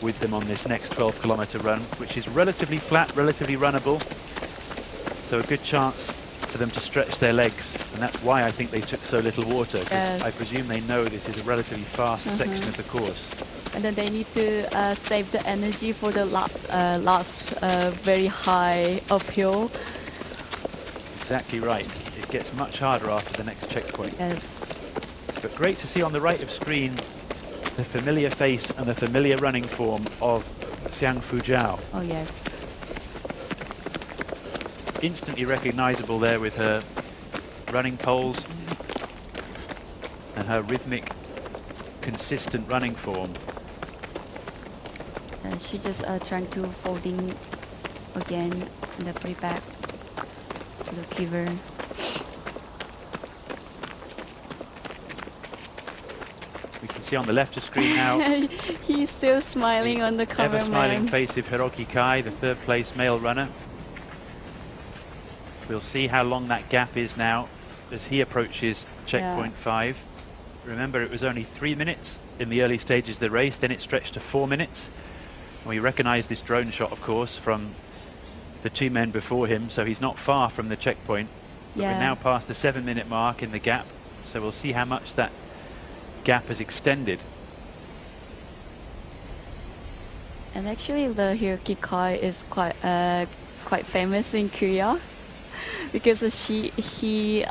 with them on this next 12-kilometer run, which is relatively flat, relatively runnable. So a good chance for them to stretch their legs, and that's why I think they took so little water, because I presume they know this is a relatively fast section of the course. And then they need to save the energy for the last very high uphill. Exactly right. It gets much harder after the next checkpoint. Yes. But great to see on the right of screen the familiar face and the familiar running form of Xiang Fujiao. Oh, yes. Instantly recognizable there with her running poles and her rhythmic, consistent running form. She just trying to folding again in the pretty back to the giver. We can see on the left of screen now he's still smiling on the camera. Ever smiling face of Hiroki Kai, the third place male runner. We'll see how long that gap is now as he approaches checkpoint 5. Remember, it was only 3 minutes in the early stages of the race, then it stretched to 4 minutes. And we recognize this drone shot, of course, from the two men before him, so he's not far from the checkpoint. But we're now past the 7-minute mark in the gap, so we'll see how much that gap has extended. And actually, the Hiroki Kai is quite famous in Korea because he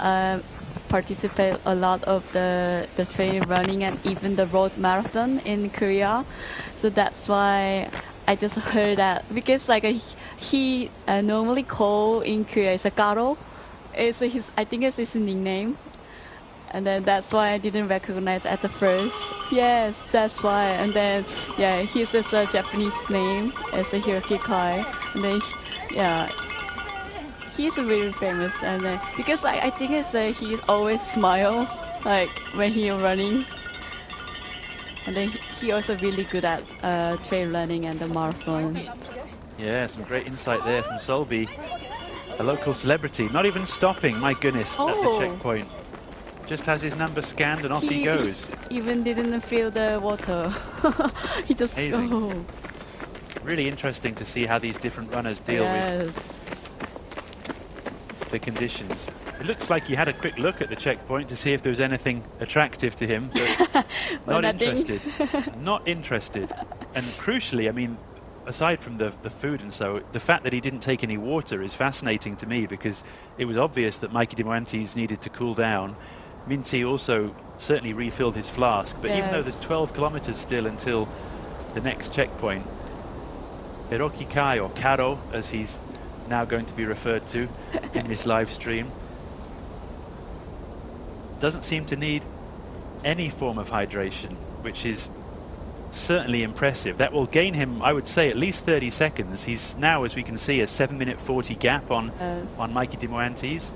participate a lot of the trail running and even the road marathon in Korea. So that's why I just heard that, because like he normally called in Korea is a Garo. It's his, I think it's his nickname. And then that's why I didn't recognize at the first. Yes, that's why. And then, yeah, he's just a Japanese name as a Hiroki Kai. And then, he's really famous. And then, because I think it's he always smile, like when he's running. And then he also really good at trail running and the marathon. Yeah, some great insight there from Solby, a local celebrity, not even stopping, my goodness, at the checkpoint. Just has his number scanned and off he goes. He even didn't feel the water. He just Amazing. Really interesting to see how these different runners deal with the conditions. It looks like he had a quick look at the checkpoint to see if there was anything attractive to him, but not interested. Not interested. And crucially, I mean, aside from the food and so, the fact that he didn't take any water is fascinating to me, because it was obvious that Mikey Dimoantes needed to cool down. Min Tze also certainly refilled his flask, but even though there's 12 kilometers still until the next checkpoint, Hiroki Kai, or Karo, as he's now going to be referred to in this live stream, doesn't seem to need any form of hydration, which is certainly impressive. That will gain him, I would say, at least 30 seconds. He's now, as we can see, a 7-minute 40 gap on Mikey Dimoantes.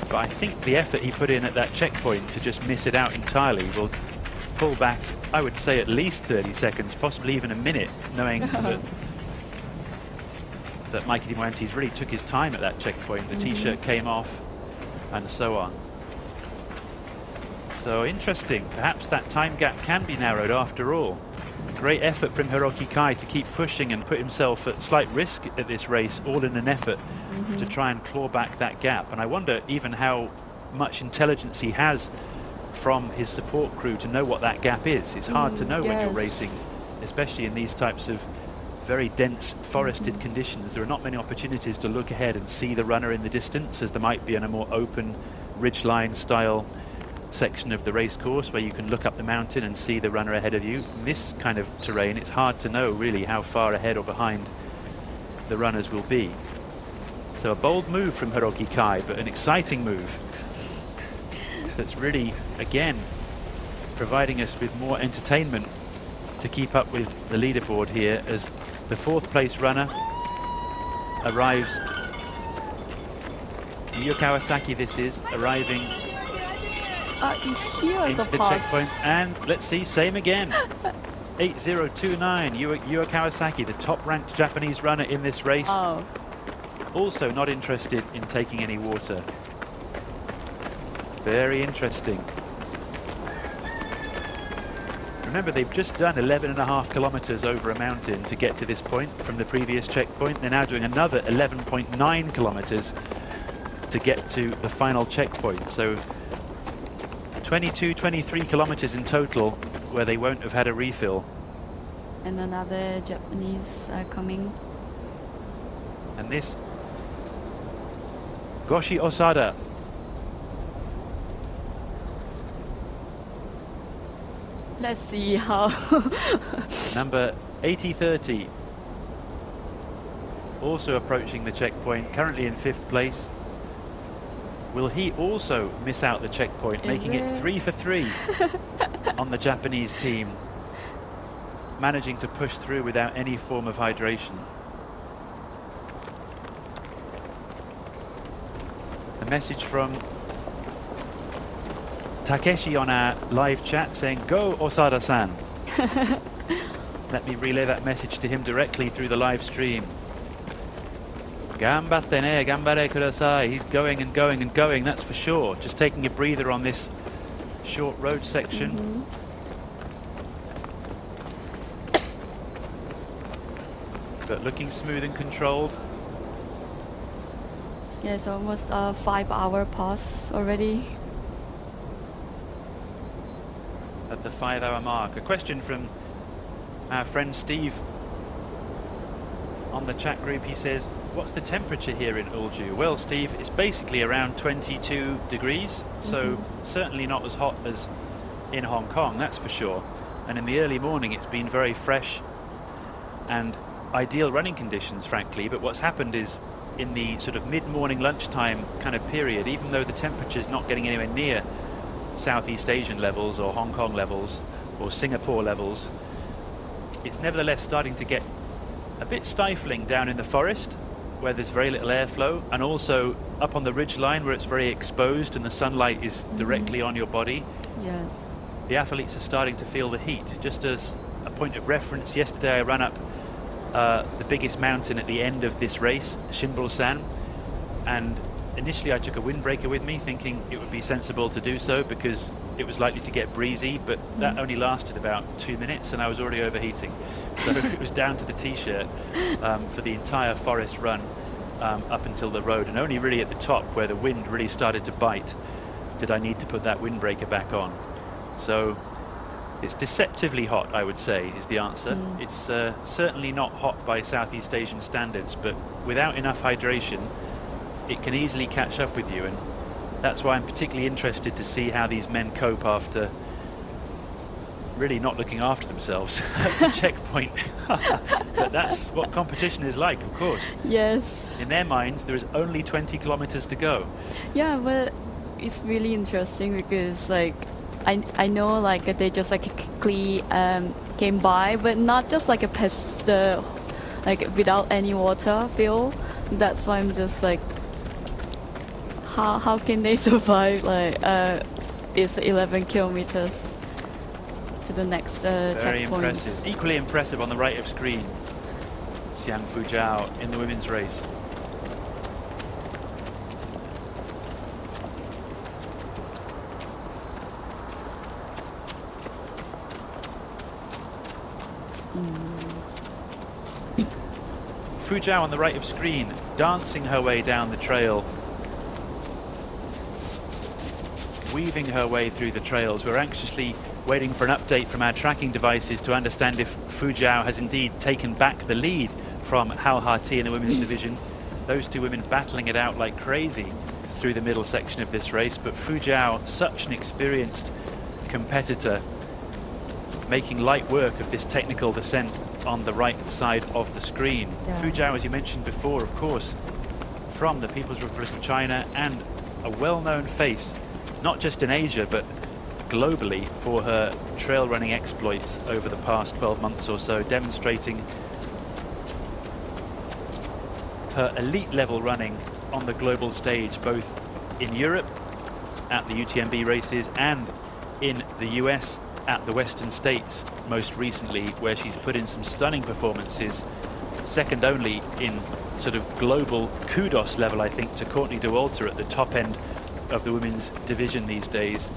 But I think the effort he put in at that checkpoint to just miss it out entirely will pull back, I would say, at least 30 seconds, possibly even a minute, knowing that that Mikey Dimuantes really took his time at that checkpoint. The T-shirt came off and so on. So interesting, perhaps that time gap can be narrowed after all. Great effort from Hiroki Kai to keep pushing and put himself at slight risk at this race, all in an effort to try and claw back that gap. And I wonder even how much intelligence he has from his support crew to know what that gap is. It's hard to know when you're racing, especially in these types of very dense forested conditions. There are not many opportunities to look ahead and see the runner in the distance, as there might be in a more open ridgeline style section of the race course where you can look up the mountain and see the runner ahead of you. In this kind of terrain, it's hard to know really how far ahead or behind the runners will be. So a bold move from Hiroki Kai, but an exciting move that's really, again, providing us with more entertainment to keep up with the leaderboard here, as the 4th place runner arrives. Yu Kawasaki, this is, arriving into the checkpoint, and let's see, same again. 8029, Yu Kawasaki, the top-ranked Japanese runner in this race. Also not interested in taking any water. Very interesting. Remember, they've just done 11.5 kilometers over a mountain to get to this point from the previous checkpoint. They're now doing another 11.9 kilometers to get to the final checkpoint. So 22, 23 kilometers in total where they won't have had a refill. And another Japanese coming. And this Goshi Osada. Let's see how. Number 8030. Also approaching the checkpoint, currently in 5th place. Will he also miss out the checkpoint, making it 3 for 3 on the Japanese team, managing to push through without any form of hydration? A message from Takeshi on our live chat saying, "Go Osada-san." Let me relay that message to him directly through the live stream. Gambatte ne, gambare kudasai. He's going and going and going, that's for sure. Just taking a breather on this short road section. But looking smooth and controlled. Yes, almost a 5-hour pause already. At the 5-hour mark. A question from our friend Steve on the chat group. He says, what's the temperature here in Ulju? Well, Steve, it's basically around 22 degrees, so certainly not as hot as in Hong Kong, that's for sure. And in the early morning it's been very fresh and ideal running conditions, frankly. But what's happened is, in the sort of mid-morning lunchtime kind of period, even though the temperature's not getting anywhere near Southeast Asian levels or Hong Kong levels or Singapore levels, it's nevertheless starting to get a bit stifling down in the forest where there's very little airflow, and also up on the ridgeline where it's very exposed and the sunlight is directly on your body. Yes. The athletes are starting to feel the heat. Just as a point of reference, yesterday I ran up the biggest mountain at the end of this race, Shinbul-san, and initially I took a windbreaker with me, thinking it would be sensible to do so because it was likely to get breezy, but that only lasted about 2 minutes and I was already overheating. So it was down to the T-shirt for the entire forest run up until the road, and only really at the top where the wind really started to bite did I need to put that windbreaker back on. So it's deceptively hot, I would say, is the answer. It's certainly not hot by Southeast Asian standards, but without enough hydration it can easily catch up with you, and that's why I'm particularly interested to see how these men cope after really not looking after themselves at the checkpoint. But that's what competition is like, of course. Yes. In their minds there is only 20 kilometers to go. Yeah, but it's really interesting because like I know like they just like quickly came by, but not just like a past like without any water fill. That's why I'm just like, how can they survive like it's 11 kilometers to the next Very checkpoint. impressive. Equally impressive on the right of screen. Xiang Fujiao in the women's race. Fujiao on the right of screen, dancing her way down the trail, weaving her way through the trails. We're anxiously waiting for an update from our tracking devices to understand if Fujiao has indeed taken back the lead from Hao Ha-Ti in the women's division. Those two women battling it out like crazy through the middle section of this race, but Fujiao, such an experienced competitor, making light work of this technical descent on the right side of the screen. Yeah. Fujiao, as you mentioned before, of course, from the People's Republic of China, and a well-known face, not just in Asia, but globally, for her trail running exploits over the past 12 months or so, demonstrating her elite level running on the global stage, both in Europe at the UTMB races and in the US at the Western States most recently, where she's put in some stunning performances, second only in sort of global kudos level, I think, to Courtney Dauwalter at the top end of the women's division these days.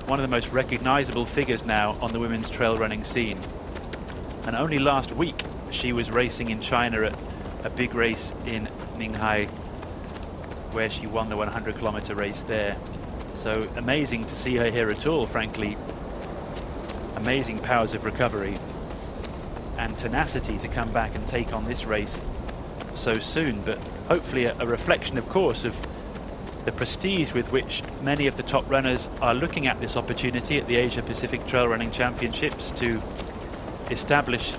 One of the most recognizable figures now on the women's trail running scene. And only last week she was racing in China at a big race in Ninghai, where she won the 100-kilometer race there. So amazing to see her here at all, frankly. Amazing powers of recovery and tenacity to come back and take on this race so soon, but hopefully a reflection, of course, of the prestige with which many of the top runners are looking at this opportunity at the Asia Pacific Trail Running Championships to establish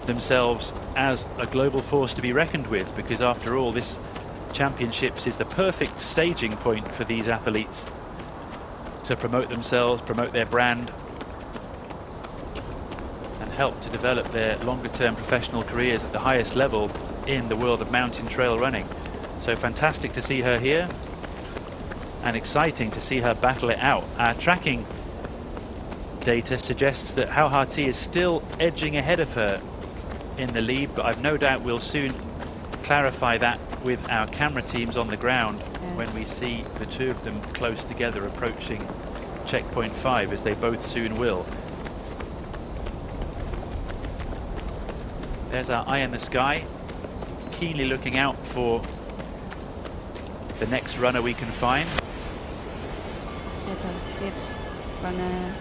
themselves as a global force to be reckoned with, because after all, this championships is the perfect staging point for these athletes to promote themselves, promote their brand, and help to develop their longer-term professional careers at the highest level in the world of mountain trail running. So fantastic to see her here, and exciting to see her battle it out. Our tracking data suggests that Hao Ha-Ti is still edging ahead of her in the lead, but I've no doubt we'll soon clarify that with our camera teams on the ground when we see the two of them close together approaching checkpoint 5, as they both soon will. There's our eye in the sky, keenly looking out for the next runner we can find. Yeah, the 5th runner.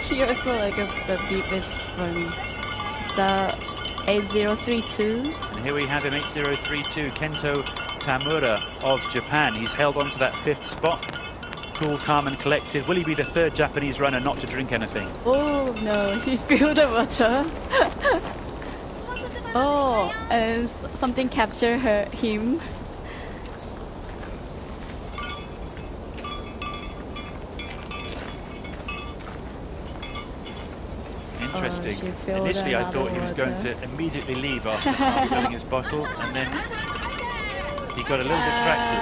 He also like the deepest one. The 8032. And here we have him, 8032, Kento Tamura of Japan. He's held on to that 5th spot. Cool, calm and collected. Will he be the 3rd Japanese runner not to drink anything? Oh no, he filled the water. Oh, and something captured him. Interesting. Oh, initially I thought he was going to immediately leave after filling his bottle, and then he got a little distracted.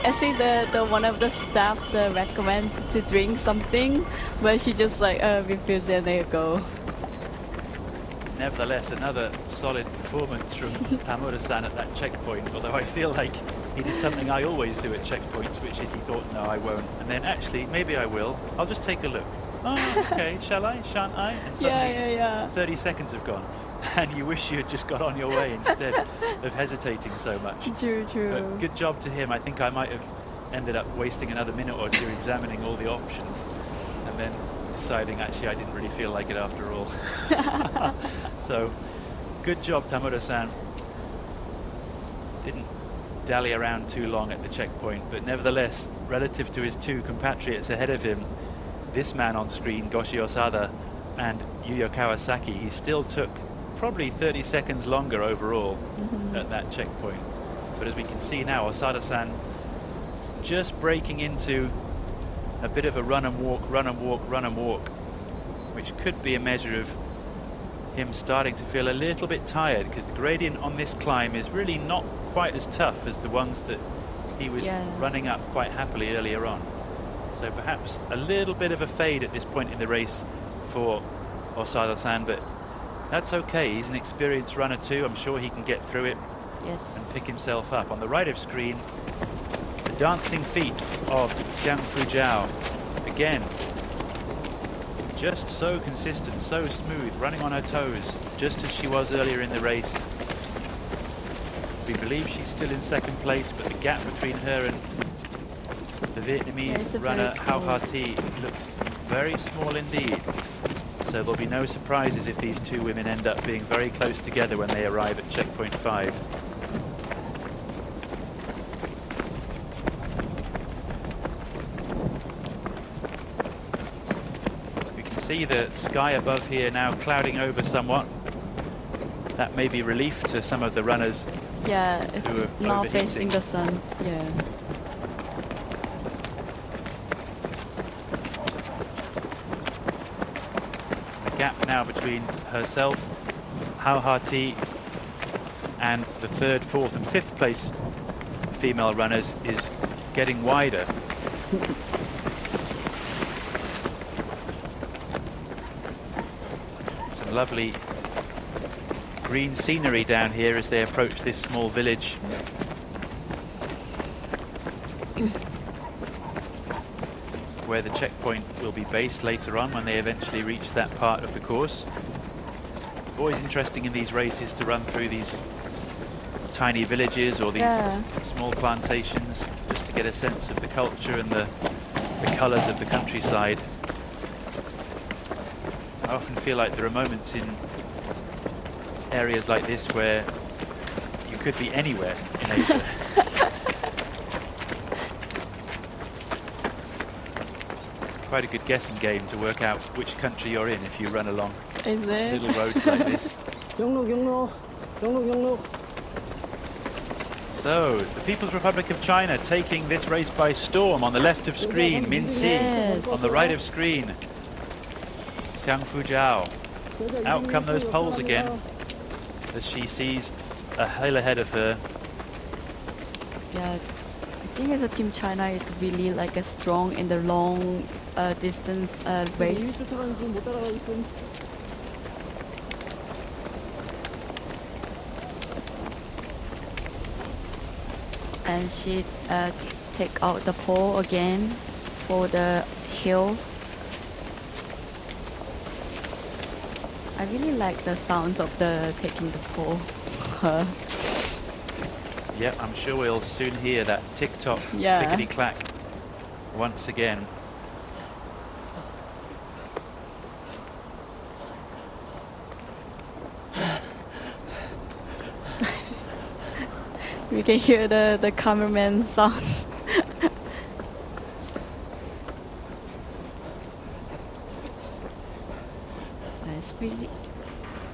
Actually, the one of the staff recommend to drink something, but she just like refused and there you go. Nevertheless, another solid performance from Tamura-san at that checkpoint, although I feel like he did something I always do at checkpoints, which is he thought, no, I won't. And then actually, maybe I will. I'll just take a look. Oh, okay, shall I? Shan't I? And suddenly 30 seconds have gone. And you wish you had just got on your way instead of hesitating so much. True. But good job to him. I think I might have ended up wasting another minute or two examining all the options and then deciding actually I didn't really feel like it after all. So good job, Tamura-san. Didn't dally around too long at the checkpoint, but nevertheless, relative to his two compatriots ahead of him, this man on screen, Goshi Osada and Yuya Kawasaki, he still took probably 30 seconds longer overall at that checkpoint. But as we can see now, Osada-san just breaking into a bit of a run and walk, which could be a measure of him starting to feel a little bit tired, because the gradient on this climb is really not quite as tough as the ones that he was running up quite happily earlier on. So perhaps a little bit of a fade at this point in the race for Osada-san, but that's okay. He's an experienced runner too. I'm sure he can get through it and pick himself up. On the right of screen, the dancing feet of Xiang Fujiao. Again, just so consistent, so smooth, running on her toes, just as she was earlier in the race. We believe she's still in second place, but the gap between her and the Vietnamese runner Hau Ha-Thi looks very small indeed. So there'll be no surprises if these two women end up being very close together when they arrive at checkpoint 5. We can see the sky above here now clouding over somewhat. That may be relief to some of the runners who are not overheating. facing the sun. Yeah. Gap now between herself, Hau Ha-Thi, and the 3rd, 4th and 5th place female runners is getting wider. Some lovely green scenery down here as they approach this small village. Where the checkpoint will be based later on when they eventually reach that part of the course. Always interesting in these races to run through these tiny villages or these small plantations, just to get a sense of the culture and the colours of the countryside. I often feel like there are moments in areas like this where you could be anywhere in Asia. Quite a good guessing game to work out which country you're in if you run along little roads like this. So, the People's Republic of China taking this race by storm. On the left of screen, Min Si. On the right of screen, Xiang Fujiao. Out come those poles again as she sees a hill ahead of her. Yeah, I think as a team, China is really like a strong in the long distance race. And she take out the pole again for the hill. I really like the sounds of the taking the pole. Yeah, I'm sure we'll soon hear that tick-tock, clickety-clack once again. We can hear the cameraman sounds.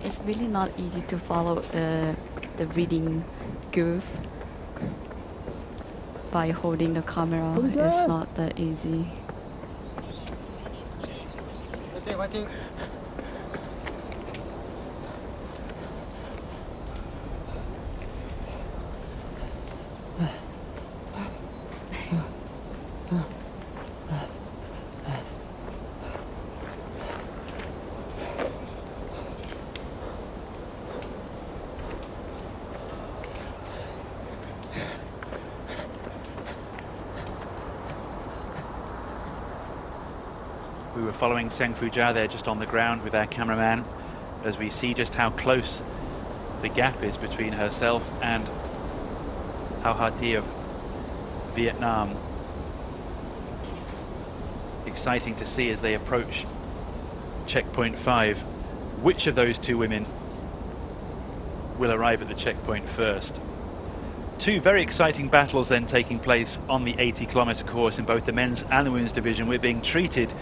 It's really not easy to follow the reading groove by holding the camera. It's not that easy. We were following Xiang Fujiao there just on the ground with our cameraman as we see just how close the gap is between herself and Hau Ha-Thi of Vietnam. Exciting to see as they approach checkpoint 5 which of those two women will arrive at the checkpoint first. Two very exciting battles then taking place on the 80-kilometer course in both the men's and the women's division. We're being treated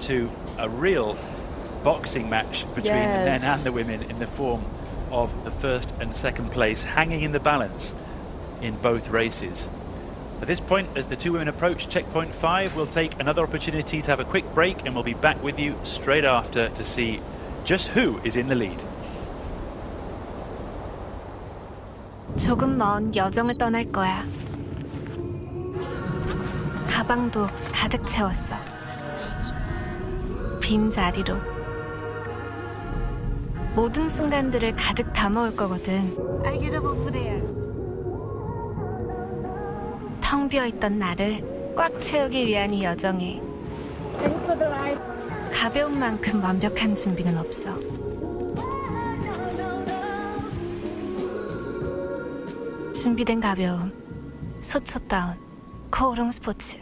to a real boxing match between the men and the women in the form of the first and second place, hanging in the balance in both races. At this point, as the two women approach checkpoint 5, we'll take another opportunity to have a quick break, and we'll be back with you straight after to see just who is in the lead. 조금 먼 여정을 떠날 거야. 가방도 가득 채웠어. 빈 자리로. 모든 순간들을 가득 담아올 거거든. 텅 비어있던 나를 꽉 채우기 위한 이 여정에 가벼운 만큼 완벽한 준비는 없어. 준비된 가벼움, 소초다운 코오롱 스포츠.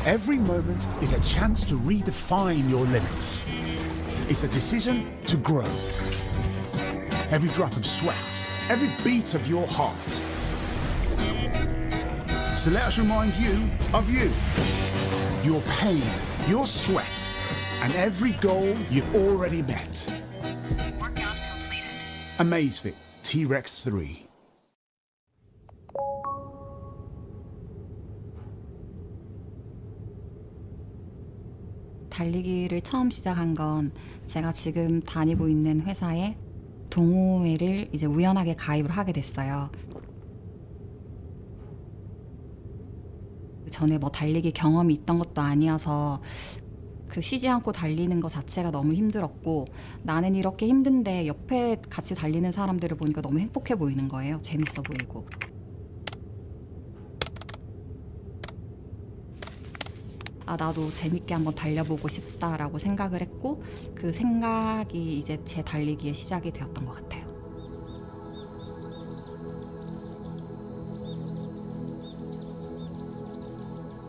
Every moment is a chance to redefine your limits. It's a decision to grow. Every drop of sweat, every beat of your heart. So let us remind you of you. Your pain, your sweat, and every goal you've already met. Workout completed. Amazfit T-Rex 3. 달리기를 처음 시작한 건 제가 지금 다니고 있는 회사에 동호회를 이제 우연하게 가입을 하게 됐어요. 전에 뭐 달리기 경험이 있던 것도 아니어서 그 쉬지 않고 달리는 것 자체가 너무 힘들었고, 나는 이렇게 힘든데 옆에 같이 달리는 사람들을 보니까 너무 행복해 보이는 거예요. 재밌어 보이고. 아, 나도 재밌게 한번 달려보고 싶다라고 생각을 했고, 그 생각이 이제 제 달리기의 시작이 되었던 것 같아요.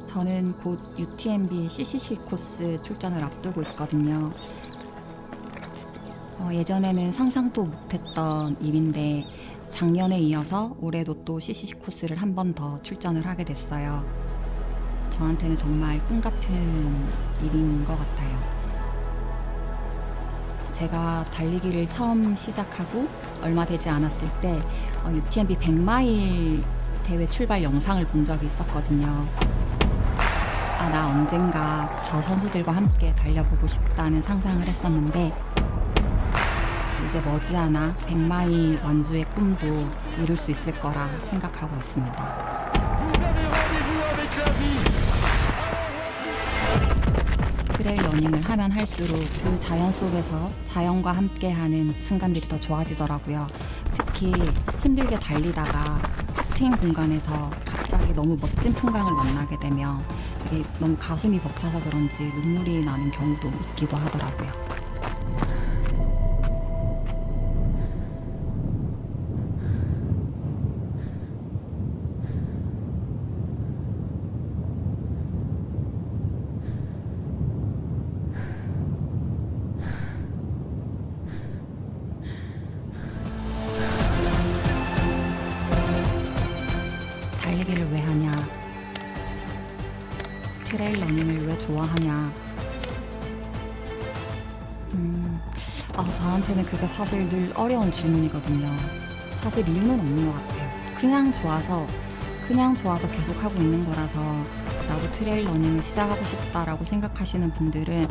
저는 곧 UTMB CCC 코스 출전을 앞두고 있거든요. 예전에는 상상도 못했던 일인데 작년에 이어서 올해도 또 CCC 코스를 한 번 더 출전을 하게 됐어요. 저한테는 정말 꿈같은 일인 것 같아요. 제가 달리기를 처음 시작하고 얼마 되지 않았을 때 UTMB 100마일 대회 출발 영상을 본 적이 있었거든요. 아, 나 언젠가 저 선수들과 함께 달려보고 싶다는 상상을 했었는데, 이제 머지않아 100마일 완주의 꿈도 이룰 수 있을 거라 생각하고 있습니다. 트레일 러닝을 하면 할수록 그 자연 속에서 자연과 함께하는 순간들이 더 좋아지더라고요. 특히 힘들게 달리다가 탁 트인 공간에서 갑자기 너무 멋진 풍광을 만나게 되면 이게 너무 가슴이 벅차서 그런지 눈물이 나는 경우도 있기도 하더라고요. 달리기를 왜 하냐? 트레일 러닝을 왜 좋아하냐? 저한테는 그게 사실 늘 어려운 질문이거든요. 사실 이유는 없는 것 같아요. 그냥 좋아서 계속 하고 있는 거라서, 나도 트레일 러닝을 시작하고 싶다라고 생각하시는 분들은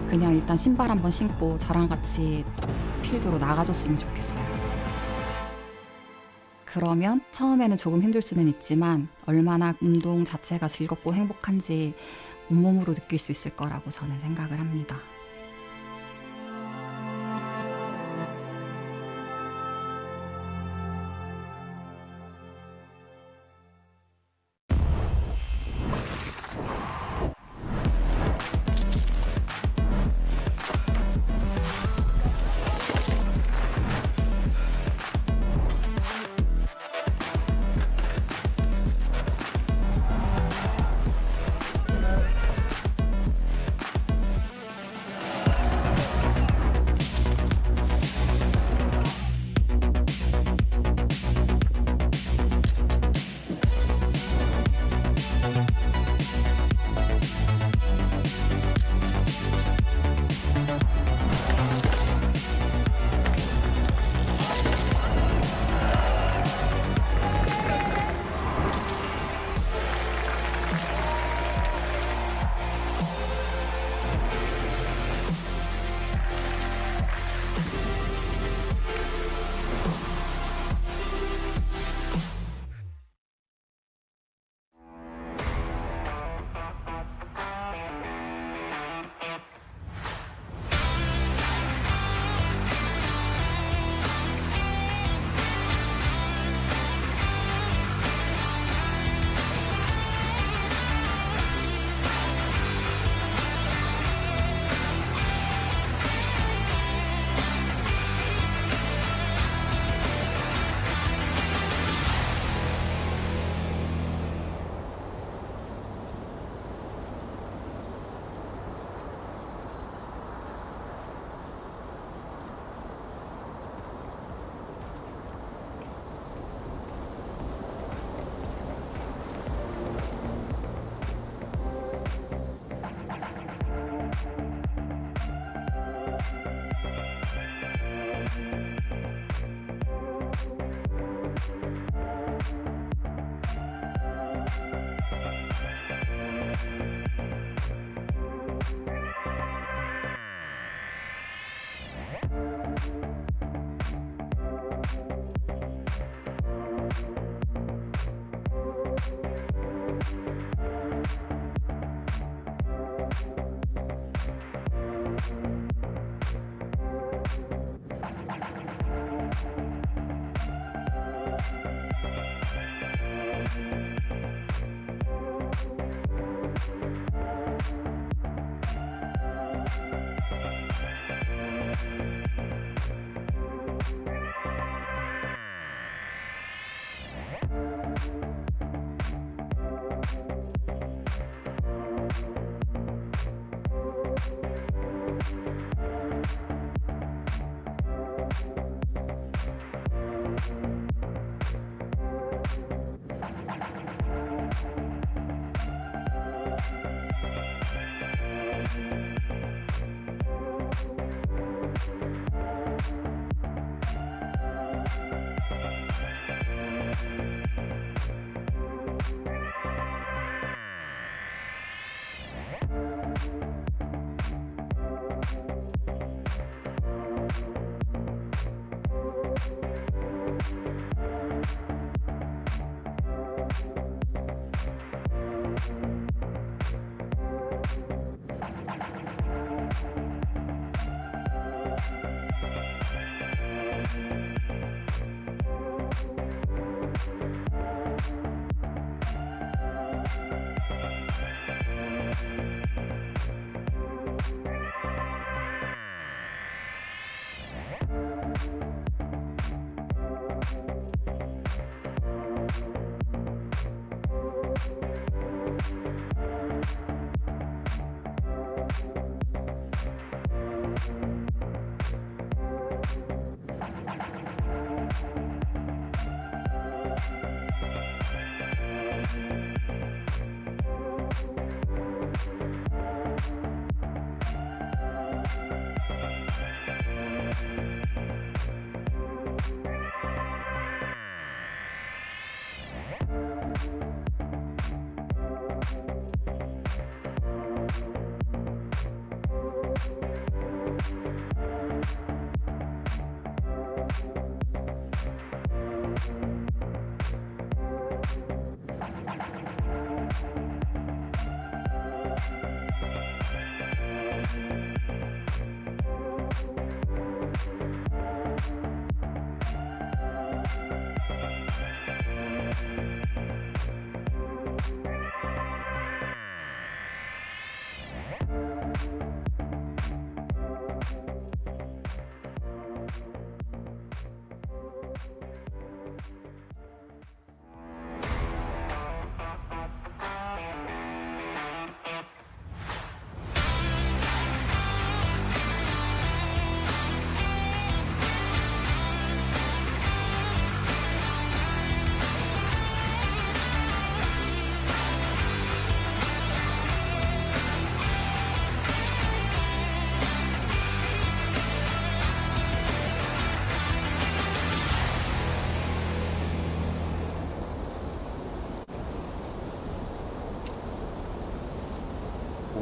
그냥 일단 신발 한번 신고 저랑 같이 필드로 나가줬으면 좋겠어요. 그러면 처음에는 조금 힘들 수는 있지만 얼마나 운동 자체가 즐겁고 행복한지 온몸으로 느낄 수 있을 거라고 저는 생각을 합니다.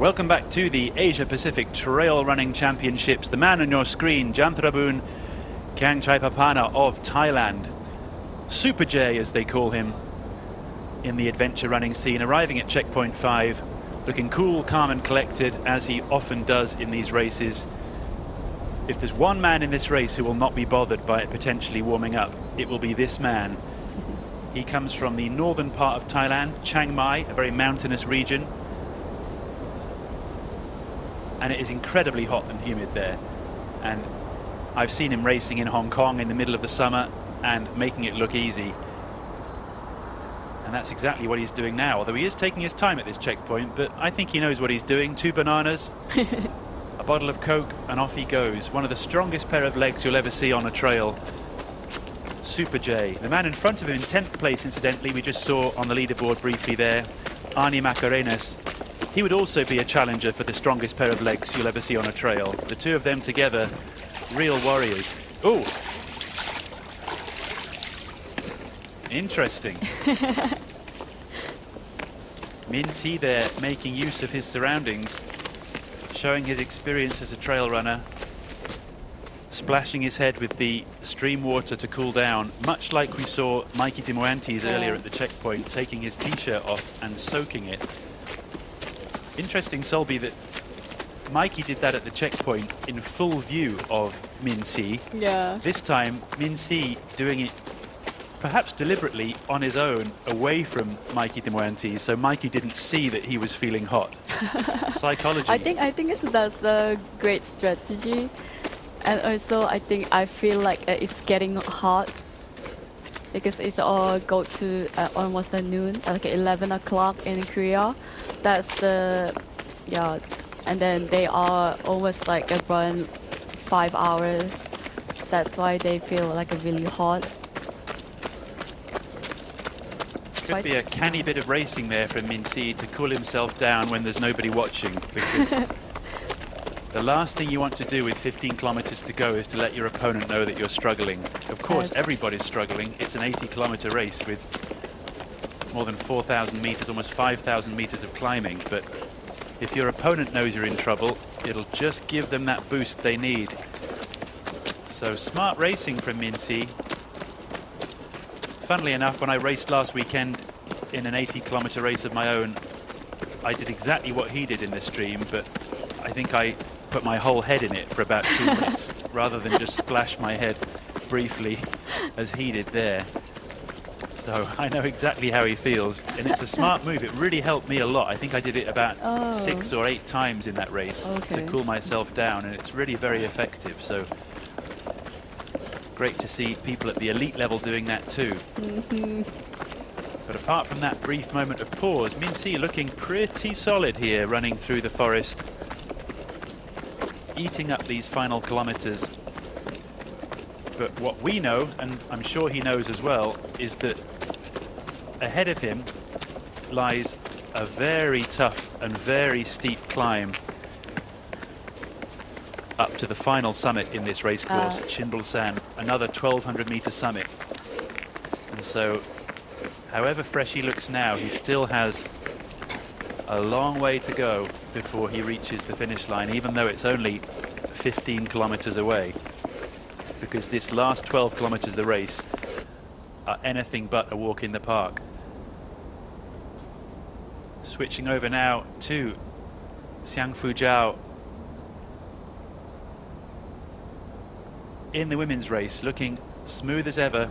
Welcome back to the Asia Pacific Trail Running Championships. The man on your screen, Janthrabun Kangchaipapana of Thailand. Super J, as they call him in the adventure running scene, arriving at checkpoint 5, looking cool, calm and collected, as he often does in these races. If there's one man in this race who will not be bothered by it potentially warming up, it will be this man. He comes from the northern part of Thailand, Chiang Mai, a very mountainous region. And it is incredibly hot and humid there. And I've seen him racing in Hong Kong in the middle of the summer and making it look easy. And that's exactly what he's doing now, although he is taking his time at this checkpoint, but I think he knows what he's doing. 2 bananas, a bottle of Coke, and off he goes. One of the strongest pair of legs you'll ever see on a trail. Super J. The man in front of him in 10th place, incidentally, we just saw on the leaderboard briefly there, Arni Macarenas. He would also be a challenger for the strongest pair of legs you'll ever see on a trail. The two of them together, real warriors. Oh! Interesting. Min Si there making use of his surroundings, showing his experience as a trail runner, splashing his head with the stream water to cool down, much like we saw Mikey Dimuantis earlier at the checkpoint, taking his t-shirt off and soaking it. Interesting, Solby, that Mikey did that at the checkpoint in full view of Min Si. Yeah. This time, Min Si doing it perhaps deliberately on his own, away from Mikey Dimuantis, so Mikey didn't see that he was feeling hot. Psychology. I think that's a great strategy, and also I feel like it's getting hot because it's all go to almost at noon, like 11 o'clock in Korea. That's the, yeah, and then they are almost like run 5 hours. So that's why they feel like really hot. Could be a canny bit of racing there from Min Si to cool himself down when there's nobody watching, because the last thing you want to do with 15 kilometers to go is to let your opponent know that you're struggling. Of course, everybody's struggling. It's an 80-kilometer race with more than 4,000 meters, almost 5,000 meters of climbing. But if your opponent knows you're in trouble, it'll just give them that boost they need. So smart racing from Min Si. Funnily enough, when I raced last weekend in an 80-kilometer race of my own, I did exactly what he did in this stream, but I think I put my whole head in it for about 2 minutes, rather than just splash my head briefly as he did there. So I know exactly how he feels, and it's a smart move. It really helped me a lot. I think I did it about 6 or 8 times in that race to cool myself down, and it's really very effective. So great to see people at the elite level doing that too. But apart from that brief moment of pause, Min Si looking pretty solid here, running through the forest, eating up these final kilometers. But what we know, and I'm sure he knows as well, is that ahead of him lies a very tough and very steep climb up to the final summit in this race course at Shinbulsan, another 1,200 meter summit. And so, however fresh he looks now, he still has a long way to go before he reaches the finish line, even though it's only 15 kilometers away, because this last 12 kilometers of the race are anything but a walk in the park. Switching over now to Xiang Fujiao in the women's race, looking smooth as ever.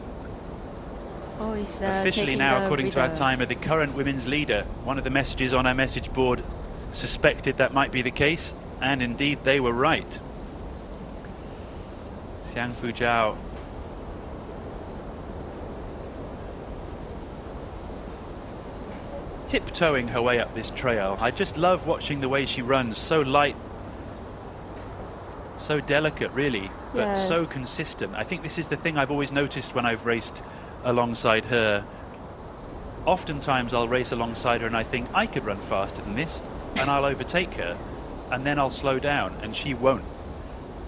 Oh, he's officially now, according to our timer, the current women's leader. One of the messages on our message board suspected that might be the case, and indeed they were right. Xiang Fujiao tiptoeing her way up this trail. I just love watching the way she runs, so light, so delicate really, but so consistent. I think this is the thing I've always noticed when I've raced alongside her. Oftentimes I'll race alongside her and I think I could run faster than this, and I'll overtake her, and then I'll slow down, and she won't.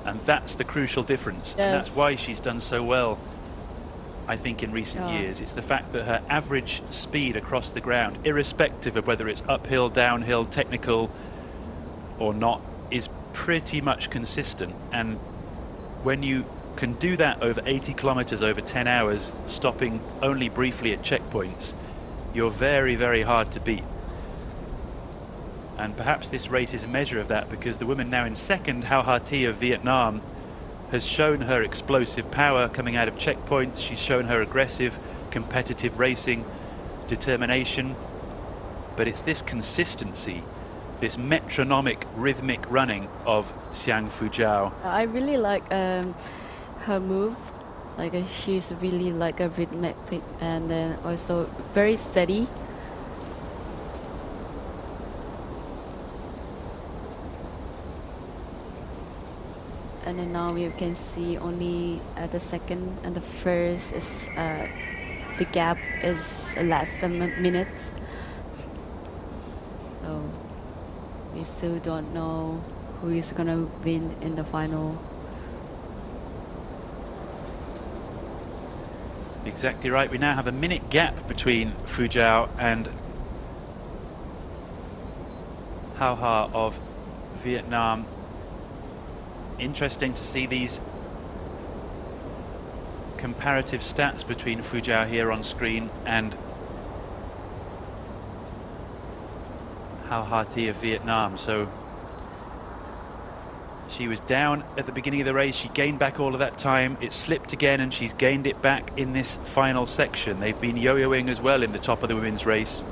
And that's the crucial difference, and that's why she's done so well, I think, in recent years. It's the fact that her average speed across the ground, irrespective of whether it's uphill, downhill, technical, or not is pretty much consistent. And when you can do that over 80 kilometers over 10 hours, stopping only briefly at checkpoints, you're very, very hard to beat. And perhaps this race is a measure of that, because the woman now in second, Hao Ha Thi of Vietnam, has shown her explosive power coming out of checkpoints. She's shown her aggressive, competitive racing, determination. But it's this consistency, this metronomic, rhythmic running of Xiang Fujiao. I really like her move. Like she's really like a rhythmic and then also very steady. And then now you can see only the second and the first is the gap is less than a minute. So we still don't know who is gonna win in the final. Exactly right. We now have a minute gap between Fujiao and Hao Ha of Vietnam. Interesting to see these comparative stats between Fujiao here on screen and Hao Ha Thi of Vietnam. So she was down at the beginning of the race, she gained back all of that time, it slipped again and she's gained it back in this final section. They've been yo-yoing as well in the top of the women's race.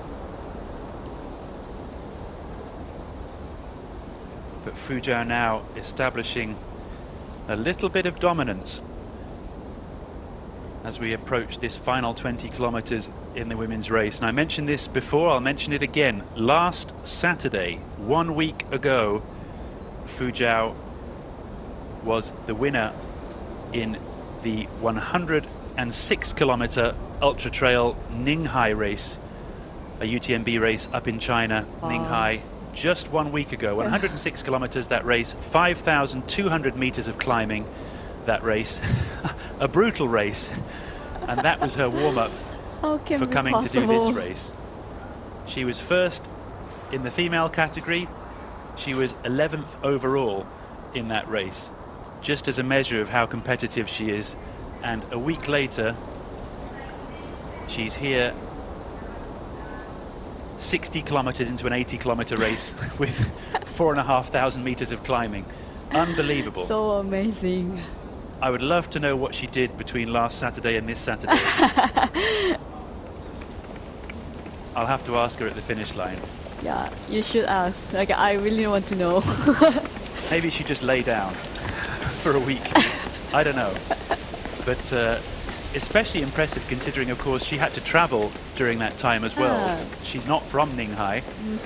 But Fujiao now establishing a little bit of dominance as we approach this final 20 kilometers in the women's race. And I mentioned this before, I'll mention it again. Last Saturday, 1 week ago, Fujiao was the winner in the 106 kilometer ultra trail Ninghai race, a UTMB race up in China. Wow. Ninghai, just 1 week ago, 106 kilometers that race, 5,200 meters of climbing that race, a brutal race, and that was her warm-up for coming to do this race. She was first in the female category, she was 11th overall in that race, just as a measure of how competitive she is. And a week later, she's here 60 kilometers into an 80 kilometer race with 4,500 meters of climbing. Unbelievable. So amazing. I would love to know what she did between last Saturday and this Saturday. I'll have to ask her at the finish line. Yeah, you should ask. Like, I really want to know. Maybe she just lay down for a week. I don't know. But especially impressive considering, of course, she had to travel during that time as well. She's not from Ninghai,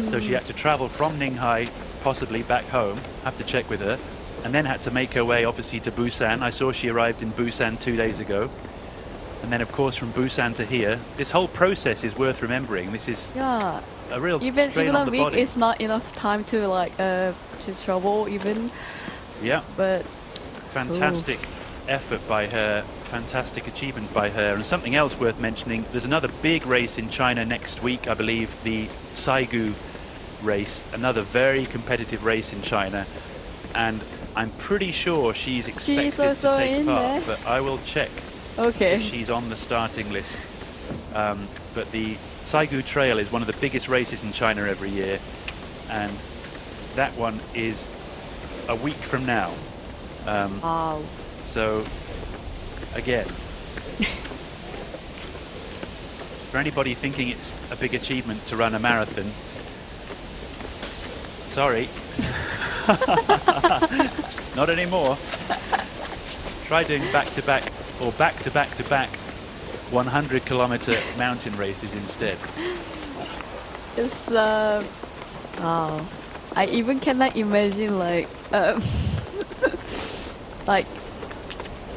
so she had to travel from Ninghai, possibly back home, have to check with her, and then had to make her way, obviously, to Busan. I saw she arrived in Busan 2 days ago. And then, of course, from Busan to here. This whole process is worth remembering. This is a real strain on the body. Even a week is not enough time to, like, to travel, even. Yeah. But fantastic effort by her, fantastic achievement by her. And something else worth mentioning, there's another big race in China next week, I believe, the Saigu race, another very competitive race in China. And I'm pretty sure she's expected to take part, but I will check if she's on the starting list. But the Saigu Trail is one of the biggest races in China every year, and that one is a week from now. Wow. So, again, for anybody thinking it's a big achievement to run a marathon, sorry. Not anymore. Try doing back-to-back or back-to-back-to-back 100-kilometer mountain races instead. It's wow. I even cannot imagine like like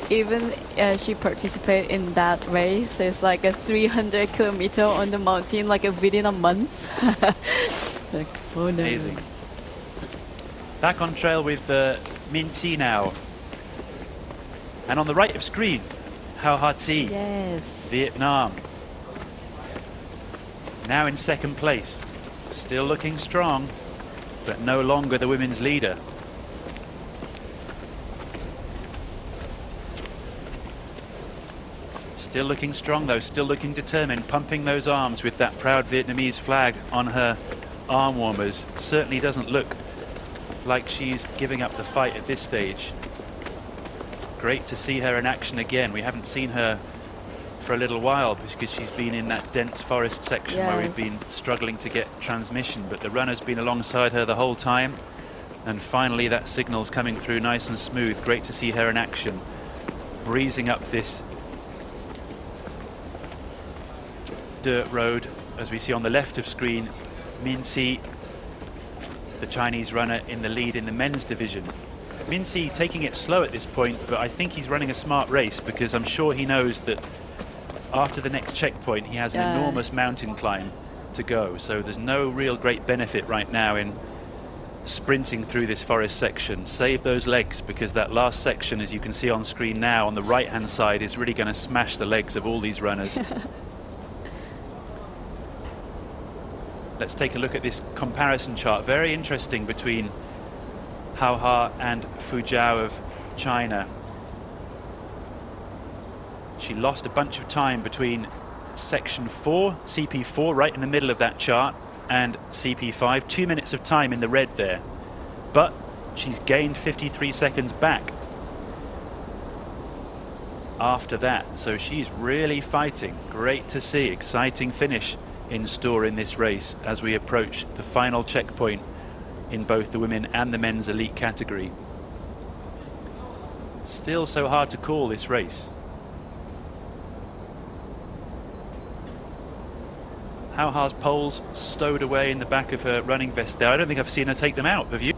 even she participated in that race. It's like a 300 kilometer on the mountain, like within a month. Like, oh no. Amazing. Back on trail with Min Chi now. And on the right of screen, Hao Ha Thi, Vietnam. Now in second place, still looking strong. but no longer the women's leader. Still looking strong though, still looking determined, pumping those arms with that proud Vietnamese flag on her arm warmers. Certainly doesn't look like she's giving up the fight at this stage. Great to see her in action again. We haven't seen her for a little while because she's been in that dense forest section where we've been struggling to get transmission, but the runner's been alongside her the whole time, and finally that signal's coming through nice and smooth. Great to see her in action, breezing up this dirt road. As we see on the left of screen, Min Si, the Chinese runner, in the lead in the men's division. Min Si taking it slow at this point, but I think he's running a smart race because I'm sure he knows that after the next checkpoint he has an enormous mountain climb to go, so there's no real great benefit right now in sprinting through this forest section. Save those legs, because that last section, as you can see on screen now on the right hand side, is really going to smash the legs of all these runners. Let's take a look at this comparison chart. Very interesting between Hao Ha and Fu Jiao of China. She lost a bunch of time between section 4, CP4, right in the middle of that chart, and CP5. 2 minutes of time in the red there. But she's gained 53 seconds back after that. So she's really fighting. Great to see. Exciting finish in store in this race as we approach the final checkpoint in both the women and the men's elite category. Still so hard to call this race. Hao Ha's poles stowed away in the back of her running vest there. I don't think I've seen her take them out, have you?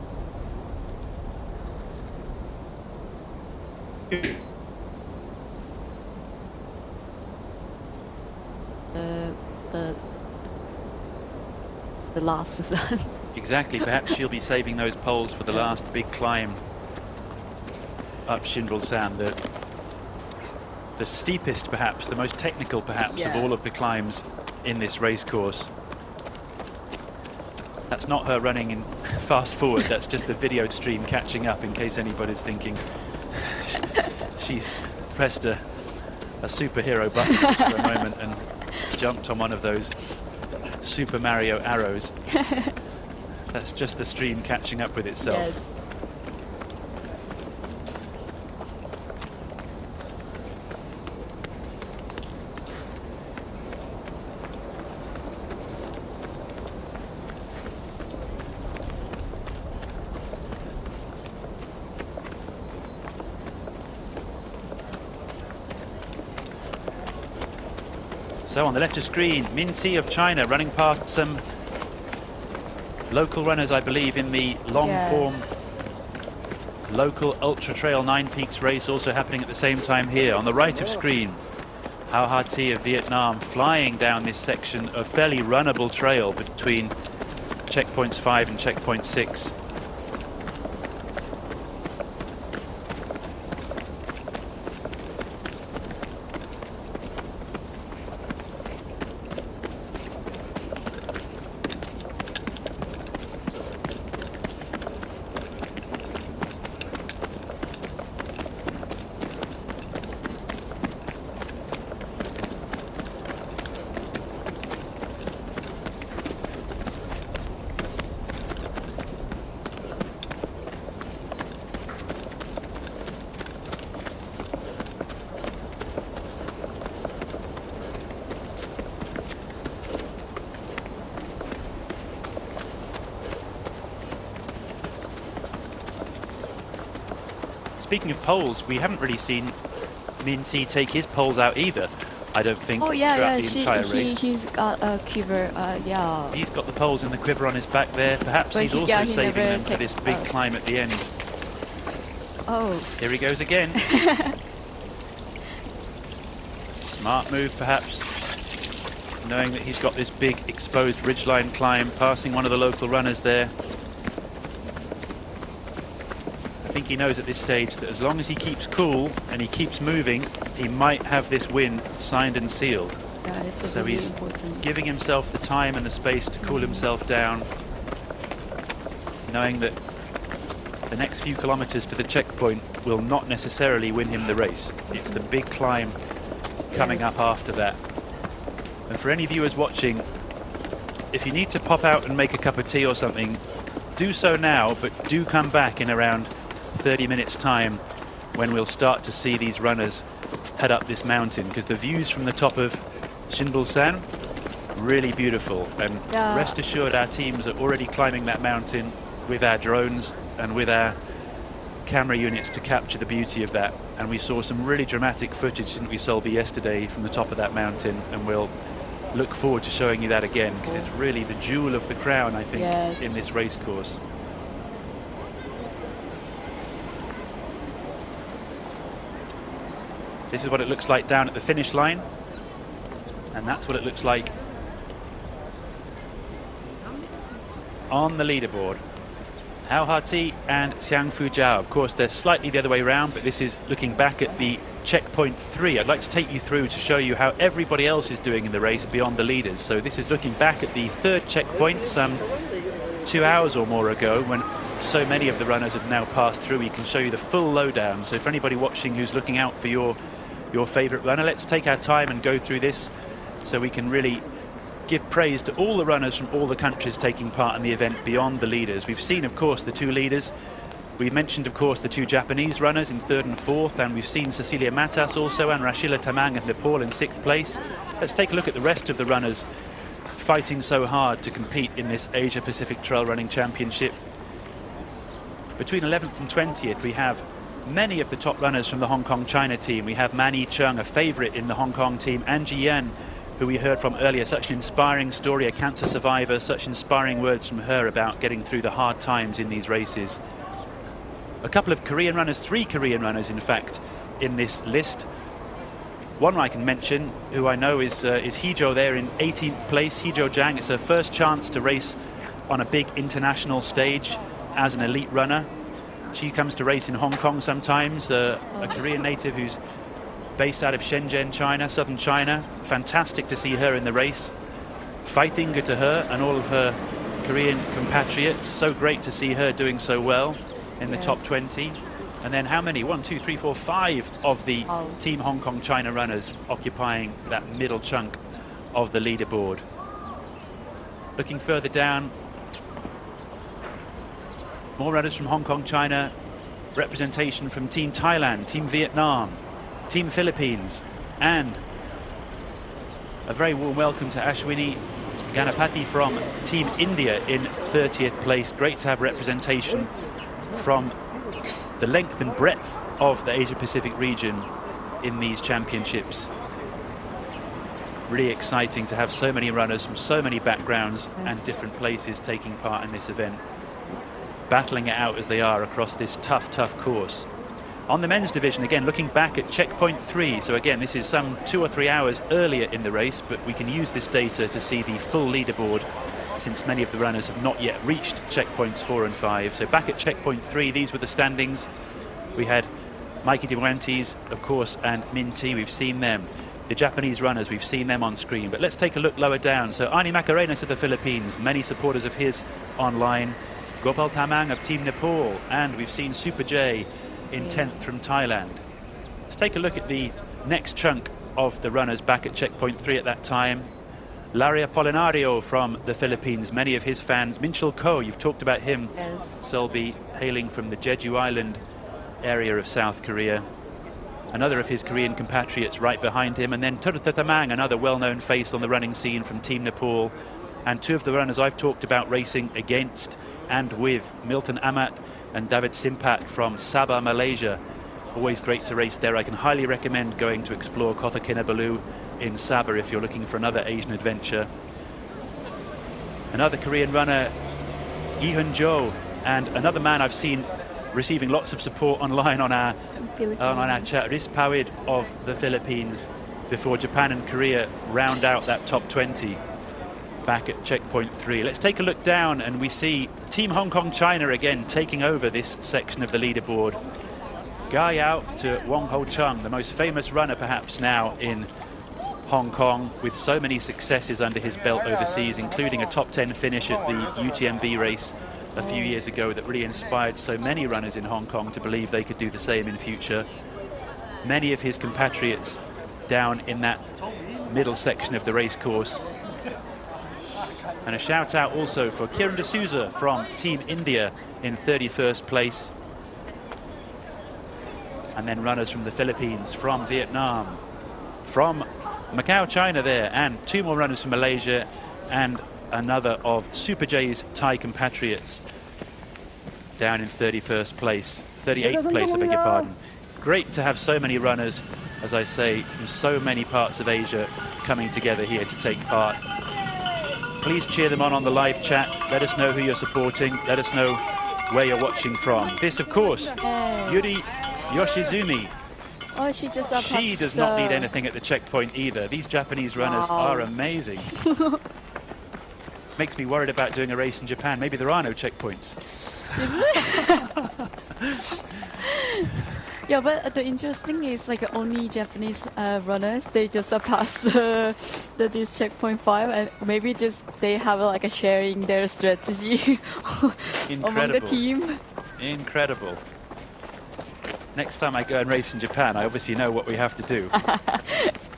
The last one. Exactly, perhaps she'll be saving those poles for the last big climb up Shinbulsan, the steepest perhaps, the most technical perhaps of all of the climbs in this race course. That's not her running in fast forward, that's just the video stream catching up, in case anybody's thinking she's pressed a superhero button for a moment and jumped on one of those Super Mario arrows. That's just the stream catching up with itself. Yes. So on the left of screen, Min Si of China running past some local runners, I believe, in the long form local Ultra Trail 9 Peaks race, also happening at the same time here. On the right of screen, Hao Ha Thi of Vietnam flying down this section of fairly runnable trail between checkpoints 5 and checkpoint 6. Speaking of poles, we haven't really seen Min Si take his poles out either, I don't think, throughout the entire race. He's got a quiver, He's got the poles in the quiver on his back there. Perhaps but he's also saving them for this big climb at the end. Oh. Here he goes again. Smart move, perhaps, knowing that he's got this big exposed ridgeline climb, passing one of the local runners there. I think he knows at this stage that as long as he keeps cool and he keeps moving, he might have this win signed and sealed. Yeah, so really he's important. Giving himself the time and the space to cool himself down. knowing that the next few kilometers to the checkpoint will not necessarily win him the race. It's the big climb coming up after that. And for any viewers watching, if you need to pop out and make a cup of tea or something, do so now, but do come back in around 30 minutes time when we'll start to see these runners head up this mountain, because the views from the top of Shinbulsan, really beautiful. And rest assured, our teams are already climbing that mountain with our drones and with our camera units to capture the beauty of that. And we saw some really dramatic footage, didn't we, Solby, yesterday from the top of that mountain, and we'll look forward to showing you that again, because it's really the jewel of the crown, I think, in this race course. This is what it looks like down at the finish line, and that's what it looks like on the leaderboard. Hao Ha-ti and Xiang Fujiao, of course, they're slightly the other way around, but this is looking back at the checkpoint 3. I'd like to take you through to show you how everybody else is doing in the race beyond the leaders. So this is looking back at the third checkpoint some 2 hours or more ago, when so many of the runners have now passed through. We can show you the full lowdown. So for anybody watching who's looking out for your favorite runner, let's take our time and go through this so we can really give praise to all the runners from all the countries taking part in the event beyond the leaders. We've seen, of course, the 2 leaders. We mentioned, of course, the 2 Japanese runners in 3rd and 4th, and we've seen Cecilia Matas also, and Rashila Tamang of Nepal in 6th place. Let's take a look at the rest of the runners fighting so hard to compete in this Asia Pacific Trail Running Championship. Between 11th and 20th, we have many of the top runners from the Hong Kong China team. We have Man Yi-chung, a favourite in the Hong Kong team, Angie Yan, who we heard from earlier, such an inspiring story, a cancer survivor, such inspiring words from her about getting through the hard times in these races. A couple of Korean runners, 3 Korean runners in fact, in this list. One I can mention, who I know is Heejo there in 18th place, Heejo Jang. It's her first chance to race on a big international stage as an elite runner. She comes to race in Hong Kong sometimes, a Korean native who's based out of Shenzhen, China, southern China. Fantastic to see her in the race. Fighting to her and all of her Korean compatriots. So great to see her doing so well in the top 20. And then how many? 1, 2, 3, 4, 5 of the Team Hong Kong China runners occupying that middle chunk of the leaderboard. Looking further down, more runners from Hong Kong China, representation from Team Thailand, Team Vietnam, Team Philippines, and a very warm welcome to Ashwini Ganapathy from Team India in 30th place. Great to have representation from the length and breadth of the Asia-Pacific region in these championships. Really exciting to have so many runners from so many backgrounds and different places taking part in this event, battling it out as they are across this tough course. On the men's division, again, looking back at checkpoint 3, so again, this is some 2 or 3 hours earlier in the race, but we can use this data to see the full leaderboard, since many of the runners have not yet reached checkpoints 4 and 5. So back at checkpoint 3, these were the standings. We had Mikey Durantes, of course, and Min T. We've seen them. The Japanese runners, we've seen them on screen. But let's take a look lower down. So Ani Macarenas of the Philippines, many supporters of his online. Gopal Tamang of Team Nepal, and we've seen Super J in 10th from Thailand. Let's take a look at the next chunk of the runners back at checkpoint 3 at that time. Larry Apolinario from the Philippines, many of his fans. Minchul Ko, you've talked about him. Selby, hailing from the Jeju Island area of South Korea. Another of his Korean compatriots right behind him. And then Turutha Tamang, another well-known face on the running scene from Team Nepal. And 2 of the runners I've talked about racing against and with, Milton Amat and David Simpat from Sabah, Malaysia. Always great to race there. I can highly recommend going to explore Kota Kinabalu in Sabah if you're looking for another Asian adventure. Another Korean runner, Gi-hun Jo, and another man I've seen receiving lots of support online on our chat, Riz Pawid of the Philippines, before Japan and Korea round out that top 20 back at checkpoint 3. Let's take a look down, and we see Team Hong Kong China again taking over this section of the leaderboard. Ga Yao to Wong Ho Chung, the most famous runner perhaps now in Hong Kong, with so many successes under his belt overseas, including a top 10 finish at the UTMB race a few years ago that really inspired so many runners in Hong Kong to believe they could do the same in future. Many of his compatriots down in that middle section of the race course. And a shout out also for Kiran D'Souza from Team India in 31st place. And then runners from the Philippines, from Vietnam, from Macau, China there, and 2 more runners from Malaysia, and another of Super J's Thai compatriots down in 31st place, 38th place, I beg your pardon. Great to have so many runners, as I say, from so many parts of Asia coming together here to take part. Please cheer them on the live chat. Let us know who you're supporting. Let us know where you're watching from. This, of course, Yuri Yoshizumi. Oh, she just She does not need anything at the checkpoint either. These Japanese runners are amazing. Makes me worried about doing a race in Japan. Maybe there are no checkpoints. Isn't it? Yeah, but the interesting is like only Japanese runners, they just pass this checkpoint 5, and maybe just they have like a sharing their strategy among the team. Incredible. Next time I go and race in Japan, I obviously know what we have to do.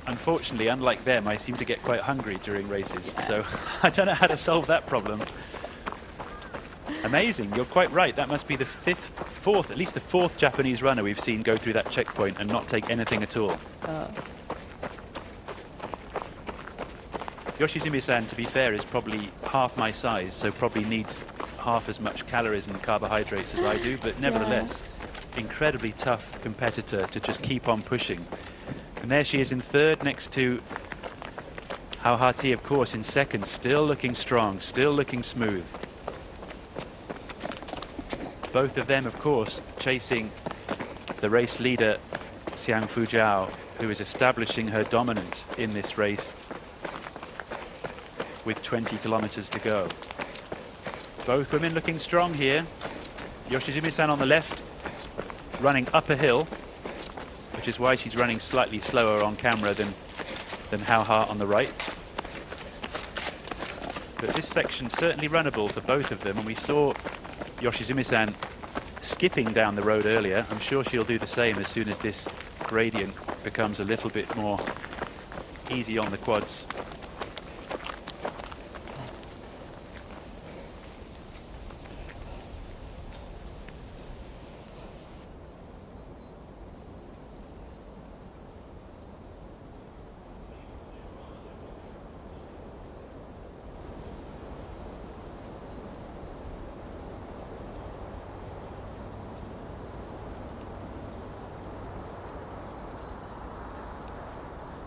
Unfortunately, unlike them, I seem to get quite hungry during races, so I don't know how to solve that problem. Amazing, you're quite right. That must be the at least the fourth Japanese runner we've seen go through that checkpoint and not take anything at all. Yoshizumi-san, to be fair, is probably half my size, so probably needs half as much calories and carbohydrates as I do, but nevertheless, incredibly tough competitor to just keep on pushing. And there she is in 3rd, next to Hao Ha-Ti, of course, in 2nd, still looking strong, still looking smooth. Both of them, of course, chasing the race leader, Xiang Fujiao, who is establishing her dominance in this race with 20 kilometers to go. Both women looking strong here. Yoshizumi-san on the left, running up a hill, which is why she's running slightly slower on camera than Hao Ha on the right. But this section's certainly runnable for both of them, and we saw Yoshizumi-san skipping down the road earlier. I'm sure she'll do the same as soon as this gradient becomes a little bit more easy on the quads.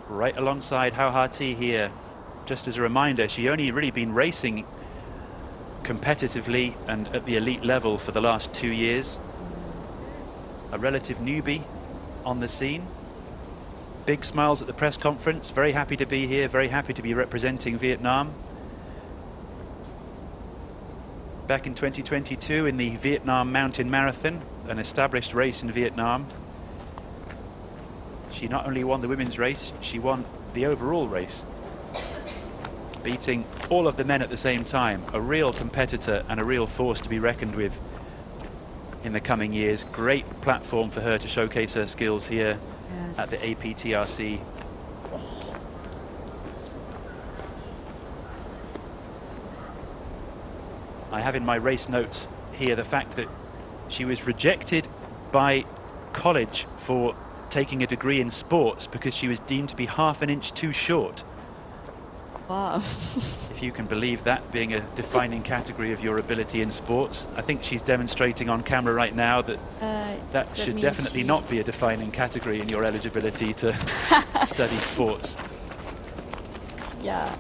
Right alongside Hao Ha-Ti here. Just as a reminder, she only really been racing competitively and at the elite level for the last 2 years. A relative newbie on the scene. Big smiles at the press conference, very happy to be here, very happy to be representing Vietnam. Back in 2022 in the Vietnam Mountain Marathon, an established race in Vietnam, she not only won the women's race, she won the overall race, beating all of the men at the same time. A real competitor and a real force to be reckoned with in the coming years. Great platform for her to showcase her skills here at the APTRC. I have in my race notes here the fact that she was rejected by college for taking a degree in sports because she was deemed to be half an inch too short. Wow. If you can believe that being a defining category of your ability in sports. I think she's demonstrating on camera right now that that should definitely not be a defining category in your eligibility to study sports. Yeah,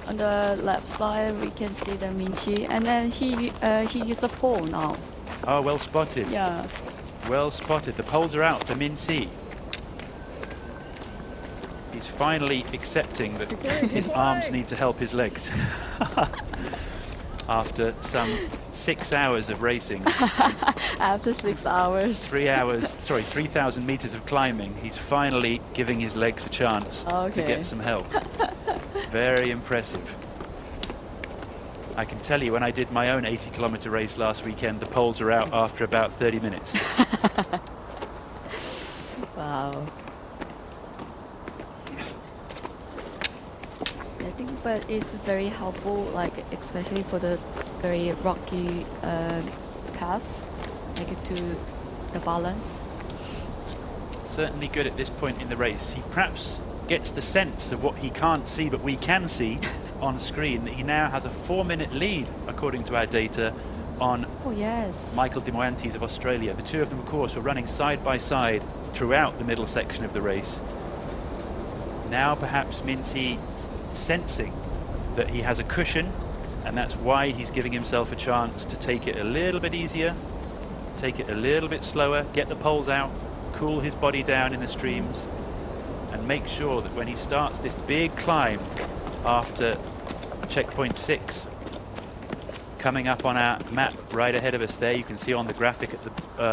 on the left side we can see the Minchi, and then he used a pole now. Oh, well spotted. Yeah. Well spotted. The poles are out for Min Si. He's finally accepting that his arms need to help his legs. After some 6 hours of racing. After 6 hours. 3,000 meters of climbing, he's finally giving his legs a chance to get some help. Very impressive. I can tell you when I did my own 80-kilometer race last weekend, the poles are out after about 30 minutes. Wow. I think, but it's very helpful, like especially for the very rocky paths, like to the balance. Certainly good at this point in the race. He perhaps gets the sense of what he can't see, but we can see on screen, that he now has a 4-minute lead, according to our data, on Michael de Moyantes of Australia. The two of them, of course, were running side by side throughout the middle section of the race. Now perhaps Mincy sensing that he has a cushion, and that's why he's giving himself a chance to take it a little bit easier, take it a little bit slower, get the poles out, cool his body down in the streams, and make sure that when he starts this big climb after checkpoint 6, coming up on our map right ahead of us there, you can see on the graphic at the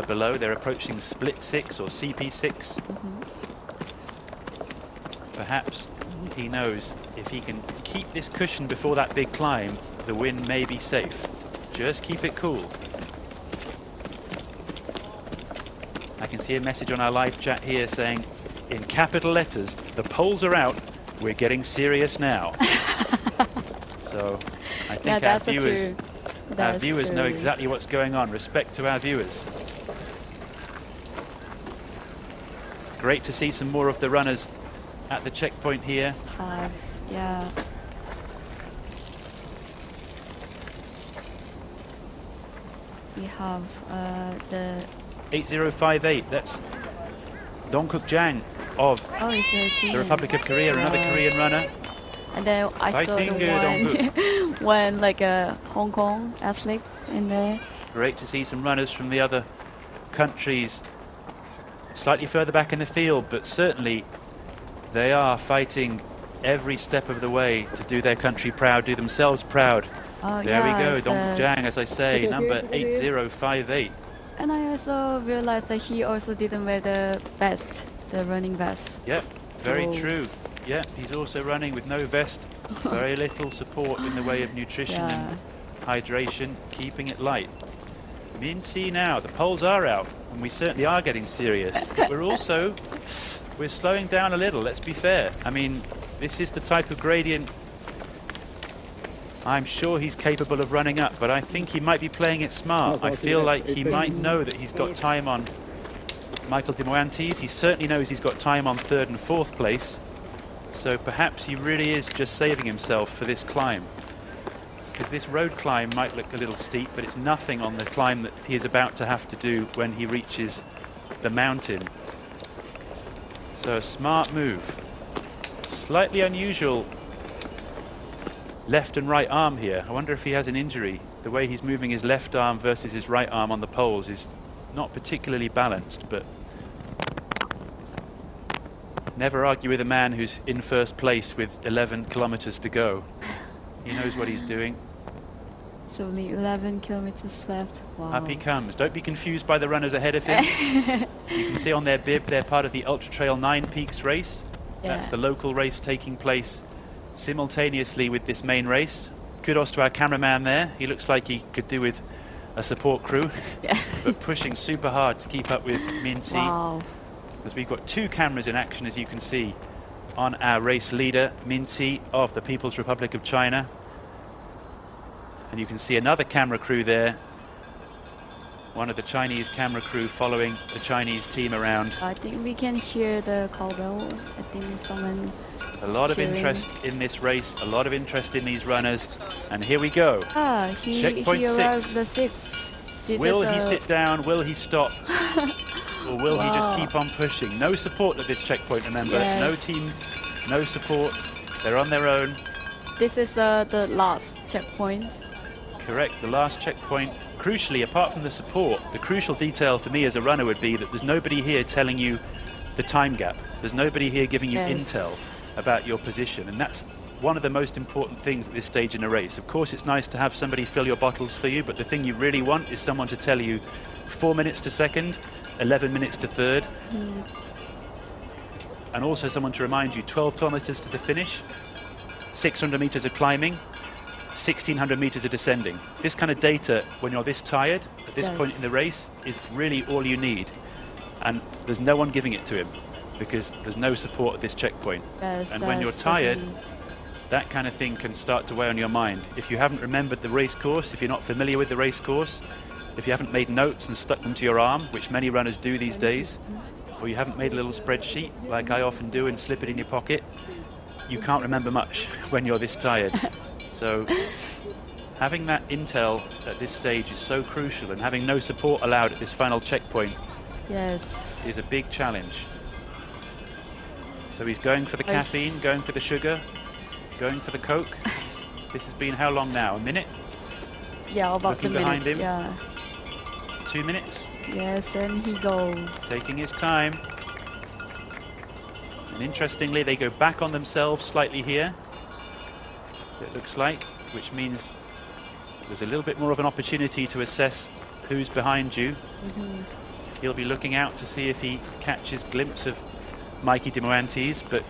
below, they're approaching split 6 or CP6. Perhaps he knows if he can keep this cushion before that big climb, the win may be safe. Just keep it cool. I can see a message on our live chat here saying, in capital letters, the poles are out, we're getting serious now. So I think our viewers know exactly what's going on. Respect to our viewers. Great to see some more of the runners at the checkpoint here. 5, yeah. We have the 8058, that's Dongkook Jang of the Republic of Korea, another Korean runner. And then I saw the one like a Hong Kong athletes in there. Great to see some runners from the other countries slightly further back in the field, but certainly they are fighting every step of the way to do their country proud, do themselves proud. There we go, Dongkook Jang, as I say, number 8058. And I also realized that he also didn't wear the vest, the running vest. Yep, very true. Yeah, he's also running with no vest, very little support in the way of nutrition and hydration, keeping it light. Mincy now, the poles are out, and we certainly are getting serious, but we're slowing down a little, let's be fair. I mean, this is the type of gradient I'm sure he's capable of running up, but I think he might be playing it smart. I feel like he might know that he's got time on Michael de Moyantes. He certainly knows he's got time on 3rd and 4th place. So perhaps he really is just saving himself for this climb. Because this road climb might look a little steep, but it's nothing on the climb that he is about to have to do when he reaches the mountain. So a smart move. Slightly unusual left and right arm here. I wonder if he has an injury. The way he's moving his left arm versus his right arm on the poles is not particularly balanced, but never argue with a man who's in first place with 11 kilometers to go. He knows what he's doing. So only 11 kilometers left. Wow. Up he comes. Don't be confused by the runners ahead of him. You can see on their bib they're part of the Ultra Trail 9 Peaks race. That's the local race taking place simultaneously with this main race. Kudos to our cameraman there. He looks like he could do with a support crew, but pushing super hard to keep up with Mincy. Wow. Because we've got 2 cameras in action, as you can see, on our race leader, Mincy of the People's Republic of China. And you can see another camera crew there, one of the Chinese camera crew following the Chinese team around. I think we can hear the cowbell. I think someone a lot of interest in this race, a lot of interest in these runners, and here we go. Checkpoint 6. The 6. Will he sit down? Will he stop? Or will he just keep on pushing? No support at this checkpoint, remember. No team, no support. They're on their own. This is the last checkpoint. Correct, the last checkpoint. Crucially, apart from the support, the crucial detail for me as a runner would be that there's nobody here telling you the time gap. There's nobody here giving you intel about your position, and that's one of the most important things at this stage in a race. Of course, it's nice to have somebody fill your bottles for you, but the thing you really want is someone to tell you 4 minutes to second, 11 minutes to third, and also someone to remind you 12 kilometers to the finish, 600 meters of climbing, 1,600 meters of descending. This kind of data, when you're this tired, at this point in the race, is really all you need. And there's no one giving it to him because there's no support at this checkpoint. And when you're tired, that kind of thing can start to weigh on your mind. If you haven't remembered the race course, if you're not familiar with the race course, if you haven't made notes and stuck them to your arm, which many runners do these days, or you haven't made a little spreadsheet like I often do and slip it in your pocket, you can't remember much when you're this tired. So having that intel at this stage is so crucial, and having no support allowed at this final checkpoint is a big challenge. So he's going for the caffeine, going for the sugar, going for the Coke. This has been how long now? A minute? Yeah, about Looking behind him. Yeah. 2 minutes. Yes, and he goes. Taking his time. And interestingly, they go back on themselves slightly here, it looks like, which means there's a little bit more of an opportunity to assess who's behind you. He'll be looking out to see if he catches glimpse of Mikey de Moantes, but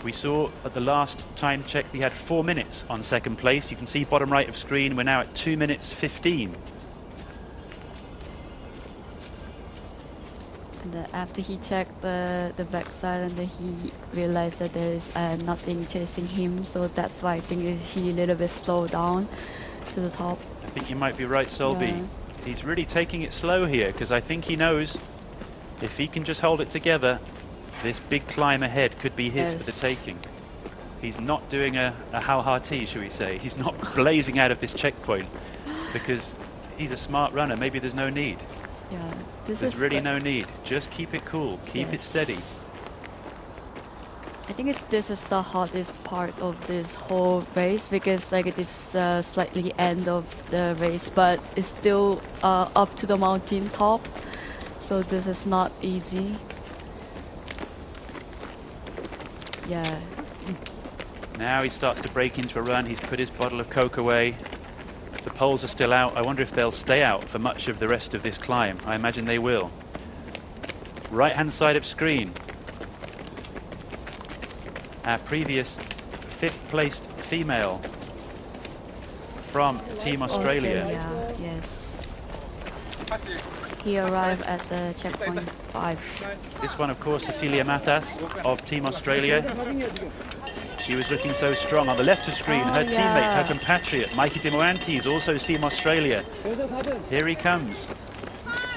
we saw at the last time check he had 4 minutes on second place. You can see bottom right of screen, we're now at 2 minutes 15. And after he checked the backside, and then he realized that there is nothing chasing him, so that's why I think he a little bit slowed down to the top. I think you might be right, Solby. He's really taking it slow here, because I think he knows if he can just hold it together, this big climb ahead could be his for the taking. He's not doing a Hal-Hati, shall we say. He's not blazing out of this checkpoint because he's a smart runner. Maybe there's no need. Yeah, there's really no need. Just keep it cool. Keep it steady. I think this is the hardest part of this whole race, because like it is slightly end of the race, but it's still up to the mountain top. So this is not easy. Yeah. Now he starts to break into a run. He's put his bottle of Coke away. The poles are still out. I wonder if they'll stay out for much of the rest of this climb. I imagine they will. Right-hand side of screen. Our previous 5th placed female from Team Australia. Yes. He arrived at the checkpoint 5. This one, of course, Cecilia Matas of Team Australia. She was looking so strong. On the left of screen, her teammate, her compatriot, Mikey de Moantes, also Team Australia. Here he comes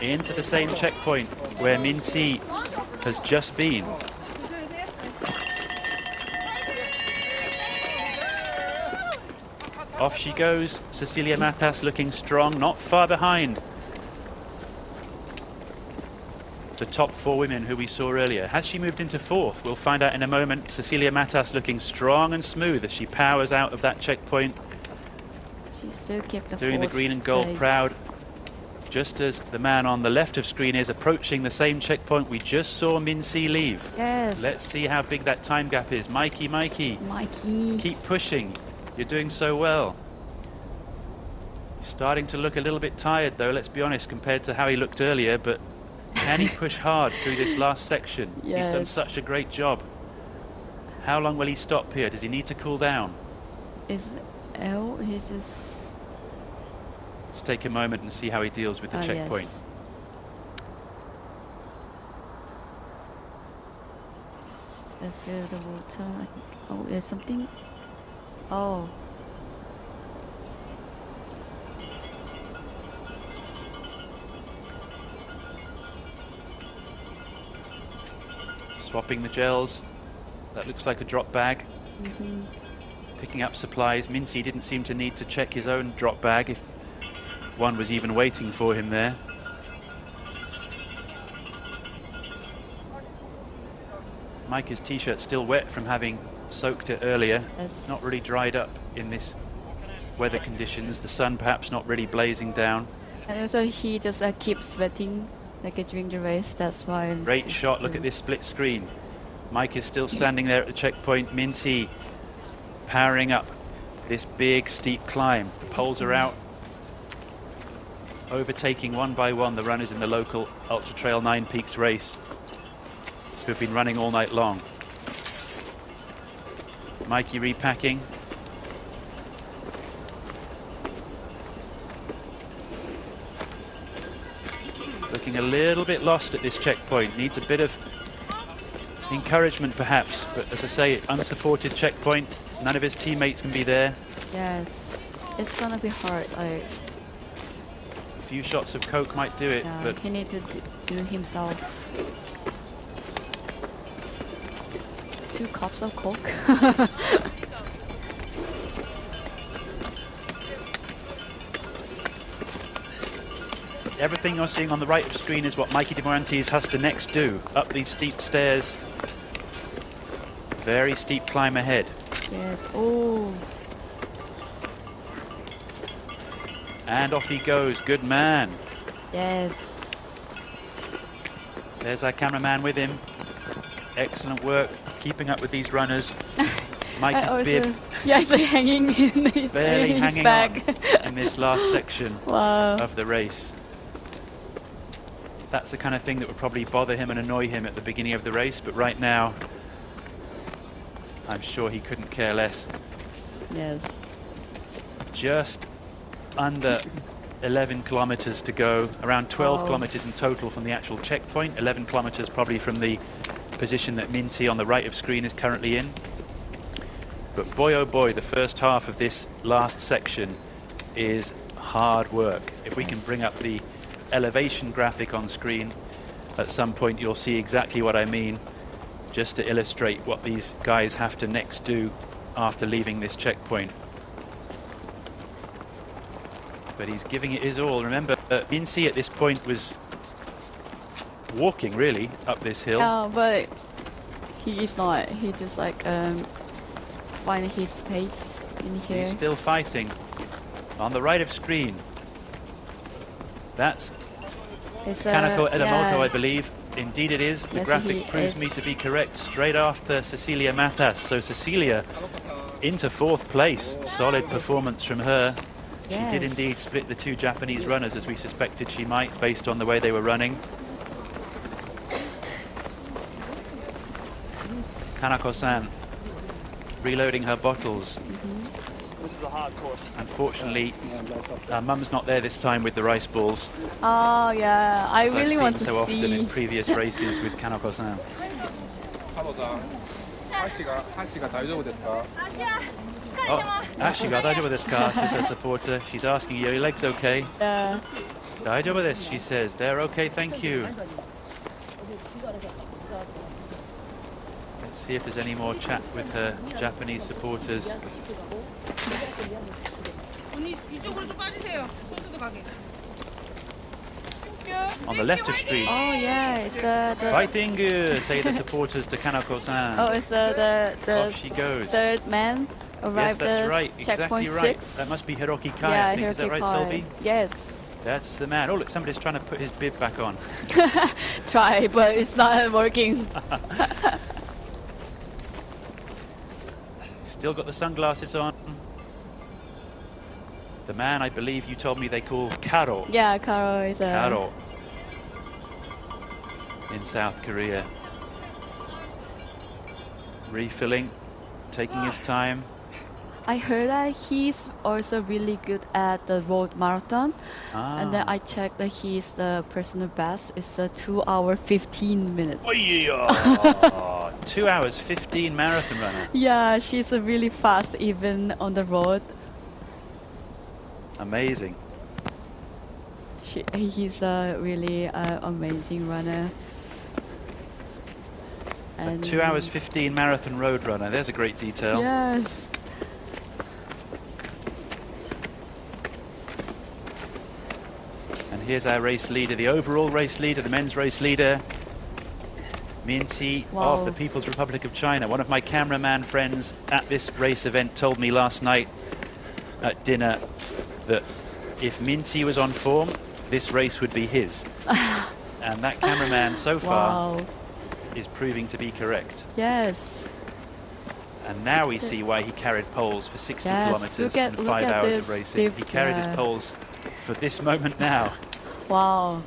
into the same checkpoint where Min Si has just been. Off she goes, Cecilia Matas looking strong, not far behind the top 4 women who we saw earlier. Has she moved into 4th? We'll find out in a moment. Cecilia Matas looking strong and smooth as she powers out of that checkpoint. She still kept the doing the green and gold place. proud. Just as the man on the left of screen is approaching the same checkpoint we just saw Min Si leave. Yes. Let's see how big that time gap is. Mikey. Keep pushing. You're doing so well. He's starting to look a little bit tired though, let's be honest, compared to how he looked earlier, but can he push hard through this last section? He's done such a great job. How long will he stop here? Does he need to cool down? He's just... Let's take a moment and see how he deals with the checkpoint. I feel the water. Oh, there's something. Oh. Swapping the gels. That looks like a drop bag. Picking up supplies. Min Si didn't seem to need to check his own drop bag if one was even waiting for him there. Micah's t-shirt still wet from having soaked it earlier. Not really dried up in this weather conditions. The sun perhaps not really blazing down. And also he just keeps sweating like during the race. That's why. Great shot. Look at this split screen. Mike is still standing there at the checkpoint. Min Si powering up this big steep climb. The poles are out. Overtaking one by one the runners in the local Ultra Trail 9 Peaks race who have been running all night long. Mikey repacking. looking a little bit lost at this checkpoint. Needs a bit of encouragement perhaps, but as I say, unsupported checkpoint. None of his teammates can be there. Yes, it's gonna be hard. Like, A few shots of Coke might do it, yeah, but he need to do himself 2 cups of Coke. everything you're seeing on the right of screen is what Mikey de Morantes has to next do. Up these steep stairs. Very steep climb ahead. Yes. Oh. And off he goes. Good man. Yes. There's our cameraman with him. Excellent work keeping up with these runners. Mike is bib. Yeah, it's like hanging in the barely his hanging back. on in this last section of the race. That's the kind of thing that would probably bother him and annoy him at the beginning of the race, but right now I'm sure he couldn't care less. Yes. Just under 11 kilometers to go, around 12 kilometers in total from the actual checkpoint, 11 kilometers probably from the position that Minty on the right of screen is currently in. But boy oh boy, the first half of this last section is hard work. If we can bring up the elevation graphic on screen at some point, you'll see exactly what I mean, just to illustrate what these guys have to next do after leaving this checkpoint. But he's giving it his all. Remember, Minty at this point was walking really up this hill. Yeah, but he is not. He just like finding his pace in here. He's still fighting. On the right of screen, that's Kanako Edamoto, I believe. Indeed it is. The graphic proves me to be correct. Straight after Cecilia Matas. So Cecilia into 4th place. Solid performance from her. She did indeed split the 2 Japanese runners as we suspected she might, based on the way they were running. Kanako-san reloading her bottles. This is a hard course. Unfortunately, Mum's not there this time with the rice balls. Oh yeah, I as really I've want seen to so see. often in previous races with Kanako-san. Oh, Ashiga daijoubu desu ka, says her supporter. She's asking, are your legs okay? Yeah. Daijoubu desu, she says. They're okay, thank you. Let's see if there's any more chat with her Japanese supporters. On the left of screen. Oh yeah, it's the fighting, say the supporters to Kanako-san. Oh, it's the off she goes. 3rd man arrived. Yes, that's right, exactly right. 6. That must be Hiroki Kai, Yeah, I think. Is that right, Solby? Yes. That's the man. Oh, look, somebody's trying to put his bib back on. Try, but it's not working. Still got the sunglasses on. The man, I believe you told me they call Karo. Yeah, Karo is a... Karo. In South Korea. Refilling, taking his time. I heard that he's also really good at the road marathon. And then I checked that he's the personal best. It's a 2 hour 15 minutes. Oh yeah! 2 hours 15 marathon runner. Yeah, she's really fast even on the road. Amazing. He's a really amazing runner. And 2 hours 15 marathon road runner. There's a great detail. Yes. And here's our race leader, the overall race leader, the men's race leader, Minty of the People's Republic of China. One of my cameraman friends at this race event told me last night at dinner that if Minty was on form, this race would be his. And that cameraman so far is proving to be correct. Yes. And now we see why he carried poles for 60 kilometers and 5 hours of racing. He carried his poles for this moment now. Wow.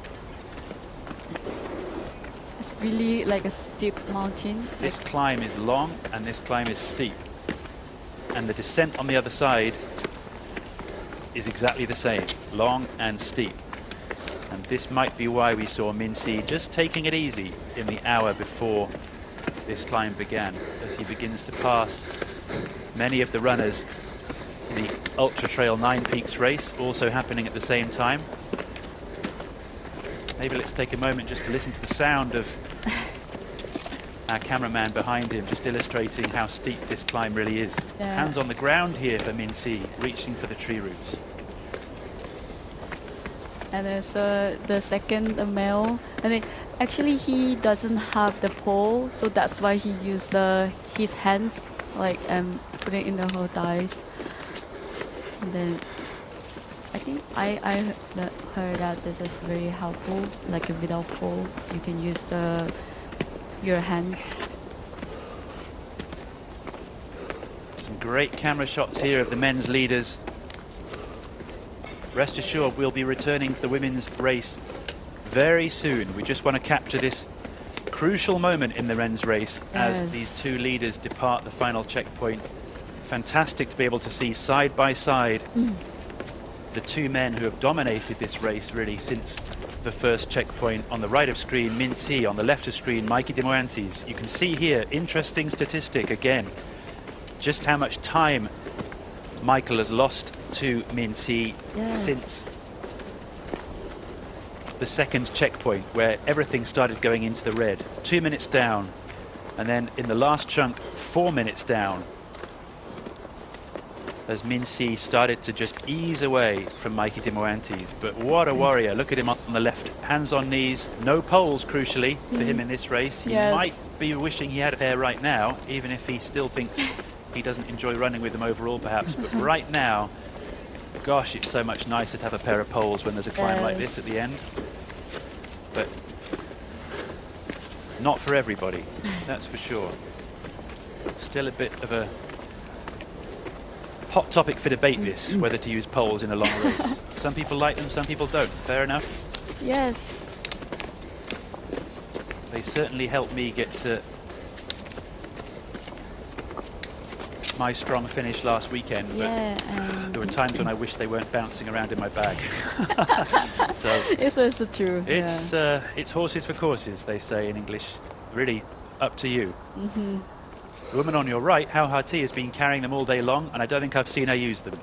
It's really like a steep mountain. This climb is long and this climb is steep. And the descent on the other side is exactly the same, long and steep. And this might be why we saw Min-si just taking it easy in the hour before this climb began, as he begins to pass many of the runners in the Ultra Trail 9 Peaks race, also happening at the same time. Maybe let's take a moment just to listen to the sound of our cameraman behind him, just illustrating how steep this climb really is. Yeah. Hands on the ground here for Min-si, reaching for the tree roots. And there's the second male, and actually he doesn't have the pole, so that's why he used his hands, like put it in the whole thighs. And then I think I heard that this is very helpful. Like without pole, you can use your hands. Some great camera shots here of the men's leaders. Rest assured, we'll be returning to the women's race very soon. We just want to capture this crucial moment in the men's race as these two leaders depart the final checkpoint. Fantastic to be able to see side by side the two men who have dominated this race really since the first checkpoint. On the right of screen, Min-si. On the left of screen, Mikey de Moantis. You can see here, interesting statistic again, just how much time Michael has lost to Min-si since the second checkpoint, where everything started going into the red. 2 minutes down, and then in the last chunk, 4 minutes down, as Min-si started to just ease away from Mikey de Moantis. But what a warrior. Look at him on the left, hands on knees, no poles crucially for him in this race. He might be wishing he had a pair right now, even if he still thinks he doesn't enjoy running with them overall perhaps. But right now, gosh, it's so much nicer to have a pair of poles when there's a climb like this at the end. But not for everybody, that's for sure. Still a bit of a hot topic for debate, this, whether to use poles in a long race. Some people like them, some people don't. Fair enough? Yes. They certainly helped me get to my strong finish last weekend, but there were times when I wish they weren't bouncing around in my bag. So it's also true. It's horses for courses, they say in English. Really up to you. The woman on your right, Hao Ha-Ti, has been carrying them all day long, and I don't think I've seen her use them.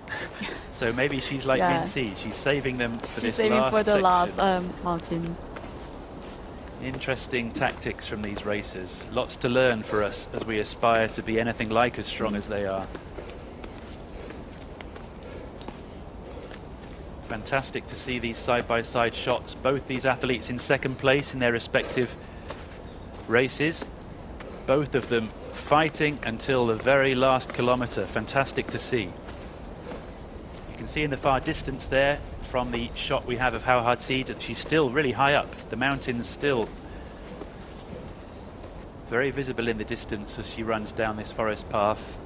So maybe she's like Min-si. She's saving them for this last section. Last mountain. Interesting tactics from these racers. Lots to learn for us as we aspire to be anything like as strong as they are. Fantastic to see these side-by-side shots. Both these athletes in second place in their respective races. Both of them fighting until the very last kilometre. Fantastic to see. You can see in the far distance there, from the shot we have of Hao Ha-Ti, that she's still really high up. The mountain's still very visible in the distance as she runs down this forest path.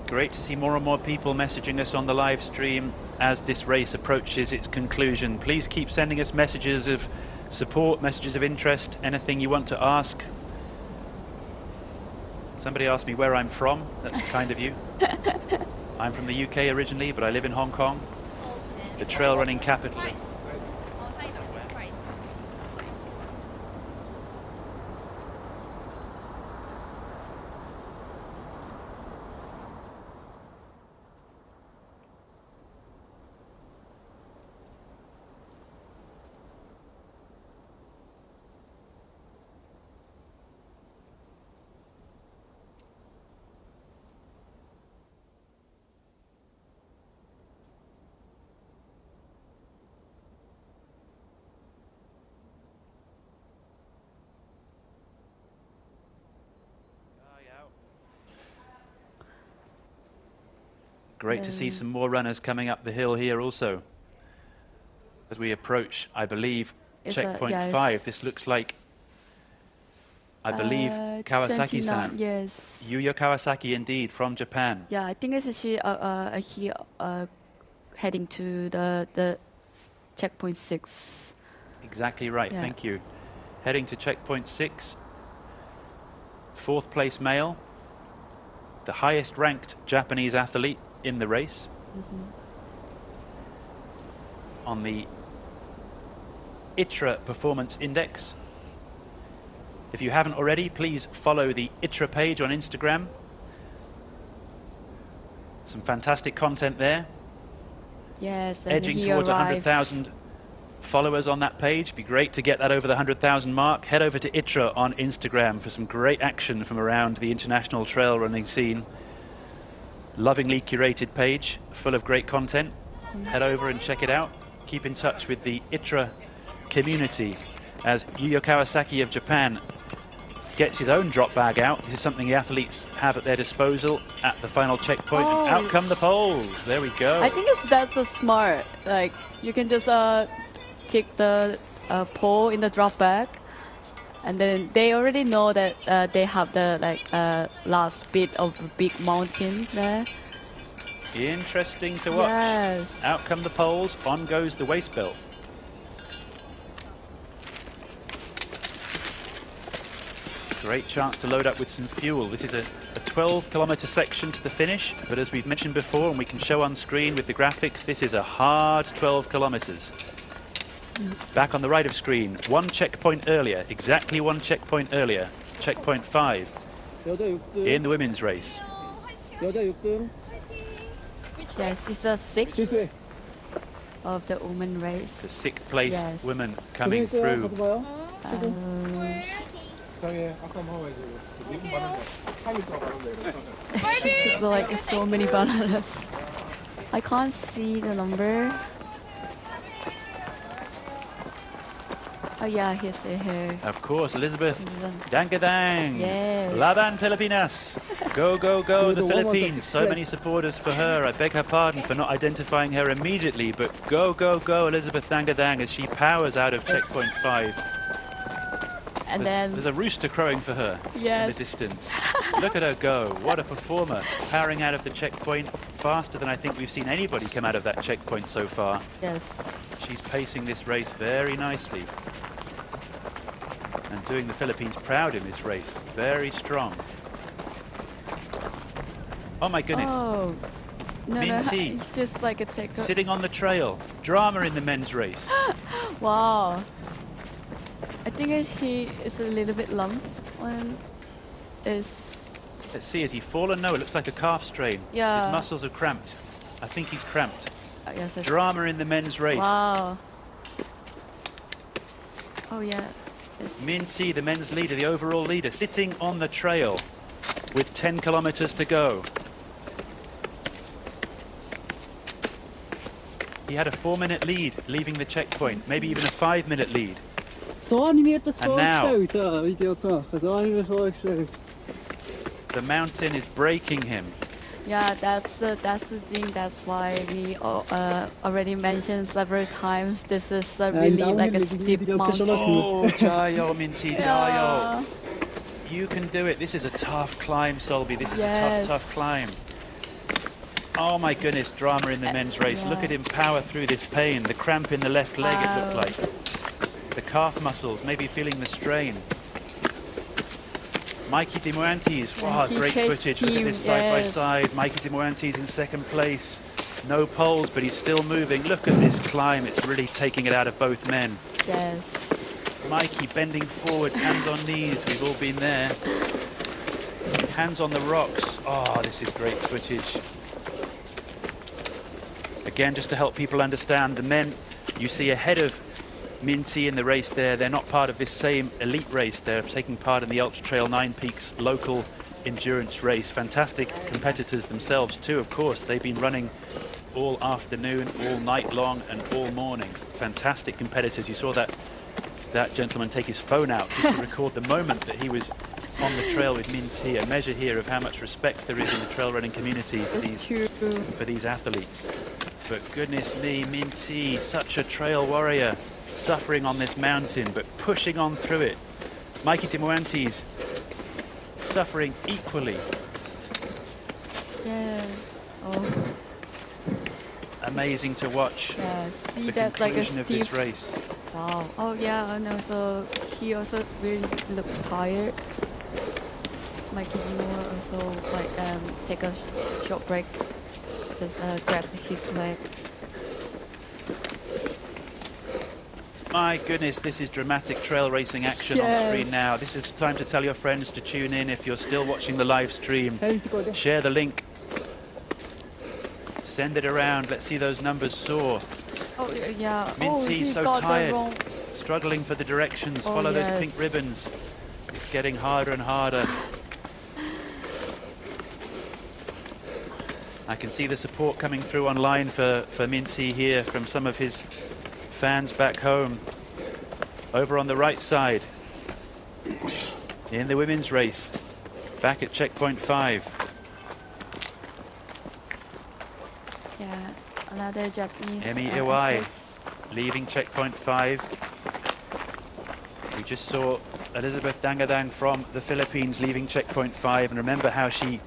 Great to see more and more people messaging us on the live stream as this race approaches its conclusion. Please keep sending us messages of support, messages of interest, anything you want to ask. Somebody asked me where I'm from. That's kind of you. I'm from the UK originally, but I live in Hong Kong, the trail running capital. Great to see some more runners coming up the hill here also. As we approach, I believe, checkpoint 5. This looks like, I believe, Kawasaki-san. Yes. Yuya Kawasaki, indeed, from Japan. Yeah, I think it's he heading to the checkpoint 6. Exactly right, Yeah. thank you. Heading to checkpoint 6. 4th place male. The highest ranked Japanese athlete in the race. On the ITRA Performance Index. If you haven't already, please follow the ITRA page on Instagram. Some fantastic content there. Yes, and Edging he towards arrived. 100,000 followers on that page. Be great to get that over the 100,000 mark. Head over to ITRA on Instagram for some great action from around the international trail running scene. Lovingly curated page, full of great content. Head over and check it out. Keep in touch with the ITRA community as Yuya Kawasaki of Japan gets his own drop bag out. This is something the athletes have at their disposal at the final checkpoint. And out come the poles. There we go. I think that's a smart. Like you can just take the pole in the drop bag, and then they already know that they have the last bit of the big mountain there. Interesting to watch. Yes. Out come the poles. On goes the waist belt. Great chance to load up with some fuel. This is a 12-kilometer section to the finish, but as we've mentioned before, and we can show on screen with the graphics, this is a hard 12 kilometers. Back on the right of screen, one checkpoint earlier, exactly one checkpoint earlier, checkpoint 5 in the women's race. Yes, it's a 6th of the women race. The 6th placed Yes. women coming through. She took like so many bananas. I can't see the number. Oh yeah, here's her. Of course, Elizabeth Dangadang. Yes. Laban Pilipinas. Go, go, go, the Philippines. So many supporters for her. I beg her pardon for not identifying her immediately, but go, go, go, Elizabeth Dangadang as she powers out of checkpoint 5. And there's a rooster crowing for her in Yes. the distance. Look at her go. What a performer. Powering out of the checkpoint faster than I think we've seen anybody come out of that checkpoint so far. Yes. She's pacing this race very nicely. And doing the Philippines proud in this race. Very strong. Oh my goodness. Oh. No, Min no, Si. it's just like a check. Sitting on the trail. Drama in the men's race. Wow. I think he is a little bit lumped on his. Let's see, has he fallen? No, it looks like a calf strain. Yeah. His muscles are cramped. I think he's cramped. Yes, Drama in the men's race. Wow. Oh yeah. Min Si, the men's leader, the overall leader, sitting on the trail with 10 kilometers to go. He had a 4-minute lead leaving the checkpoint, maybe even a 5-minute lead. And now, the mountain is breaking him. Yeah, that's the thing. That's why we already mentioned several times. This is really like a steep mountain. Oh, Jayo, Min Si, Jayo. Yeah. You can do it. This is a tough climb, Solby. This is a Yes. tough climb. Oh my goodness, drama in the men's race. Look at him power through this pain. The cramp in the left leg, it looked like. The calf muscles, maybe feeling the strain. Mikey de Moantes, wow, great footage. Look at this side by side. Mikey de Moantes in second place. No poles, but he's still moving. Look at this climb. It's really taking it out of both men. Yes. Mikey bending forwards, hands on knees. We've all been there. Hands on the rocks. Oh, this is great footage. Again, just to help people understand, the men you see ahead of Min Si in the race there, they're not part of this same elite race. They're taking part in the Ultra Trail 9 Peaks local endurance race. Fantastic competitors themselves too, of course. They've been running all afternoon, all night long and all morning. Fantastic competitors. You saw that gentleman take his phone out just to record the moment that he was on the trail with Min Tze, a measure here of how much respect there is in the trail running community for these athletes. But goodness me, Min Tze, such a trail warrior, suffering on this mountain, but pushing on through it. Mikey Timoantes suffering equally. Yeah. Oh. Amazing to watch. Yeah, see the that conclusion like of this race. Wow. Oh yeah, and also he also really looks tired. Mikey Timoa also like take a short break, just grab his leg. My goodness, this is dramatic trail racing action on screen now. This is the time to tell your friends to tune in if you're still watching the live stream. Share the link. Send it around. Let's see those numbers soar. Oh yeah. Min Tze so tired, struggling for the directions. Oh, Follow those pink ribbons. It's getting harder and harder. I can see the support coming through online for Min Tze here from some of his fans back home. Over on the right side, in the women's race, back at checkpoint 5. Yeah, another Japanese. Emi Iwai leaving checkpoint 5. We just saw Elizabeth Dangadang from the Philippines leaving checkpoint 5, and remember how she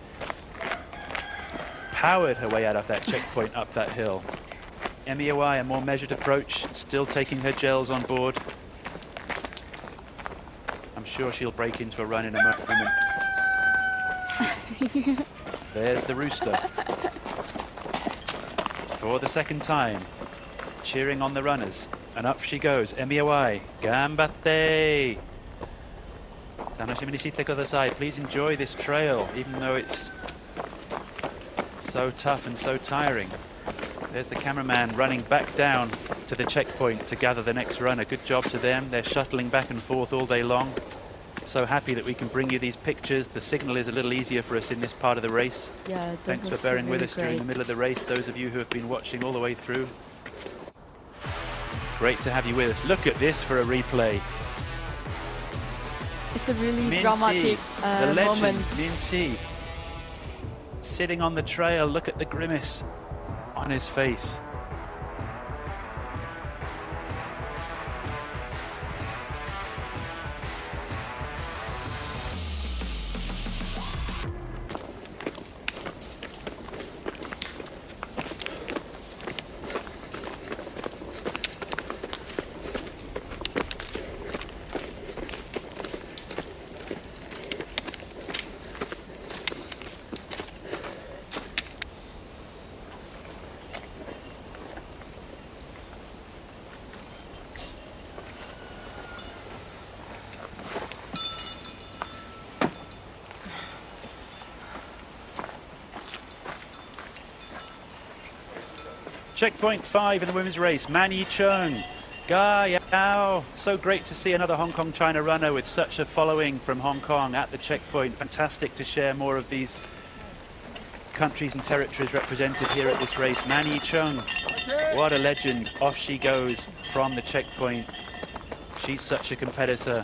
powered her way out of that checkpoint up that hill. Emi Iwai, a more measured approach, still taking her gels on board. I'm sure she'll break into a run in a moment. There's the rooster. For the second time, cheering on the runners. And up she goes, Emi Iwai. Ganbatte! Tanoshimi ni shite kudasai. Please enjoy this trail, even though it's so tough and so tiring. There's the cameraman running back down to the checkpoint to gather the next runner. Good job to them. They're shuttling back and forth all day long. So happy that we can bring you these pictures. The signal is a little easier for us in this part of the race. Yeah, thanks for bearing with us during the middle of the race, those of you who have been watching all the way through. It's great to have you with us. Look at this for a replay. It's a really Min Tze, dramatic the legend, moment. Min Tze, sitting on the trail. Look at the grimace on his face. Checkpoint 5 in the women's race, Man Yi-chung, Ga Yao. So great to see another Hong Kong China runner with such a following from Hong Kong at the checkpoint. Fantastic to share more of these countries and territories represented here at this race. Man Yi-chung, what a legend. Off she goes from the checkpoint. She's such a competitor.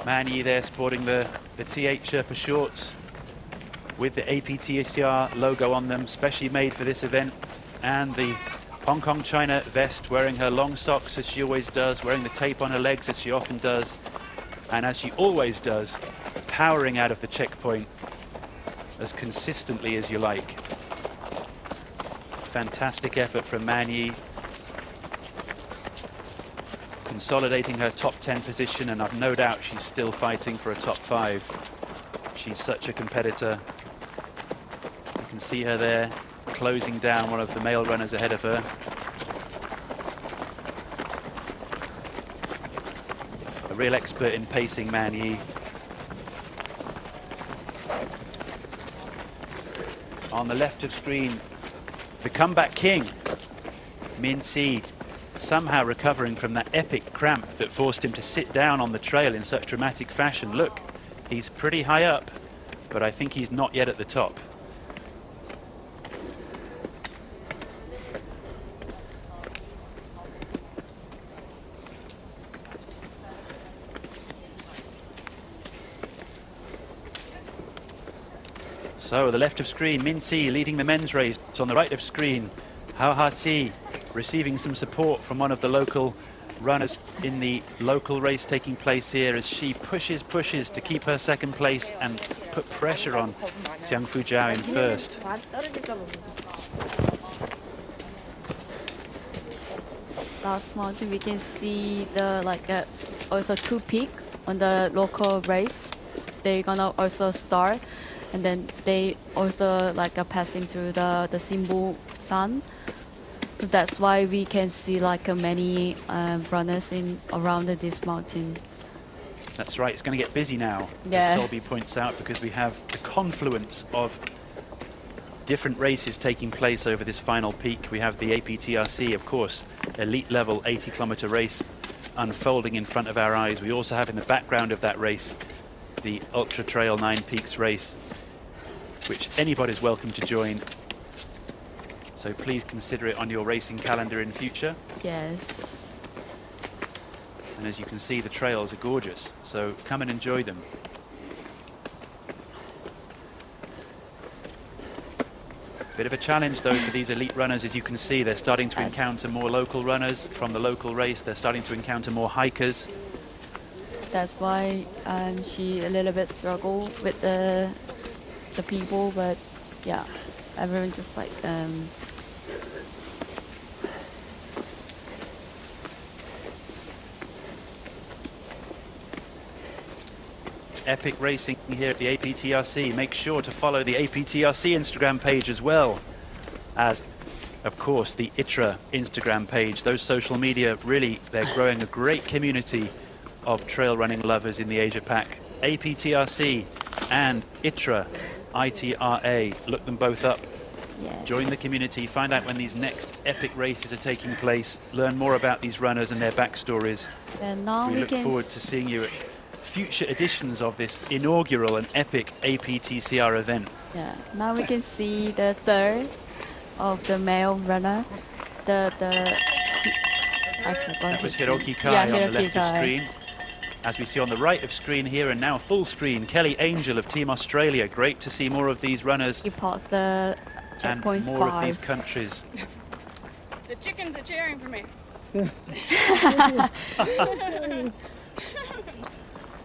Man Yi there sporting the TH Sherpa shorts with the APTCR logo on them, specially made for this event. And the Hong Kong China vest, wearing her long socks as she always does, wearing the tape on her legs as she often does, and as she always does, powering out of the checkpoint as consistently as you like. Fantastic effort from Man Yi, consolidating her top 10 position, and I've no doubt she's still fighting for a top 5. She's such a competitor. You can see her there, closing down one of the male runners ahead of her. A real expert in pacing, Man Yi. On the left of screen, the comeback king, Min Tze, somehow recovering from that epic cramp that forced him to sit down on the trail in such dramatic fashion. Look, he's pretty high up, but I think he's not yet at the top. So the left of screen, Min Si leading the men's race. On the right of screen, Hao Ha-Ti receiving some support from one of the local runners in the local race taking place here as she pushes to keep her second place and put pressure on Xiang Fujiao in first. Last mountain we can see the also two peak on the local race. They're gonna also start, and then they also passing through the Simbu San. That's why we can see many runners in around this mountain. That's right, it's going to get busy now, yeah. as Solby points out, because we have the confluence of different races taking place over this final peak. We have the APTRC, of course, elite level 80-kilometer race unfolding in front of our eyes. We also have in the background of that race the Ultra Trail 9 Peaks race, which anybody's welcome to join. So please consider it on your racing calendar in future. Yes. And as you can see, the trails are gorgeous, so come and enjoy them. Bit of a challenge though for these elite runners. As you can see, they're starting to encounter more local runners from the local race. They're starting to encounter more hikers. That's why she a little bit struggle with the people, but yeah, everyone just Epic racing here at the APTRC. Make sure to follow the APTRC Instagram page as well as, of course, the ITRA Instagram page. Those social media, really, they're growing a great community of trail running lovers in the Asia Pac. APTRC and ITRA, ITRA, look them both up. Yes. Join the community, find out when these next epic races are taking place, learn more about these runners and their backstories. And now we look forward to seeing you at future editions of this inaugural and epic APTCR event. Yeah, now we can see the third of the male runner. I forgot. That was Hiroki Kai on the left of screen. As we see on the right of screen here, and now full screen, Kelly Angel of Team Australia. Great to see more of these runners. He passed the checkpoint and more of these countries. The chickens are cheering for me.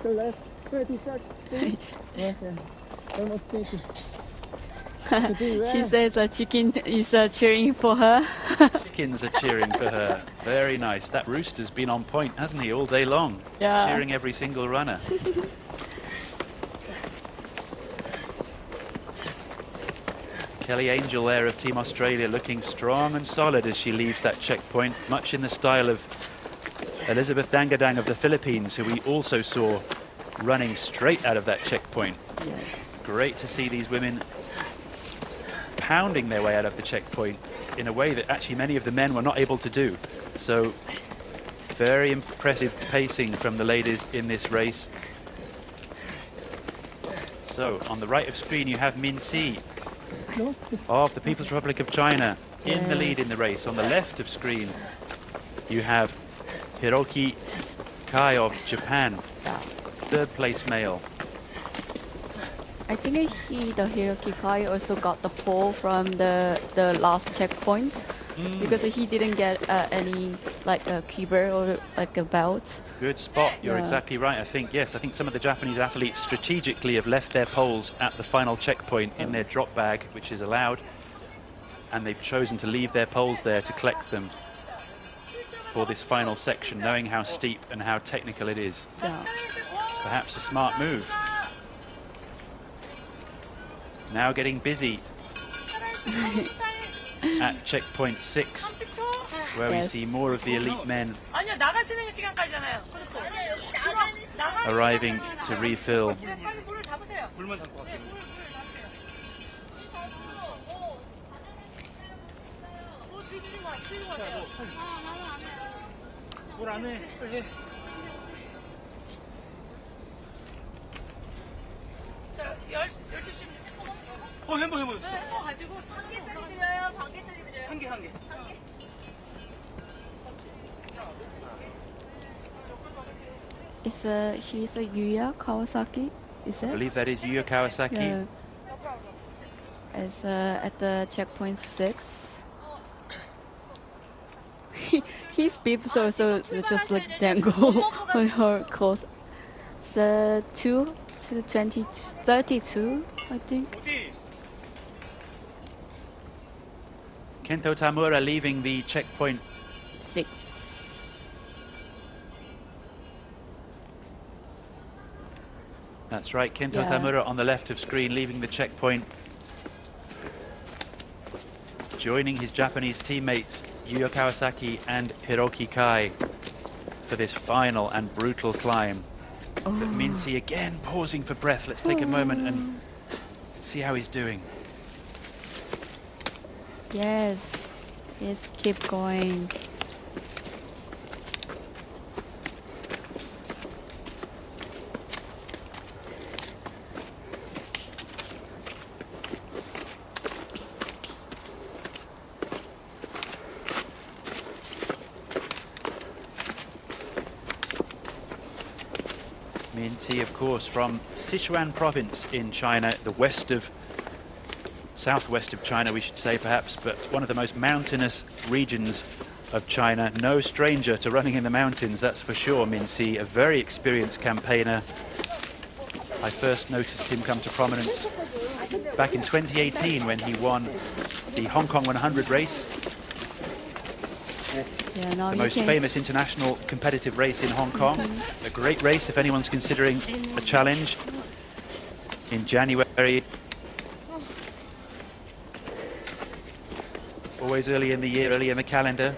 The left 30 seconds. Yeah. Almost 20. She says a chicken is cheering for her. Chickens are cheering for her. Very nice. That rooster's been on point, hasn't he, all day long? Yeah. Cheering every single runner. Kelly Angel there of Team Australia looking strong and solid as she leaves that checkpoint, much in the style of Elizabeth Dangadang of the Philippines, who we also saw running straight out of that checkpoint. Yes. Great to see these women pounding their way out of the checkpoint in a way that actually many of the men were not able to do. So very impressive pacing from the ladies in this race. So on the right of screen you have Min Si of the People's Republic of China in the lead in the race. On the left of screen you have Hiroki Kai of Japan, third place male. I think the Hiroki Kai also got the pole from the last checkpoint because he didn't get any a keeper or a belt. Good spot. You're exactly right. I think some of the Japanese athletes strategically have left their poles at the final checkpoint in their drop bag, which is allowed, and they've chosen to leave their poles there to collect them for this final section, knowing how steep and how technical it is. Yeah. Perhaps a smart move. Now getting busy at checkpoint 6, where we see more of the elite men arriving to refill. He's a Yuya Kawasaki, is it? I believe that is Yuya Kawasaki. Yeah. is at the checkpoint 6. His beeps also just like dangle on her close. So 2 to 20, 32, I think. Kento Tamura leaving the checkpoint 6. That's right, Kento Yeah. Tamura on the left of screen, leaving the checkpoint. Joining his Japanese teammates, Yuya Kawasaki and Hiroki Kai, for this final and brutal climb. But Mincy again pausing for breath. Let's take a moment and see how he's doing. Yes, keep going. Mincy, of course, from Sichuan province in China, the southwest of China, we should say perhaps, but one of the most mountainous regions of China. No stranger to running in the mountains, that's for sure, Mincy, a very experienced campaigner. I first noticed him come to prominence back in 2018 when he won the Hong Kong 100 race. Yeah, now The most famous international competitive race in Hong Kong. A great race if anyone's considering a challenge. In January, always early in the year, early in the calendar.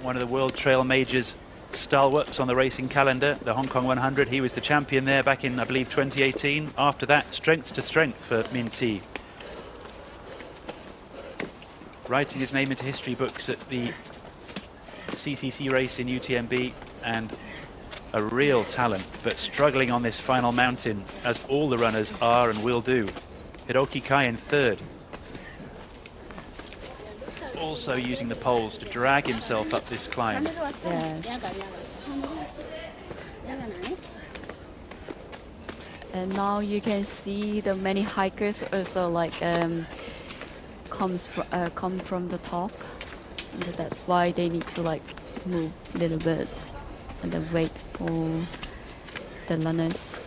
One of the World Trail Majors stalwarts on the racing calendar, the Hong Kong 100. He was the champion there back in, I believe, 2018. After that, strength to strength for Mincy. Writing his name into history books at the CCC race in UTMB, and a real talent, but struggling on this final mountain, as all the runners are and will do. Hiroki Kai in third. Also using the poles to drag himself up this climb. Yes. And now you can see the many hikers also like come from the top. And that's why they need to like move a little bit and then wait for the runners.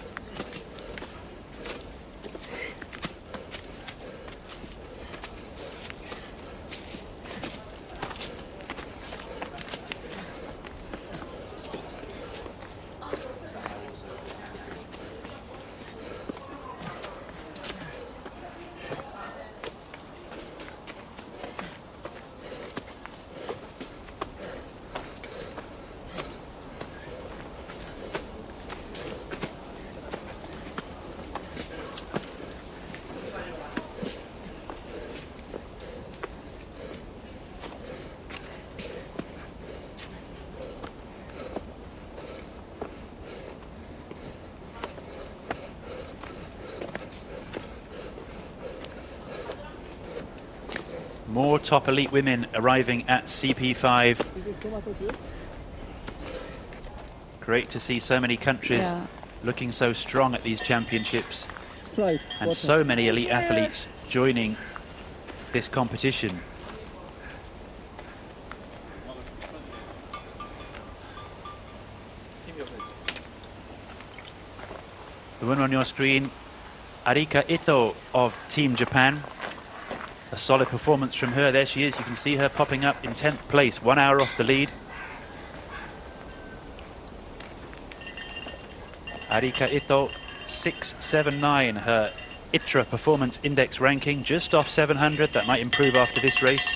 More top elite women arriving at CP5. Great to see so many countries looking so strong at these championships, and so many elite athletes joining this competition. The woman on your screen, Arika Ito of Team Japan. A solid performance from her. There she is. You can see her popping up in 10th place, 1 hour off the lead. Arika Ito, 679, her ITRA Performance Index ranking, just off 700. That might improve after this race.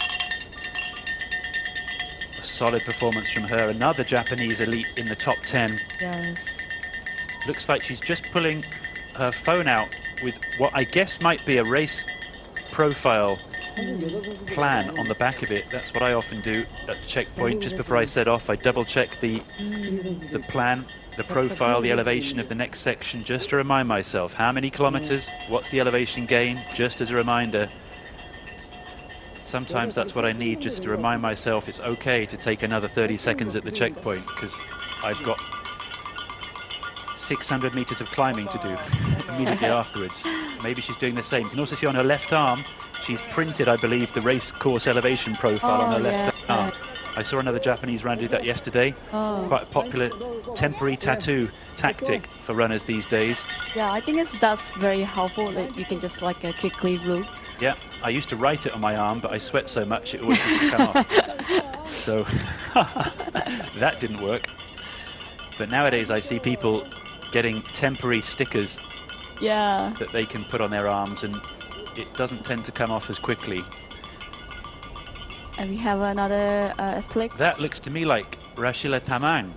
A solid performance from her. Another Japanese elite in the top 10. Yes. Looks like she's just pulling her phone out with what I guess might be a race profile plan on the back of it. That's what I often do at the checkpoint. Just before I set off, I double check the plan, the profile, the elevation of the next section, just to remind myself how many kilometers, what's the elevation gain, just as a reminder. Sometimes that's what I need, just to remind myself it's okay to take another 30 seconds at the checkpoint, because I've got 600 meters of climbing to do immediately afterwards. Maybe she's doing the same. You can also see on her left arm she's printed, I believe, the race course elevation profile on her left arm. I saw another Japanese runner do that yesterday. Quite a popular temporary tattoo tactic for runners these days. Yeah, I think that's very helpful that you can just like quickly root. Yeah, I used to write it on my arm, but I sweat so much it always used to come off. So that didn't work. But nowadays I see people getting temporary stickers that they can put on their arms, and it doesn't tend to come off as quickly. And we have another athlete. That looks to me like Rashila Tamang.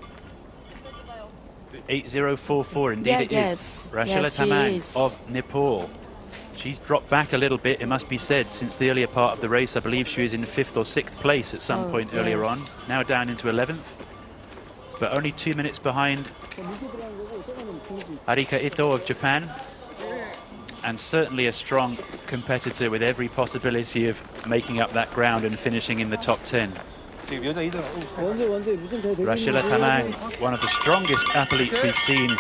8044, indeed it is. Rashila Tamang of Nepal. She's dropped back a little bit, it must be said, since the earlier part of the race. I believe she was in 5th or 6th place at some point earlier on. Now down into 11th. But only 2 minutes behind Arika Ito of Japan. And certainly a strong competitor with every possibility of making up that ground and finishing in the top 10. Rashila Tamang, one of the strongest athletes we've seen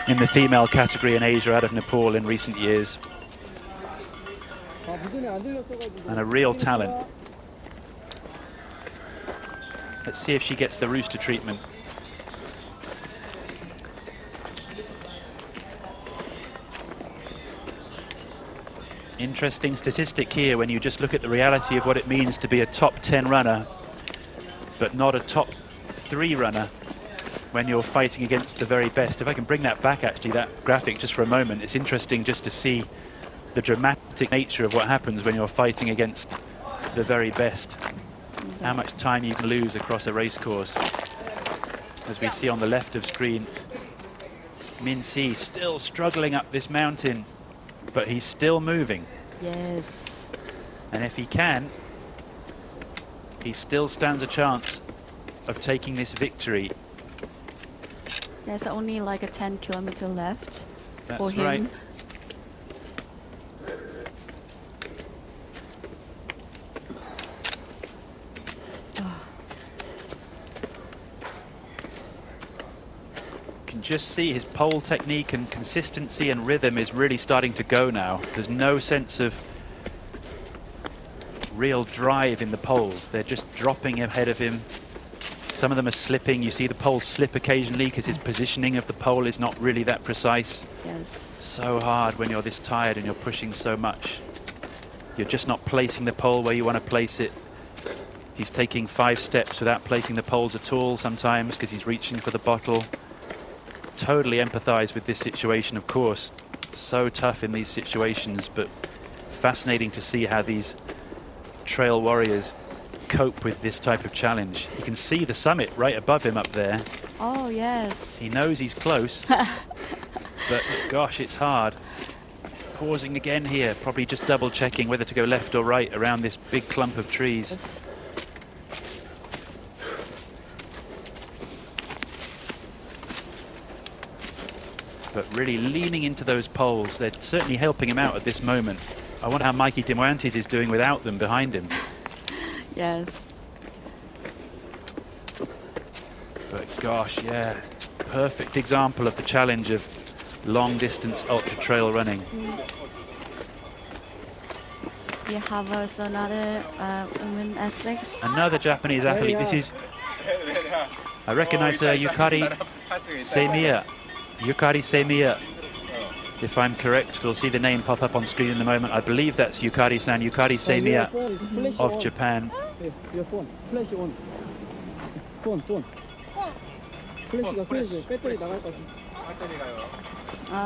in the female category in Asia out of Nepal in recent years. And a real talent. Let's see if she gets the rooster treatment. Interesting statistic here when you just look at the reality of what it means to be a top 10 runner, but not a top 3 runner when you're fighting against the very best. If I can bring that back, actually, that graphic, just for a moment, it's interesting just to see the dramatic nature of what happens when you're fighting against the very best. How much time you can lose across a race course. As we see on the left of screen, Min Si still struggling up this mountain, but he's still moving. Yes. And if he can, he still stands a chance of taking this victory. There's only like a 10 kilometer left for him. Right. Just see his pole technique and consistency and rhythm is really starting to go now. There's no sense of real drive in the poles. They're just dropping ahead of him. Some of them are slipping. You see the pole slip occasionally because his positioning of the pole is not really that precise. Yes. So hard when you're this tired and you're pushing so much. You're just not placing the pole where you want to place it. He's taking 5 steps without placing the poles at all sometimes because he's reaching for the bottle. Totally empathize with this situation, of course. So tough in these situations, but fascinating to see how these trail warriors cope with this type of challenge. You can see the summit right above him up there. Oh, yes. He knows he's close, but gosh, it's hard. Pausing again here, probably just double checking whether to go left or right around this big clump of trees. Yes. But really leaning into those poles. They're certainly helping him out at this moment. I wonder how Mikey Demoyantes is doing without them behind him. Yes. But gosh, yeah, perfect example of the challenge of long distance ultra trail running. We have also another women athlete. Another Japanese athlete. This is, I recognize her, Yukari Seimiya. Yukari Seimiya, if I'm correct. We'll see the name pop up on screen in a moment. I believe that's Yukari-san, Yukari Seimiya of Japan. Your phone. Flash on. Phone. 플래시가 배터리 나갈 것 같아.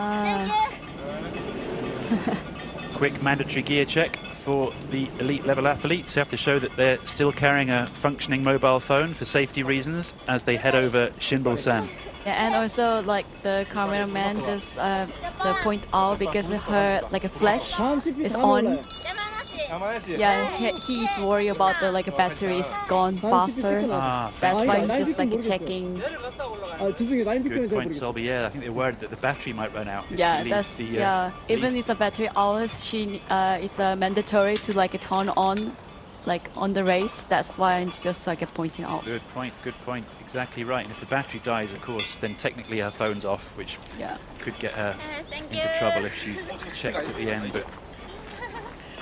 Quick mandatory gear check for the elite level athletes. They have to show that they're still carrying a functioning mobile phone for safety reasons as they head over Shinbo-san. Yeah, and also like the cameraman just to point out because her like a flash is on. Yeah, he's worried about the like battery is gone faster. That's why he's just like checking. Good point, Selby. Yeah, I think they're worried that the battery might run out. Yeah, that's even if the battery out, she is mandatory to like turn on, like on the race. That's why it's just like pointing out. Good point. Exactly right. And if the battery dies, of course, then technically her phone's off, which could get her into trouble if she's checked at the end. But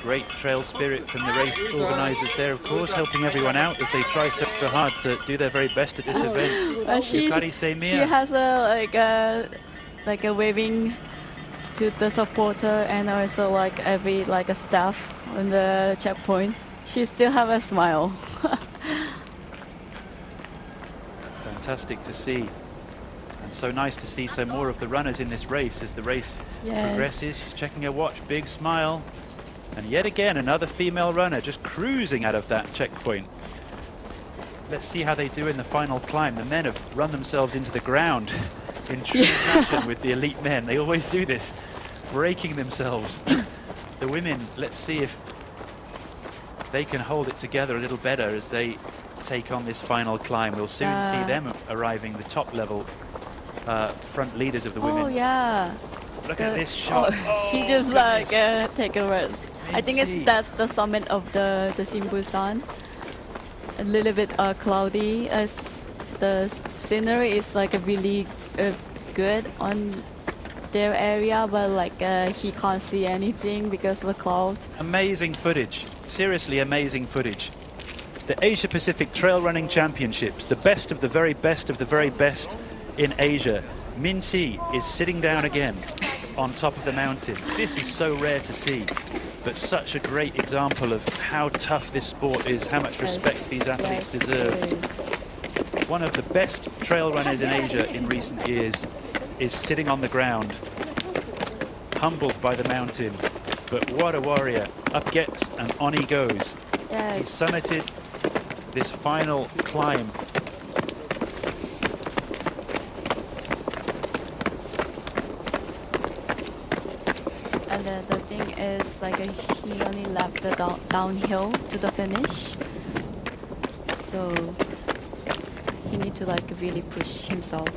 Great trail spirit from the race organisers there, of course, helping everyone out as they try so hard to do their very best at this event. She has a like a waving to the supporter and also like every like a staff on the checkpoint. She still have a smile. Fantastic to see. And so nice to see some more of the runners in this race as the race progresses. She's checking her watch, big smile. And yet again, another female runner just cruising out of that checkpoint. Let's see how they do in the final climb. The men have run themselves into the ground in true fashion with the elite men. They always do this, breaking themselves. The women, let's see if they can hold it together a little better as they take on this final climb. We'll soon see them arriving, the top level front leaders of the women. Oh yeah. Look at this shot. He just like take a rest. I think that's the summit of the Sinbusan. A little bit cloudy as the scenery is like a really good on their area, but like he can't see anything because of the cloud. Amazing footage, seriously amazing footage. The Asia Pacific Trail Running Championships, the best of the very best of the very best in Asia. Min Si is sitting down again on top of the mountain. This is so rare to see, but such a great example of how tough this sport is, how much respect these athletes deserve. One of the best trail runners in Asia in recent years is sitting on the ground, humbled by the mountain, but what a warrior. Up gets and on he goes. He summited this final climb. And the thing is, like he only left the downhill to the finish, so he need to like really push himself.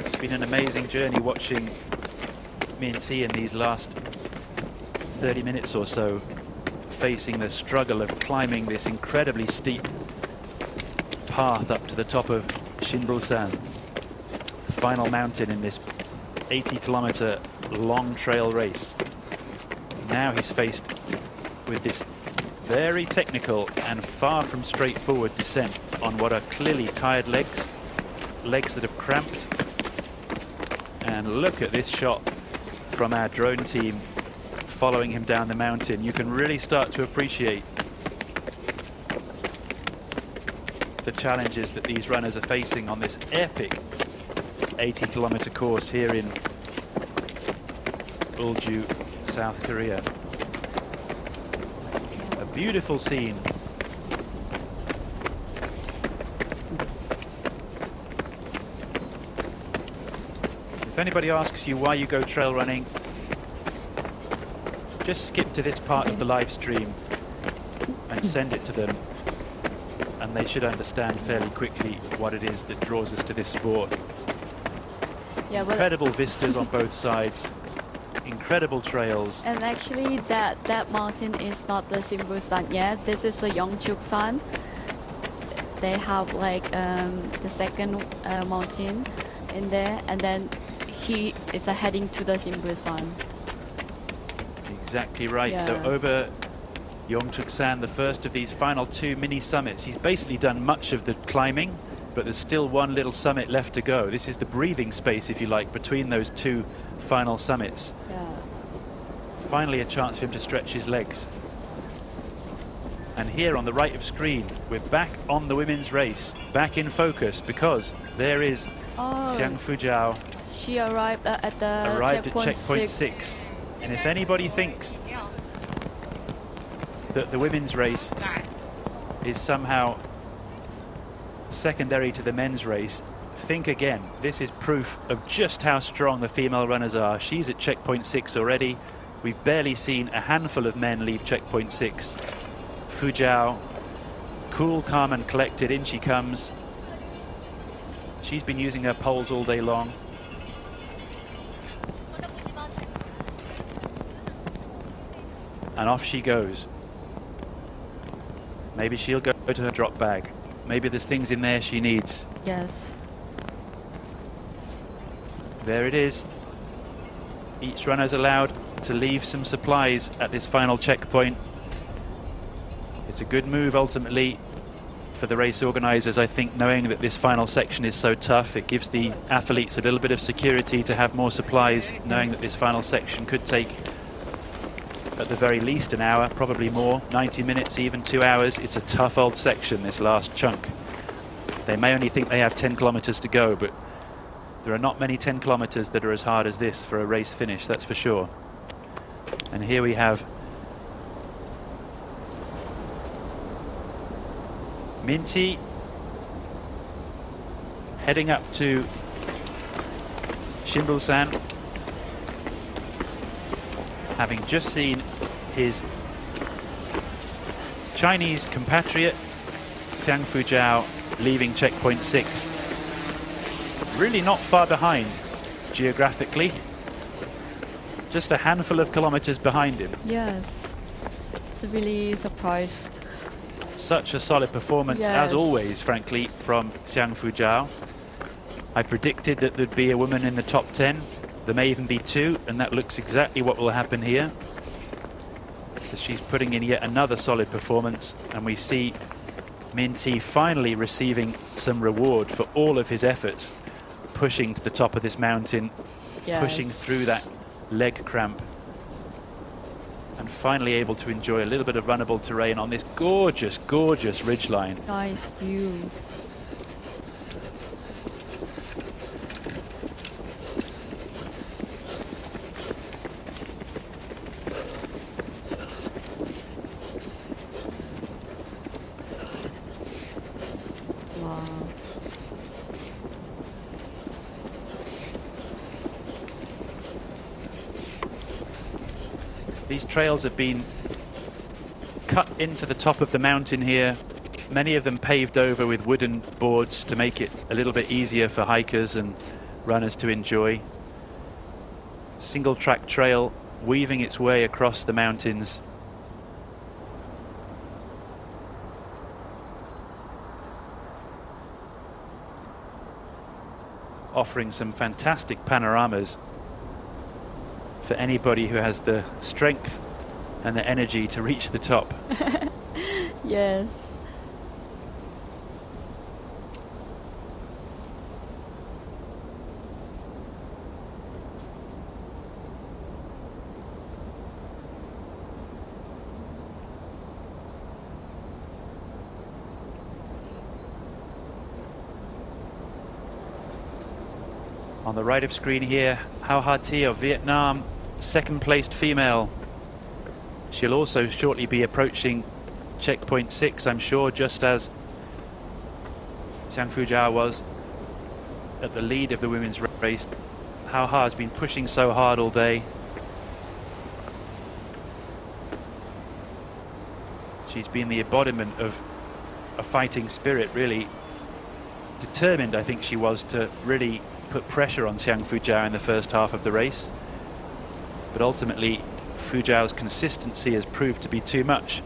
It's been an amazing journey watching Min Si in these last 30 minutes or so, facing the struggle of climbing this incredibly steep path up to the top of Shinbulsan, the final mountain in this 80-kilometer long trail race. Now he's faced with this very technical and far from straightforward descent on what are clearly tired legs that have cramped. And look at this shot from our drone team following him down the mountain. You can really start to appreciate the challenges that these runners are facing on this epic 80-kilometer course here in Ulju, South Korea. A beautiful scene. If anybody asks you why you go trail running, just skip to this part of the live stream and send it to them, and they should understand fairly quickly what it is that draws us to this sport. Yeah, incredible vistas on both sides, incredible trails. And actually that mountain is not the Sinbusan yet. This is the Yeongchuksan. They have like the second mountain in there, and then he is heading to the Sinbusan. Exactly right. So over Yeongchuksan, the first of these final two mini summits. He's basically done much of the climbing, but there's still one little summit left to go. This is the breathing space, if you like, between those two final summits. Finally a chance for him to stretch his legs. And here on the right of screen, we're back on the women's race, back in focus, because there is Xiang Fujiao. She arrived at checkpoint 6. And if anybody thinks that the women's race is somehow secondary to the men's race, think again. This is proof of just how strong the female runners are. She's at checkpoint 6 already. We've barely seen a handful of men leave checkpoint 6. Fujiao, cool, calm and collected, in she comes. She's been using her poles all day long. and off she goes. Maybe she'll go to her drop bag. Maybe there's things in there she needs. Yes. There it is. Each runner's allowed to leave some supplies at this final checkpoint. It's a good move ultimately for the race organisers, I think, knowing that this final section is so tough. It gives the athletes a little bit of security to have more supplies, knowing that this final section could take at the very least an hour, probably more, 90 minutes, even 2 hours. It's a tough old section, this last chunk. They may only think they have 10 kilometers to go, but there are not many 10 kilometers that are as hard as this for a race finish, that's for sure. And here we have Minty heading up to Shimbulsan, having just seen his Chinese compatriot Xiang Fujiao leaving checkpoint 6. Really not far behind geographically, just a handful of kilometers behind him. Yes, it's really surprised. Such a solid performance, as always, frankly, from Xiang Fujiao. I predicted that there'd be a woman in the top 10. There may even be 2, and that looks exactly what will happen here. As she's putting in yet another solid performance, and we see Minty finally receiving some reward for all of his efforts, pushing to the top of this mountain, pushing through that leg cramp, and finally able to enjoy a little bit of runnable terrain on this gorgeous, gorgeous ridgeline. Nice view. Wow. These trails have been cut into the top of the mountain here, many of them paved over with wooden boards to make it a little bit easier for hikers and runners to enjoy. Single track trail weaving its way across the mountains. Offering some fantastic panoramas for anybody who has the strength and the energy to reach the top. Yes. On the right of screen here, Hao Ha Thi of Vietnam, second placed female. She'll also shortly be approaching checkpoint 6, I'm sure, just as Xiang Fujiao was at the lead of the women's race. Hao Ha has been pushing so hard all day. She's been the embodiment of a fighting spirit, really. Determined, I think she was, to really put pressure on Xiang Fujiao in the first half of the race. But ultimately, Fujiao's consistency has proved to be too much.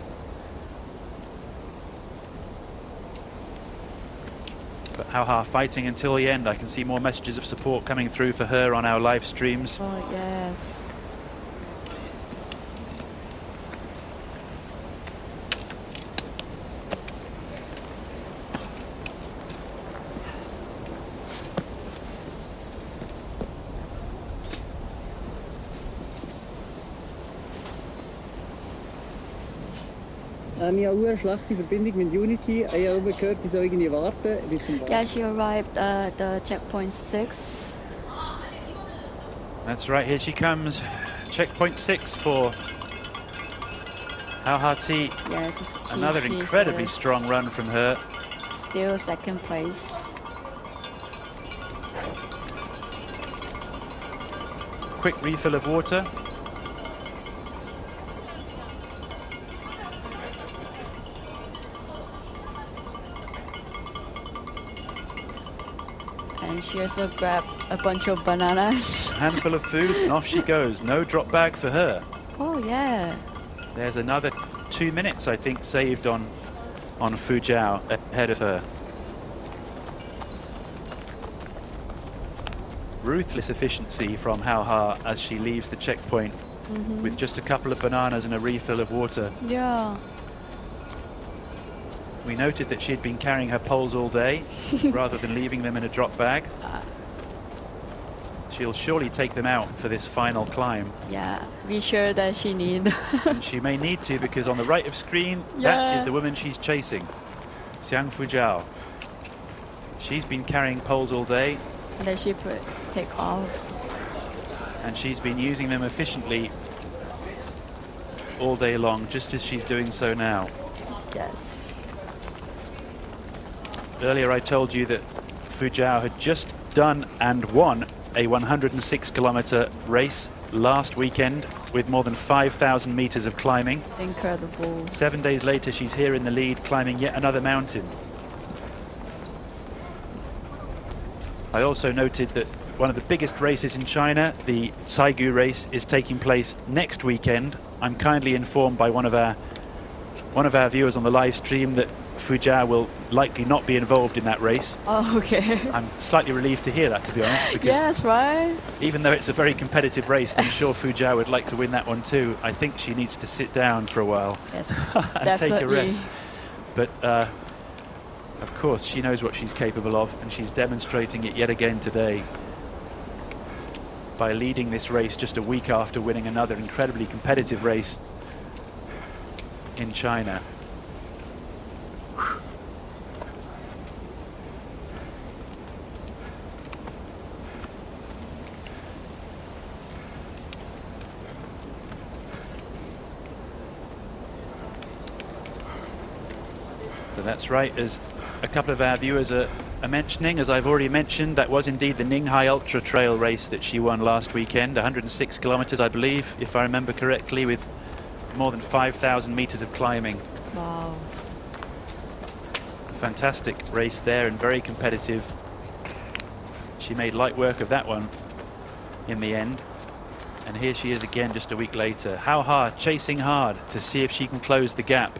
But Hao Ha fighting until the end. I can see more messages of support coming through for her on our live streams. Oh, yes. Ich habe eine schlechte Verbindung mit Unity. Ich habe gehört, ich soll irgendwie warten. Yeah, she arrived at the checkpoint 6. That's right, here she comes. Checkpoint 6 for Hao Ha Thi. Yes, another incredibly strong run from her. Still second place. Quick refill of water. And she also grabbed a bunch of bananas. A handful of food and off she goes. No drop bag for her. Oh yeah. There's another 2 minutes, I think, saved on Fu Jiao ahead of her. Ruthless efficiency from Hao Ha as she leaves the checkpoint with just a couple of bananas and a refill of water. Yeah. We noted that she'd been carrying her poles all day rather than leaving them in a drop bag. She'll surely take them out for this final climb. Yeah, be sure that she need. And she may need to, because on the right of screen, that is the woman she's chasing, Xiang Fu Jiao. She's been carrying poles all day. And then she take off. And she's been using them efficiently all day long, just as she's doing so now. Yes. Earlier I told you that Fu Jiao had just done and won a 106-kilometer race last weekend with more than 5,000 meters of climbing. Incredible. 7 days later, she's here in the lead, climbing yet another mountain. I also noted that one of the biggest races in China, the Caigu race, is taking place next weekend. I'm kindly informed by one of our viewers on the live stream that Fu Jiao will likely not be involved in that race. Oh, okay. I'm slightly relieved to hear that, to be honest, because yes, right? even though it's a very competitive race, I'm sure Fu Jiao would like to win that one too. I think she needs to sit down for a while yes, and take a rest. But of course, she knows what she's capable of, and she's demonstrating it yet again today by leading this race just a week after winning another incredibly competitive race in China. So that's right, as a couple of our viewers are mentioning, as I've already mentioned, that was indeed the Ninghai Ultra Trail race that she won last weekend, 106 kilometers, I believe, if I remember correctly, with more than 5,000 meters of climbing. Wow. Fantastic race there and very competitive. She made light work of that one in the end. And here she is again just a week later. Hao Ha chasing hard to see if she can close the gap.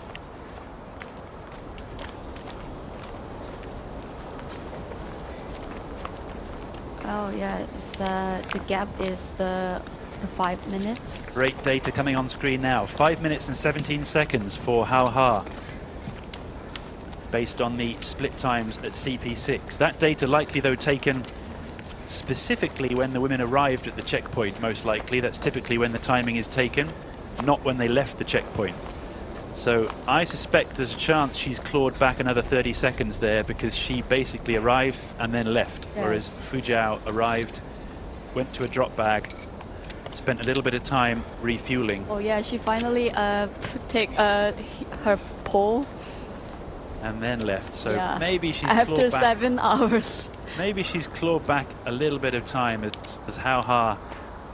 Oh yeah, it's, the gap is the 5 minutes. Great data coming on screen now. 5 minutes and 17 seconds for Hao Ha, based on the split times at CP6. That data likely, though, taken specifically when the women arrived at the checkpoint, most likely. That's typically when the timing is taken, not when they left the checkpoint. So I suspect there's a chance she's clawed back another 30 seconds there, because she basically arrived and then left, whereas Fu Jiao arrived, went to a drop bag, spent a little bit of time refueling. Oh yeah, she finally take her pole. And then left. So yeah. Maybe she's after clawed back. 7 hours. Maybe she's clawed back a little bit of time as Hao Ha,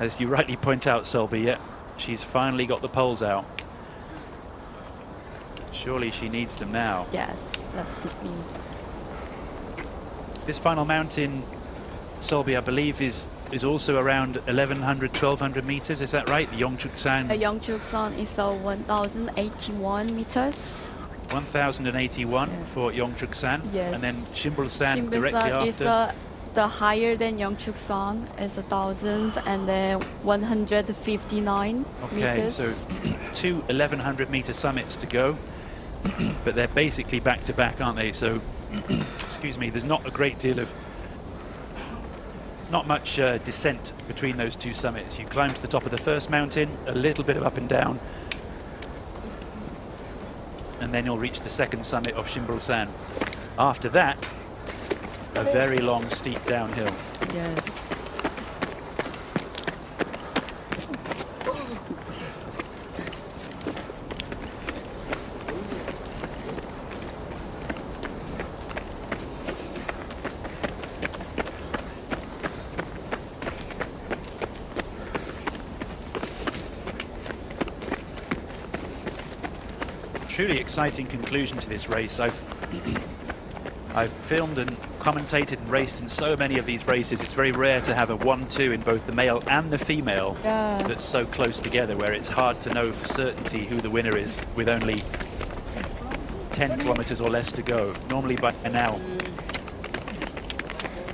as you rightly point out, Selby, yeah, she's finally got the poles out. Surely she needs them now. Yes, that's the thing. This final mountain, Selby, I believe is also around 1,100, 1,200 meters. Is that right? The Yongchuk-san? Yongchuk-san is 1,081 meters. 1,081 for Yongchuk-san. Yes. And then Shimbul-san directly after. Is the higher than Yongchuk-san is 1,000 and then 159 meters. Okay, so two 1,100 meter summits to go. But they're basically back to back, aren't they? So, excuse me, there's not a great deal of, not much descent between those two summits. You climb to the top of the first mountain, a little bit of up and down, and then you'll reach the second summit of Shimbul-san. After that, a very long, steep downhill. Yes. Truly exciting conclusion to this race. I've I've filmed and commentated and raced in so many of these races. It's very rare to have a 1-2 in both the male and the female that's so close together, where it's hard to know for certainty who the winner is with only 10 kilometers or less to go. Normally by now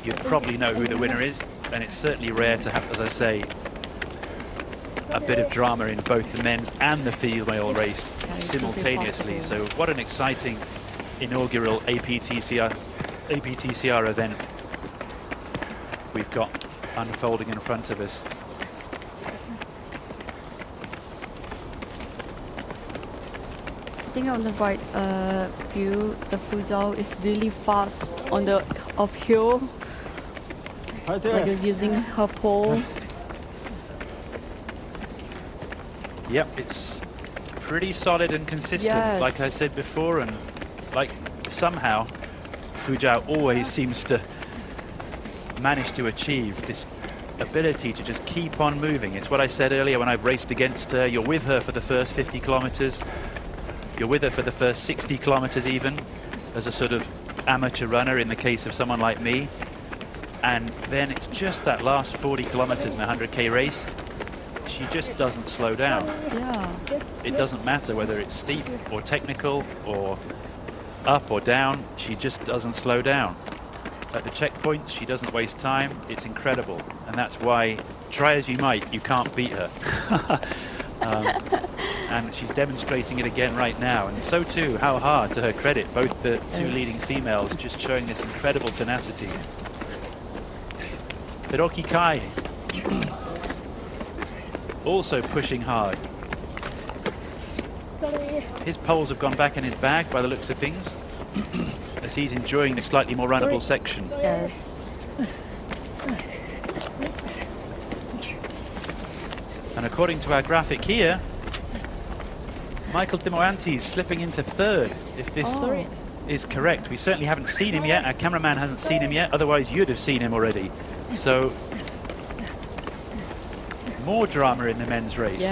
you'd probably know who the winner is, and it's certainly rare to have, as I say, a bit of drama in both the men's and the female race simultaneously. So what an exciting inaugural APTCR event we've got unfolding in front of us. I think on the right view, the Fuzhou is really fast on the uphill, like using her pole. Yep, it's pretty solid and consistent, like I said before, and like somehow Fuzhou always seems to manage to achieve this ability to just keep on moving. It's what I said earlier when I've raced against her. You're with her for the first 50 kilometers. You're with her for the first 60 kilometers even, as a sort of amateur runner in the case of someone like me. And then it's just that last 40 kilometers in a 100K race. She just doesn't slow down. It doesn't matter whether it's steep or technical or up or down, she just doesn't slow down. At the checkpoints, she doesn't waste time. It's incredible. And that's why, try as you might, you can't beat her. And she's demonstrating it again right now. And so too, how hard, to her credit, both the two leading females just showing this incredible tenacity. Hiroki Kai also pushing hard. His poles have gone back in his bag by the looks of things, as he's enjoying the slightly more runnable section. And according to our graphic here, Michael Dimoantes slipping into third, if this is correct. We certainly haven't seen him yet. Our cameraman hasn't seen him yet, otherwise you'd have seen him already. So more drama in the men's race.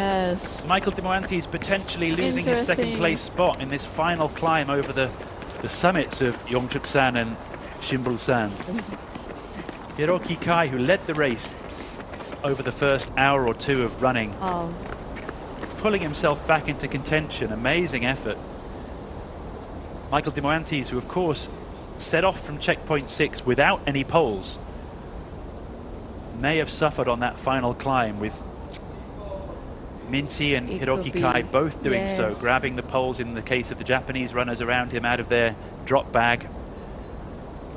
Michael Dimoantes potentially losing his second place spot in this final climb over the summits of Yeongchuk-san and Shimbul-san. Hiroki Kai, who led the race over the first hour or two of running, pulling himself back into contention. Amazing effort. Michael Dimoantes, who of course set off from checkpoint 6 without any poles, may have suffered on that final climb, with Minty and Hiroki Kai both doing so, grabbing the poles in the case of the Japanese runners around him out of their drop bag.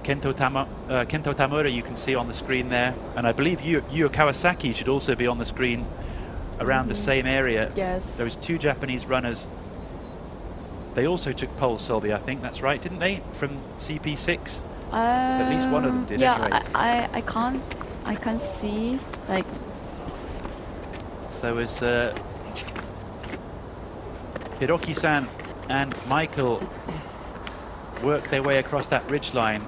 Kento Tamura you can see on the screen there, and I believe Yu Kawasaki should also be on the screen around the same area. Those two Japanese runners, they also took poles, Selby, I think that's right, didn't they, from CP6? At least one of them did anyway. I can't see, like. So as Hiroki-san and Michael work their way across that ridgeline,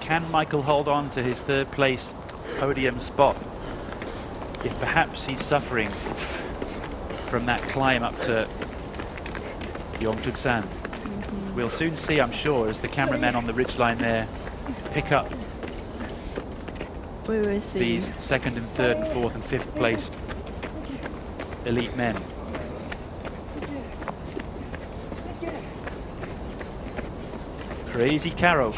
can Michael hold on to his third place podium spot if perhaps he's suffering from that climb up to Yeongchuk-san? We'll soon see, I'm sure, as the cameramen on the ridgeline there pick up these second and third and fourth and fifth placed elite men. Crazy Caro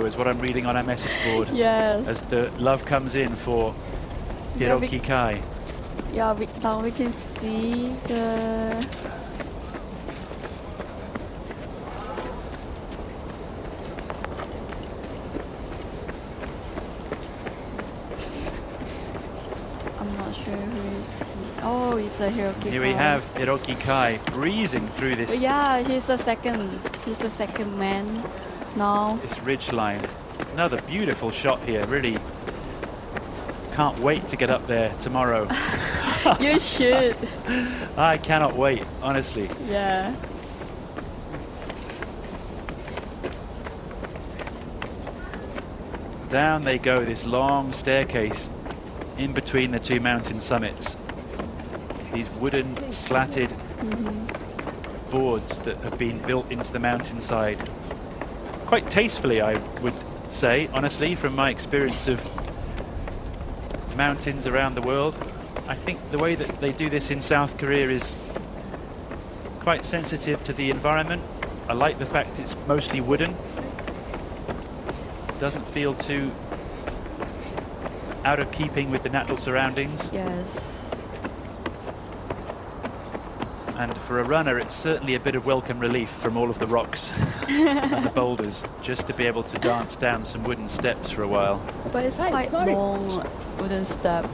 is what I'm reading on our message board. As the love comes in for Hiroki Kai. Now we can see the. I'm not sure who is he. Oh, it's a Hiroki Kai. Here we have Hiroki Kai breezing through this. He's the second man now. This ridge line. Another beautiful shot here. Really can't wait to get up there tomorrow. You should. I cannot wait, honestly. Down they go, this long staircase in between the two mountain summits. These wooden slatted boards that have been built into the mountainside quite tastefully, I would say, honestly, from my experience of mountains around the world. I think the way that they do this in South Korea is quite sensitive to the environment. I like the fact it's mostly wooden. Doesn't feel too out of keeping with the natural surroundings. Yes. And for a runner, it's certainly a bit of welcome relief from all of the rocks and the boulders, just to be able to dance down some wooden steps for a while. But it's quite long wooden step.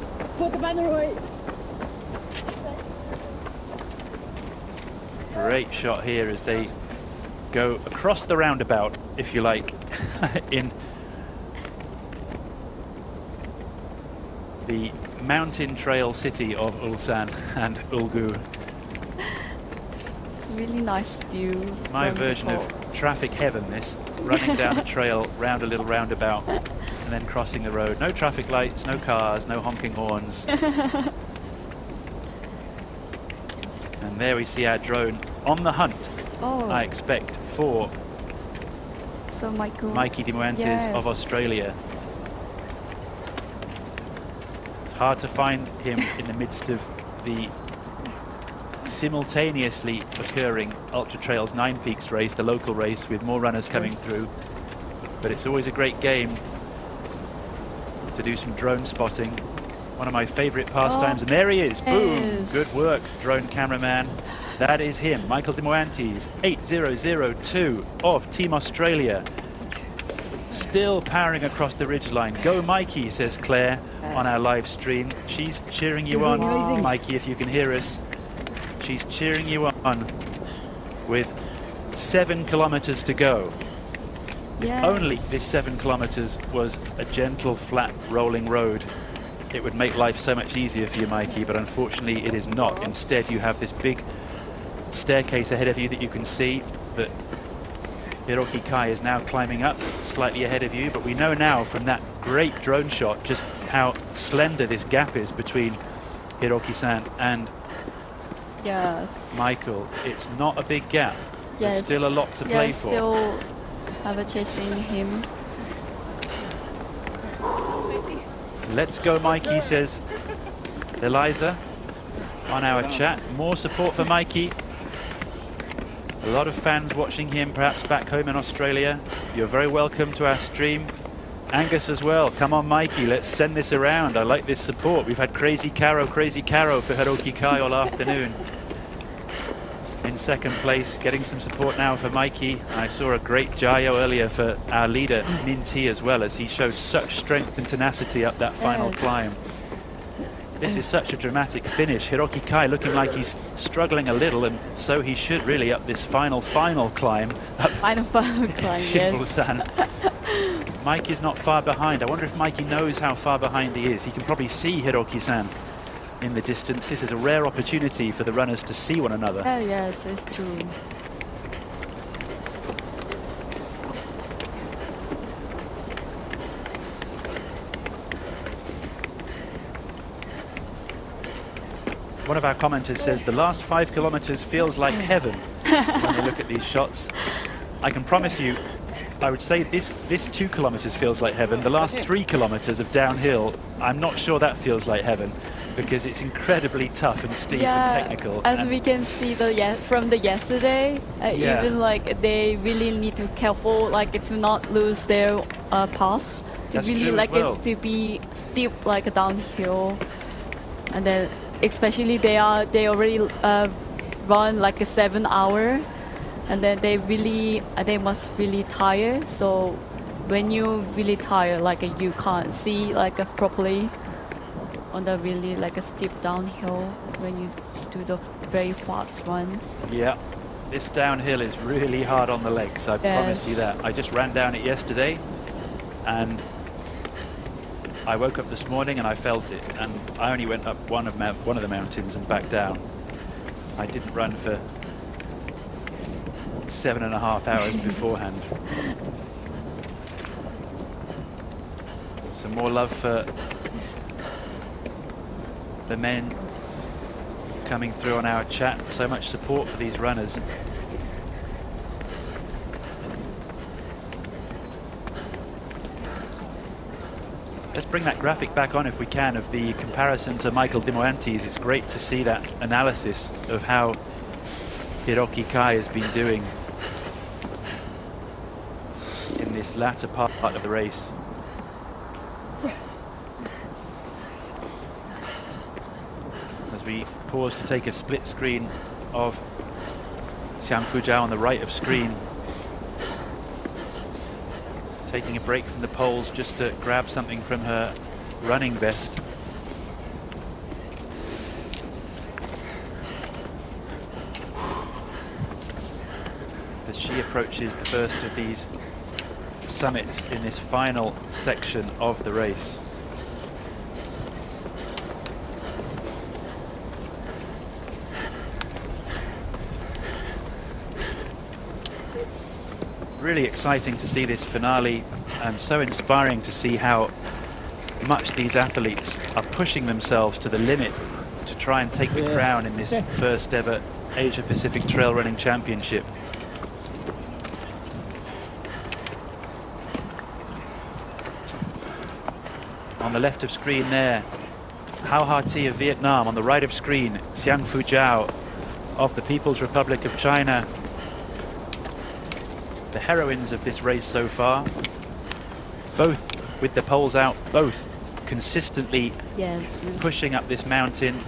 Great shot here as they go across the roundabout, if you like, in the mountain trail city of Ulsan and Ulju. It's a really nice view. My version of traffic heaven, this. Running down the trail, round a little roundabout, and then crossing the road. No traffic lights, no cars, no honking horns. And there we see our drone on the hunt, I expect, for so Mikey Dimuantes of Australia. It's hard to find him in the midst of the simultaneously occurring Ultra Trails 9 Peaks race, the local race, with more runners coming through. But it's always a great game to do some drone spotting. One of my favorite pastimes, and there he is. Boom! Good work, drone cameraman. That is him, Michael Dimuantes, 8002 of Team Australia. Still powering across the ridgeline. Go Mikey, says Claire on our live stream. She's cheering you on, Mikey, if you can hear us. She's cheering you on with 7 kilometers to go. If only this 7 kilometers was a gentle, flat, rolling road, it would make life so much easier for you, Mikey, but unfortunately it is not. Instead, you have this big staircase ahead of you that you can see, that Hiroki Kai is now climbing up slightly ahead of you, but we know now from that great drone shot just how slender this gap is between Hiroki-san and Michael. It's not a big gap. There's still a lot to play for. Still have a chasing him. Let's go, Mikey, says Eliza on our chat. More support for Mikey. A lot of fans watching him, perhaps back home in Australia. You're very welcome to our stream. Angus as well. Come on, Mikey, let's send this around. I like this support. We've had Crazy Caro for Hiroki Kai all afternoon. In second place, getting some support now for Mikey. I saw a great Jayo earlier for our leader, Min T, as well, as he showed such strength and tenacity up that final climb. This is such a dramatic finish. Hiroki Kai looking like he's struggling a little, and so he should really up this final climb. Final climb, Shibul-san. Mike is not far behind. I wonder if Mikey knows how far behind he is. He can probably see Hiroki-san in the distance. This is a rare opportunity for the runners to see one another. Yes, it's true. One of our commenters says the last 5 kilometers feels like heaven when you look at these shots. I can promise you, I would say this 2 kilometers feels like heaven. The last 3 kilometers of downhill, I'm not sure that feels like heaven, because it's incredibly tough and steep and technical. As we can see from the yesterday, even like they really need to be careful, like to not lose their path. That's really true like as well. it's to be steep, like downhill, and then especially they already run like a 7 hour, and then they must really tired. So when you really tired, like you can't see like properly on the really like a steep downhill when you do the very fast run. Yeah, this downhill is really hard on the legs, I promise you that. I just ran down it yesterday, and I woke up this morning and I felt it, and I only went up one of the mountains and back down. I didn't run for 7.5 hours beforehand. Some more love for the men coming through on our chat. So much support for these runners. Let's bring that graphic back on if we can of the comparison to Michael Dimoantes. It's great to see that analysis of how Hiroki Kai has been doing in this latter part of the race. As we pause to take a split screen of Xiang Fujiao on the right of screen, taking a break from the poles just to grab something from her running vest. As she approaches the first of these summits in this final section of the race. Really exciting to see this finale, and so inspiring to see how much these athletes are pushing themselves to the limit to try and take the crown in this first ever Asia Pacific Trail Running Championship. On the left of screen there, Hao Ha Thi of Vietnam. On the right of screen, Xiang Fujiao of the People's Republic of China. The heroines of this race so far, both with the poles out, both consistently pushing up this mountain,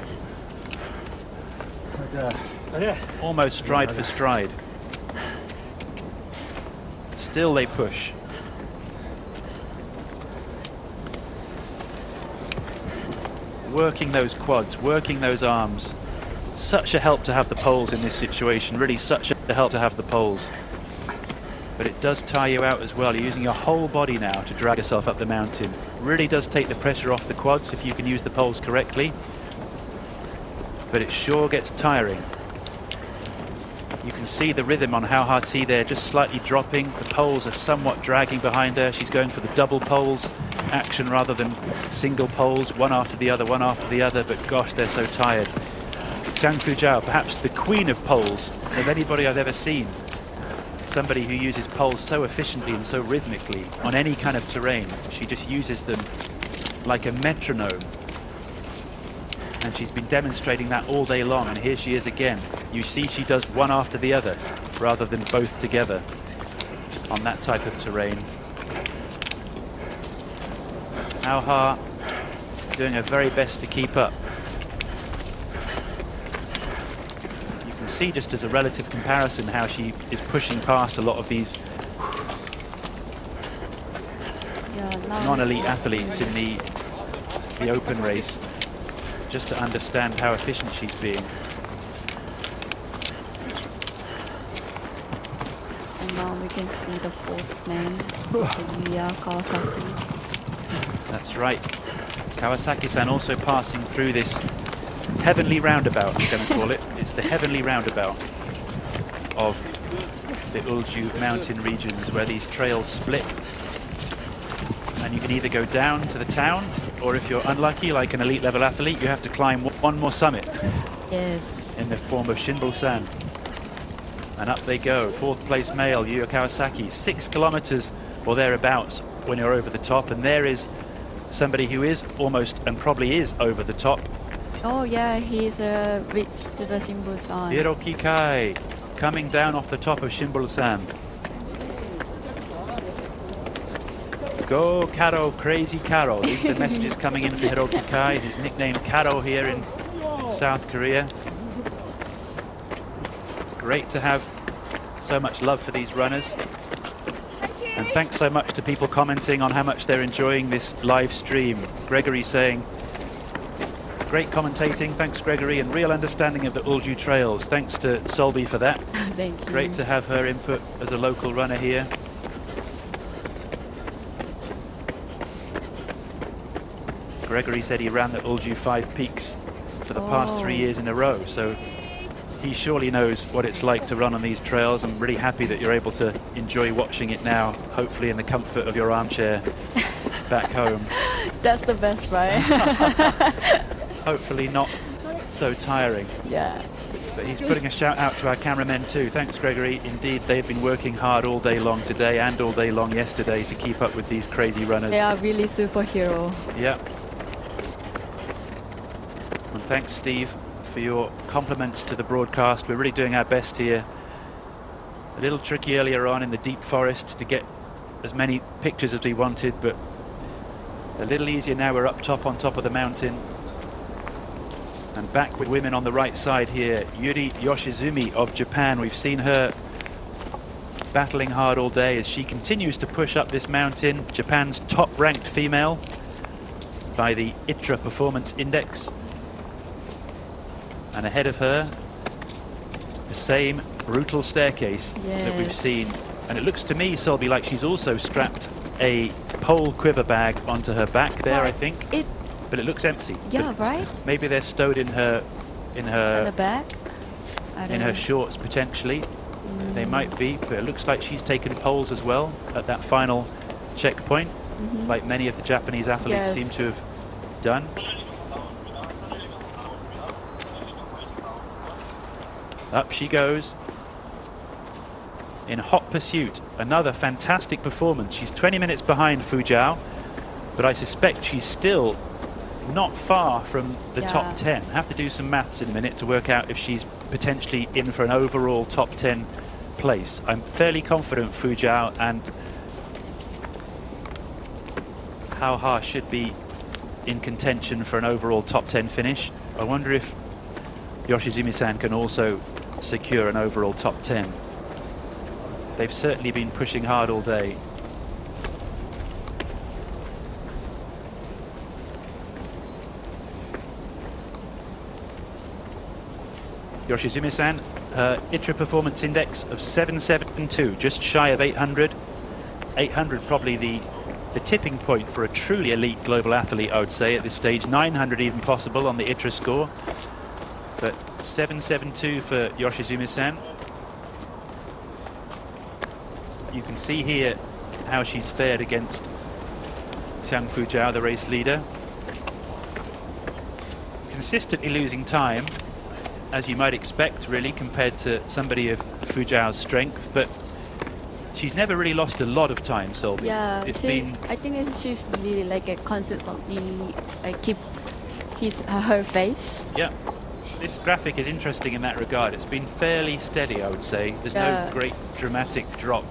almost stride for stride. Still they push. Working those quads, working those arms. Such a help to have the poles in this situation, really such a help to have the poles. But it does tire you out as well. You're using your whole body now to drag yourself up the mountain. Really does take the pressure off the quads if you can use the poles correctly. But it sure gets tiring. You can see the rhythm on Hao Ha Thi there, just slightly dropping. The poles are somewhat dragging behind her. She's going for the double poles action rather than single poles, one after the other, one after the other. But gosh, they're so tired. Xiang Fujiao, perhaps the queen of poles of anybody I've ever seen. Somebody who uses poles so efficiently and so rhythmically on any kind of terrain. She just uses them like a metronome. And she's been demonstrating that all day long, and here she is again. You see she does one after the other rather than both together on that type of terrain. Hao Ha doing her very best to keep up. See just as a relative comparison how she is pushing past a lot of these non-elite athletes in the open race, just to understand how efficient she's being. And now we can see the fourth man, Yuya Kawasaki. That's right. Kawasaki-san also passing through this heavenly roundabout, I'm going to call it. It's the heavenly roundabout of the Ulju mountain regions where these trails split. And you can either go down to the town, or if you're unlucky, like an elite level athlete, you have to climb one more summit. Yes. In the form of Shinbulsan. And up they go. Fourth place male, Yuya Kawasaki, 6 kilometers or thereabouts when you're over the top. And there is somebody who is almost and probably is over the top. Oh yeah, he's reached the Shinbulsan. Hiroki Kai coming down off the top of Shinbulsan. Go Karo, crazy Karo. These are the messages coming in for Hiroki Kai, who's nicknamed Karo here in South Korea. Great to have so much love for these runners. And thanks so much to people commenting on how much they're enjoying this live stream. Gregory saying, great commentating, thanks Gregory, and real understanding of the Ulju trails. Thanks to Solby for that. Thank you. Great to have her input as a local runner here. Gregory said he ran the Ulju 5 Peaks for the past 3 years in a row, so he surely knows what it's like to run on these trails. I'm really happy that you're able to enjoy watching it now, hopefully in the comfort of your armchair back home. That's the best, right? Hopefully not so tiring. Yeah. But he's putting a shout out to our cameramen too. Thanks, Gregory. Indeed, they've been working hard all day long today and all day long yesterday to keep up with these crazy runners. They are really superhero. Yeah. And thanks, Steve, for your compliments to the broadcast. We're really doing our best here. A little tricky earlier on in the deep forest to get as many pictures as we wanted, but a little easier now. We're up top, on top of the mountain. And back with women on the right side here, Yuri Yoshizumi of Japan. We've seen her battling hard all day as she continues to push up this mountain. Japan's top-ranked female by the ITRA Performance Index. And ahead of her, the same brutal staircase that we've seen. And it looks to me, Solby, like she's also strapped a pole quiver bag onto her back there, I think. But it looks empty. Yeah, but right? Maybe they're stowed in her In the back? in her shorts potentially. They might be, but it looks like she's taken poles as well at that final checkpoint, like many of the Japanese athletes seem to have done. Up she goes in hot pursuit. Another fantastic performance. She's 20 minutes behind Fu Jiao, but I suspect she's still not far from the top 10. I have to do some maths in a minute to work out if she's potentially in for an overall top 10 place. I'm fairly confident Fu Jiao and Hao Ha should be in contention for an overall top 10 finish. I wonder if Yoshizumi-san can also secure an overall top 10. They've certainly been pushing hard all day. Yoshizumi-san, ITRA Performance Index of 772, just shy of 800. 800 probably the tipping point for a truly elite global athlete, I would say, at this stage. 900 even possible on the ITRA score. But 772 for Yoshizumi-san. You can see here how she's fared against Xiang Fu Jiao, the race leader. Consistently losing time, as you might expect, really, compared to somebody of Fu Jiao's strength, but she's never really lost a lot of time, Solby. Yeah, it's been. I think she's really like a constantly keep her face. Yeah, this graphic is interesting in that regard. It's been fairly steady, I would say. There's no great dramatic drop.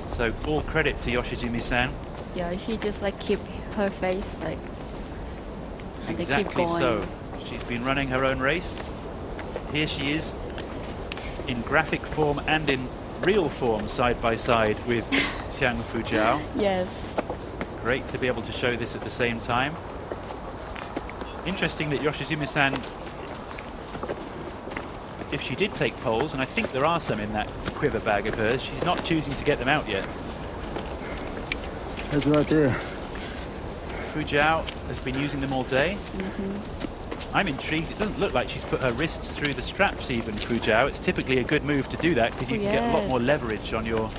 So all credit to Yoshizumi-san. Yeah, she just like keep her face like. And exactly they keep going. so. She's been running her own race. Here she is in graphic form and in real form side by side with Xiang Fu Jiao. Yes. Great to be able to show this at the same time. Interesting that Yoshizumi-san, if she did take poles, and I think there are some in that quiver bag of hers, she's not choosing to get them out yet. It's right there. Fu Jiao has been using them all day. I'm intrigued. It doesn't look like she's put her wrists through the straps even, Fu Jiao. It's typically a good move to do that because you can get a lot more leverage on your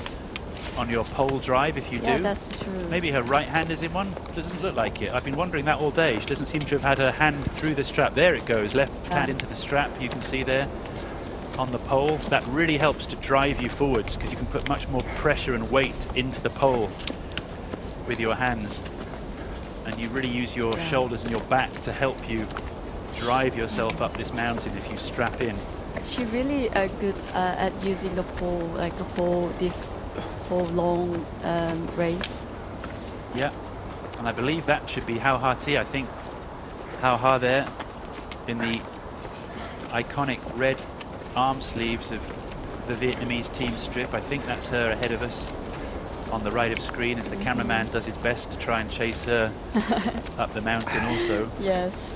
pole drive if you do. Yeah, that's true. Maybe her right hand is in one. It doesn't look like it. I've been wondering that all day. She doesn't seem to have had her hand through the strap. There it goes, left hand into the strap. You can see there on the pole. That really helps to drive you forwards because you can put much more pressure and weight into the pole with your hands. And you really use your shoulders and your back to help you drive yourself up this mountain if you strap in. She really good at using the pole, like the whole long race. Yeah, and I believe that should be Hao Ha Ti. I think Hao Ha there in the iconic red arm sleeves of the Vietnamese team strip. I think that's her ahead of us on the right of screen as the cameraman does his best to try and chase her up the mountain also. Yes.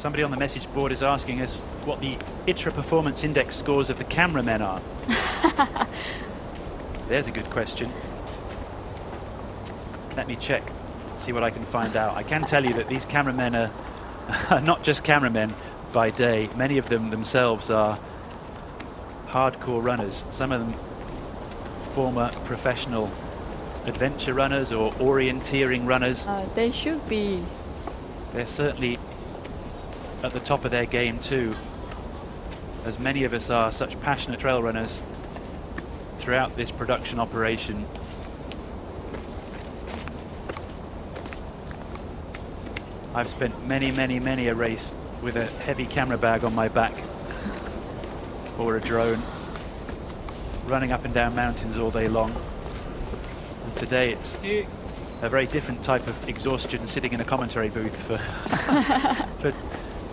Somebody on the message board is asking us what the ITRA performance index scores of the cameramen are. There's a good question. Let me check, see what I can find out. I can tell you that these cameramen are not just cameramen by day. Many of them themselves are hardcore runners. Some of them former professional adventure runners or orienteering runners. They should be. They're certainly at the top of their game too, as many of us are such passionate trail runners throughout this production operation. I've spent many a race with a heavy camera bag on my back or a drone, running up and down mountains all day long. And today it's a very different type of exhaustion, sitting in a commentary booth for for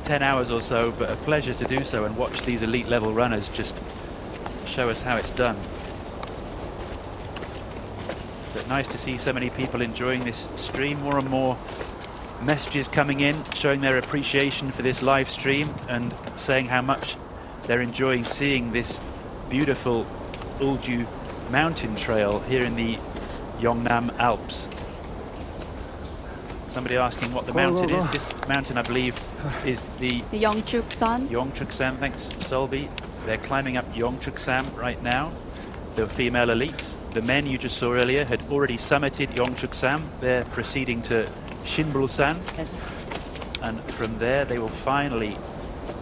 10 hours or so, but a pleasure to do so and watch these elite level runners just show us how it's done. But nice to see so many people enjoying this stream. More and more messages coming in showing their appreciation for this live stream and saying how much they're enjoying seeing this beautiful Ulju mountain trail here in the Yeongnam Alps. Somebody asking what the mountain is. This mountain, I believe, is the Yeongchuksan. Yeongchuksan, thanks, Solby. They're climbing up Yeongchuksan right now, the female elites. The men you just saw earlier had already summited Yeongchuksan. They're proceeding to Shinbulsan. Yes. And from there, they will finally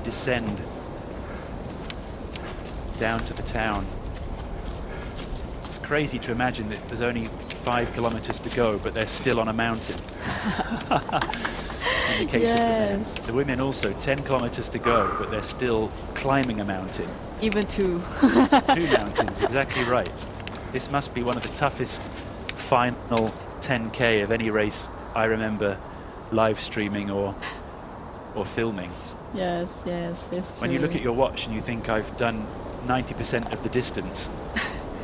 descend down to the town. It's crazy to imagine that there's only 5 kilometers to go, but they're still on a mountain. In the case of the men. The women also 10 kilometers to go, but they're still climbing a mountain. Even 2. 2 mountains, exactly right. This must be one of the toughest final 10K of any race I remember live streaming or filming. Yes, it's true. When you look at your watch and you think I've done 90% of the distance,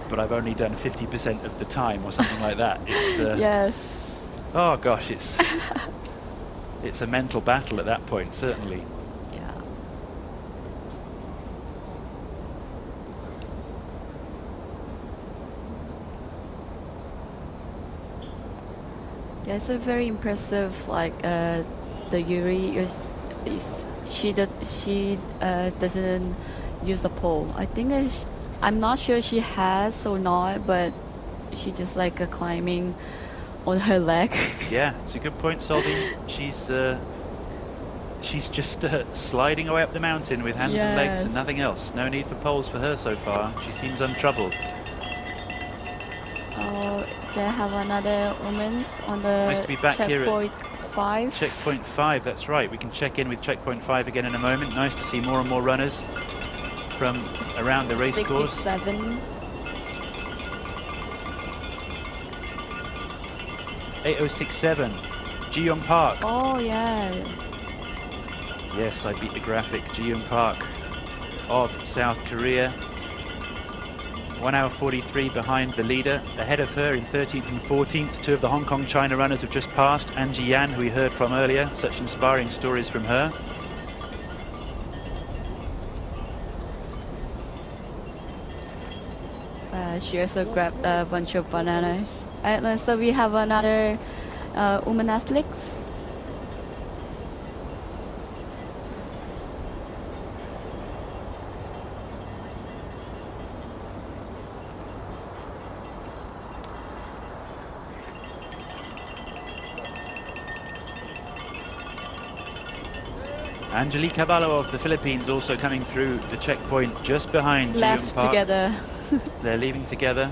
but I've only done 50% of the time or something like that. It's yes. Oh gosh, it's it's a mental battle at that point, certainly. Yeah. Yeah, it's a very impressive. Like the Yuri she doesn't use a pole. I think I'm not sure she has or not, but she just like climbing on her leg. Yeah, it's a good point, Solby. She's just sliding away up the mountain with hands and legs and nothing else. No need for poles for her so far. She seems untroubled. Oh, they have another woman's on the nice to be back here checkpoint 5. Checkpoint 5, that's right. We can check in with checkpoint 5 again in a moment. Nice to see more and more runners from around the race course. 67. 8067, Jiyoung Park. Oh yeah. Yes, I beat the graphic. Jiyoung Park of South Korea. 1 hour 43 behind the leader. Ahead of her in 13th and 14th, 2 of the Hong Kong China runners have just passed. Angie Yan, who we heard from earlier. Such inspiring stories from her. She also grabbed a bunch of bananas. And so we have another woman athletes. Angelique Caballo of the Philippines also coming through the checkpoint just behind Left Jiyoung Park. together. They're leaving together.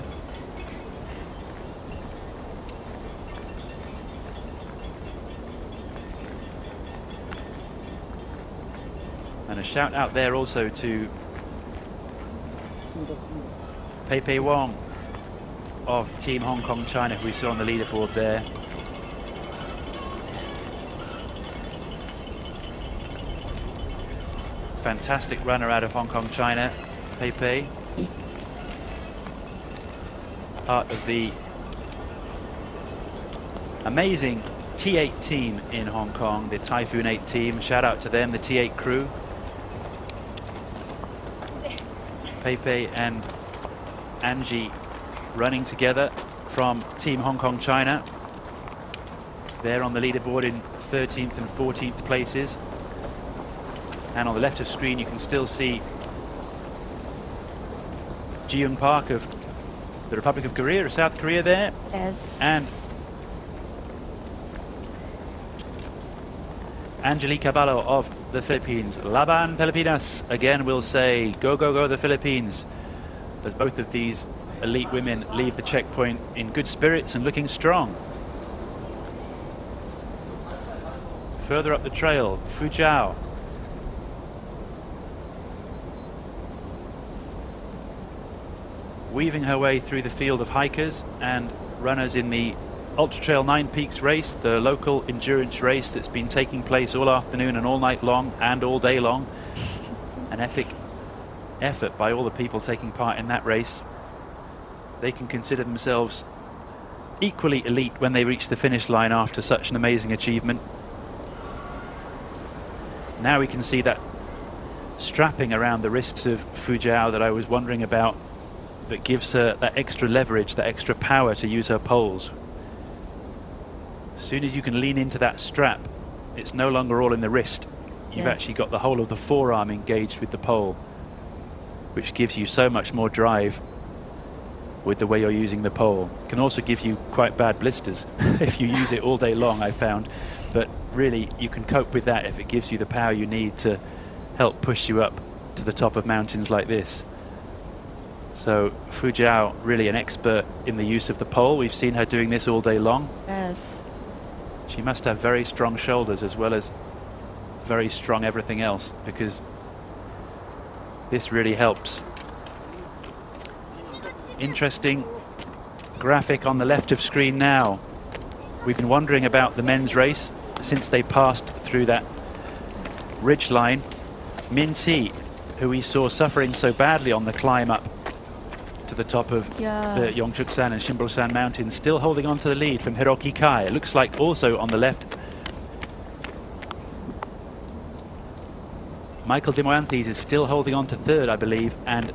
And a shout out there also to Pei Wong of Team Hong Kong China, who we saw on the leaderboard there. Fantastic runner out of Hong Kong China, Pei. Part of the amazing T8 team in Hong Kong, the Typhoon 8 team. Shout out to them, the T8 crew. Pepe and Angie running together from Team Hong Kong China. They're on the leaderboard in 13th and 14th places. And on the left of screen you can still see Ji-young Park of the Republic of Korea, or South Korea there. Yes. And Angelique Caballo of the Philippines. Laban Pilipinas again will say go, go, go the Philippines, as both of these elite women leave the checkpoint in good spirits and looking strong. Further up the trail, Fu Jiao. Weaving her way through the field of hikers and runners in the Ultra Trail 9 Peaks race, the local endurance race that's been taking place all afternoon and all night long and all day long. An epic effort by all the people taking part in that race. They can consider themselves equally elite when they reach the finish line after such an amazing achievement. Now we can see that strapping around the wrists of Fu Jiao that I was wondering about, that gives her that extra leverage, that extra power to use her poles. As soon as you can lean into that strap, it's no longer all in the wrist. You've actually got the whole of the forearm engaged with the pole, which gives you so much more drive with the way you're using the pole. It can also give you quite bad blisters if you use it all day long, I found. But really, you can cope with that if it gives you the power you need to help push you up to the top of mountains like this. So Fu Jiao, really an expert in the use of the pole. We've seen her doing this all day long. Yes. She must have very strong shoulders as well as very strong everything else, because this really helps. Interesting graphic on the left of screen now. We've been wondering about the men's race since they passed through that ridge line. Min Si, who we saw suffering so badly on the climb up to the top of the Yongchuk-san and Shimbul-san mountains, still holding on to the lead from Hiroki Kai. It looks like also on the left Michael Dimoanthes is still holding on to third, I believe, and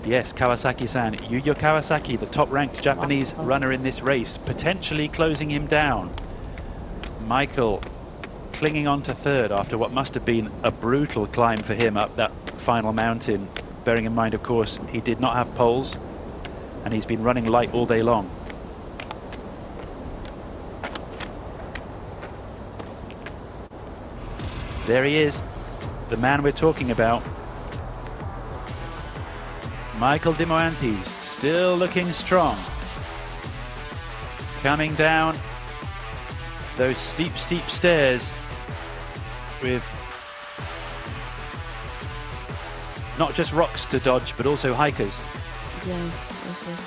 yes, Kawasaki-san, Yuya Kawasaki, the top-ranked Japanese runner in this race, potentially closing him down. Michael clinging on to third after what must have been a brutal climb for him up that final mountain. Bearing in mind, of course, he did not have poles and he's been running light all day long. There he is, the man we're talking about. Michael Dimoanthes, still looking strong. Coming down those steep, steep stairs with not just rocks to dodge, but also hikers. Yes, this is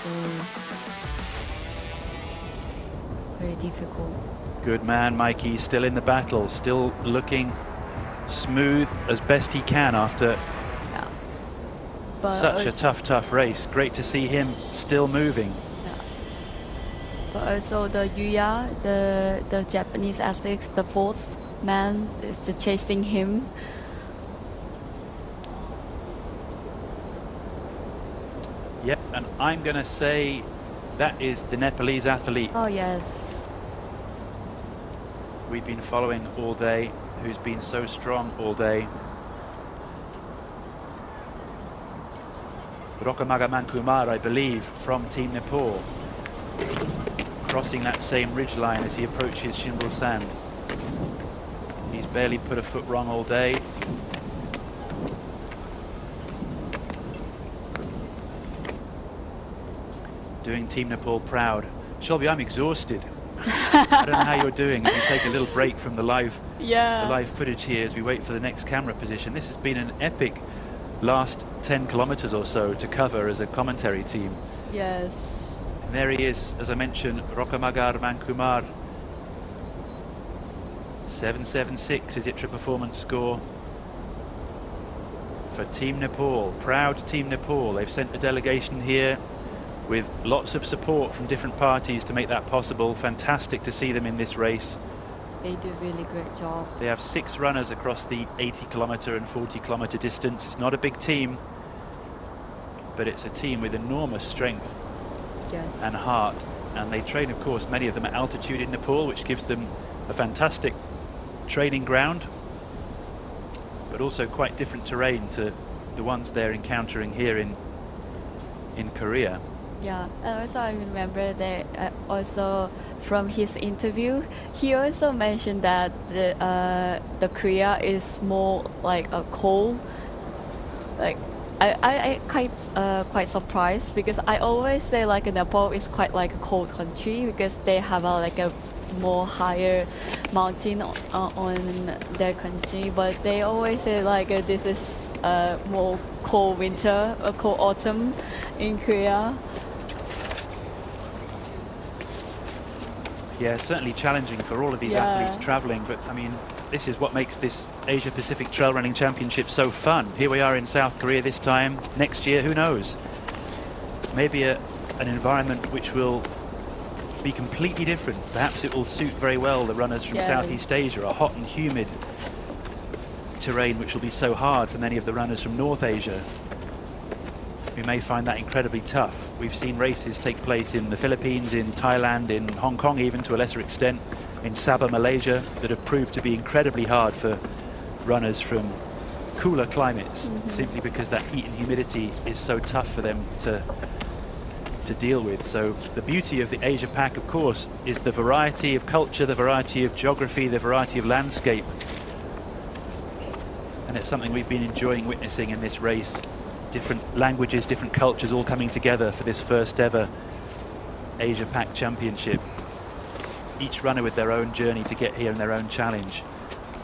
very difficult. Good man, Mikey, still in the battle, still looking smooth as best he can after such a tough race. Great to see him still moving. But also the Yuya, the Japanese athletes, the fourth man is chasing him. Yep, and I'm going to say that is the Nepalese athlete. Oh, yes. We've been following all day, who's been so strong all day. Rokamagaman Kumar, I believe, from Team Nepal, crossing that same ridgeline as he approaches Shimbul Sand. He's barely put a foot wrong all day. Doing Team Nepal proud. Shelby, I'm exhausted. I don't know how you're doing. If you take a little break from the live footage here as we wait for the next camera position. This has been an epic last 10 kilometers or so to cover as a commentary team. Yes. And there he is, as I mentioned, Rokamagar Mankumar. 776 is ITRA performance score for Team Nepal. Proud Team Nepal. They've sent a delegation here with lots of support from different parties to make that possible. Fantastic to see them in this race. They do really great job. They have 6 runners across the 80-kilometer and 40-kilometer distance. It's not a big team, but it's a team with enormous strength and heart. And they train, of course, many of them at altitude in Nepal, which gives them a fantastic training ground, but also quite different terrain to the ones they're encountering here in Korea. Yeah, and also I remember that also from his interview, he also mentioned that the Korea is more like a cold. Like I quite surprised, because I always say like Nepal is quite like a cold country because they have like a more higher mountain on their country, but they always say like this is more cold winter or cold autumn in Korea. Yeah, certainly challenging for all of these athletes traveling, but I mean, this is what makes this Asia Pacific Trail Running Championship so fun. Here we are in South Korea this time. Next year, who knows? Maybe an environment which will be completely different. Perhaps it will suit very well the runners from Southeast Asia, a hot and humid terrain which will be so hard for many of the runners from North Asia. We may find that incredibly tough. We've seen races take place in the Philippines, in Thailand, in Hong Kong, even to a lesser extent, in Sabah, Malaysia, that have proved to be incredibly hard for runners from cooler climates, simply because that heat and humidity is so tough for them to deal with. So the beauty of the Asia Pac, of course, is the variety of culture, the variety of geography, the variety of landscape. And it's something we've been enjoying witnessing in this race. Different languages, different cultures all coming together for this first ever Asia Pac Championship. Each runner with their own journey to get here and their own challenge.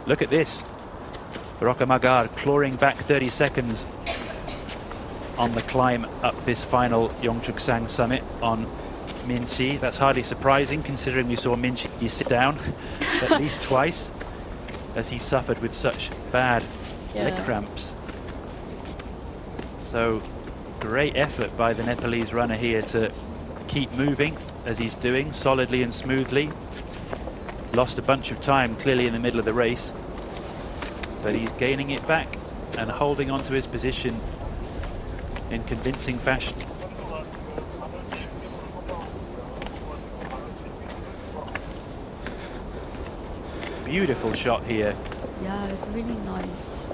Look at this. Roka Magar clawing back 30 seconds on the climb up this final Yeongchuksang summit on Minchi. That's hardly surprising, considering we saw Minchi sit down at least twice as he suffered with such bad leg cramps. So great effort by the Nepalese runner here to keep moving as he's doing, solidly and smoothly. Lost a bunch of time clearly in the middle of the race, but he's gaining it back and holding on to his position in convincing fashion. Beautiful shot here. Yeah, it's really nice.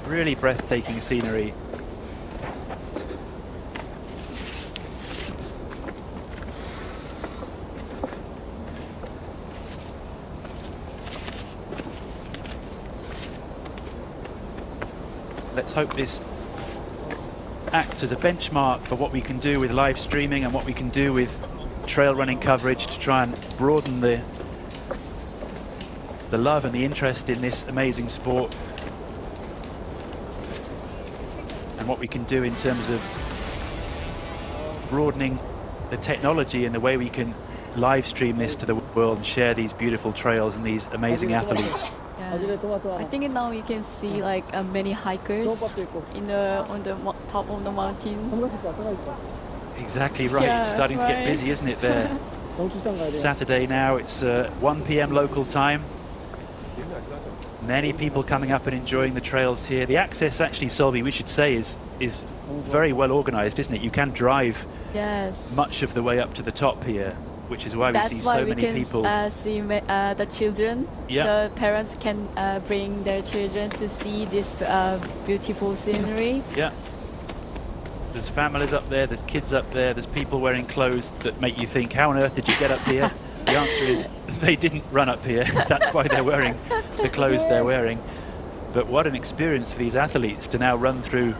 Really breathtaking scenery. Let's hope this acts as a benchmark for what we can do with live streaming and what we can do with trail running coverage to try and broaden the love and the interest in this amazing sport. And what we can do in terms of broadening the technology and the way we can live stream this to the world and share these beautiful trails and these amazing athletes. I think now you can see like many hikers on the top of the mountain. Exactly right. Yeah, it's starting to get busy, isn't it, there? Saturday now, it's 1 p.m. local time. Many people coming up and enjoying the trails here. The access, actually, Solvi, we should say, is very well organized, isn't it? You can drive much of the way up to the top here, which is why we see so many people. That's why we can see the children. Yeah. The parents can bring their children to see this beautiful scenery. Yeah. There's families up there, there's kids up there, there's people wearing clothes that make you think, how on earth did you get up here? The answer is they didn't run up here. That's why they're wearing the clothes they're wearing. But what an experience for these athletes to now run through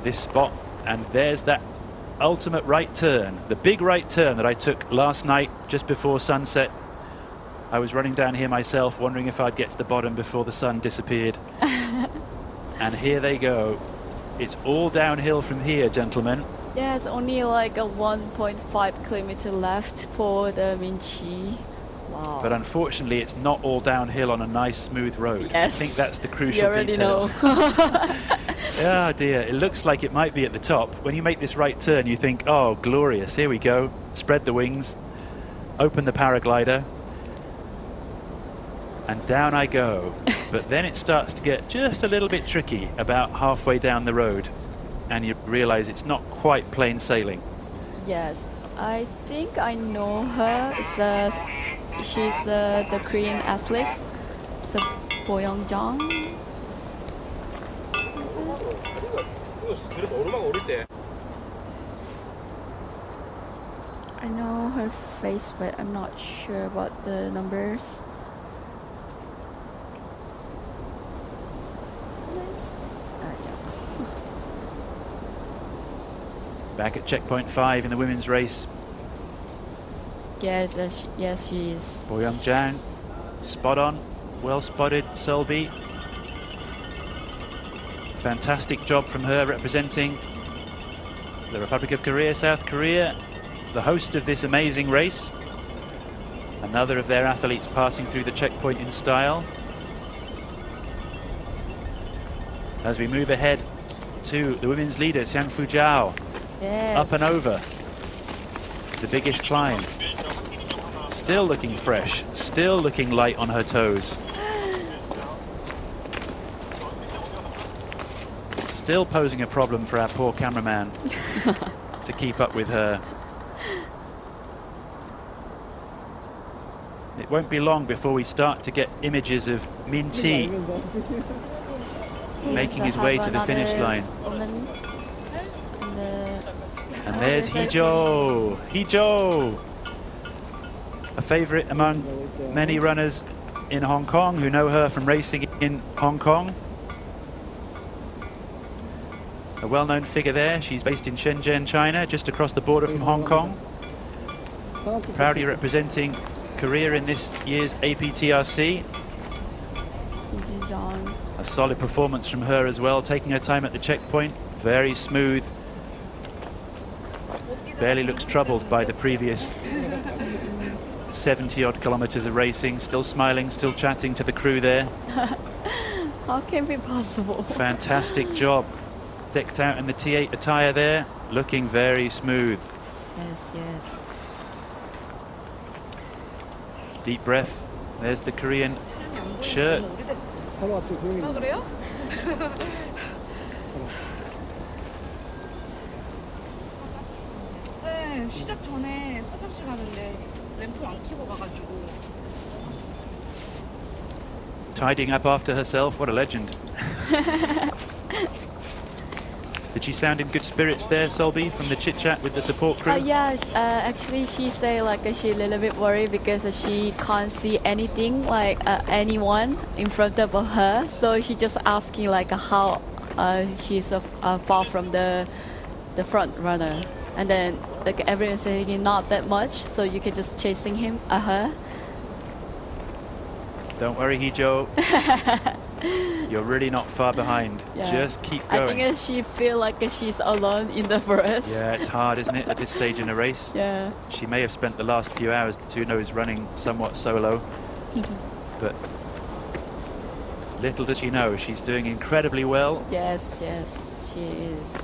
this spot. And there's that ultimate right turn, the big right turn that I took last night just before sunset. I was running down here myself, wondering if I'd get to the bottom before the sun disappeared. And here they go. It's all downhill from here, gentlemen. Yeah, it's only like a 1.5 kilometer left for the Minchi. Wow. But unfortunately, it's not all downhill on a nice, smooth road. Yes. I think that's the crucial You already detail. know. Oh dear, it looks like it might be at the top. When you make this right turn, you think, oh, glorious, here we go. Spread the wings, open the paraglider, and down I go. But then it starts to get just a little bit tricky about halfway down the road, and you realize it's not quite plain sailing. Yes, I think I know her. She's the Korean athlete. It's Bo Young-jung. I know her face, but I'm not sure about the numbers. Back at checkpoint 5 in the women's race. Yes, yes, she is. Bo Young-jung, spot on, well spotted, Selby. Fantastic job from her representing the Republic of Korea, South Korea, the host of this amazing race. Another of their athletes passing through the checkpoint in style. As we move ahead to the women's leader, Xiang Fujiao. Yes. Up and over. The biggest climb. Still looking fresh, still looking light on her toes. Still posing a problem for our poor cameraman to keep up with her. It won't be long before we start to get images of Min Chi making his way to the finish line. And there's Hee-jo. Hee-jo, a favorite among many runners in Hong Kong who know her from racing in Hong Kong. A well-known figure there. She's based in Shenzhen, China, just across the border from Hong Kong. Proudly representing Korea in this year's APTRC. A solid performance from her as well, taking her time at the checkpoint. Very smooth. Barely looks troubled by the previous 70-odd kilometers of racing. Still smiling, still chatting to the crew there. How can it be possible? Fantastic job. Decked out in the T8 attire there, looking very smooth. Yes, yes. Deep breath. There's the Korean shirt. 그래요? 네, 시작 전에 화장실 가는데 램프 안 켜고 가가지고. Tidying up after herself, what a legend. Did she sound in good spirits there, Solby, from the chit-chat with the support crew? Yeah, actually she say like she's a little bit worried because she can't see anything like anyone in front of her. So she just asking like how he's far from the front runner. And then like everyone saying not that much, so you can just chasing him her. Don't worry, Hee-jo. You're really not far behind. Yeah. Just keep going. I think she feel like she's alone in the forest. Yeah, it's hard, isn't it, at this stage in a race? Yeah. She may have spent the last few hours, who knows, running somewhat solo. But little does she know, she's doing incredibly well. Yes, yes, she is.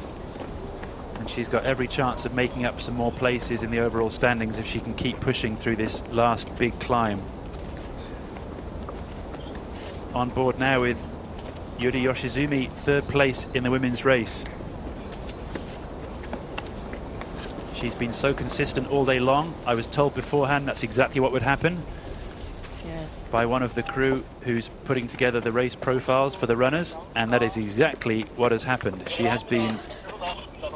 And she's got every chance of making up some more places in the overall standings if she can keep pushing through this last big climb. On board now with Yuri Yoshizumi, third place in the women's race. She's been so consistent all day long. I was told beforehand that's exactly what would happen. Yes. By one of the crew who's putting together the race profiles for the runners, and that is exactly what has happened. She has been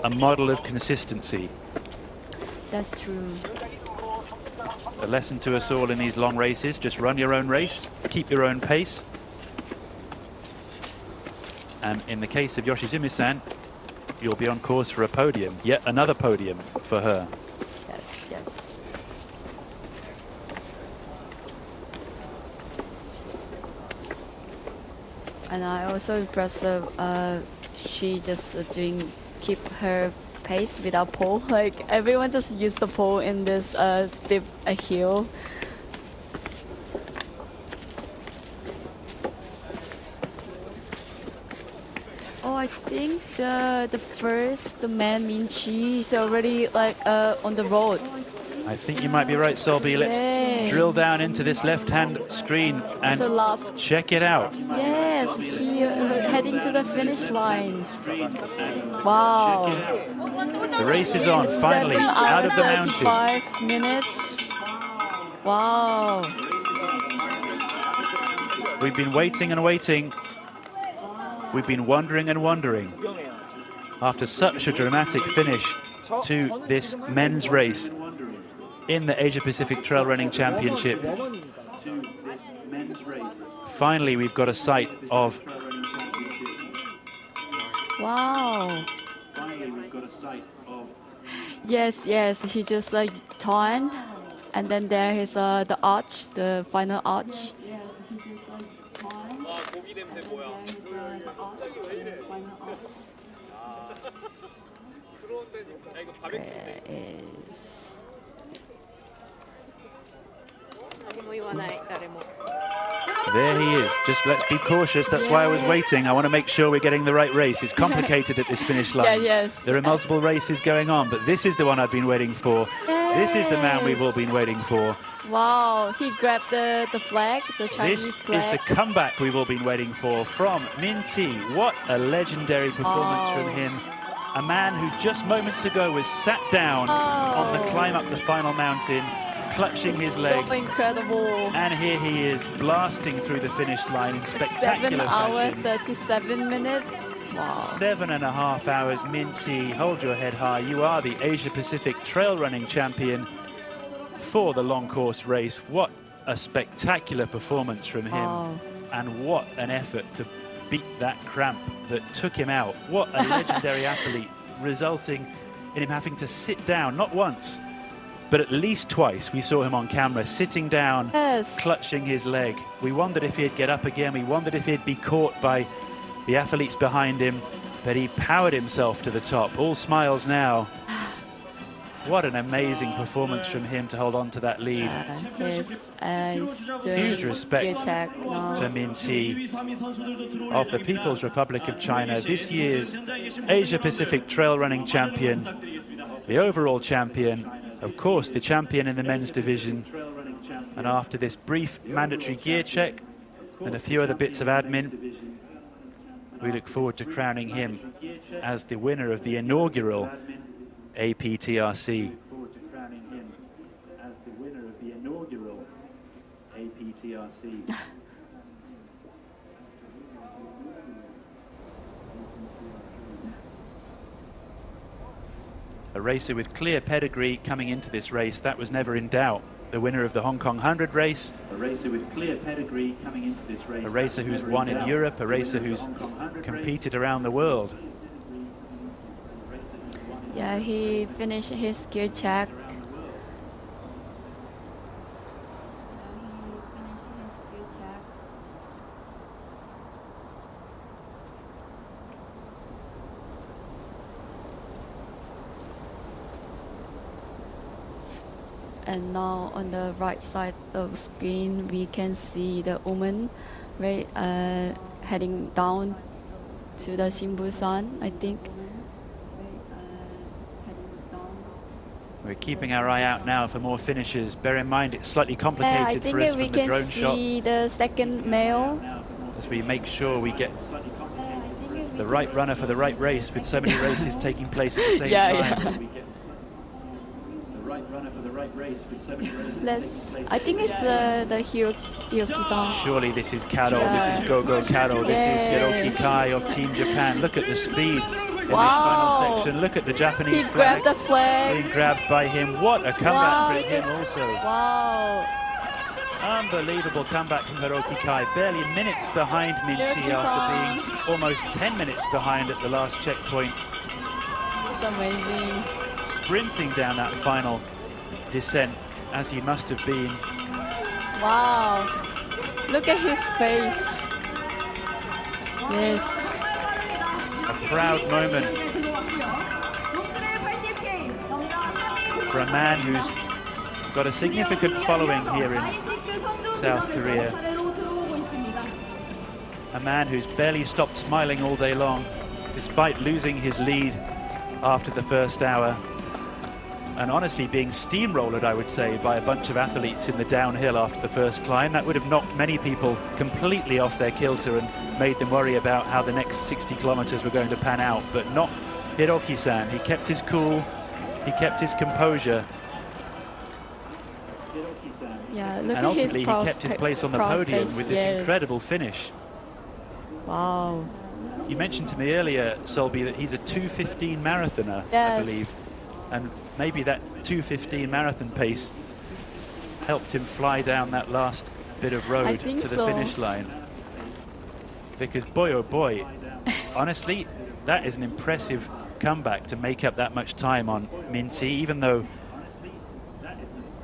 a model of consistency. That's true. A lesson to us all in these long races: just run your own race, keep your own pace. And in the case of Yoshizumi-san, you'll be on course for a podium. Yet another podium for her. Yes, yes. And I also impressive. She just keep her pace without pole. Like everyone just used the pole in this steep hill. Oh, I think the man Min Chi is already like on the road. I think you might be right, Solby. Let's drill down into this left-hand screen and check it out. Yes, he heading to the finish line. Wow. The race is on, finally, out of the mountain. 5 minutes. Wow. We've been waiting and waiting. We've been wondering and wondering. After such a dramatic finish to this men's race in the Asia Pacific Trail Running Championship, finally we've got a sight of. Wow. Yes, yes, he just like turned, and then there is the arch, the final arch. There is. There he is. Just let's be cautious. That's why I was waiting. I want to make sure we're getting the right race. It's complicated at this finish line. Yeah, yes. There are multiple races going on, but this is the one I've been waiting for. This is the man we've all been waiting for. Wow, he grabbed the flag, the Chinese flag. This is the comeback we've all been waiting for from Min Chi. What a legendary performance from him. A man who just moments ago was sat down on the climb up the final mountain, clutching his leg. So incredible. And here he is, blasting through the finish line in spectacular 7 hours, fashion. 37 minutes. Wow. 7.5 hours. Min Chi, hold your head high. You are the Asia Pacific Trail Running Champion for the long course race. What a spectacular performance from him. Wow. And what an effort to beat that cramp that took him out. What a legendary athlete, resulting in him having to sit down, not once, but at least twice. We saw him on camera sitting down, clutching his leg. We wondered if he'd get up again. We wondered if he'd be caught by the athletes behind him, but he powered himself to the top. All smiles now. What an amazing performance from him to hold on to that lead. He's Huge respect to Min Chi of the People's Republic of China, this year's Asia Pacific Trail Running Champion, the overall champion, of course the champion in the men's division. And after this brief mandatory gear check and a few other bits of admin, we look forward to crowning him as the winner of the inaugural APTRC. A racer with clear pedigree coming into this race, that was never in doubt. The winner of the Hong Kong 100 race. A racer with clear pedigree coming into this race. A racer who's won in Europe, a racer who's competed around the world. Yeah, he finished his gear check. And now on the right side of the screen, we can see the woman heading down to the Sinbusan, I think. We're keeping our eye out now for more finishes. Bear in mind, it's slightly complicated for us from the drone shot. I think we can see the second male. As we make sure we get the right runner for the right race, with so many races taking place at the same time. The right runner for the right race with so many races. I think it's the Hiroki-san. Surely this is Karo, this is Gogo Karo, this is Hiroki Kai of Team Japan. Look at the speed in this final section. Look at the Japanese flag. He grabbed the flag. Being grabbed by him. What a comeback for him also. Wow. Unbelievable comeback from Hiroki Kai. Barely minutes behind Min Chi after being almost 10 minutes behind at the last checkpoint. It's amazing. Sprinting down that final descent, as he must have been. Wow. Look at his face. Yes. A proud moment for a man who's got a significant following here in South Korea. A man who's barely stopped smiling all day long, despite losing his lead after the first hour. And honestly being steamrolled, I would say, by a bunch of athletes in the downhill after the first climb. That would have knocked many people completely off their kilter and made them worry about how the next 60 kilometers were going to pan out. But not Hiroki-san. He kept his cool, he kept his composure. Yeah, look and at ultimately his he kept his place on the podium with this incredible finish. Wow. You mentioned to me earlier, Solby, that he's a 2:15 marathoner, Yes. I believe. And maybe that 2:15 marathon pace helped him fly down that last bit of road to the finish line. Because boy, oh boy, honestly, that is an impressive comeback to make up that much time on Min-si, even though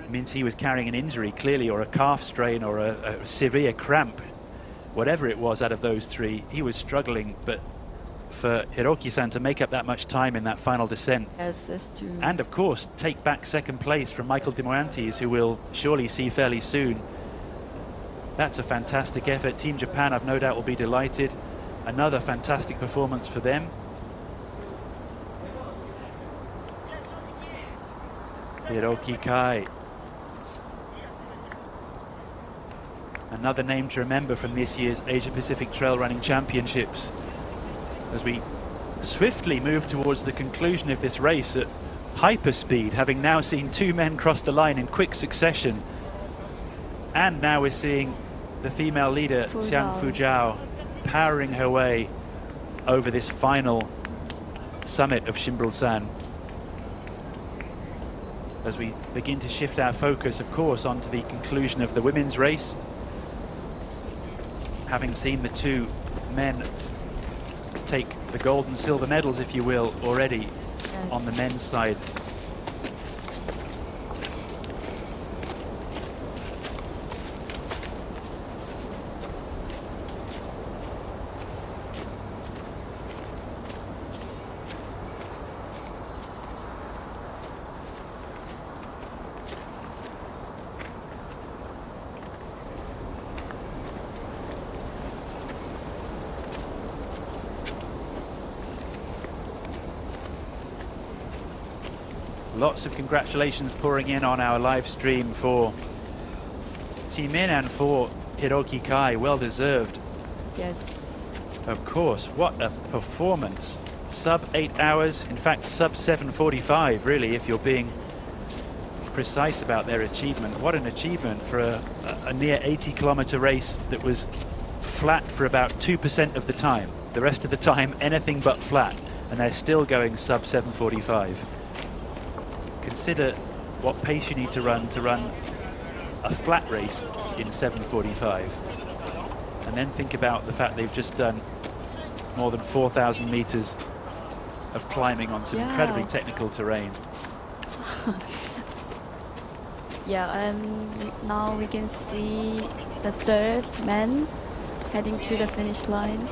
Min-si was carrying an injury, clearly, or a calf strain or a severe cramp. Whatever it was out of those three, he was struggling, but for Hiroki-san to make up that much time in that final descent. Yes, that's true. And of course, take back second place from Michael de Morantes, who we'll surely see fairly soon. That's a fantastic effort. Team Japan, I've no doubt, will be delighted. Another fantastic performance for them. Hiroki Kai. Another name to remember from this year's Asia Pacific Trail Running Championships. As we swiftly move towards the conclusion of this race at hyperspeed, having now seen two men cross the line in quick succession. And now we're seeing the female leader, Xiang Fujiao, powering her way over this final summit of Shimbulsan. As we begin to shift our focus, of course, onto the conclusion of the women's race. Having seen the two men take the gold and silver medals, if you will, already on the men's side. Lots of congratulations pouring in on our live stream for Min and for Hiroki Kai. Well deserved. Yes. Of course. What a performance. Sub 8 hours. In fact, sub 7:45, really, if you're being precise about their achievement. What an achievement for a near 80-kilometer race that was flat for about 2% of the time. The rest of the time, anything but flat. And they're still going sub 7:45. Consider what pace you need to run a flat race in 7:45. And then think about the fact they've just done more than 4,000 meters of climbing on some incredibly technical terrain. Yeah, and now we can see the third man heading to the finish line.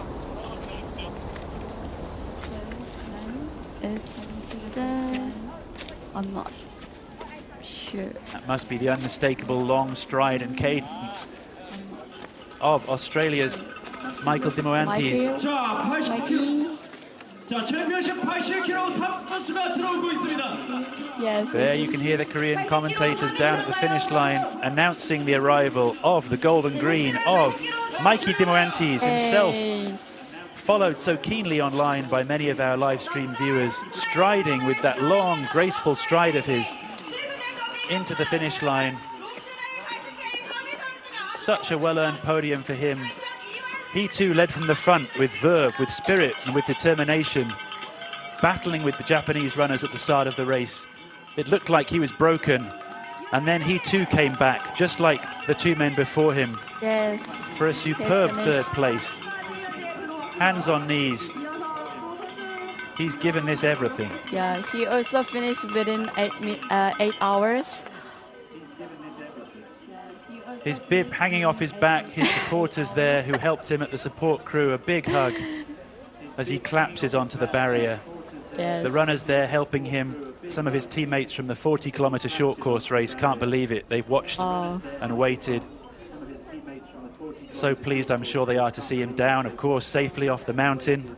Is the... I'm not sure. That must be the unmistakable long stride and cadence of Australia's Michael de Morantes. Yes. There you can hear the Korean commentators down at the finish line announcing the arrival of the golden green of Mikey de Morantes himself. Followed so keenly online by many of our live stream viewers, striding with that long, graceful stride of his into the finish line. Such a well-earned podium for him. He too led from the front with verve, with spirit and with determination, battling with the Japanese runners at the start of the race. It looked like he was broken, and then he too came back, just like the two men before him, for a superb third place. Hands on knees. He's given this everything. Yeah, he also finished within 8 hours. His bib hanging off his back, his supporters there who helped him at the support crew, a big hug as he collapses onto the barrier. Yes. The runners there helping him, some of his teammates from the 40-kilometer short course race can't believe it. They've watched and waited. So pleased, I'm sure they are, to see him down, of course, safely off the mountain,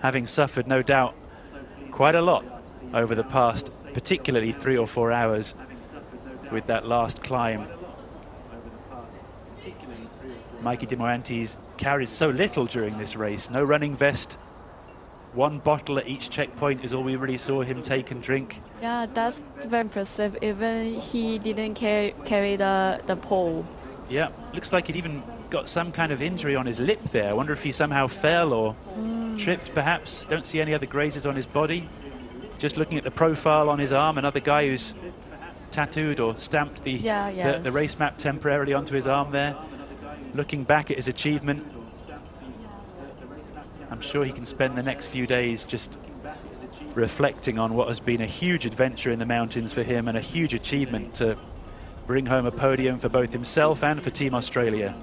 having suffered, no doubt, quite a lot over the past, particularly 3 or 4 hours with that last climb. Mikey de Morantes carried so little during this race. No running vest. 1 bottle at each checkpoint is all we really saw him take and drink. Yeah, that's very impressive. Even he didn't carry the pole. Yeah, looks like he'd even got some kind of injury on his lip there. I wonder if he somehow fell or tripped, perhaps. Don't see any other grazes on his body. Just looking at the profile on his arm, another guy who's tattooed or stamped the race map temporarily onto his arm there. Looking back at his achievement, I'm sure he can spend the next few days just reflecting on what has been a huge adventure in the mountains for him and a huge achievement to bring home a podium for both himself and for Team Australia.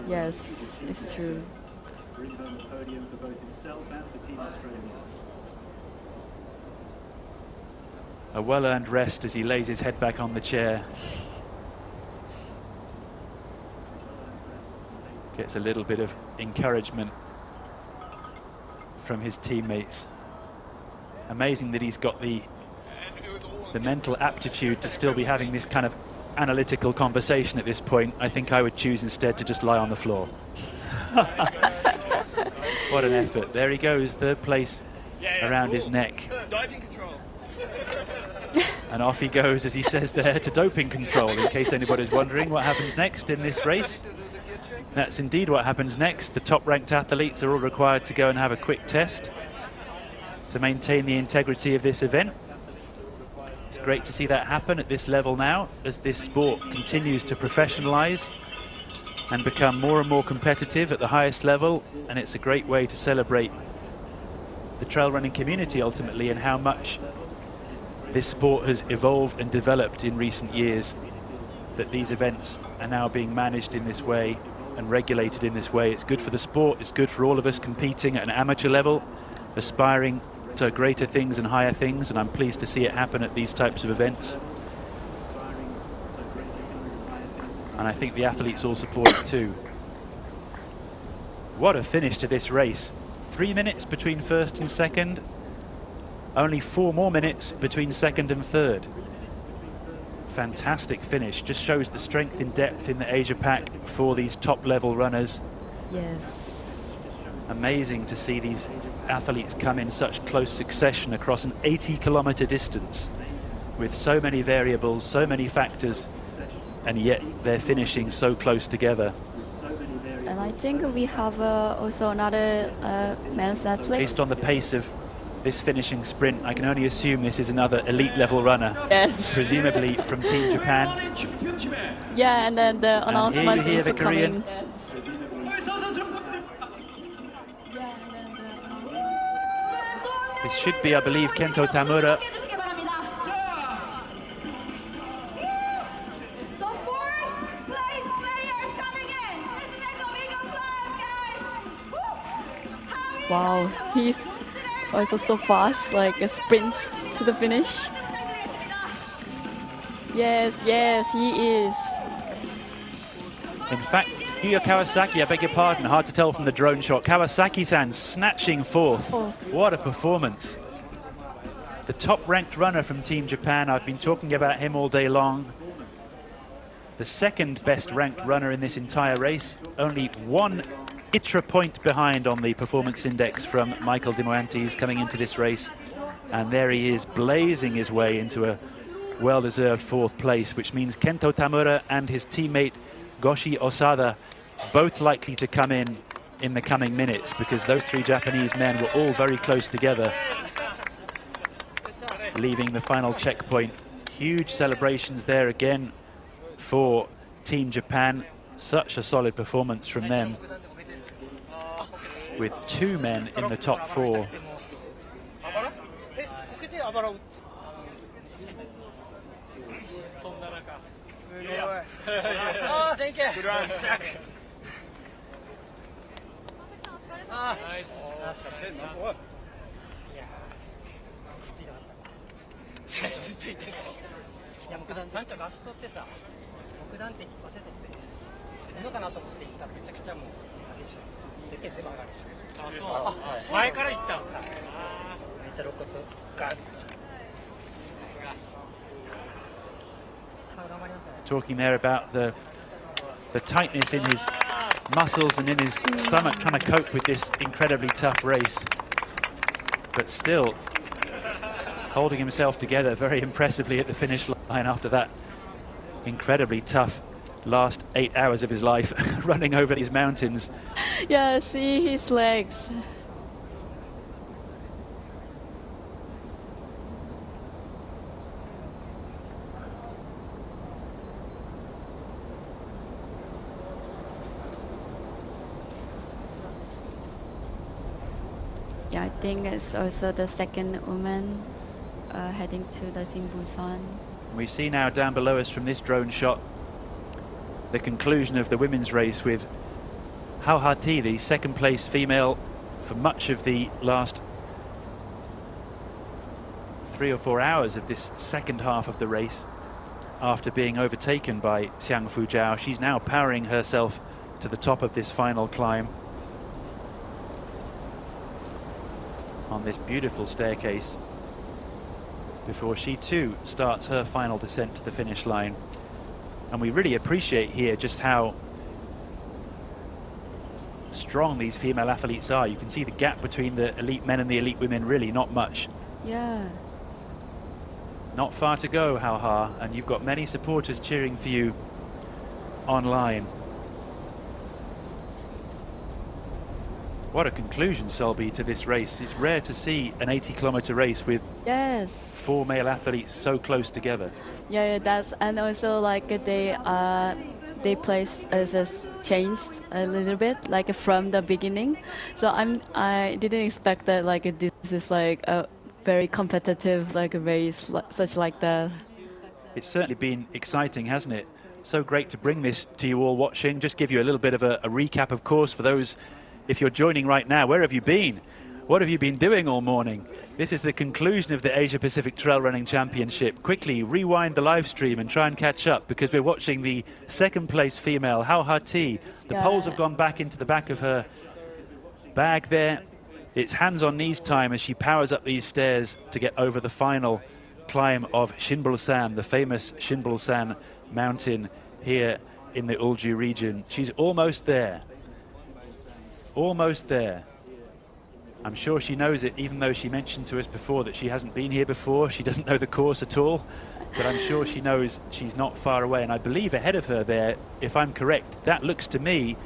Yes, it's true. A well-earned rest as he lays his head back on the chair. Gets a little bit of encouragement from his teammates. Amazing that he's got the mental aptitude to still be having this kind of analytical conversation at this point. I think I would choose instead to just lie on the floor. What an effort. There he goes, 3rd place around his neck. Doping control. And off he goes, as he says there, to doping control, in case anybody's wondering what happens next in this race. That's indeed what happens next. The top-ranked athletes are all required to go and have a quick test to maintain the integrity of this event. It's great to see that happen at this level now, as this sport continues to professionalize and become more and more competitive at the highest level, and it's a great way to celebrate the trail running community ultimately and how much this sport has evolved and developed in recent years, that these events are now being managed in this way and regulated in this way. It's good for the sport, it's good for all of us competing at an amateur level, aspiring to greater things and higher things, and I'm pleased to see it happen at these types of events. And I think the athletes all support it too. What a finish to this race. 3 minutes between 1st and 2nd, only 4 more minutes between 2nd and 3rd. Fantastic finish, just shows the strength in depth in the Asia Pac for these top level runners. Yes. Amazing to see these athletes come in such close succession across an 80-kilometer distance with so many variables, so many factors, and yet they're finishing so close together. And I think we have also another men's athlete. Based on the pace of this finishing sprint, I can only assume this is another elite level runner. Yes. Presumably from Team Japan. Yeah, and then the announcement is coming. This should be, I believe, Kento Tamura. Wow, he's also so fast, like a sprint to the finish. Yes, yes, he is. In fact, Yuya Kawasaki, I beg your pardon, hard to tell from the drone shot. Kawasaki-san snatching 4th. What a performance. The top-ranked runner from Team Japan, I've been talking about him all day long. The 2nd best ranked runner in this entire race, only 1 ITRA point behind on the performance index from Michael de Morantes coming into this race. And there he is, blazing his way into a well-deserved 4th place, which means Kento Tamura and his teammate Goshi Osada both likely to come in the coming minutes, because those 3 Japanese men were all very close together, leaving the final checkpoint. Huge celebrations there again for Team Japan. Such a solid performance from them, with 2 men in the top 4. Talking there about the tightness in his muscles and in his stomach, trying to cope with this incredibly tough race, but still holding himself together very impressively at the finish line after that incredibly tough last 8 hours of his life running over these mountains. Yeah, see his legs. Yeah, I think it's also the second woman heading to the Sinbusan. We see now down below us from this drone shot the conclusion of the women's race with Hau Ha-ti, the second place female for much of the last 3 or 4 hours of this second half of the race, after being overtaken by Xiang Fujiao. She's now powering herself to the top of this final climb on this beautiful staircase before she too starts her final descent to the finish line. And we really appreciate here just how strong these female athletes are. You can see the gap between the elite men and the elite women, really not much. Yeah. Not far to go, Hau Ha, and you've got many supporters cheering for you online. What a conclusion, Selby, to this race. It's rare to see an 80-kilometer race with 4 male athletes so close together. Yeah, that's, and also like they place has changed a little bit, like from the beginning. So I didn't expect that like this is like a very competitive like race such like that. It's certainly been exciting, hasn't it? So great to bring this to you all watching. Just give you a little bit of a recap, of course, for those. If you're joining right now, where have you been? What have you been doing all morning? This is the conclusion of the Asia Pacific Trail Running Championship. Quickly rewind the live stream and try and catch up, because we're watching the second place female, Hau Ha-ti. The poles have gone back into the back of her bag there. It's hands on knees time as she powers up these stairs to get over the final climb of Shinbulsan, the famous Shinbulsan mountain here in the Ulju region. She's almost there. Almost there. I'm sure she knows it, even though she mentioned to us before that she hasn't been here before. She doesn't know the course at all, but I'm sure she knows she's not far away. And I believe ahead of her there, if I'm correct, that looks to me,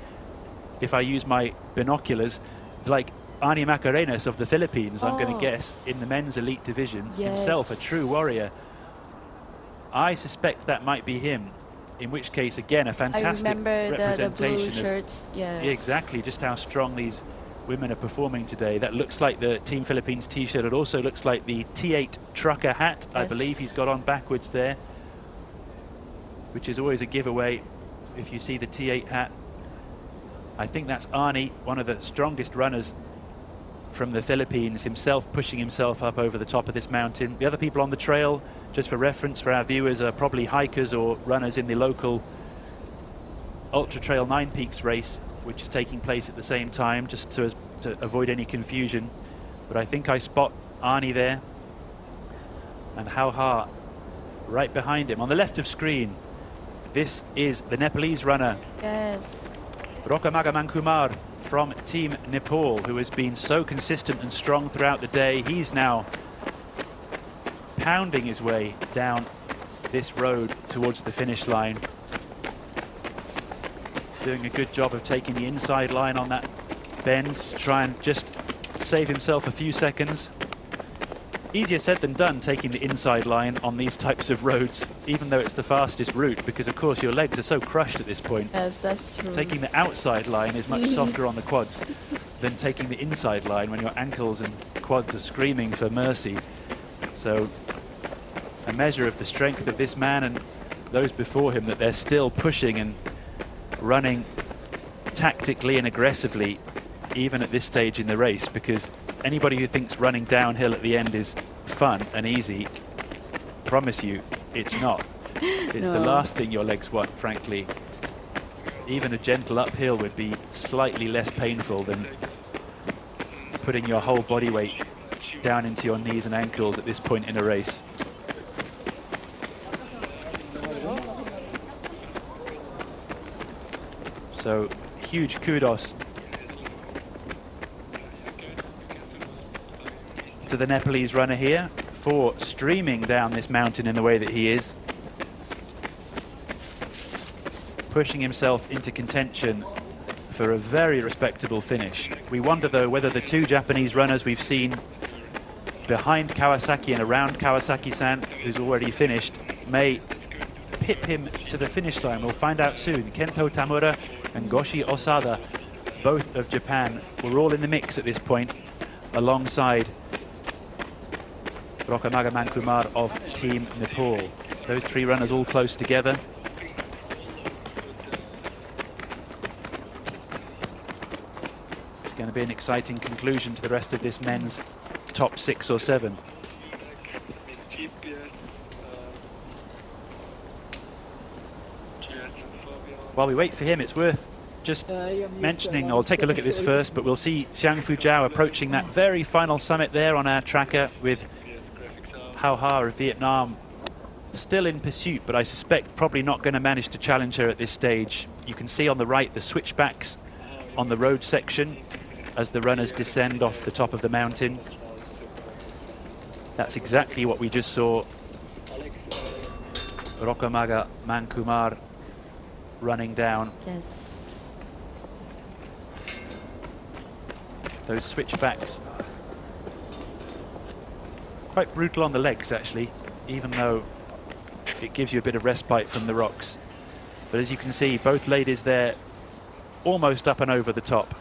if I use my binoculars, like Ani Macarenas of the Philippines, I'm going to guess, in the men's elite division. Himself a true warrior. I suspect that might be him. In which case, again, a fantastic representation the blue shirts. of exactly just how strong these women are performing today. That looks like the Team Philippines t-shirt. It also looks like the T8 trucker hat. I believe he's got on backwards there, which is always a giveaway if you see the T8 hat. I think that's Arnie, one of the strongest runners from the Philippines, himself pushing himself up over the top of this mountain. The other people on the trail, just for reference for our viewers, are probably hikers or runners in the local Ultra Trail 9 Peaks race, which is taking place at the same time, just to avoid any confusion. But I think I spot Arnie there, and Hau Ha right behind him on the left of screen. This is the Nepalese runner, Rokamagaman Kumar from Team Nepal, who has been so consistent and strong throughout the day. He's now pounding his way down this road towards the finish line, doing a good job of taking the inside line on that bend to try and just save himself a few seconds. Easier said than done, taking the inside line on these types of roads, even though it's the fastest route, because of course your legs are so crushed at this point. Yes, that's true. Taking the outside line is much softer on the quads than taking the inside line when your ankles and quads are screaming for mercy. So a measure of the strength of this man and those before him, that they're still pushing and running tactically and aggressively even at this stage in the race, because anybody who thinks running downhill at the end is fun and easy, promise you it's not. It's the last thing your legs want, frankly. Even a gentle uphill would be slightly less painful than putting your whole body weight down into your knees and ankles at this point in a race. So huge kudos to the Nepalese runner here for streaming down this mountain in the way that he is, pushing himself into contention for a very respectable finish. We wonder though whether the two Japanese runners we've seen behind Kawasaki and around Kawasaki-san, who's already finished, may pip him to the finish line. We'll find out soon. Kento Tamura and Goshi Osada, both of Japan, were all in the mix at this point, alongside Rokamaga Mankumar of Team Nepal. Those three runners all close together. It's going to be an exciting conclusion to the rest of this men's top 6 or 7. While we wait for him, it's worth just mentioning, I'll take a look at this first, but we'll see Xiang Fujiao approaching that very final summit there on our tracker, with Hao Ha of Vietnam still in pursuit, but I suspect probably not going to manage to challenge her at this stage. You can see on the right the switchbacks on the road section as the runners descend off the top of the mountain. That's exactly what we just saw Rokamaga Mankumar running down. Yes. Those switchbacks, quite brutal on the legs actually, even though it gives you a bit of respite from the rocks. But as you can see, both ladies there almost up and over the top,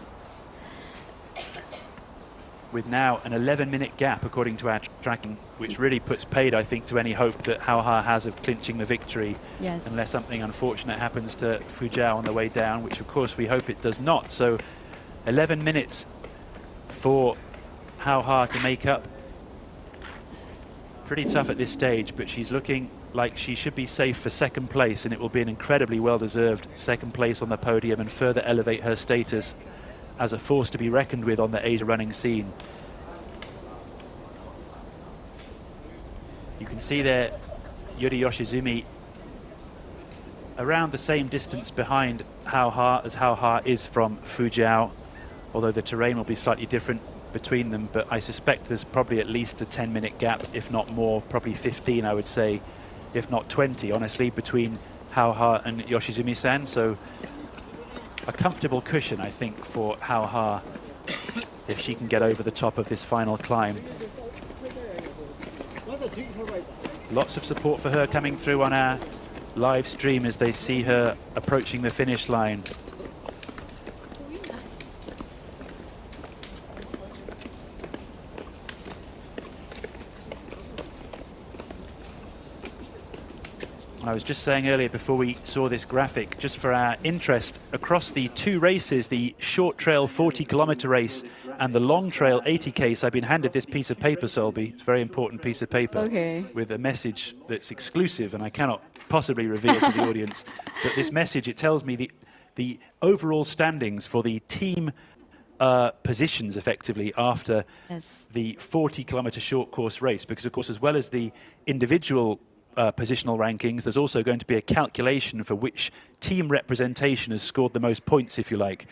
with now an 11-minute gap according to our tracking, which really puts paid, I think, to any hope that Hao Ha has of clinching the victory. Yes. Unless something unfortunate happens to Fujiao on the way down, which of course we hope it does not. So 11 minutes for Hao Ha to make up. Pretty tough at this stage, but she's looking like she should be safe for second place, and it will be an incredibly well-deserved second place on the podium and further elevate her status as a force to be reckoned with on the Asia running scene. You can see there Yuri Yoshizumi around the same distance behind Hao Ha as Hao Ha is from Fujiao, although the terrain will be slightly different between them, but I suspect there's probably at least a 10-minute gap, if not more, probably 15 I would say, if not 20 honestly, between Hao Ha and Yoshizumi-san. So a comfortable cushion, I think, for Hao Ha if she can get over the top of this final climb. Lots of support for her coming through on our live stream as they see her approaching the finish line. I was just saying earlier before we saw this graphic, just for our interest, across the two races, the short trail 40-kilometer race and the long trail 80K, I've been handed this piece of paper, Solby. It's a very important piece of paper. Okay. With a message that's exclusive and I cannot possibly reveal to the audience. But this message, it tells me the overall standings for the team positions effectively after the 40-kilometer short course race, because of course as well as the individual positional rankings, there's also going to be a calculation for which team representation has scored the most points, if you like,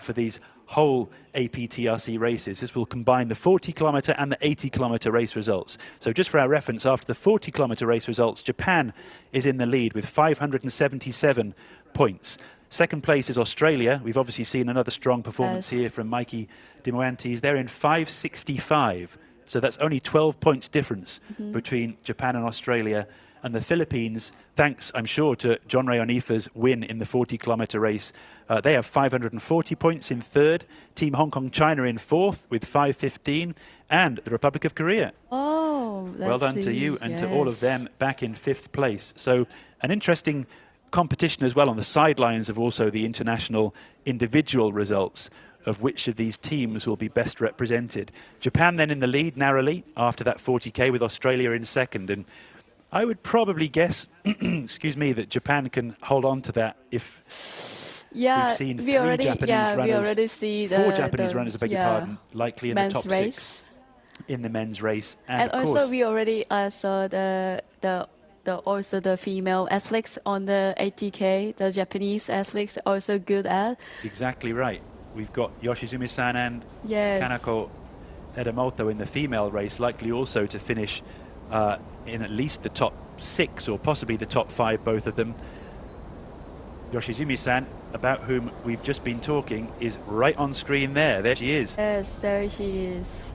for these whole APTRC races. This will combine the 40-kilometer and the 80-kilometer race results. So just for our reference, after the 40-kilometer race results, Japan is in the lead with 577 points. Second place is Australia. We've obviously seen another strong performance here from Mikey Dimoantes. They're in 565. So that's only 12 points difference between Japan and Australia. And the Philippines, thanks, I'm sure, to John Ray Onifa's win in the 40-kilometer race, they have 540 points in third. Team Hong Kong China in fourth with 515. And the Republic of Korea. Oh, Well done to you and to all of them back in 5th place. So an interesting competition as well on the sidelines of also the international individual results of which of these teams will be best represented. Japan then in the lead narrowly after that 40K, with Australia in second. And I would probably guess, excuse me, that Japan can hold on to that if we've seen four Japanese runners, I beg your pardon, likely in the top 6 in the men's race. And of also course, we already saw also the female athletes on the 80K, the Japanese athletes also good at. Exactly right. We've got Yoshizumi-san and Kanako Edamoto in the female race, likely also to finish in at least the top 6 or possibly the top 5, both of them. Yoshizumi-san, about whom we've just been talking, is right on screen there. There she is. Yes, there she is.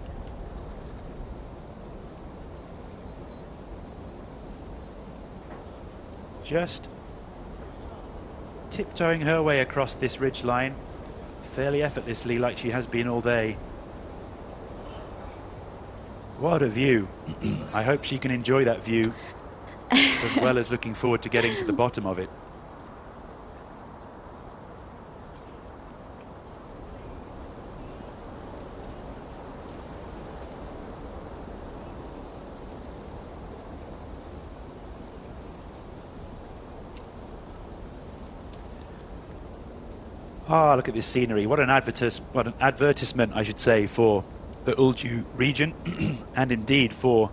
Just tiptoeing her way across this ridge line fairly effortlessly, like she has been all day. What a view. I hope she can enjoy that view as well as looking forward to getting to the bottom of it. Ah, look at this scenery. What an advertisement, I should say, for the Ulju region and indeed for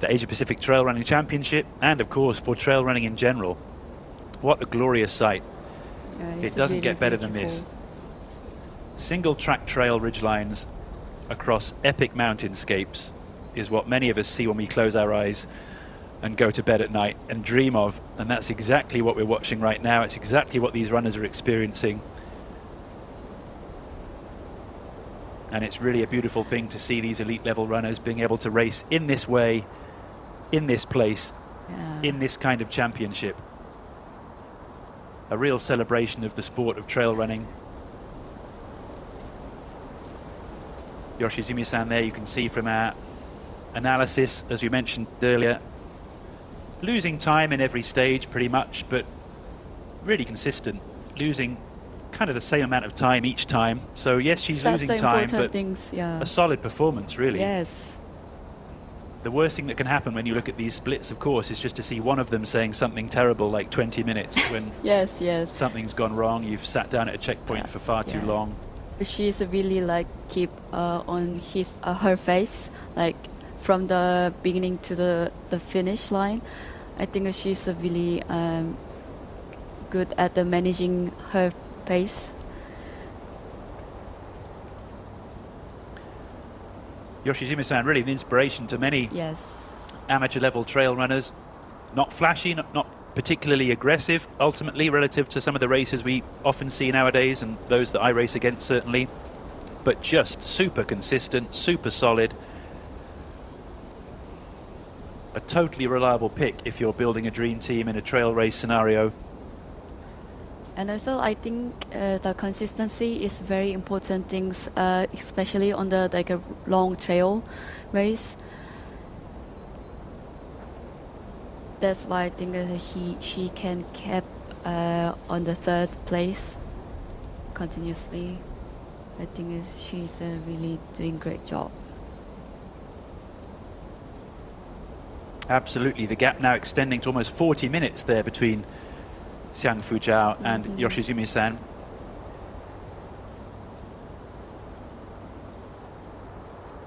the Asia Pacific Trail Running Championship and of course for trail running in general. What a glorious sight. It doesn't get better than this. Single track trail ridgelines across epic mountainscapes is what many of us see when we close our eyes and go to bed at night and dream of, and that's exactly what we're watching right now. It's exactly what these runners are experiencing. And it's really a beautiful thing to see these elite level runners being able to race in this way, in this place, in this kind of championship. A real celebration of the sport of trail running. Yoshizumi-san there, you can see from our analysis, as we mentioned earlier, losing time in every stage pretty much, but really consistent, losing kind of the same amount of time each time. So yes, she's losing time, but a solid performance, really. Yes. The worst thing that can happen when you look at these splits, of course, is just to see one of them saying something terrible like 20 minutes when something's gone wrong. You've sat down at a checkpoint for far too long. She's really like keep on her face, like from the beginning to the finish line. I think she's really good at the managing her pace. Yoshizumi-san, really an inspiration to many amateur level trail runners. Not flashy, not particularly aggressive ultimately relative to some of the races we often see nowadays and those that I race against certainly, but just super consistent, super solid. A totally reliable pick if you're building a dream team in a trail race scenario. And also, I think the consistency is very important things, especially on the a long trail race. That's why I think she can keep on the 3rd place continuously. I think she's really doing a great job. Absolutely, the gap now extending to almost 40 minutes there between Xiang Fujiao and Yoshizumi-san.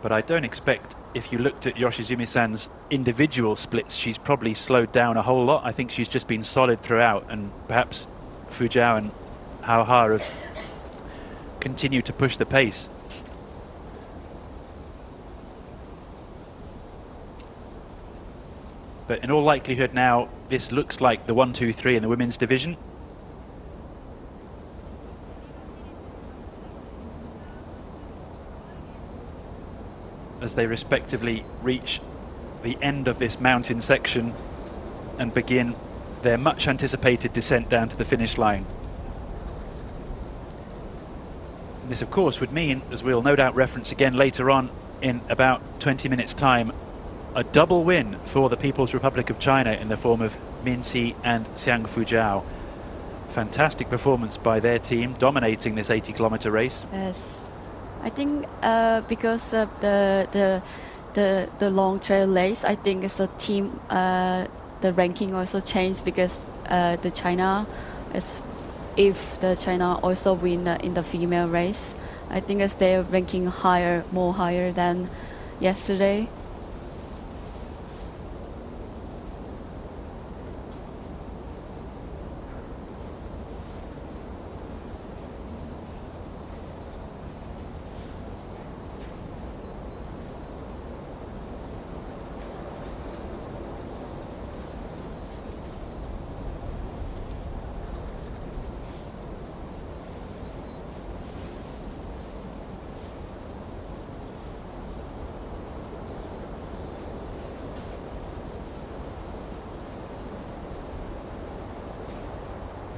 But I don't expect, if you looked at Yoshizumi-san's individual splits, she's probably slowed down a whole lot. I think she's just been solid throughout, and perhaps Fujiao and Haoha have continued to push the pace. But in all likelihood now, this looks like the 1, 2, 3 in the women's division. As they respectively reach the end of this mountain section and begin their much anticipated descent down to the finish line. And this of course would mean, as we'll no doubt reference again later on in about 20 minutes time, a double win for the People's Republic of China in the form of Min Si and Xiang Fujiao. Fantastic performance by their team, dominating this 80-kilometer race. Yes, I think because of the long trail race, I think it's a team. The ranking also changed because the China is. If the China also win in the female race, I think it's their ranking higher, more higher than yesterday.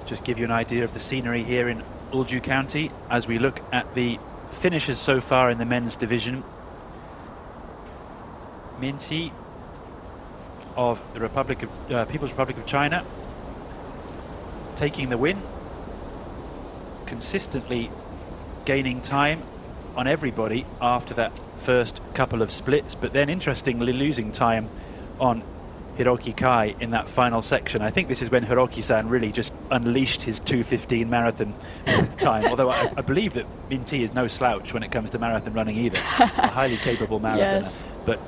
Just give you an idea of the scenery here in Ulju County as we look at the finishers so far in the men's division. Min Si of the People's Republic of China taking the win, consistently gaining time on everybody after that first couple of splits, but then interestingly losing time on Hiroki Kai in that final section. I think this is when Hiroki-san really just unleashed his 2:15 marathon time, although I believe that Min Si is no slouch when it comes to marathon running either. A highly capable marathoner. Yes. But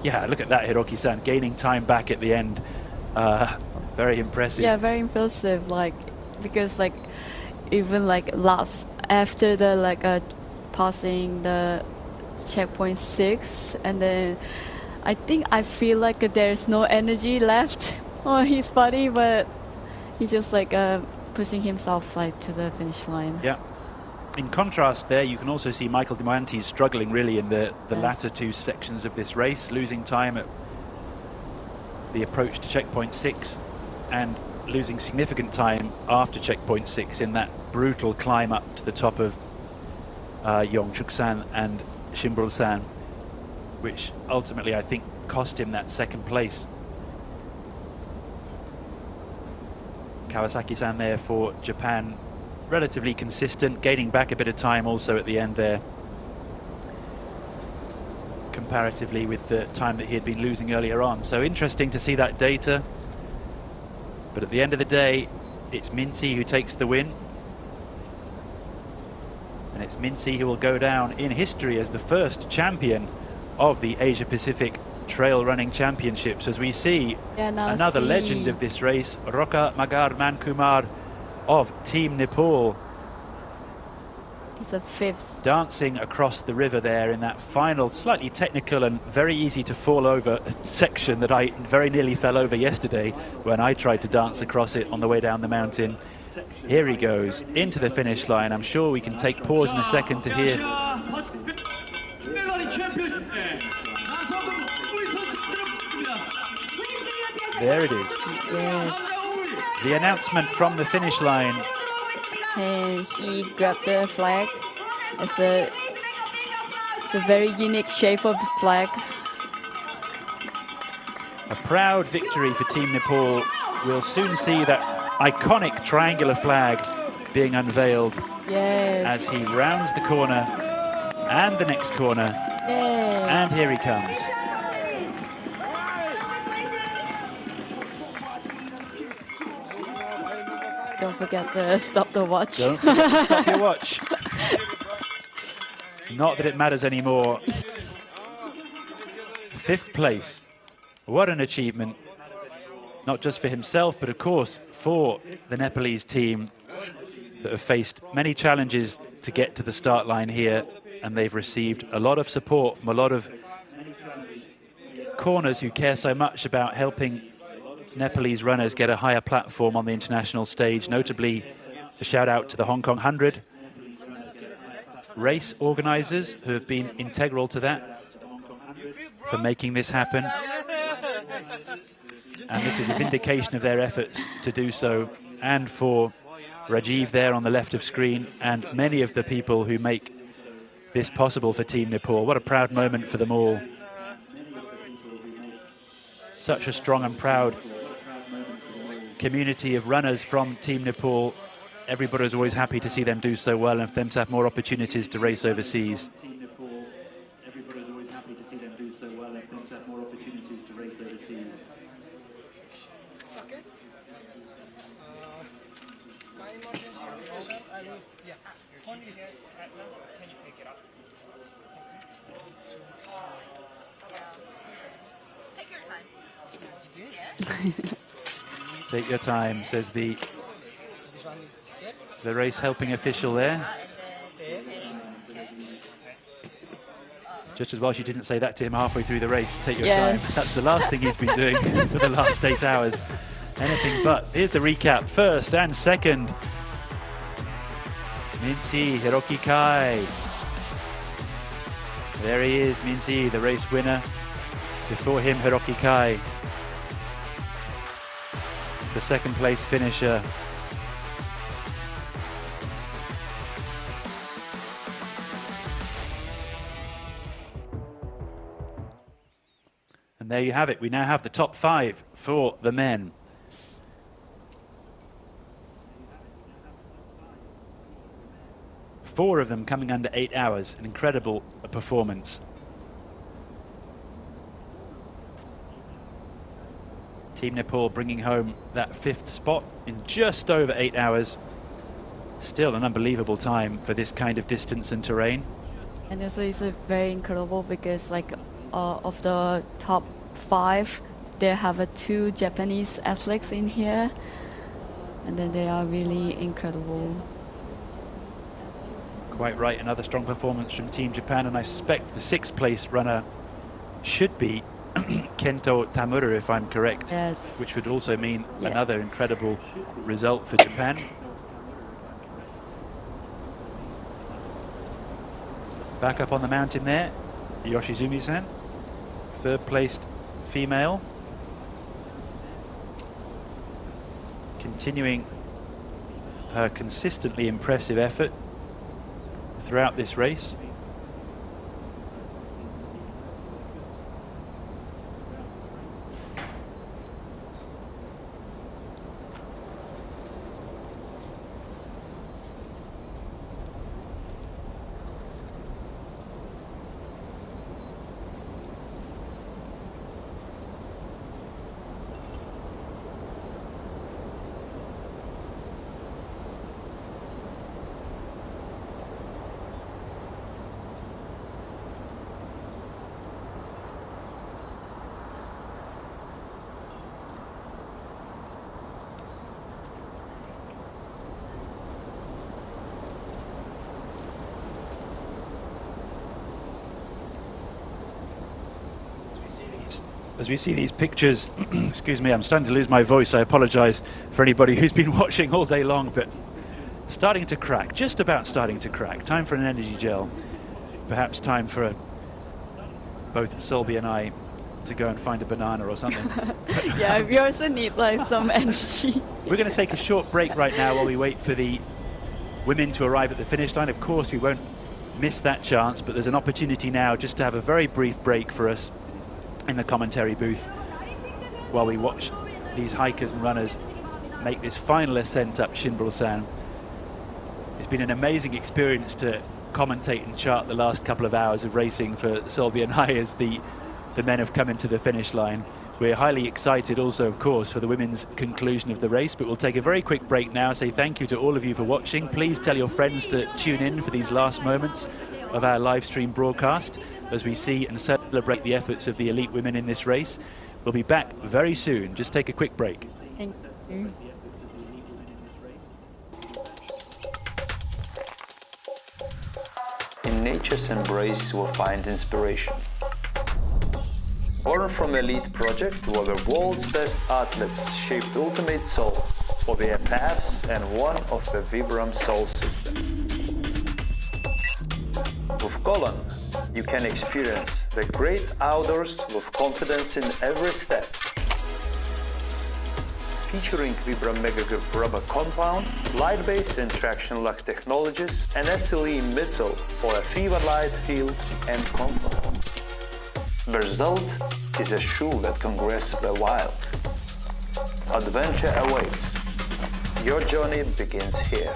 yeah, look at that, Hiroki-san gaining time back at the end. Very impressive. Yeah, very impressive. Like, because like even like last after the like passing the checkpoint 6, and then I feel like there's no energy left on his body, but he just like pushing himself like to the finish line. Yeah. In contrast there, you can also see Michael Diamanti struggling really in the latter two sections of this race, losing time at the approach to checkpoint 6 and losing significant time after checkpoint 6 in that brutal climb up to the top of Yongchuk-san and Shimbrul-san, which ultimately I think cost him that second place. Kawasaki-san there for Japan, relatively consistent, gaining back a bit of time also at the end there, comparatively with the time that he had been losing earlier on. So interesting to see that data. But at the end of the day, it's Min Si who takes the win. And it's Min Si who will go down in history as the first champion of the Asia Pacific Trail Running Championships, as we see another legend of this race, Roka Magar Mankumar of Team Nepal. He's the 5th. Dancing across the river there in that final, slightly technical and very easy to fall over section that I very nearly fell over yesterday when I tried to dance across it on the way down the mountain. Here he goes into the finish line. I'm sure we can take pause in a second to hear. There it is. Yes. The announcement from the finish line. And he grabbed the flag. It's a very unique shape of the flag. A proud victory for Team Nepal. We'll soon see that iconic triangular flag being unveiled as he rounds the corner and the next corner. And here he comes. Don't forget to stop the watch. Don't forget to stop your watch. Not that it matters anymore. 5th place. What an achievement. Not just for himself, but of course for the Nepalese team that have faced many challenges to get to the start line here. And they've received a lot of support from a lot of corners who care so much about helping Nepalese runners get a higher platform on the international stage, notably a shout out to the Hong Kong 100 race organizers who have been integral to that, for making this happen. And this is a vindication of their efforts to do so, and for Rajiv there on the left of screen and many of the people who make this possible for Team Nepal. What a proud moment for them all. Such a strong and proud community of runners from Team Nepal. Everybody's always happy to see them do so well and for them to have more opportunities to race overseas. Take your time, says the race helping official there. Just as well she didn't say that to him halfway through the race. Take your time. That's the last thing he's been doing for the last 8 hours. Anything but. Here's the recap. First and second. Mincy, Hiroki Kai. There he is, Mincy, the race winner. Before him, Hiroki Kai, the second place finisher. And there you have it. We now have the top 5 for the men. Four of them coming under 8 hours, an incredible performance. Team Nepal bringing home that 5th spot in just over 8 hours. Still an unbelievable time for this kind of distance and terrain. And also it's very incredible because like of the top 5, they have 2 Japanese athletes in here. And then they are really incredible. Quite right, another strong performance from Team Japan, and I suspect the 6th place runner should be Kento Tamura, if I'm correct. Yes. Which would also mean another incredible result for Japan. Back up on the mountain there, Yoshizumi-san, 3rd placed female. Continuing her consistently impressive effort throughout this race. As we see these pictures, excuse me, I'm starting to lose my voice. I apologize for anybody who's been watching all day long, but starting to crack, just about starting to crack. Time for an energy gel. Perhaps time for both Solby and I to go and find a banana or something. Yeah, we also need like some energy. We're going to take a short break right now while we wait for the women to arrive at the finish line. Of course, we won't miss that chance, but there's an opportunity now just to have a very brief break for us in the commentary booth while we watch these hikers and runners make this final ascent up Shinbul-san. It's been an amazing experience to commentate and chart the last couple of hours of racing for Solby and I as the men have come into the finish line. We're highly excited also, of course, for the women's conclusion of the race, but we'll take a very quick break now. Say thank you to all of you for watching. Please tell your friends to tune in for these last moments of our live stream broadcast as we see and celebrate the efforts of the elite women in this race. We'll be back very soon. Just take a quick break. Thank you. In nature's embrace we'll find inspiration. Born from elite project where the world's best athletes shaped ultimate souls for their paths and one of the Vibram soul system. With Golan, you can experience the great outdoors with confidence in every step. Featuring Vibram Mega Grip rubber compound, light-based and traction lock technologies, and SLE midsole for a fever light feel and comfort. The result is a shoe that can grasp the wild. Adventure awaits. Your journey begins here.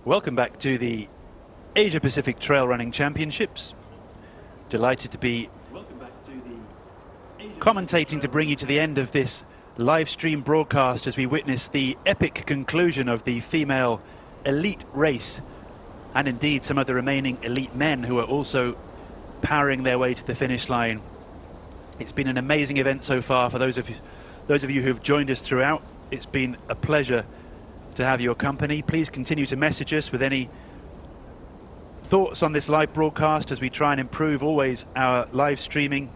Welcome back to the Asia Pacific Trail Running Championships. Delighted to be commentating to bring you to the end of this live stream broadcast as we witness the epic conclusion of the female elite race, and indeed some of the remaining elite men who are also powering their way to the finish line. It's been an amazing event so far for those of you who have joined us throughout. It's been a pleasure to have your company. Please continue to message us with any thoughts on this live broadcast as we try and improve always our live streaming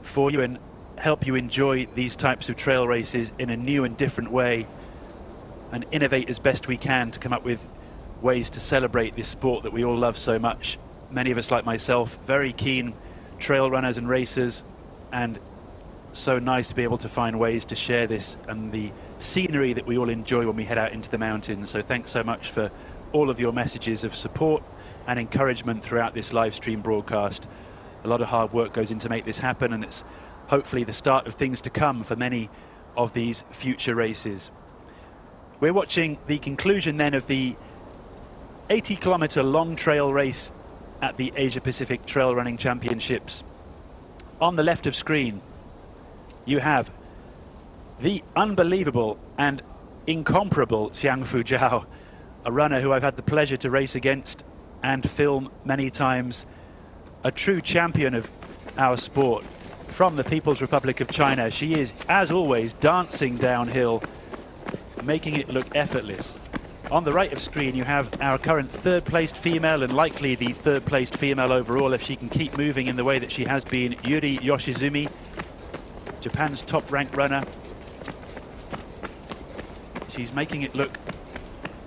for you and help you enjoy these types of trail races in a new and different way, and innovate as best we can to come up with ways to celebrate this sport that we all love so much. Many of us, like myself, very keen trail runners and racers, and so nice to be able to find ways to share this and the scenery that we all enjoy when we head out into the mountains. So thanks so much for all of your messages of support and encouragement throughout this live stream broadcast. A lot of hard work goes into make this happen, and it's hopefully the start of things to come for many of these future races. We're watching the conclusion then of the 80-kilometer long trail race at the Asia Pacific Trail Running Championships. On the left of screen, you have the unbelievable and incomparable Xiangfu Zhao, a runner who I've had the pleasure to race against and film many times, a true champion of our sport from the People's Republic of China. She is, as always, dancing downhill, making it look effortless. On the right of screen, you have our current third-placed female and likely the third-placed female overall if she can keep moving in the way that she has been, Yuri Yoshizumi, Japan's top-ranked runner. She's making it look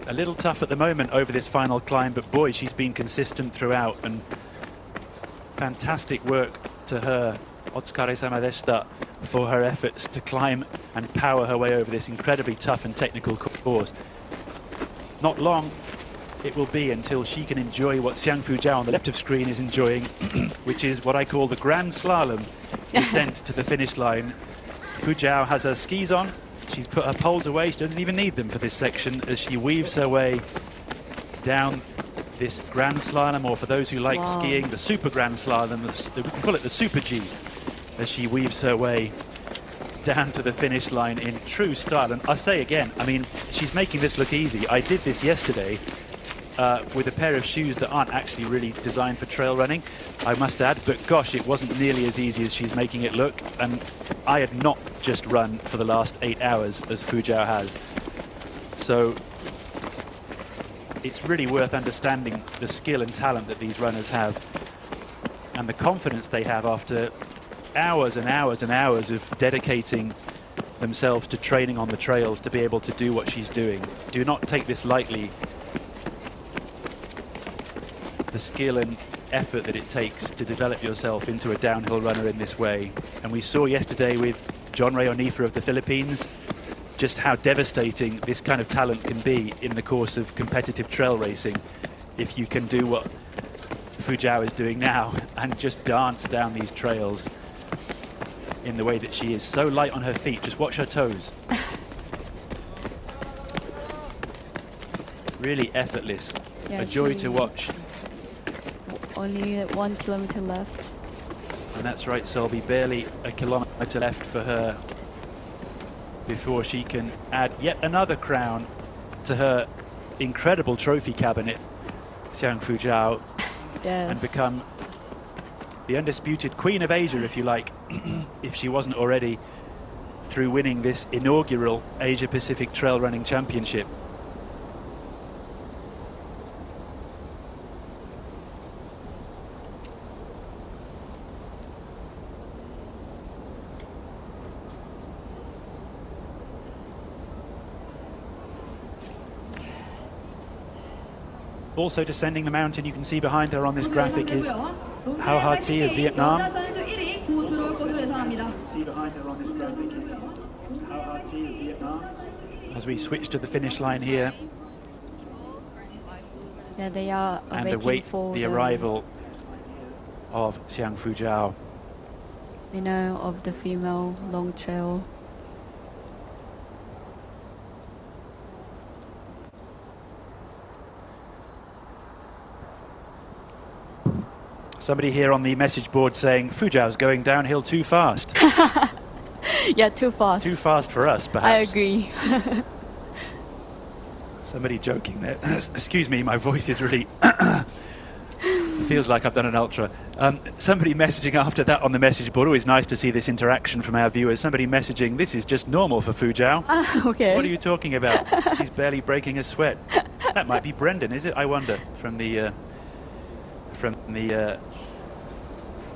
a little tough at the moment over this final climb, but boy, she's been consistent throughout, and fantastic work to her. Otsukare-sama deshita for her efforts to climb and power her way over this incredibly tough and technical course. Not long it will be until she can enjoy what Xiangfu Zhao on the left of screen is enjoying, which is what I call the Grand Slalom descent to the finish line. Fu Zhao has her skis on. She's put her poles away. She doesn't even need them for this section as she weaves her way down this Grand Slalom, or for those who like skiing, the Super Grand Slalom, we can call it the Super G, as she weaves her way down to the finish line in true style. And I say again, I mean, she's making this look easy. I did this yesterday with a pair of shoes that aren't actually really designed for trail running, I must add, but gosh, it wasn't nearly as easy as she's making it look. And I had not just run for the last 8 hours as Fu Zhao has. So it's really worth understanding the skill and talent that these runners have and the confidence they have after hours and hours and hours of dedicating themselves to training on the trails to be able to do what she's doing. Do not take this lightly, the skill and effort that it takes to develop yourself into a downhill runner in this way. And we saw yesterday with John Ray Onifa of the Philippines just how devastating this kind of talent can be in the course of competitive trail racing if you can do what Fu Zhao is doing now and just dance down these trails in the way that she is, so light on her feet. Just watch her toes. Really effortless. Yeah, a joy to watch. Only 1 kilometer left. And that's right, Solby, barely a kilometer left for her before she can add yet another crown to her incredible trophy cabinet, Xiangfu Zhao, yes, and become the undisputed Queen of Asia, if you like, if she wasn't already, through winning this inaugural Asia Pacific Trail Running Championship. Also descending the mountain, you can see behind her on this graphic is Hao Ha-Thi of Vietnam. As we switch to the finish line here, yeah, they are and await for the arrival of Xiangfu Zhao. Winner of the female long trail. Somebody here on the message board saying Fu Zhao's going downhill too fast. Yeah, too fast. Too fast for us, perhaps. I agree. Somebody joking there. Excuse me, my voice is really feels like I've done an ultra. Somebody messaging after that on the message board. Always nice to see this interaction from our viewers. Somebody messaging, this is just normal for Fu Zhao. Okay. What are you talking about? She's barely breaking a sweat. That might be Brendan, is it? I wonder, from the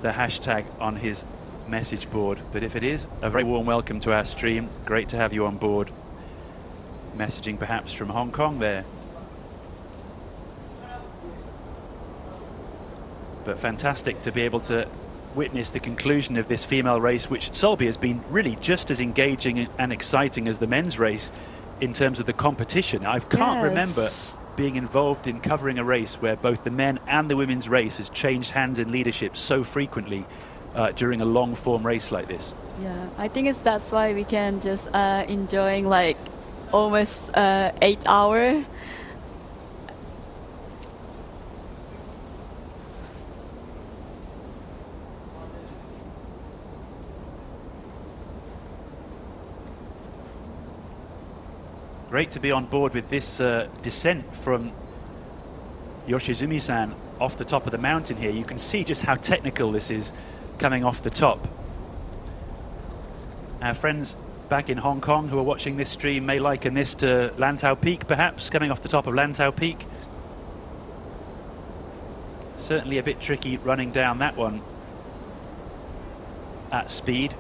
hashtag on his message board. But if it is, a very warm welcome to our stream. Great to have you on board. Messaging perhaps from Hong Kong there. But fantastic to be able to witness the conclusion of this female race, which Solby has been really just as engaging and exciting as the men's race in terms of the competition. I can't remember being involved in covering a race where both the men and the women's race has changed hands in leadership so frequently during a long form race like this. Yeah, I think that's why we can just enjoying like almost 8 hours. Great to be on board with this descent from Yoshizumi-san off the top of the mountain here. You can see just how technical this is coming off the top. Our friends back in Hong Kong who are watching this stream may liken this to Lantau Peak, perhaps, coming off the top of Lantau Peak. Certainly a bit tricky running down that one at speed.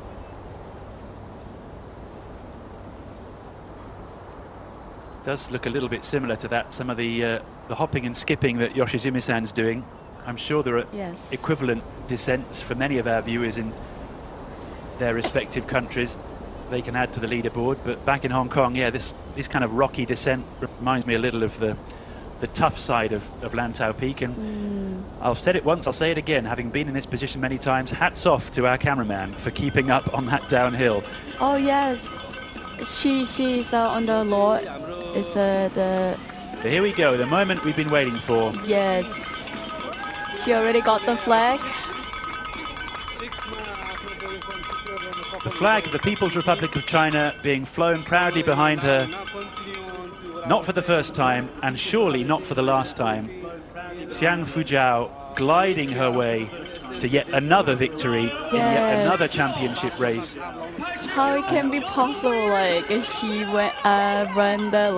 Does look a little bit similar to that, some of the hopping and skipping that Yoshizumi-san's doing. I'm sure there are equivalent descents for many of our viewers in their respective countries. They can add to the leaderboard, but back in Hong Kong, yeah, this kind of rocky descent reminds me a little of the tough side of Lantau Peak. And I've said it once, I'll say it again, having been in this position many times, hats off to our cameraman for keeping up on that downhill. Oh yes, she's on the law. It's the. Here we go, the moment we've been waiting for. Yes, she already got the flag. The flag of the People's Republic of China being flown proudly behind her, not for the first time, and surely not for the last time. Xiang Fujiao gliding her way to yet another victory in yet another championship race. How it can be possible? Like she went ran the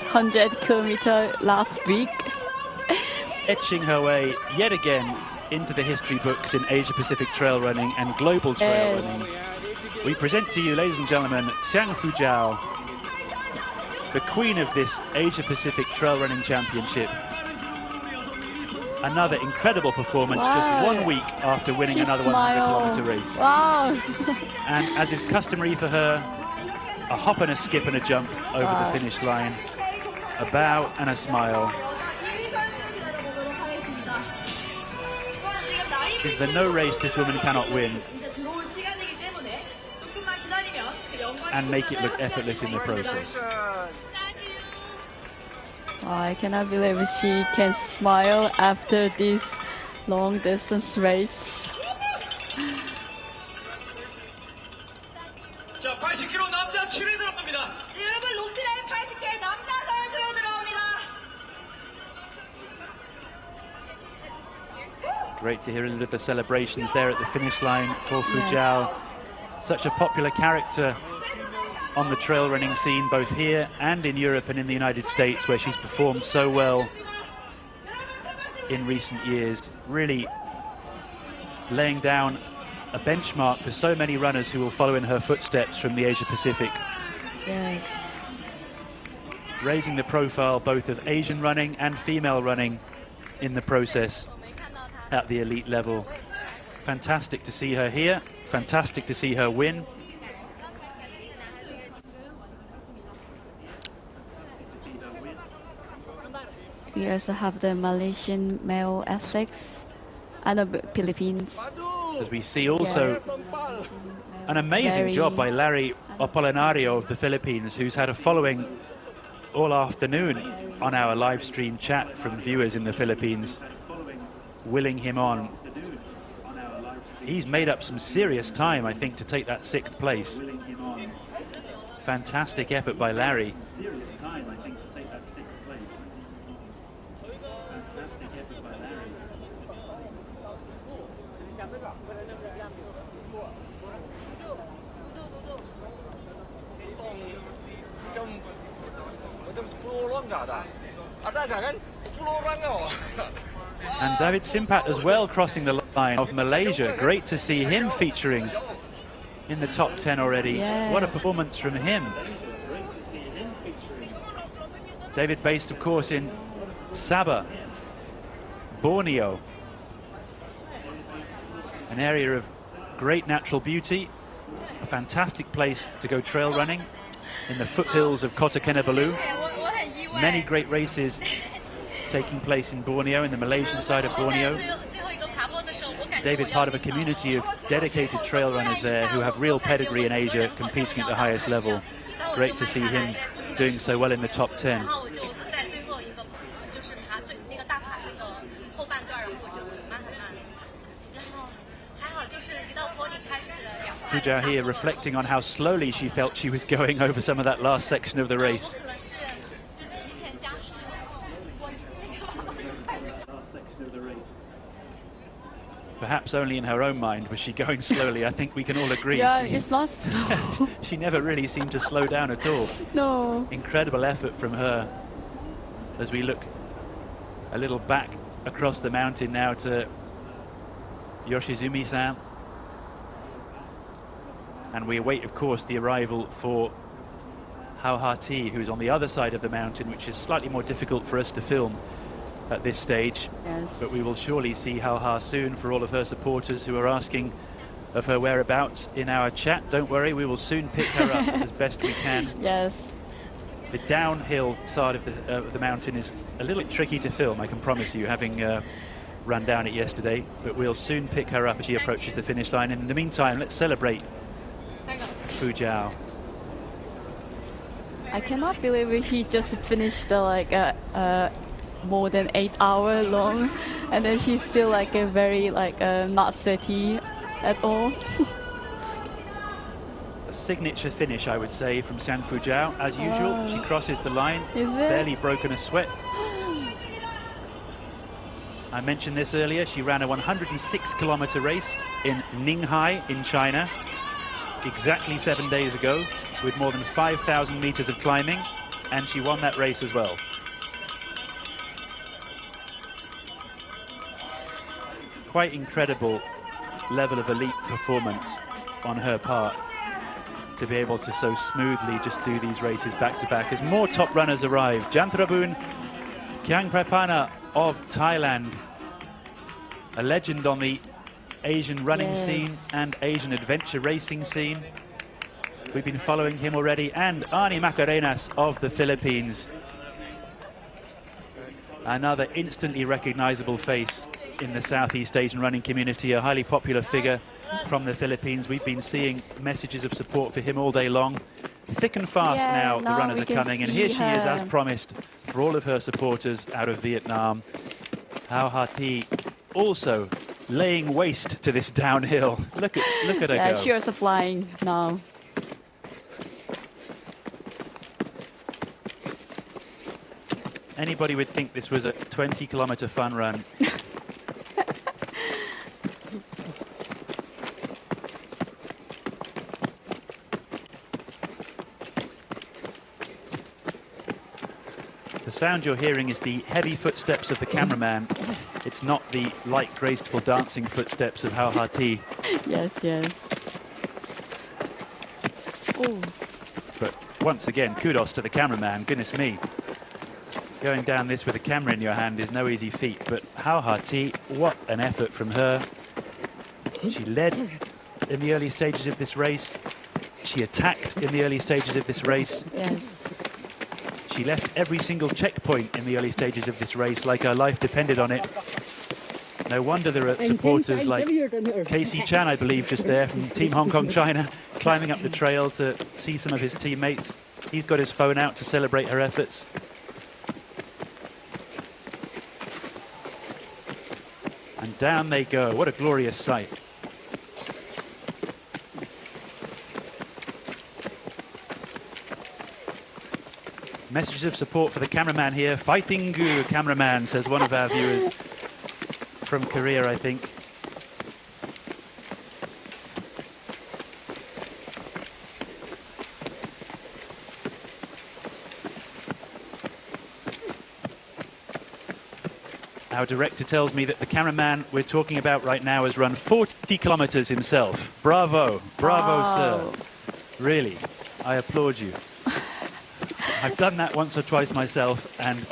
100-kilometer last week. Etching her way yet again into the history books in Asia-Pacific trail running and global trail running. We present to you, ladies and gentlemen, Xiang Fujiao, the queen of this Asia-Pacific Trail Running Championship. Another incredible performance just 1 week after winning another 100-kilometer race. Wow! And as is customary for her, a hop and a skip and a jump over the finish line, a bow and a smile. Is there no race this woman cannot win and make it look effortless in the process? I cannot believe she can smile after this long distance race. Great to hear a little of the celebrations there at the finish line for Fujiao. Such a popular character on the trail running scene, both here and in Europe and in the United States, where she's performed so well in recent years, really laying down a benchmark for so many runners who will follow in her footsteps from the Asia-Pacific. Yes. Raising the profile both of Asian running and female running in the process at the elite level. Fantastic to see her here, fantastic to see her win. We also have the Malaysian male athletes and the Philippines. As we see also an amazing job by Larry Apolinario of the Philippines, who's had a following all afternoon on our live stream chat from viewers in the Philippines, willing him on. He's made up some serious time, I think, to take that 6th place. Fantastic effort by Larry. And David Simpat as well, crossing the line of Malaysia. Great to see him featuring in the top 10 already. Yes. What a performance from him. David based, of course, in Sabah, Borneo. An area of great natural beauty, a fantastic place to go trail running in the foothills of Kota Kinabalu. Many great races taking place in Borneo, in the Malaysian side of Borneo. David, part of a community of dedicated trail runners there who have real pedigree in Asia, competing at the highest level. Great to see him doing so well in the top 10. Fujiao here reflecting on how slowly she felt she was going over some of that last section of the race. the race. Perhaps only in her own mind was she going slowly. I think we can all agree. Yeah, it's not slow. She never really seemed to slow down at all. No. Incredible effort from her. As we look a little back across the mountain now to Yoshizumi-san. And we await, of course, the arrival for Hauhati, who's on the other side of the mountain, which is slightly more difficult for us to film at this stage. Yes. But we will surely see Hauha soon. For all of her supporters who are asking of her whereabouts in our chat, don't worry, we will soon pick her up as best we can. Yes. The downhill side of the mountain is a little bit tricky to film, I can promise you, having run down it yesterday. But we'll soon pick her up as she approaches the finish line. And in the meantime, let's celebrate Fujiao. I cannot believe he just finished more than 8 hours long, and then she's still very not sweaty at all. A signature finish, I would say, from San Fujiao. As usual, she crosses the line, Is it? barely broken a sweat. I mentioned this earlier, she ran a 106-kilometer race in Ninghai in China exactly 7 days ago with more than 5,000 meters of climbing, and she won that race as well. Quite incredible level of elite performance on her part to be able to so smoothly just do these races back to back as more top runners arrive. Janthrabun Kyangprapana of Thailand, a legend on the Asian running scene and Asian adventure racing scene. We've been following him already. And Arnie Macarenas of the Philippines, another instantly recognizable face in the Southeast Asian running community, a highly popular figure from the Philippines. We've been seeing messages of support for him all day long. Thick and fast now the runners are coming, and here she is, as promised, for all of her supporters out of Vietnam. Hauhati also laying waste to this downhill. Look at her go. She was flying now. Anybody would think this was a 20-kilometer fun run. The sound you're hearing is the heavy footsteps of the cameraman. It's not the light, graceful, dancing footsteps of Hauhati. Yes, yes. Oh. But once again, kudos to the cameraman. Goodness me. Going down this with a camera in your hand is no easy feat. But Hauhati, what an effort from her. She led in the early stages of this race. She attacked in the early stages of this race. Yes. She left every single checkpoint in the early stages of this race like her life depended on it. No wonder there are supporters like Casey Chan, I believe, just there from Team Hong Kong China, climbing up the trail to see some of his teammates. He's got his phone out to celebrate her efforts. And down they go. What a glorious sight. Messages of support for the cameraman here. Fighting Gu cameraman, says one of our viewers from Korea, I think. Our director tells me that the cameraman we're talking about right now has run 40 kilometers himself. Bravo, bravo, sir. Really, I applaud you. I've done that once or twice myself, and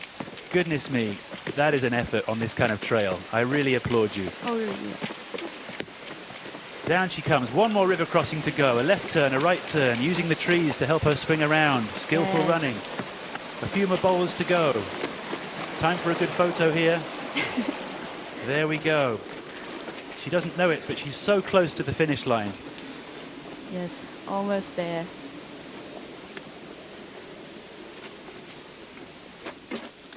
goodness me, that is an effort on this kind of trail. I really applaud you. Oh, really? Down she comes. One more river crossing to go. A left turn, a right turn, using the trees to help her swing around. Skillful running. A few more bowls to go. Time for a good photo here. There we go. She doesn't know it, but she's so close to the finish line. Yes, almost there.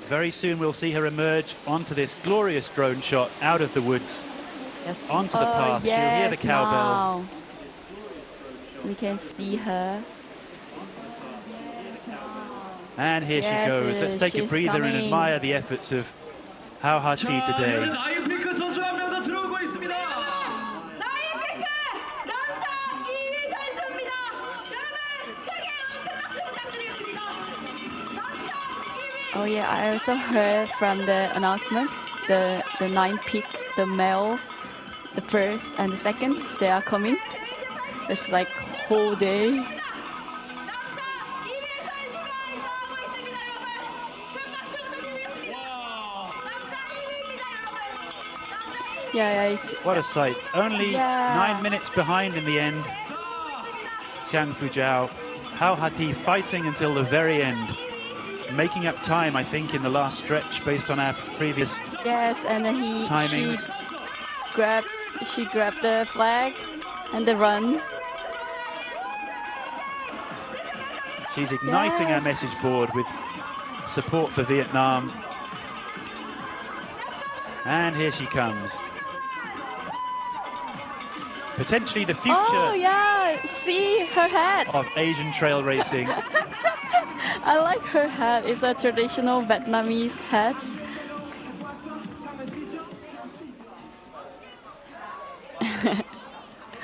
Very soon we'll see her emerge onto this glorious drone shot out of the woods. Yes. Onto the path. Yes, she'll hear the cowbell. now. We can see her. And here she goes. Let's take a breather and admire the efforts of Hauhati today. yeah, I also heard from the announcements, the 9 peak, the male, the first and the second, they are coming. It's like whole day. Yeah, What a sight. Only 9 minutes behind in the end. Xiang Fujiao, Hao Hati fighting until the very end. Making up time, I think, in the last stretch based on our previous and then timings. She grabbed the flag and the run. She's igniting our message board with support for Vietnam. And here she comes. Potentially the future see her hat of Asian trail racing. I like her hat. It's a traditional Vietnamese hat.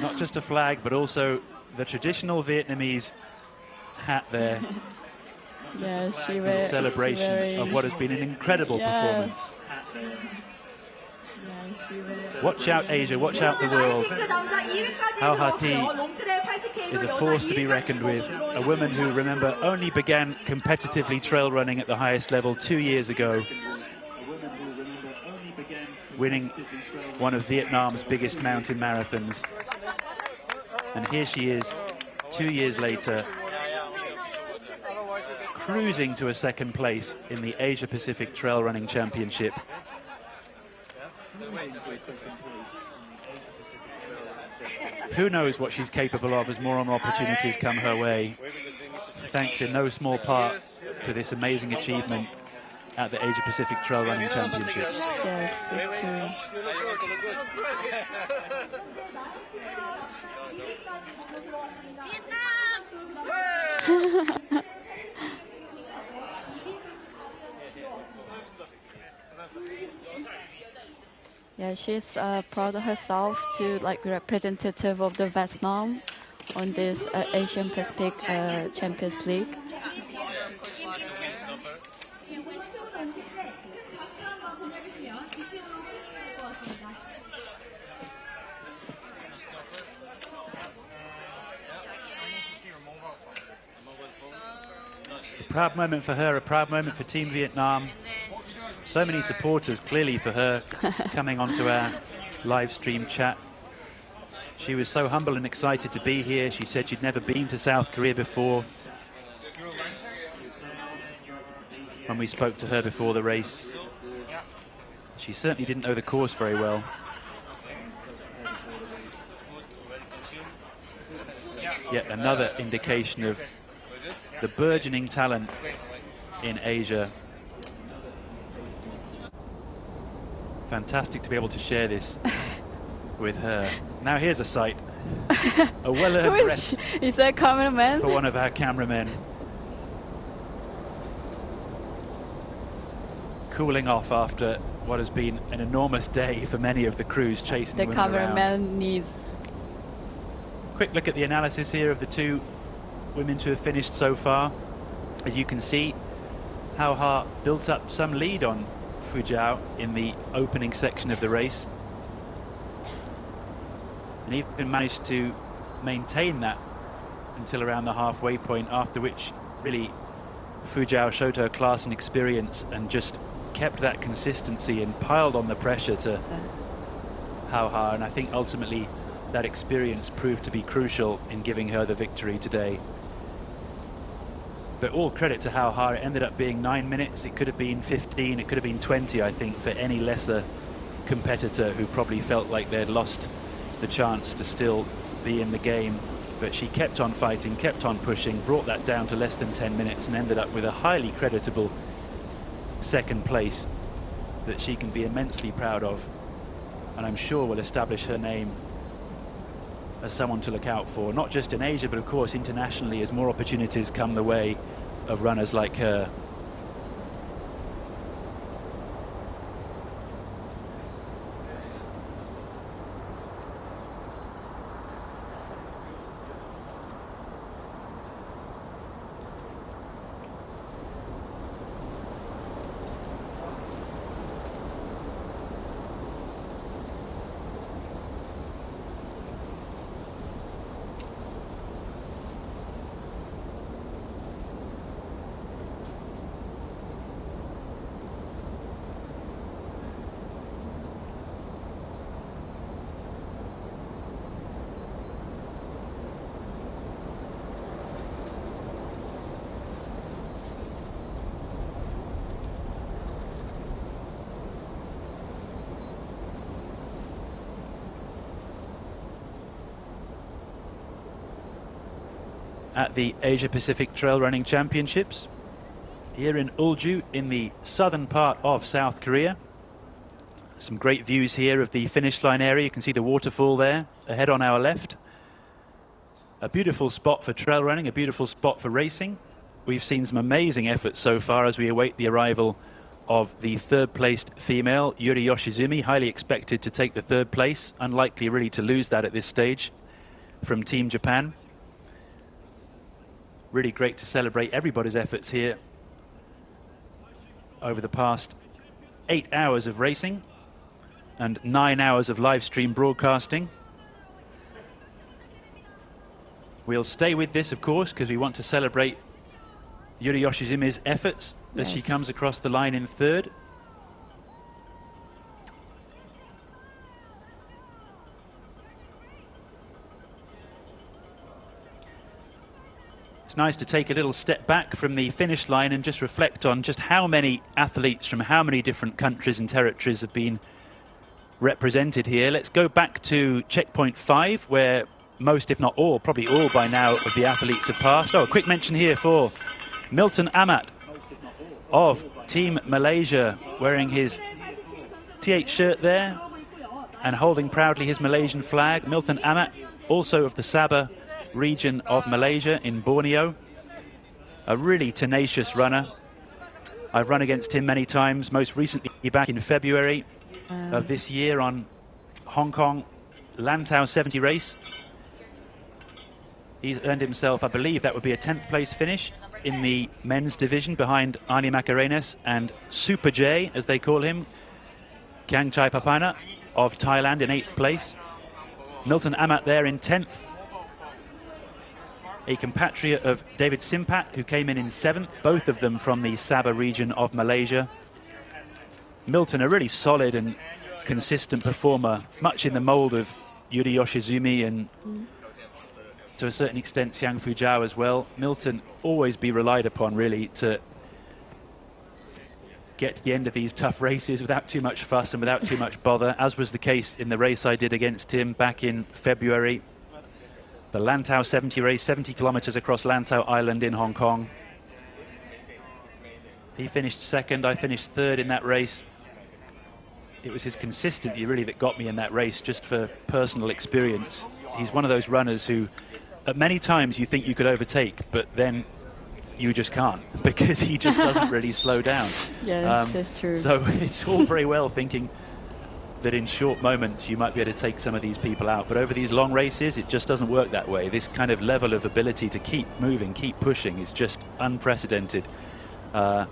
Not just a flag, but also the traditional Vietnamese hat there. Yeah, in celebration of what has been an incredible performance. Watch out, Asia, watch out the world. Hao Hati is a force to be reckoned with. A woman who, remember, only began competitively trail running at the highest level 2 years ago, winning one of Vietnam's biggest mountain marathons. And here she is, 2 years later, cruising to a second place in the Asia Pacific Trail Running Championship. Who knows what she's capable of as more and more opportunities come her way, thanks in no small part to this amazing achievement at the Asia Pacific Trail Running Championships. Yes, it's true. Yeah, she's proud of herself to like representative of the Vietnam on this Asian Pacific Champions League. A proud moment for her, a proud moment for Team Vietnam. So many supporters, clearly, for her coming onto our live stream chat. She was so humble and excited to be here. She said she'd never been to South Korea before. When we spoke to her before the race, she certainly didn't know the course very well. Yet another indication of the burgeoning talent in Asia. Fantastic to be able to share this with her. Now here's a sight. A well-earned rest. Is that a cameraman? For one of our cameramen. Cooling off after what has been an enormous day for many of the crews chasing the women cameraman around. Needs. Quick look at the analysis here of the two women to have finished so far. As you can see, Hao Ha built up some lead on Fujiao in the opening section of the race, and even managed to maintain that until around the halfway point, after which really Fujiao showed her class and experience and just kept that consistency and piled on the pressure to Hao Ha, and I think ultimately that experience proved to be crucial in giving her the victory today. But all credit to Hao Ha. It ended up being 9 minutes. It could have been 15. It could have been 20, I think, for any lesser competitor who probably felt like they'd lost the chance to still be in the game. But she kept on fighting, kept on pushing, brought that down to less than 10 minutes and ended up with a highly creditable second place that she can be immensely proud of, and I'm sure will establish her name as someone to look out for, not just in Asia, but of course internationally, as more opportunities come the way of runners like her. at the Asia Pacific Trail Running Championships here in Ulju in the southern part of South Korea. Some great views here of the finish line area. You can see the waterfall there ahead on our left. A beautiful spot for trail running, a beautiful spot for racing. We've seen some amazing efforts so far as we await the arrival of the third-placed female, Yuri Yoshizumi, highly expected to take the third place. Unlikely really to lose that at this stage from Team Japan. Really great to celebrate everybody's efforts here over the past 8 hours of racing and 9 hours of live stream broadcasting. We'll stay with this, of course, because we want to celebrate Yuri Yoshizumi's efforts as she comes across the line in third. It's nice to take a little step back from the finish line and just reflect on just how many athletes from how many different countries and territories have been represented here. Let's go back to checkpoint 5, where most, if not all, probably all by now of the athletes have passed. Oh, a quick mention here for Milton Amat of Team Malaysia, wearing his T8 shirt there and holding proudly his Malaysian flag. Milton Amat, also of the Sabah region of Malaysia in Borneo. A really tenacious runner. I've run against him many times, most recently back in February of this year on Hong Kong Lantau 70 race. He's earned himself, I believe that would be a 10th place finish in the men's division behind Arnie Macarenas and Super J, as they call him, Kang Chai Papana of Thailand in 8th place. Milton Amat there in 10th. A compatriot of David Simpat, who came in 7th, both of them from the Sabah region of Malaysia. Milton, a really solid and consistent performer, much in the mold of Yuri Yoshizumi and to a certain extent Xiang Fuzhou as well. Milton always be relied upon really to get to the end of these tough races without too much fuss and without too much bother, as was the case in the race I did against him back in February. The Lantau 70 race, 70 kilometers across Lantau Island in Hong Kong. He finished 2nd, I finished 3rd in that race. It was his consistency really that got me in that race, just for personal experience. He's one of those runners who at many times you think you could overtake, but then you just can't, because he just doesn't really slow down. Yes, that's true. So it's all very well thinking that in short moments you might be able to take some of these people out, but over these long races it just doesn't work that way. This kind of level of ability to keep moving, keep pushing is just unprecedented. And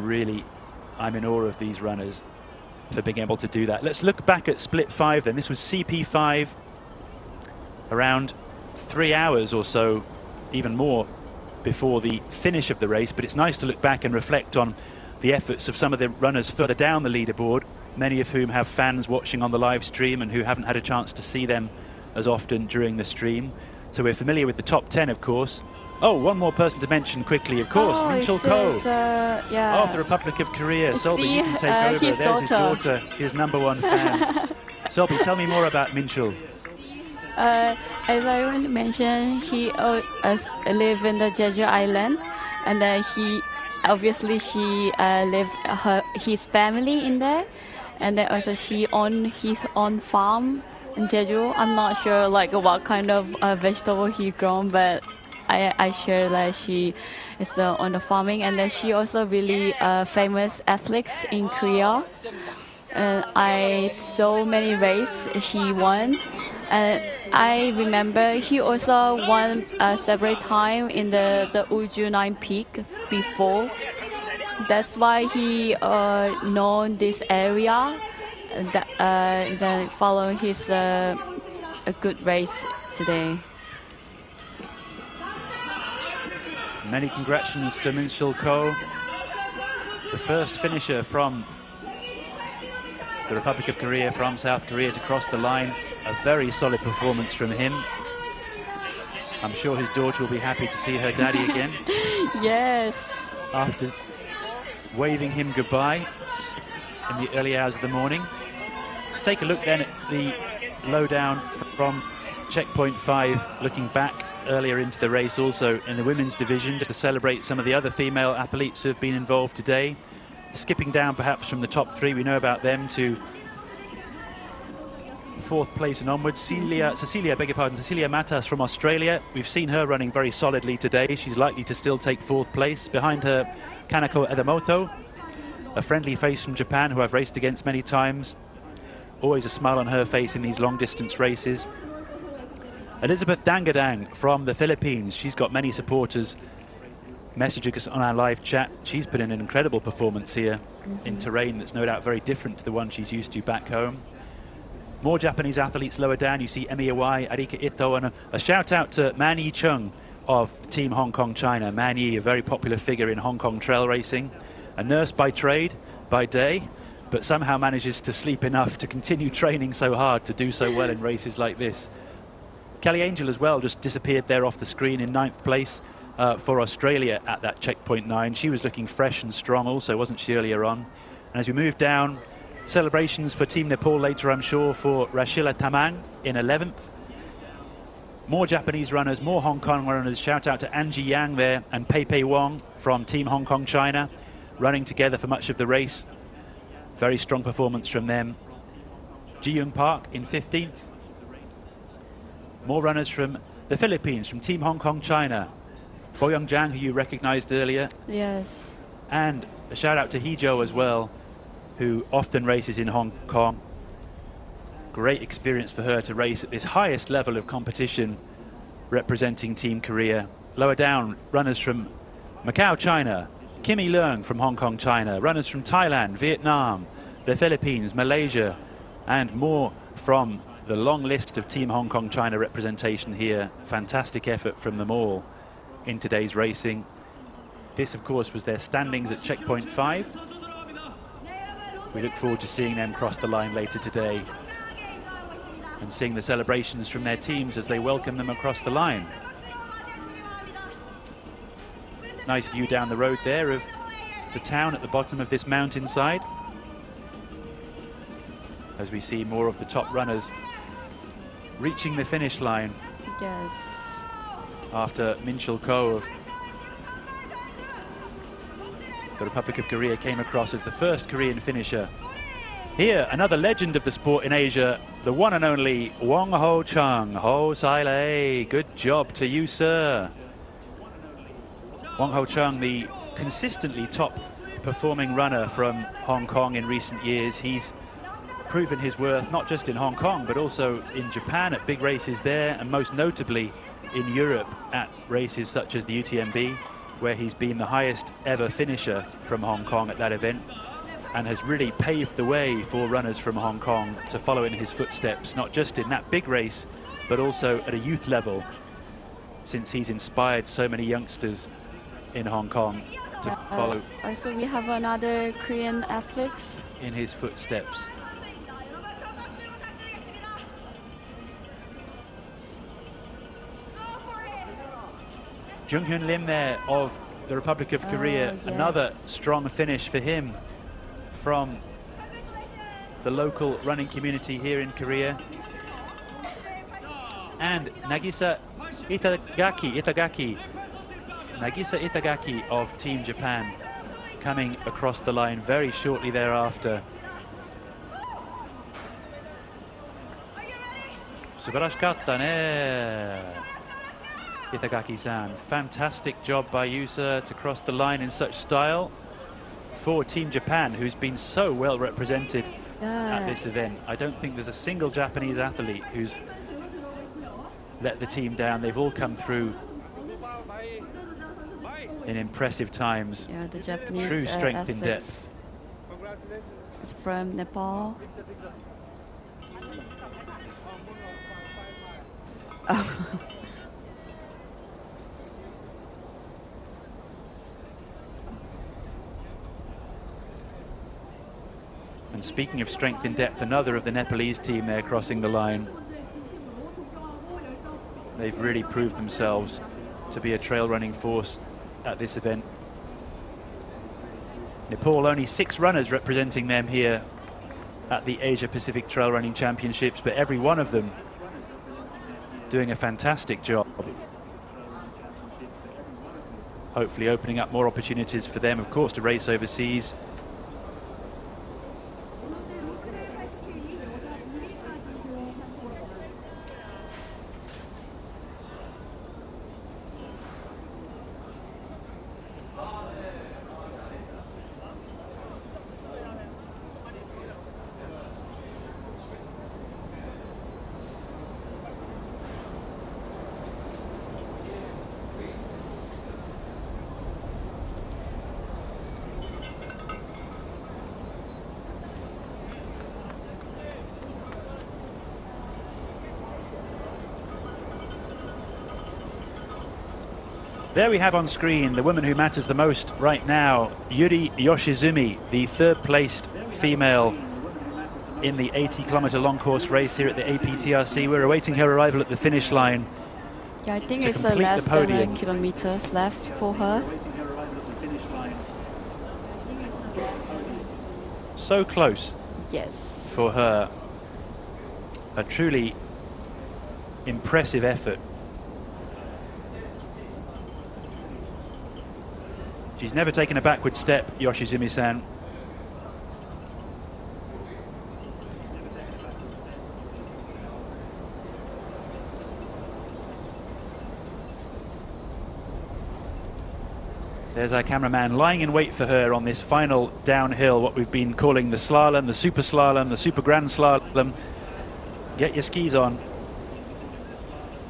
really, I'm in awe of these runners for being able to do that. Let's look back at split 5 then. This was CP5, around 3 hours or so, even more, before the finish of the race. But it's nice to look back and reflect on the efforts of some of the runners further down the leaderboard, many of whom have fans watching on the live stream and who haven't had a chance to see them as often during the stream. So we're familiar with the top 10, of course. Oh, one more person to mention quickly, of course, Minchul Ko of the Republic of Korea. Solby, you can take over. There's his daughter, his #1 fan. Solby, tell me more about Minchul. As I already mentioned, he live in the Jeju Island, and he obviously his family in there, and then also she own his own farm in Jeju. I'm not sure like what kind of vegetable he grown, but I share that she is on the farming, and then she also really famous athletes in Korea. And I saw many races he won, and I remember he also won several times in the Ulju 9 peak before. That's why he known this area. Then follow his a good race today. Many congratulations to Minchul Ko, the first finisher from the Republic of Korea, from South Korea, to cross the line. A very solid performance from him. I'm sure his daughter will be happy to see her daddy again. Yes. After waving him goodbye in the early hours of the morning. Let's take a look then at the lowdown from checkpoint 5, looking back earlier into the race also in the women's division, just to celebrate some of the other female athletes who have been involved today. Skipping down perhaps from the top three, we know about them, to fourth place and onwards. Cecilia Matas from Australia. We've seen her running very solidly today. She's likely to still take fourth place. Behind her, Kanako Edamoto, a friendly face from Japan who I've raced against many times. Always a smile on her face in these long distance races. Elizabeth Dangadang from the Philippines. She's got many supporters messaging us on our live chat. She's put in an incredible performance here in terrain that's no doubt very different to the one she's used to back home. More Japanese athletes lower down. You see Emi Iwai, Arika Ito, and a shout out to Man Yi Chung of Team Hong Kong China. Man Yi, a very popular figure in Hong Kong trail racing. A nurse by trade, by day, but somehow manages to sleep enough to continue training so hard to do so well in races like this. Kelly Angel as well just disappeared there off the screen in 9th place for Australia at that checkpoint 9. She was looking fresh and strong also, wasn't she, earlier on? And as we move down, celebrations for Team Nepal later, I'm sure, for Rashila Tamang in 11th. More Japanese runners, more Hong Kong runners. Shout out to Angie Yang there and Pei Pei Wong from Team Hong Kong China, running together for much of the race. Very strong performance from them. Ji Young Park in 15th. More runners from the Philippines, from Team Hong Kong China. Bo Young Jang, who you recognized earlier. Yes. And a shout out to Hee Jo as well, who often races in Hong Kong. Great experience for her to race at this highest level of competition, representing Team Korea. Lower down, runners from Macau, China. Kimmy Leung from Hong Kong, China. Runners from Thailand, Vietnam, the Philippines, Malaysia, and more from the long list of Team Hong Kong China representation here. Fantastic effort from them all in today's racing. This, of course, was their standings at checkpoint 5. We look forward to seeing them cross the line later today and seeing the celebrations from their teams as they welcome them across the line. Nice view down the road there of the town at the bottom of this mountainside, as we see more of the top runners reaching the finish line. Yes. After Min Chul Ko of the Republic of Korea came across as the first Korean finisher. Here, another legend of the sport in Asia, the one and only Wong Ho Chung. Ho Sai Lei, good job to you, sir. Wong Ho Chung, the consistently top performing runner from Hong Kong in recent years. He's proven his worth not just in Hong Kong but also in Japan at big races there, and most notably in Europe at races such as the UTMB, where he's been the highest ever finisher from Hong Kong at that event, and has really paved the way for runners from Hong Kong to follow in his footsteps, not just in that big race but also at a youth level, since he's inspired so many youngsters in Hong Kong to follow Also, we have another Korean athlete in his footsteps. Jung Hyun Lim there of the Republic of Korea, yeah. Another strong finish for him from the local running community here in Korea. And Nagisa Itagaki of Team Japan coming across the line very shortly thereafter. Subarashikatta ne, Itagaki-san. Fantastic job by you, sir, to cross the line in such style for Team Japan, who's been so well represented at this event. I don't think there's a single Japanese athlete who's let the team down. They've all come through in impressive times. Yeah, the Japanese true strength in depth. It's from Nepal. And speaking of strength in depth, another of the Nepalese team there crossing the line. They've really proved themselves to be a trail running force at this event. Nepal, only 6 runners representing them here at the Asia Pacific Trail Running Championships, but every one of them doing a fantastic job. hopefully opening up more opportunities for them, of course, to race overseas. There we have on screen the woman who matters the most right now, Yuri Yoshizumi, the third-placed female in the 80-kilometer long course race here at the APTRC. We're awaiting her arrival at the finish line. Yeah, I think it's less than kilometers left for her. So close. Yes. For her. A truly impressive effort. She's never taken a backward step, Yoshizumi-san. There's our cameraman lying in wait for her on this final downhill, what we've been calling the slalom, the super slalom, the super grand slalom. Get your skis on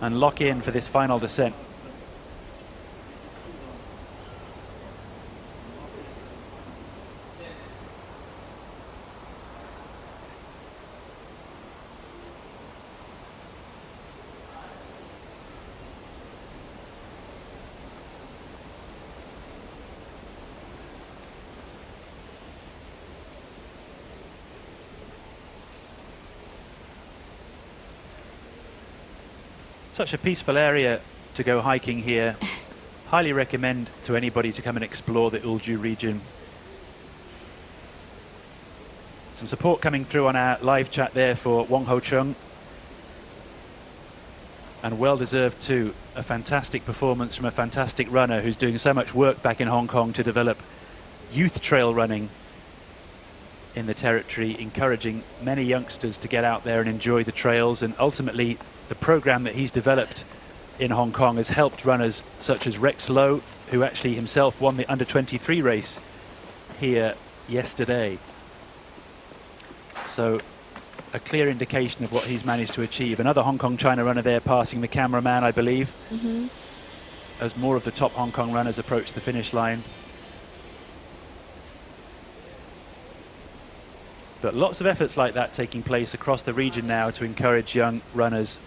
and lock in for this final descent. Such a peaceful area to go hiking here. Highly recommend to anybody to come and explore the Ulju region. Some support coming through on our live chat there for Wong Ho Chung. And well deserved too. A fantastic performance from a fantastic runner who's doing so much work back in Hong Kong to develop youth trail running in the territory, encouraging many youngsters to get out there and enjoy the trails. And ultimately, the program that he's developed in Hong Kong has helped runners such as Rex Lowe, who actually himself won the under-23 race here yesterday. So a clear indication of what he's managed to achieve. Another Hong Kong China runner there passing the cameraman, I believe, as more of the top Hong Kong runners approach the finish line. But lots of efforts like that taking place across the region now to encourage young runners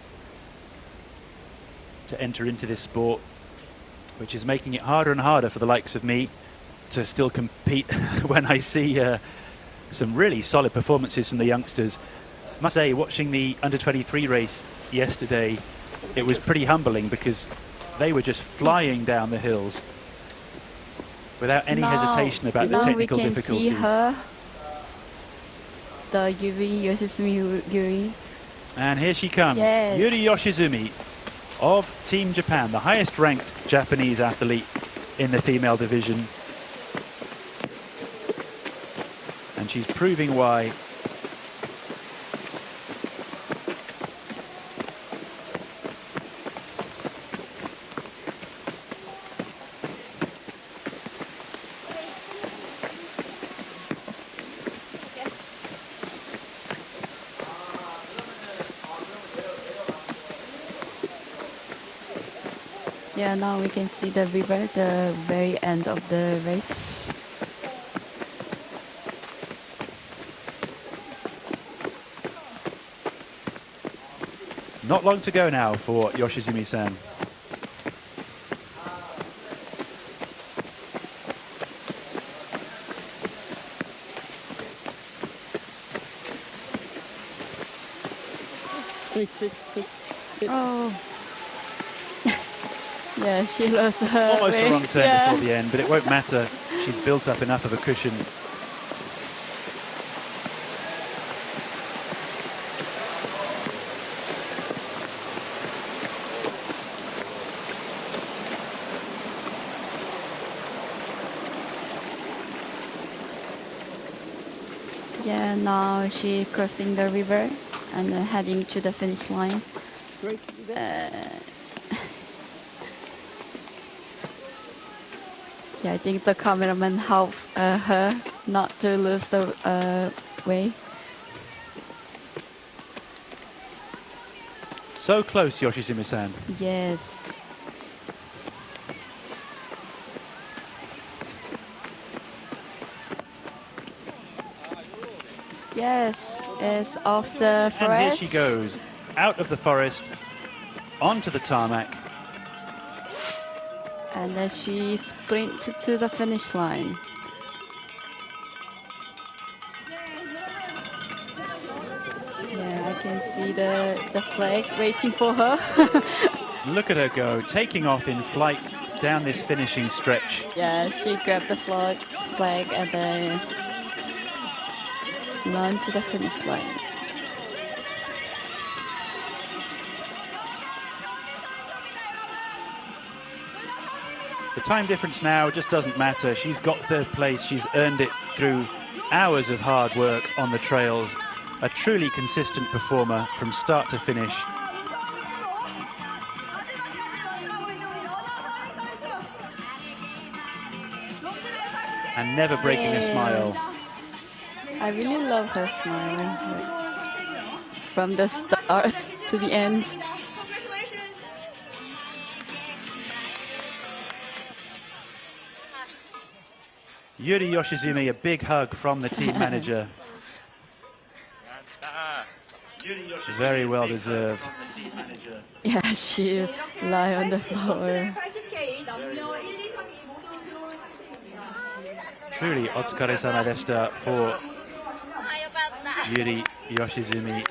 to enter into this sport, which is making it harder and harder for the likes of me to still compete when I see some really solid performances from the youngsters. I must say, watching the under-23 race yesterday, it was pretty humbling because they were just flying down the hills without any hesitation about the technical difficulty. See her, the Yoshizumi Yuri. And here she comes, yes. Yuri Yoshizumi of Team Japan, the highest ranked Japanese athlete in the female division. And she's proving why. Yeah, now we can see the river at the very end of the race. Not long to go now for Yoshizumi-san. Oh. Yeah, she lost her almost way. a wrong turn before the end, but it won't matter. She's built up enough of a cushion. Yeah, now she crossing the river and heading to the finish line. Yeah, I think the cameraman helped her not to lose the way. So close, Yoshizumi-san. Yes. Yes, it's off the forest. And here she goes, out of the forest, onto the tarmac. And then she sprints to the finish line. Yeah, I can see the flag waiting for her. Look at her go, taking off in flight down this finishing stretch. Yeah, she grabbed the flag and then run to the finish line. The time difference now just doesn't matter. She's got third place. She's earned it through hours of hard work on the trails. A truly consistent performer from start to finish. And never breaking a smile. I really love her smile. Like, from the start to the end. Yuri Yoshizumi, a big hug from the team manager. Very well deserved. Yeah, she lie on the floor. Truly, otsukare-sama deshita for Yuri Yoshizumi.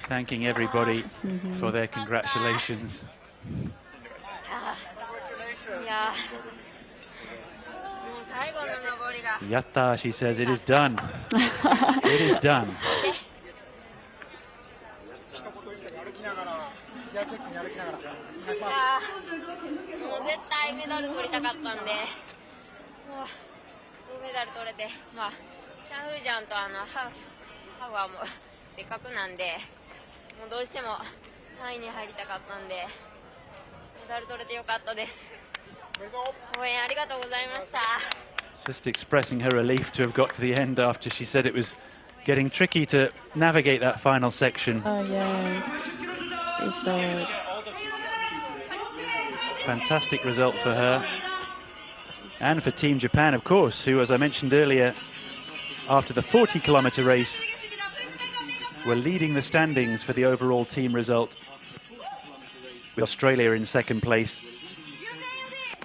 Thanking everybody for their congratulations. Yatta, she says, it is done. It is done. Just expressing her relief to have got to the end after she said it was getting tricky to navigate that final section. Oh yeah, it's fantastic result for her. And for Team Japan, of course, who, as I mentioned earlier, after the 40-kilometer race, were leading the standings for the overall team result, with Australia in second place.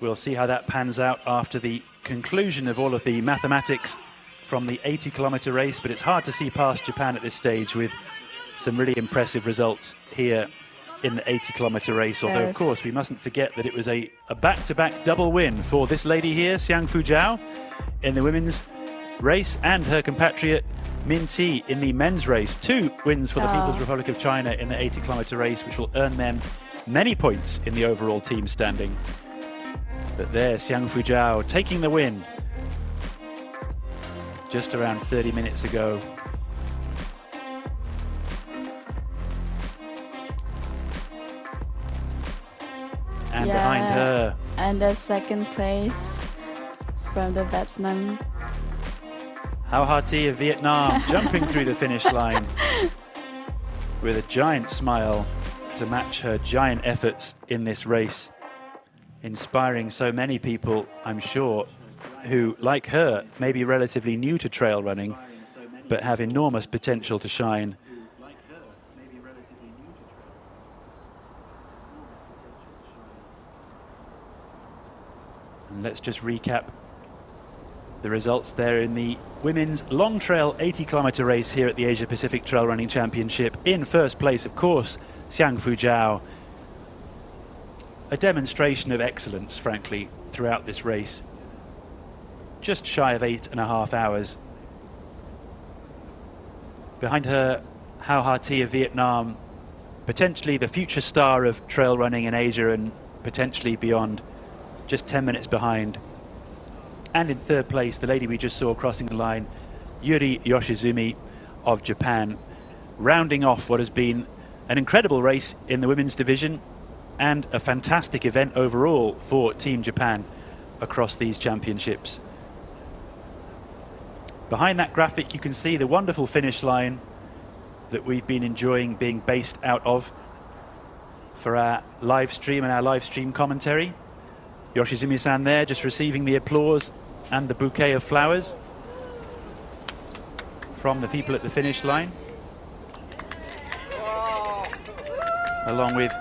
We'll see how that pans out after the conclusion of all of the mathematics from the 80-kilometer race, but it's hard to see past Japan at this stage with some really impressive results here in the 80-kilometer race. Although, of course, we mustn't forget that it was a back-to-back double win for this lady here, Xiang Fujiao, in the women's race, and her compatriot Min Xi in the men's race. 2 wins for the People's Republic of China in the 80-kilometer race, which will earn them many points in the overall team standing. But there, Xiang Fujiao taking the win just around 30 minutes ago. And behind her. And the second place from the Vietnam. Hao Ha-Ti of Vietnam jumping through the finish line with a giant smile to match her giant efforts in this race. Inspiring so many people, I'm sure, who, like her, may be relatively new to trail running, but have enormous potential to shine. And let's just recap the results there in the women's long trail 80-kilometer race here at the Asia Pacific Trail Running Championship. In first place, of course, Xiang Fujiao. A demonstration of excellence, frankly, throughout this race. Just shy of 8.5 hours. Behind her, Hao Ha-Ti of Vietnam, potentially the future star of trail running in Asia and potentially beyond, just 10 minutes behind. And in third place, the lady we just saw crossing the line, Yuri Yoshizumi of Japan, rounding off what has been an incredible race in the women's division and a fantastic event overall for Team Japan across these championships. Behind that graphic, you can see the wonderful finish line that we've been enjoying being based out of for our live stream and our live stream commentary. Yoshizumi-san there just receiving the applause and the bouquet of flowers from the people at the finish line, along with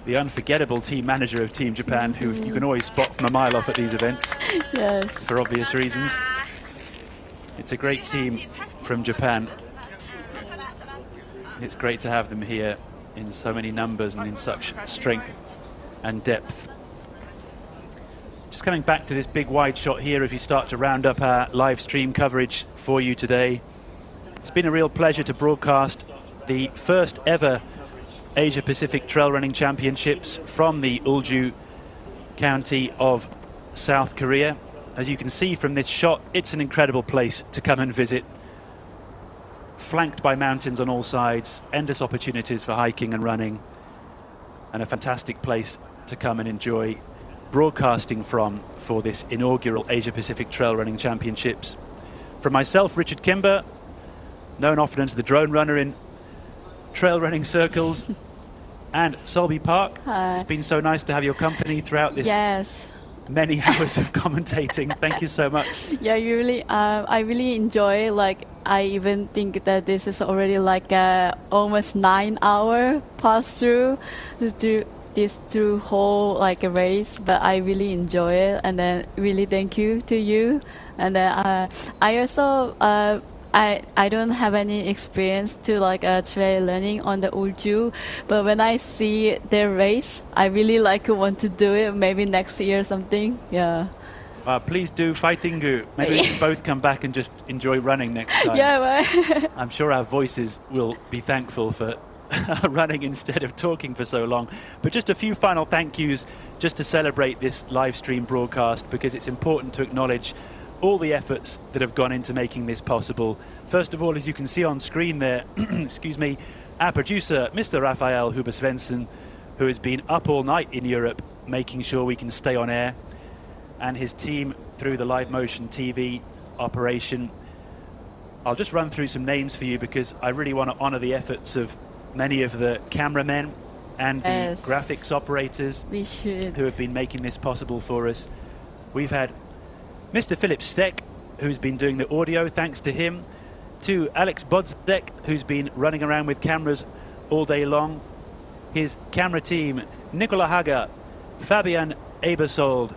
the unforgettable team manager of Team Japan, who you can always spot from a mile off at these events. Yes. For obvious reasons. It's a great team from Japan. It's great to have them here in so many numbers and in such strength and depth. Just coming back to this big wide shot here as we start to round up our live stream coverage for you today. It's been a real pleasure to broadcast the first ever Asia Pacific Trail Running Championships from the Ulju county of South Korea. As you can see from this shot, it's an incredible place to come and visit. Flanked by mountains on all sides, endless opportunities for hiking and running, and a fantastic place to come and enjoy broadcasting from for this inaugural Asia Pacific Trail Running Championships. From myself, Richard Kimber, known often as the drone runner in trail running circles, and Solby Park. Hi. It's been so nice to have your company throughout this many hours of commentating. Thank you so much. Yeah, I really enjoy. Like, I even think that this is already like a almost 9-hour pass through through whole like a race. But I really enjoy it, and then really thank you to you. And then I also I don't have any experience to like trail running on the Ulju, but when I see their race, I really like want to do it. Maybe next year or something. Yeah. Please do Fightingu. Maybe we can both come back and just enjoy running next time. Yeah, right. I'm sure our voices will be thankful for running instead of talking for so long. But just a few final thank yous just to celebrate this live stream broadcast, because it's important to acknowledge all the efforts that have gone into making this possible. First of all, as you can see on screen there, excuse me, our producer, Mr. Raphael Huber-Svensson, who has been up all night in Europe making sure we can stay on air, and his team through the Livemotion TV operation. I'll just run through some names for you because I really want to honor the efforts of many of the cameramen and the graphics operators who have been making this possible for us. We've had Mr. Philip Steck, who's been doing the audio, thanks to him, to Alex Bodzek, who's been running around with cameras all day long, his camera team, Nicola Haga, Fabian Ebersold,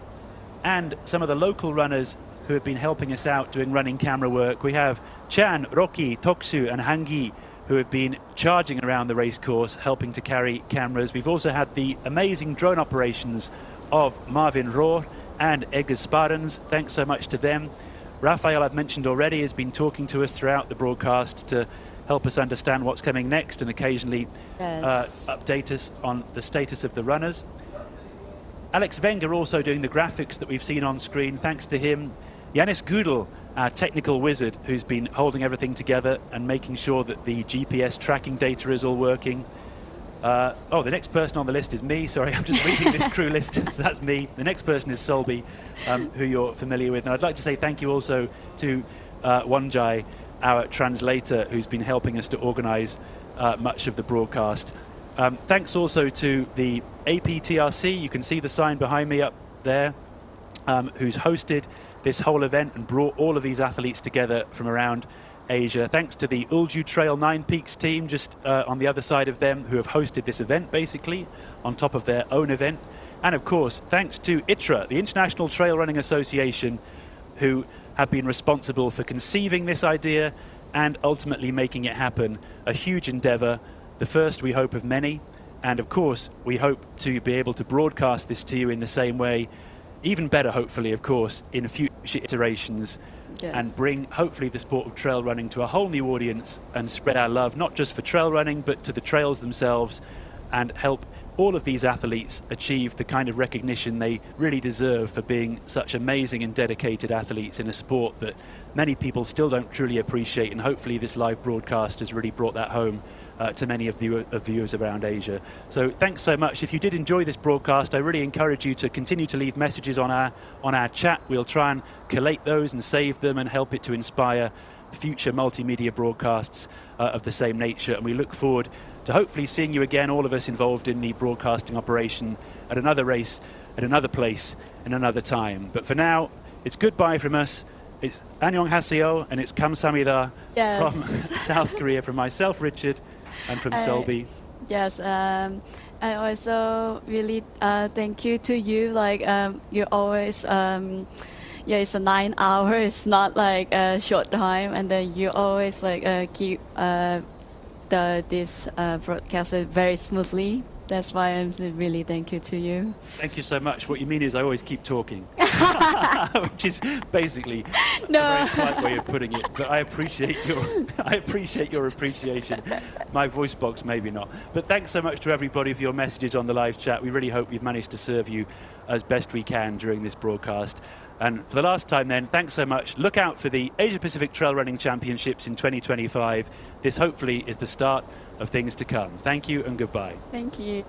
and some of the local runners who have been helping us out doing running camera work. We have Chan, Rocky, Toksu and Hangi, who have been charging around the race course, helping to carry cameras. We've also had the amazing drone operations of Marvin Rohr and Edgar Spartans. Thanks so much to them. Raphael, I've mentioned already, has been talking to us throughout the broadcast to help us understand what's coming next and occasionally update us on the status of the runners. Alex Wenger also doing the graphics that we've seen on screen. Thanks to him. Yanis Gudel, our technical wizard, who's been holding everything together and making sure that the GPS tracking data is all working. Oh, the next person on the list is me. Sorry, I'm just reading this crew list. That's me. The next person is Solby, who you're familiar with. And I'd like to say thank you also to Wanjai, our translator, who's been helping us to organize much of the broadcast. Thanks also to the APTRC. You can see the sign behind me up there, who's hosted this whole event and brought all of these athletes together from around Asia. Thanks to the Ulju Trail 9 Peaks team just on the other side of them, who have hosted this event basically on top of their own event. And of course, thanks to ITRA, the International Trail Running Association, who have been responsible for conceiving this idea and ultimately making it happen. A huge endeavor, the first we hope of many. And of course, we hope to be able to broadcast this to you in the same way, even better hopefully, of course, in future iterations and bring, hopefully, the sport of trail running to a whole new audience and spread our love, not just for trail running, but to the trails themselves, and help all of these athletes achieve the kind of recognition they really deserve for being such amazing and dedicated athletes in a sport that many people still don't truly appreciate. And hopefully this live broadcast has really brought that home to many of viewers around Asia. So thanks so much. If you did enjoy this broadcast, I really encourage you to continue to leave messages on our chat. We'll try and collate those and save them and help it to inspire future multimedia broadcasts of the same nature. And we look forward to hopefully seeing you again, all of us involved in the broadcasting operation, at another race, at another place, and another time. But for now, it's goodbye from us. It's annyeonghaseyo, and it's kamsahamnida from South Korea, from myself, Richard, and from Selby. Yes, I also really thank you to you. Like you always, it's a 9 hours. It's not like a short time, and then you always like keep this broadcast very smoothly. That's why I'm really thank you to you. Thank you so much. What you mean is I always keep talking, which is basically a very polite way of putting it. But I appreciate your appreciation. My voice box, maybe not. But thanks so much to everybody for your messages on the live chat. We really hope we've managed to serve you as best we can during this broadcast. And for the last time then, thanks so much. Look out for the Asia Pacific Trail Running Championships in 2025. This hopefully is the start of things to come. Thank you and goodbye. Thank you.